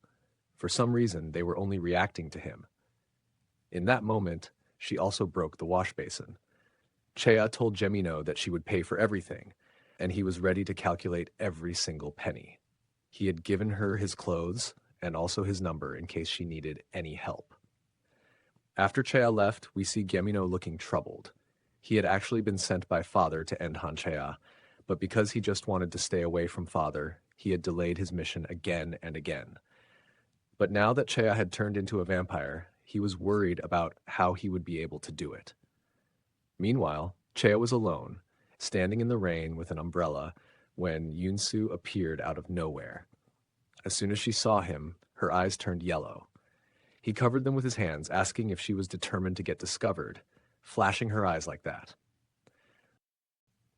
For some reason, they were only reacting to him. In that moment, she also broke the wash basin. Chea told Jemino that she would pay for everything, and he was ready to calculate every single penny. He had given her his clothes and also his number in case she needed any help. After Chea left, we see Gemino looking troubled. He had actually been sent by Father to end Han Chea, but because he just wanted to stay away from Father, he had delayed his mission again and again. But now that Chea had turned into a vampire, he was worried about how he would be able to do it. Meanwhile, Chea was alone, standing in the rain with an umbrella, when Yoon-soo appeared out of nowhere. As soon as she saw him, her eyes turned yellow. He covered them with his hands, asking if she was determined to get discovered, flashing her eyes like that.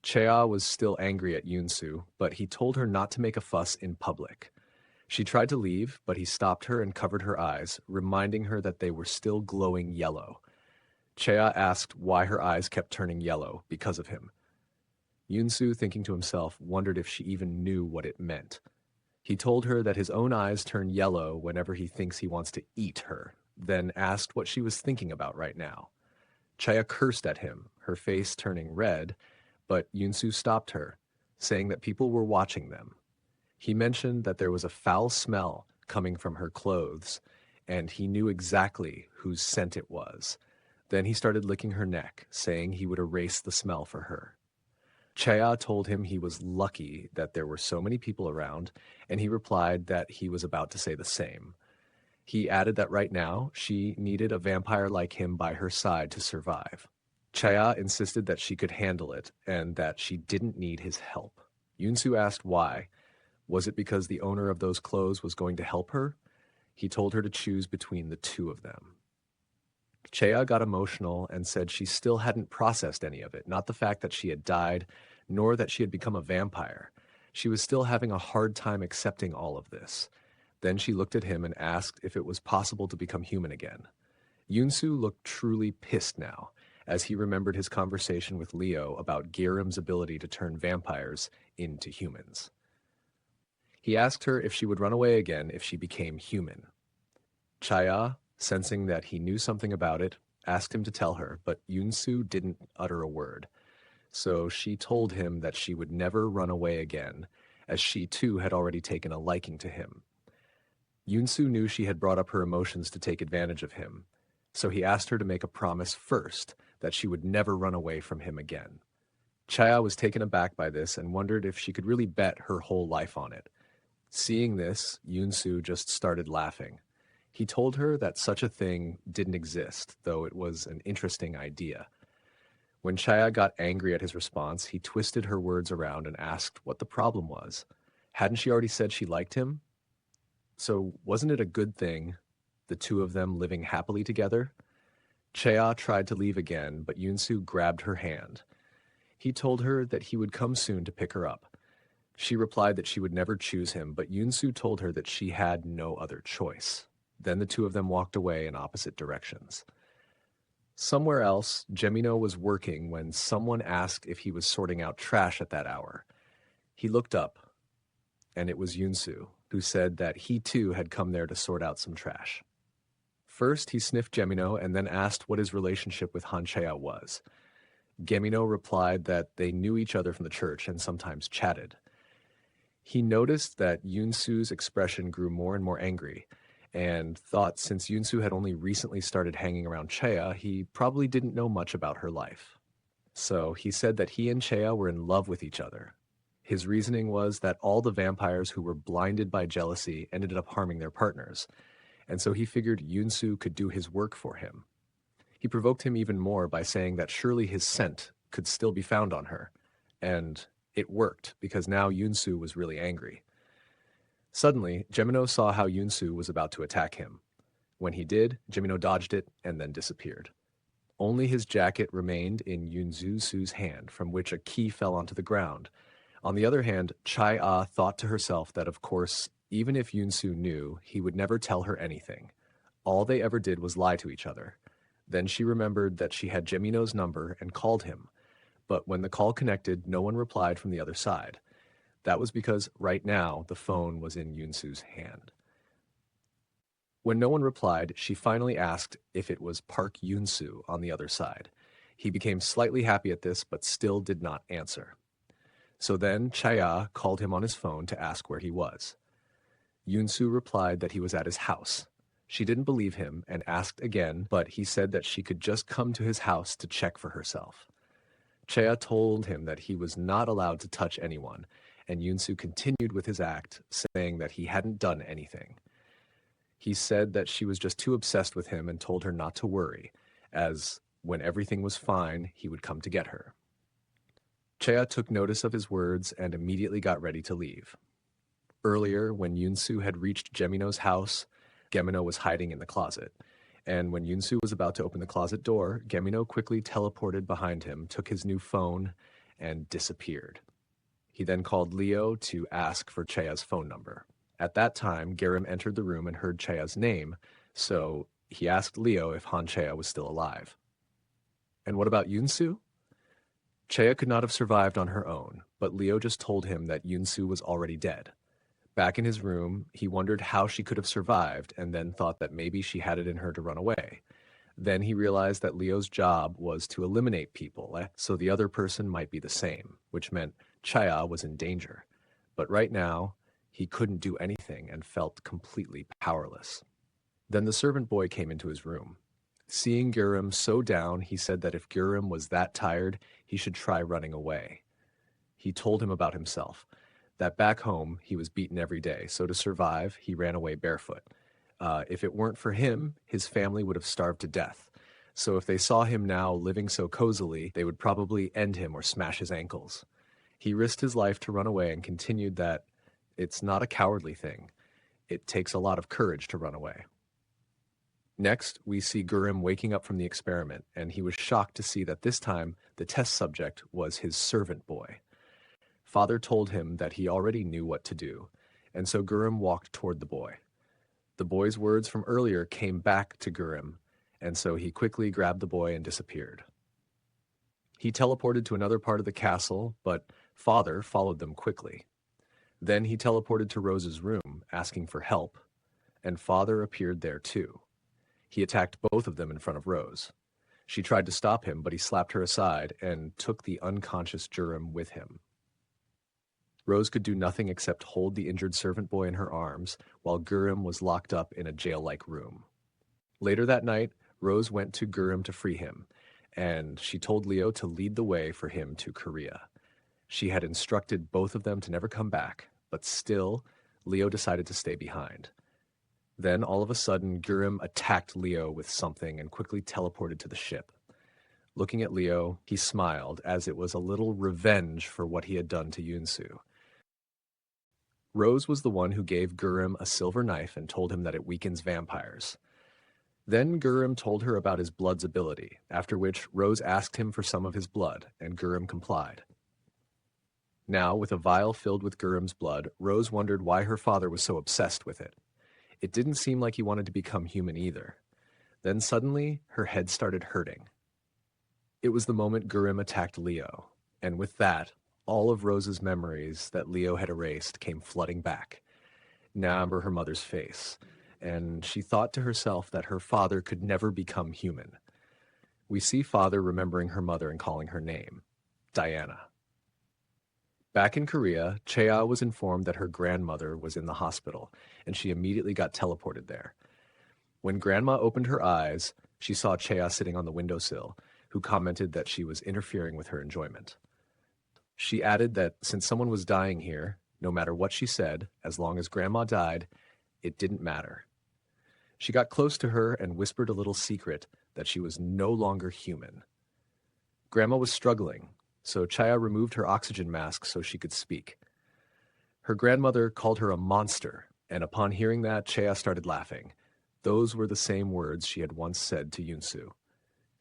Chea was still angry at Yoon-soo, but he told her not to make a fuss in public. She tried to leave, but he stopped her and covered her eyes, reminding her that they were still glowing yellow. Chea asked why her eyes kept turning yellow because of him. Yoon-soo, thinking to himself, wondered if she even knew what it meant. He told her that his own eyes turn yellow whenever he thinks he wants to eat her, then asked what she was thinking about right now. Chea cursed at him, her face turning red, but Yoon-soo stopped her, saying that people were watching them. He mentioned that there was a foul smell coming from her clothes, and he knew exactly whose scent it was. Then he started licking her neck, saying he would erase the smell for her. Chea told him he was lucky that there were so many people around, and he replied that he was about to say the same. He added that right now, she needed a vampire like him by her side to survive. Chea insisted that she could handle it, and that she didn't need his help. Yoon-soo asked why. Was it because the owner of those clothes was going to help her? He told her to choose between the two of them. Chea got emotional and said she still hadn't processed any of it, not the fact that she had died, nor that she had become a vampire. She was still having a hard time accepting all of this. Then she looked at him and asked if it was possible to become human again. Yoon-soo looked truly pissed now, as he remembered his conversation with Leo about Girim's ability to turn vampires into humans. He asked her if she would run away again if she became human. Chea, sensing that he knew something about it, asked him to tell her, but Yoon-soo didn't utter a word. So she told him that she would never run away again, as she too had already taken a liking to him. Yoon-soo knew she had brought up her emotions to take advantage of him, so he asked her to make a promise first that she would never run away from him again. Chea was taken aback by this and wondered if she could really bet her whole life on it. Seeing this, Yoon-soo just started laughing. He told her that such a thing didn't exist, though it was an interesting idea. When Chea got angry at his response, he twisted her words around and asked what the problem was. Hadn't she already said she liked him? So wasn't it a good thing, the two of them living happily together? Chea tried to leave again, but Yoon-soo grabbed her hand. He told her that he would come soon to pick her up. She replied that she would never choose him, but Yoon-soo told her that she had no other choice. Then the two of them walked away in opposite directions. Somewhere else, Jemino was working when someone asked if he was sorting out trash at that hour. He looked up, and it was Yoon-soo, who said that he too had come there to sort out some trash. First, he sniffed Jemino and then asked what his relationship with Han Chea was. Gemino replied that they knew each other from the church and sometimes chatted. He noticed that Yoon-soo's expression grew more and more angry, and thought since Yoon-soo had only recently started hanging around Chea, he probably didn't know much about her life. So he said that he and Chea were in love with each other. His reasoning was that all the vampires who were blinded by jealousy ended up harming their partners, and so he figured Yoon-soo could do his work for him. He provoked him even more by saying that surely his scent could still be found on her, and it worked because now Yoon-soo was really angry. Suddenly, Jemino saw how Yoon-soo was about to attack him. When he did, Jemino dodged it and then disappeared. Only his jacket remained in Yunzu-su's hand, from which a key fell onto the ground. On the other hand, Chai-ah thought to herself that, of course, even if Yunsu knew, he would never tell her anything. All they ever did was lie to each other. Then she remembered that she had Gemino's number and called him. But when the call connected, no one replied from the other side. That was because right now the phone was in Yunsu's hand. When no one replied, she finally asked if it was Park Yunsu on the other side. He became slightly happy at this, but still did not answer. So then Chaya called him on his phone to ask where he was. Yunsu replied that he was at his house. She didn't believe him and asked again, but he said that she could just come to his house to check for herself. Chaya told him that he was not allowed to touch anyone, and Yunsu continued with his act, saying that he hadn't done anything. He said that she was just too obsessed with him and told her not to worry, as when everything was fine, he would come to get her. Chaya took notice of his words and immediately got ready to leave. Earlier, when Yunsu had reached Gemino's house, Gemino was hiding in the closet. And when Yunsu was about to open the closet door, Gemino quickly teleported behind him, took his new phone, and disappeared. He then called Leo to ask for Chaya's phone number. At that time, Garim entered the room and heard Chaya's name, so he asked Leo if Han Chaya was still alive. And what about Yunsu? Chaya could not have survived on her own, but Leo just told him that Yunsu was already dead. Back in his room, he wondered how she could have survived and then thought that maybe she had it in her to run away. Then he realized that Leo's job was to eliminate people, so the other person might be the same, which meant Chaya was in danger. But right now, he couldn't do anything and felt completely powerless. Then the servant boy came into his room. Seeing Gurim so down, he said that if Gurim was that tired, he should try running away. He told him about himself, that back home he was beaten every day, so to survive, he ran away barefoot. If it weren't for him, his family would have starved to death. So if they saw him now living so cozily, they would probably end him or smash his ankles. He risked his life to run away and continued that it's not a cowardly thing. It takes a lot of courage to run away. Next, we see Gurim waking up from the experiment, and he was shocked to see that this time the test subject was his servant boy. Father told him that he already knew what to do, and so Gurim walked toward the boy. The boy's words from earlier came back to Gurim, and so he quickly grabbed the boy and disappeared. He teleported to another part of the castle, but Father followed them quickly. Then he teleported to Rose's room, asking for help, and Father appeared there too. He attacked both of them in front of Rose. She tried to stop him, but he slapped her aside and took the unconscious Gurim with him. Rose could do nothing except hold the injured servant boy in her arms, while Gurim was locked up in a jail-like room. Later that night, Rose went to Gurim to free him, and she told Leo to lead the way for him to Korea. She had instructed both of them to never come back, but still, Leo decided to stay behind. Then, all of a sudden, Gurim attacked Leo with something and quickly teleported to the ship. Looking at Leo, he smiled, as it was a little revenge for what he had done to Yunsu. Rose was the one who gave Gurim a silver knife and told him that it weakens vampires. Then Gurim told her about his blood's ability, after which Rose asked him for some of his blood, and Gurim complied. Now, with a vial filled with Gurim's blood, Rose wondered why her father was so obsessed with it. It didn't seem like he wanted to become human either. Then suddenly, her head started hurting. It was the moment Gurim attacked Leo, and with that, all of Rose's memories that Leo had erased came flooding back. Now remember her mother's face, and she thought to herself that her father could never become human. We see Father remembering her mother and calling her name, Diana. Back in Korea, Chea was informed that her grandmother was in the hospital, and she immediately got teleported there. When Grandma opened her eyes, she saw Chea sitting on the windowsill, who commented that she was interfering with her enjoyment. She added that since someone was dying here, no matter what she said, as long as Grandma died, it didn't matter. She got close to her and whispered a little secret that she was no longer human. Grandma was struggling, so Chaya removed her oxygen mask so she could speak. Her grandmother called her a monster, and upon hearing that, Chaya started laughing. Those were the same words she had once said to Yunsu.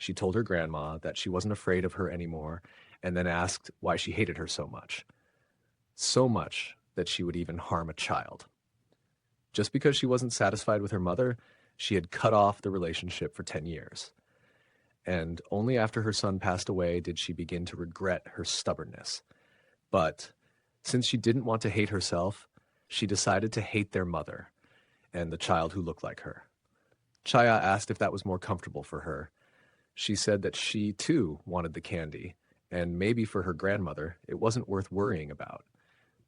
She told her grandma that she wasn't afraid of her anymore, and then asked why she hated her so much. So much that she would even harm a child. Just because she wasn't satisfied with her mother, she had cut off the relationship for 10 years. And only after her son passed away did she begin to regret her stubbornness. But since she didn't want to hate herself, she decided to hate their mother and the child who looked like her. Chaya asked if that was more comfortable for her. She said that she, too, wanted the candy, and maybe for her grandmother, it wasn't worth worrying about.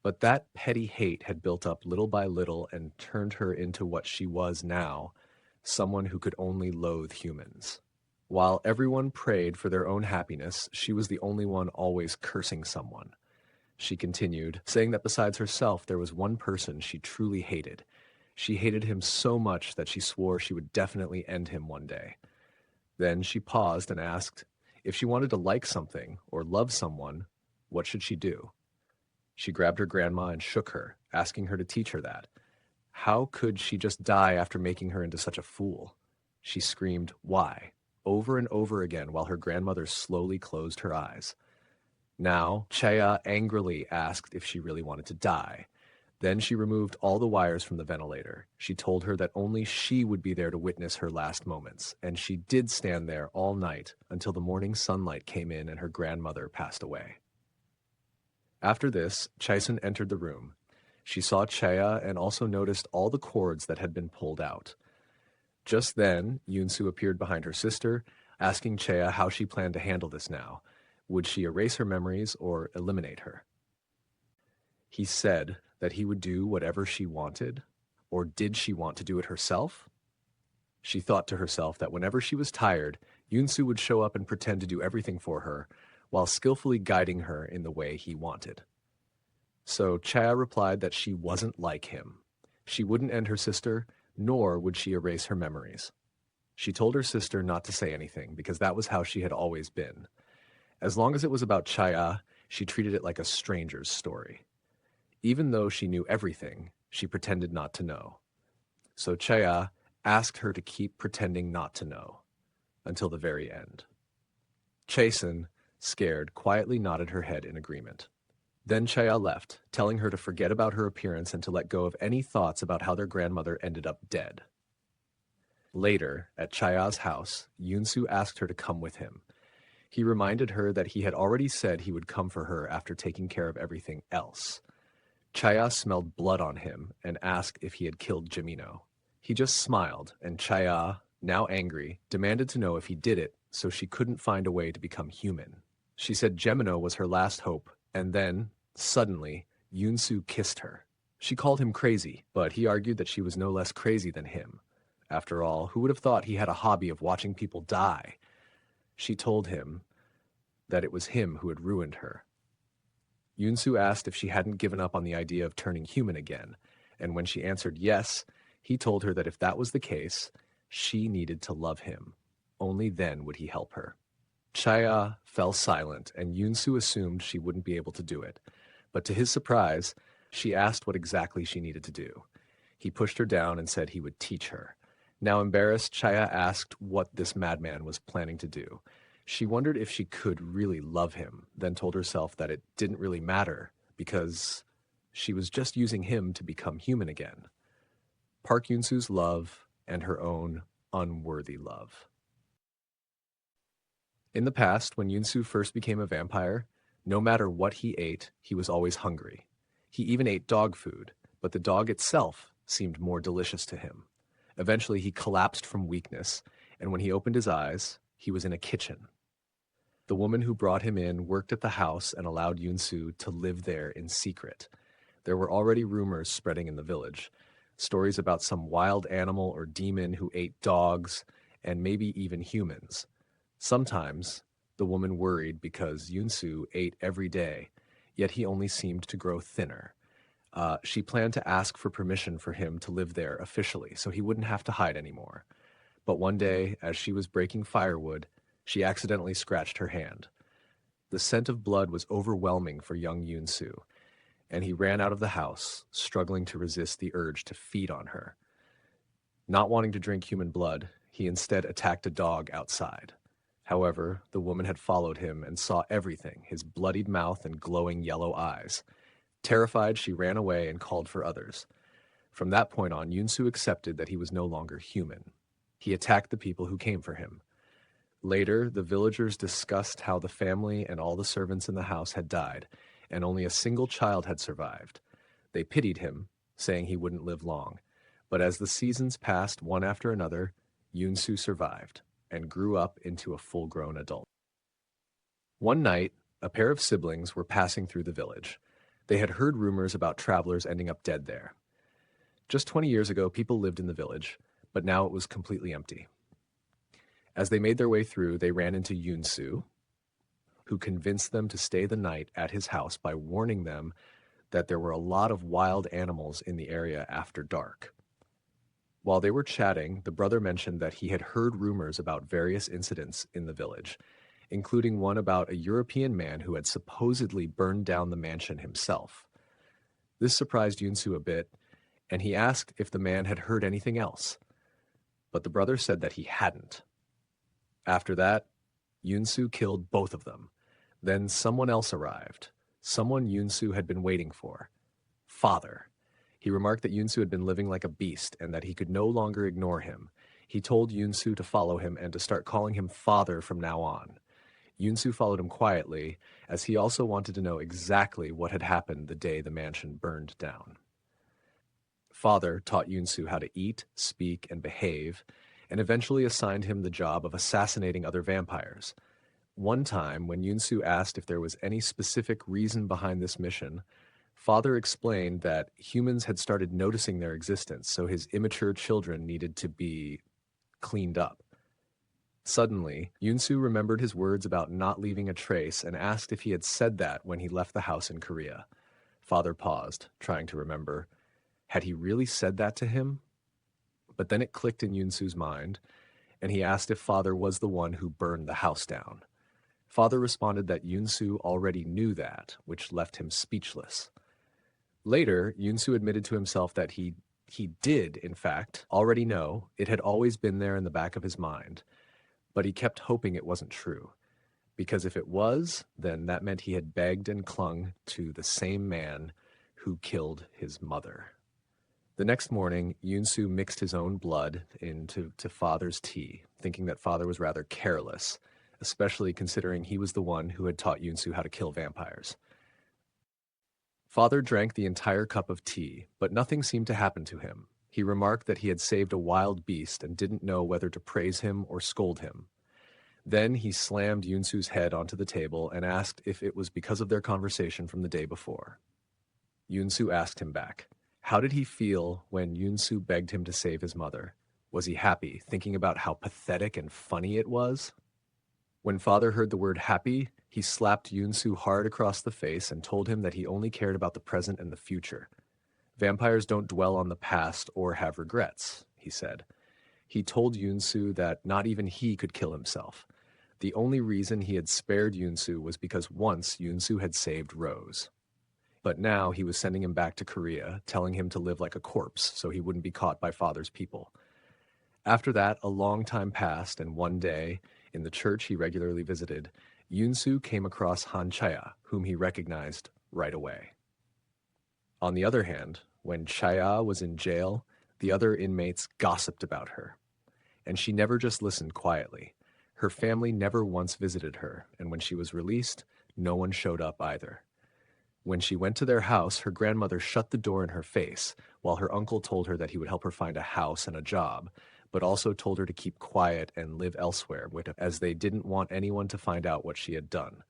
But that petty hate had built up little by little and turned her into what she was now, someone who could only loathe humans. While everyone prayed for their own happiness, she was the only one always cursing someone. She continued, saying that besides herself, there was one person she truly hated. She hated him so much that she swore she would definitely end him one day. Then she paused and asked, if she wanted to like something or love someone, what should she do? She grabbed her grandma and shook her, asking her to teach her that. How could she just die after making her into such a fool? She screamed, why? Over and over again while her grandmother slowly closed her eyes. Now, Chaya angrily asked if she really wanted to die. Then she removed all the wires from the ventilator. She told her that only she would be there to witness her last moments, and she did stand there all night until the morning sunlight came in and her grandmother passed away. After this, Chaisen entered the room. She saw Chaya and also noticed all the cords that had been pulled out. Just then, Yunsu appeared behind her sister, asking Chaya how she planned to handle this now. Would she erase her memories or eliminate her? He said that he would do whatever she wanted, or did she want to do it herself? She thought to herself that whenever she was tired, Yunsu would show up and pretend to do everything for her, while skillfully guiding her in the way he wanted. So Chaya replied that she wasn't like him. She wouldn't end her sister, nor would she erase her memories. She told her sister not to say anything, because that was how she had always been. As long as it was about Chaya, she treated it like a stranger's story. Even though she knew everything, she pretended not to know. So Chaya asked her to keep pretending not to know, until the very end. Chasen, scared, quietly nodded her head in agreement. Then Chaya left, telling her to forget about her appearance and to let go of any thoughts about how their grandmother ended up dead. Later, at Chaya's house, Yunsu asked her to come with him. He reminded her that he had already said he would come for her after taking care of everything else. Chaya smelled blood on him and asked if he had killed Jimino. He just smiled, and Chaya, now angry, demanded to know if he did it, so she couldn't find a way to become human. She said Gemino was her last hope, and then, suddenly, Yunsu kissed her. She called him crazy, but he argued that she was no less crazy than him. After all, who would have thought he had a hobby of watching people die? She told him that it was him who had ruined her. Yunsu asked if she hadn't given up on the idea of turning human again, and when she answered yes, he told her that if that was the case, she needed to love him. Only then would he help her. Chaya fell silent, and Yunsu assumed she wouldn't be able to do it. But to his surprise, she asked what exactly she needed to do. He pushed her down and said he would teach her. Now embarrassed, Chaya asked what this madman was planning to do. She wondered if she could really love him, then told herself that it didn't really matter because she was just using him to become human again. Park Yunsu's love and her own unworthy love. In the past, when Yunsu first became a vampire, no matter what he ate, he was always hungry. He even ate dog food, but the dog itself seemed more delicious to him. Eventually, he collapsed from weakness, and when he opened his eyes, he was in a kitchen. The woman who brought him in worked at the house and allowed Yunsu to live there in secret. There were already rumors spreading in the village, stories about some wild animal or demon who ate dogs and maybe even humans. Sometimes, the woman worried because Yunsu ate every day, yet he only seemed to grow thinner. She planned to ask for permission for him to live there officially, so he wouldn't have to hide anymore. But one day, as she was breaking firewood, she accidentally scratched her hand. The scent of blood was overwhelming for young Yunsu, and he ran out of the house, struggling to resist the urge to feed on her. Not wanting to drink human blood, he instead attacked a dog outside. However, the woman had followed him and saw everything, his bloodied mouth and glowing yellow eyes. Terrified, she ran away and called for others. From that point on, Yunsu accepted that he was no longer human. He attacked the people who came for him. Later, the villagers discussed how the family and all the servants in the house had died, and only a single child had survived. They pitied him, saying he wouldn't live long. But as the seasons passed one after another, Yunsu survived and grew up into a full-grown adult. One night, a pair of siblings were passing through the village. They had heard rumors about travelers ending up dead there. Just 20 years ago, people lived in the village, but now it was completely empty. As they made their way through, they ran into Yunsu, who convinced them to stay the night at his house by warning them that there were a lot of wild animals in the area after dark. While they were chatting, the brother mentioned that he had heard rumors about various incidents in the village, including one about a European man who had supposedly burned down the mansion himself. This surprised Yunsu a bit, and he asked if the man had heard anything else. But the brother said that he hadn't. After that, Yunsu killed both of them. Then someone else arrived, someone Yunsu had been waiting for. Father. He remarked that Yunsu had been living like a beast and that he could no longer ignore him. He told Yunsu to follow him and to start calling him father from now on. Yunsu followed him quietly, as he also wanted to know exactly what had happened the day the mansion burned down. Father taught Yunsu how to eat, speak, and behave, and eventually assigned him the job of assassinating other vampires. One time, when Yunsu asked if there was any specific reason behind this mission, Father explained that humans had started noticing their existence, so his immature children needed to be cleaned up. Suddenly, Yunsu remembered his words about not leaving a trace and asked if he had said that when he left the house in Korea. Father paused, trying to remember. Had he really said that to him? But then it clicked in Yunsu's mind, and he asked if Father was the one who burned the house down. Father responded that Yunsu already knew that, which left him speechless. Later, Yunsu admitted to himself that he did, in fact, already know. It had always been there in the back of his mind, but he kept hoping it wasn't true. Because if it was, then that meant he had begged and clung to the same man who killed his mother. The next morning, Yunsu mixed his own blood into Father's tea, thinking that Father was rather careless, especially considering he was the one who had taught Yunsu how to kill vampires. Father drank the entire cup of tea, but nothing seemed to happen to him. He remarked that he had saved a wild beast and didn't know whether to praise him or scold him. Then he slammed Yunsu's head onto the table and asked if it was because of their conversation from the day before. Yunsu asked him back. How did he feel when Yunsu begged him to save his mother? Was he happy, thinking about how pathetic and funny it was? When Father heard the word happy, he slapped Yunsu hard across the face and told him that he only cared about the present and the future. Vampires don't dwell on the past or have regrets, he said. He told Yunsu that not even he could kill himself. The only reason he had spared Yunsu was because once Yunsu had saved Rose. But now he was sending him back to Korea, telling him to live like a corpse so he wouldn't be caught by Father's people. After that, a long time passed, and one day, in the church he regularly visited, Yunsu came across Han Chaya, whom he recognized right away. On the other hand, when Chaya was in jail, the other inmates gossiped about her. And she never just listened quietly. Her family never once visited her, and when she was released, no one showed up either. When she went to their house, her grandmother shut the door in her face, while her uncle told her that he would help her find a house and a job, but also told her to keep quiet and live elsewhere, as they didn't want anyone to find out what she had done.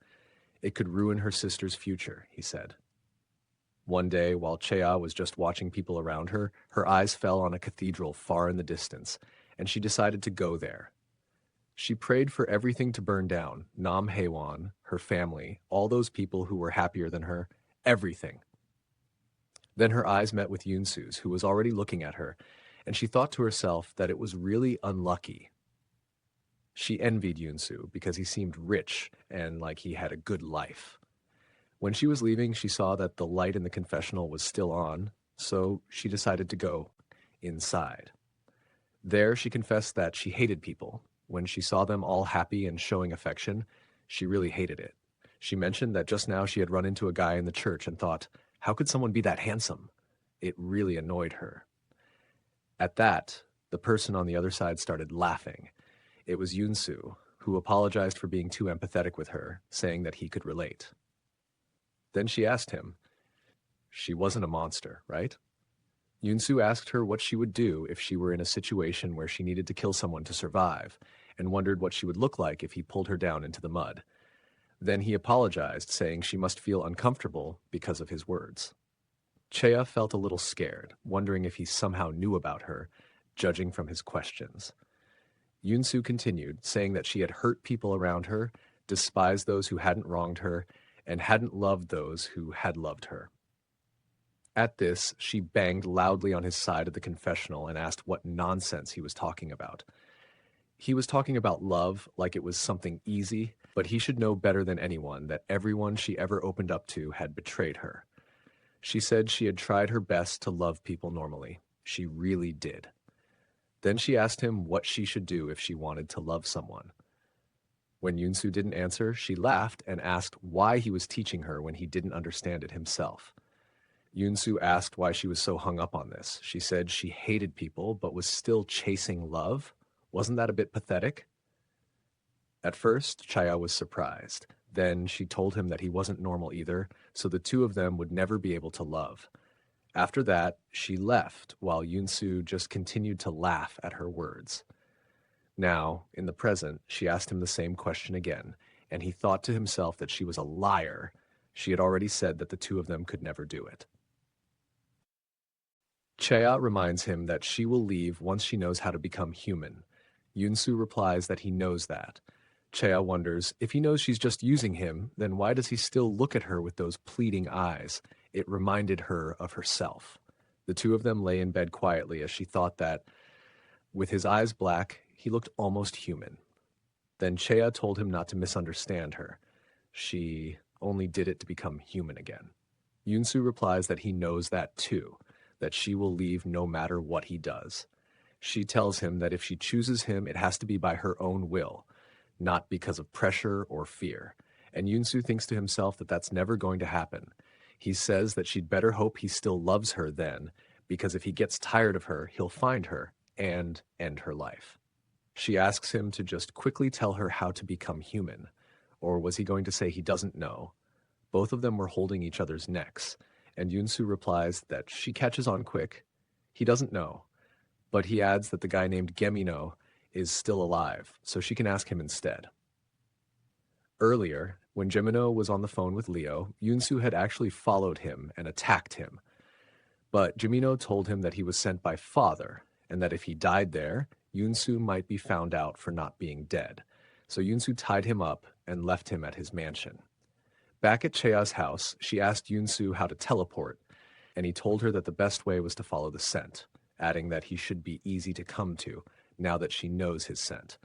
It could ruin her sister's future, he said. One day, while Chea was just watching people around her, her eyes fell on a cathedral far in the distance, and she decided to go there. She prayed for everything to burn down, Nam Haewon, her family, all those people who were happier than her, everything. Then her eyes met with Yunsu's, who was already looking at her, and she thought to herself that it was really unlucky. She envied Yunsu because he seemed rich and like he had a good life. When she was leaving, she saw that the light in the confessional was still on, so she decided to go inside. There, she confessed that she hated people, When she saw them all happy and showing affection, she really hated it. She mentioned that just now she had run into a guy in the church and thought, how could someone be that handsome? It really annoyed her. At that, the person on the other side started laughing. It was Yoon-soo, who apologized for being too empathetic with her, saying that he could relate. Then she asked him, she wasn't a monster, right? Yoon-soo asked her what she would do if she were in a situation where she needed to kill someone to survive, and wondered what she would look like if he pulled her down into the mud. Then he apologized, saying she must feel uncomfortable because of his words. Chea felt a little scared, wondering if he somehow knew about her, judging from his questions. Yoon-soo continued, saying that she had hurt people around her, despised those who hadn't wronged her, and hadn't loved those who had loved her. At this, she banged loudly on his side of the confessional and asked what nonsense he was talking about. He was talking about love like it was something easy, but he should know better than anyone that everyone she ever opened up to had betrayed her. She said she had tried her best to love people normally. She really did. Then she asked him what she should do if she wanted to love someone. When Yoon-soo didn't answer, she laughed and asked why he was teaching her when he didn't understand it himself. Yoon-soo asked why she was so hung up on this. She said she hated people but was still chasing love. Wasn't that a bit pathetic? At first, Chaya was surprised. Then she told him that he wasn't normal either, so the two of them would never be able to love. After that, she left while Yoon-soo just continued to laugh at her words. Now, in the present, she asked him the same question again, and he thought to himself that she was a liar. She had already said that the two of them could never do it. Chea reminds him that she will leave once she knows how to become human. Yoon-soo replies that he knows that. Chea wonders, if he knows she's just using him, then why does he still look at her with those pleading eyes? It reminded her of herself. The two of them lay in bed quietly as she thought that, with his eyes black, he looked almost human. Then Chea told him not to misunderstand her. She only did it to become human again. Yoon-soo replies that he knows that too, that she will leave no matter what he does. She tells him that if she chooses him, it has to be by her own will, not because of pressure or fear. And Yoon-soo thinks to himself that that's never going to happen. He says that she'd better hope he still loves her then, because if he gets tired of her, he'll find her and end her life. She asks him to just quickly tell her how to become human. Or was he going to say he doesn't know? Both of them were holding each other's necks, and Yoon-soo replies that she catches on quick. He doesn't know, but he adds that the guy named Gemino is still alive, so she can ask him instead. Earlier, when Gemino was on the phone with Leo, Yoon-soo had actually followed him and attacked him. But Gemino told him that he was sent by Father, and that if he died there, Yoon-soo might be found out for not being dead. So Yoon-soo tied him up and left him at his mansion. Back at Chea's house, she asked Yoon-soo how to teleport, and he told her that the best way was to follow the scent, adding that he should be easy to come to, now that she knows his scent.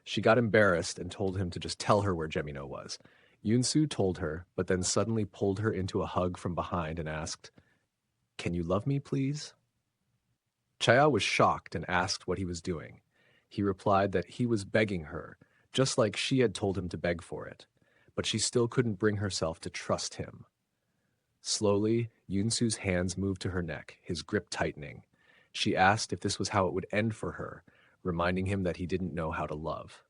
She got embarrassed and told him to just tell her where Gemino was. Yoon-soo told her, but then suddenly pulled her into a hug from behind and asked, "Can you love me, please?" Chaya was shocked and asked what he was doing. He replied that he was begging her, just like she had told him to beg for it, but she still couldn't bring herself to trust him. Slowly, Yoon-soo's hands moved to her neck, his grip tightening. She asked if this was how it would end for her, reminding him that he didn't know how to love.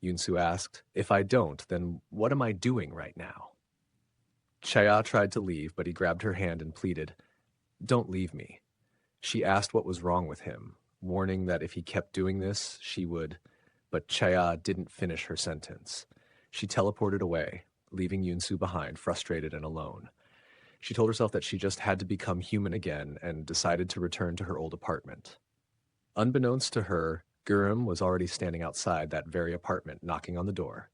Yoon-soo asked, "If I don't, then what am I doing right now?" Chaya tried to leave, but he grabbed her hand and pleaded, "Don't leave me." She asked what was wrong with him, warning that if he kept doing this, she would, but Chaya didn't finish her sentence. She teleported away, leaving Yoon-soo behind, frustrated and alone. She told herself that she just had to become human again and decided to return to her old apartment. Unbeknownst to her, Gurum was already standing outside that very apartment, knocking on the door.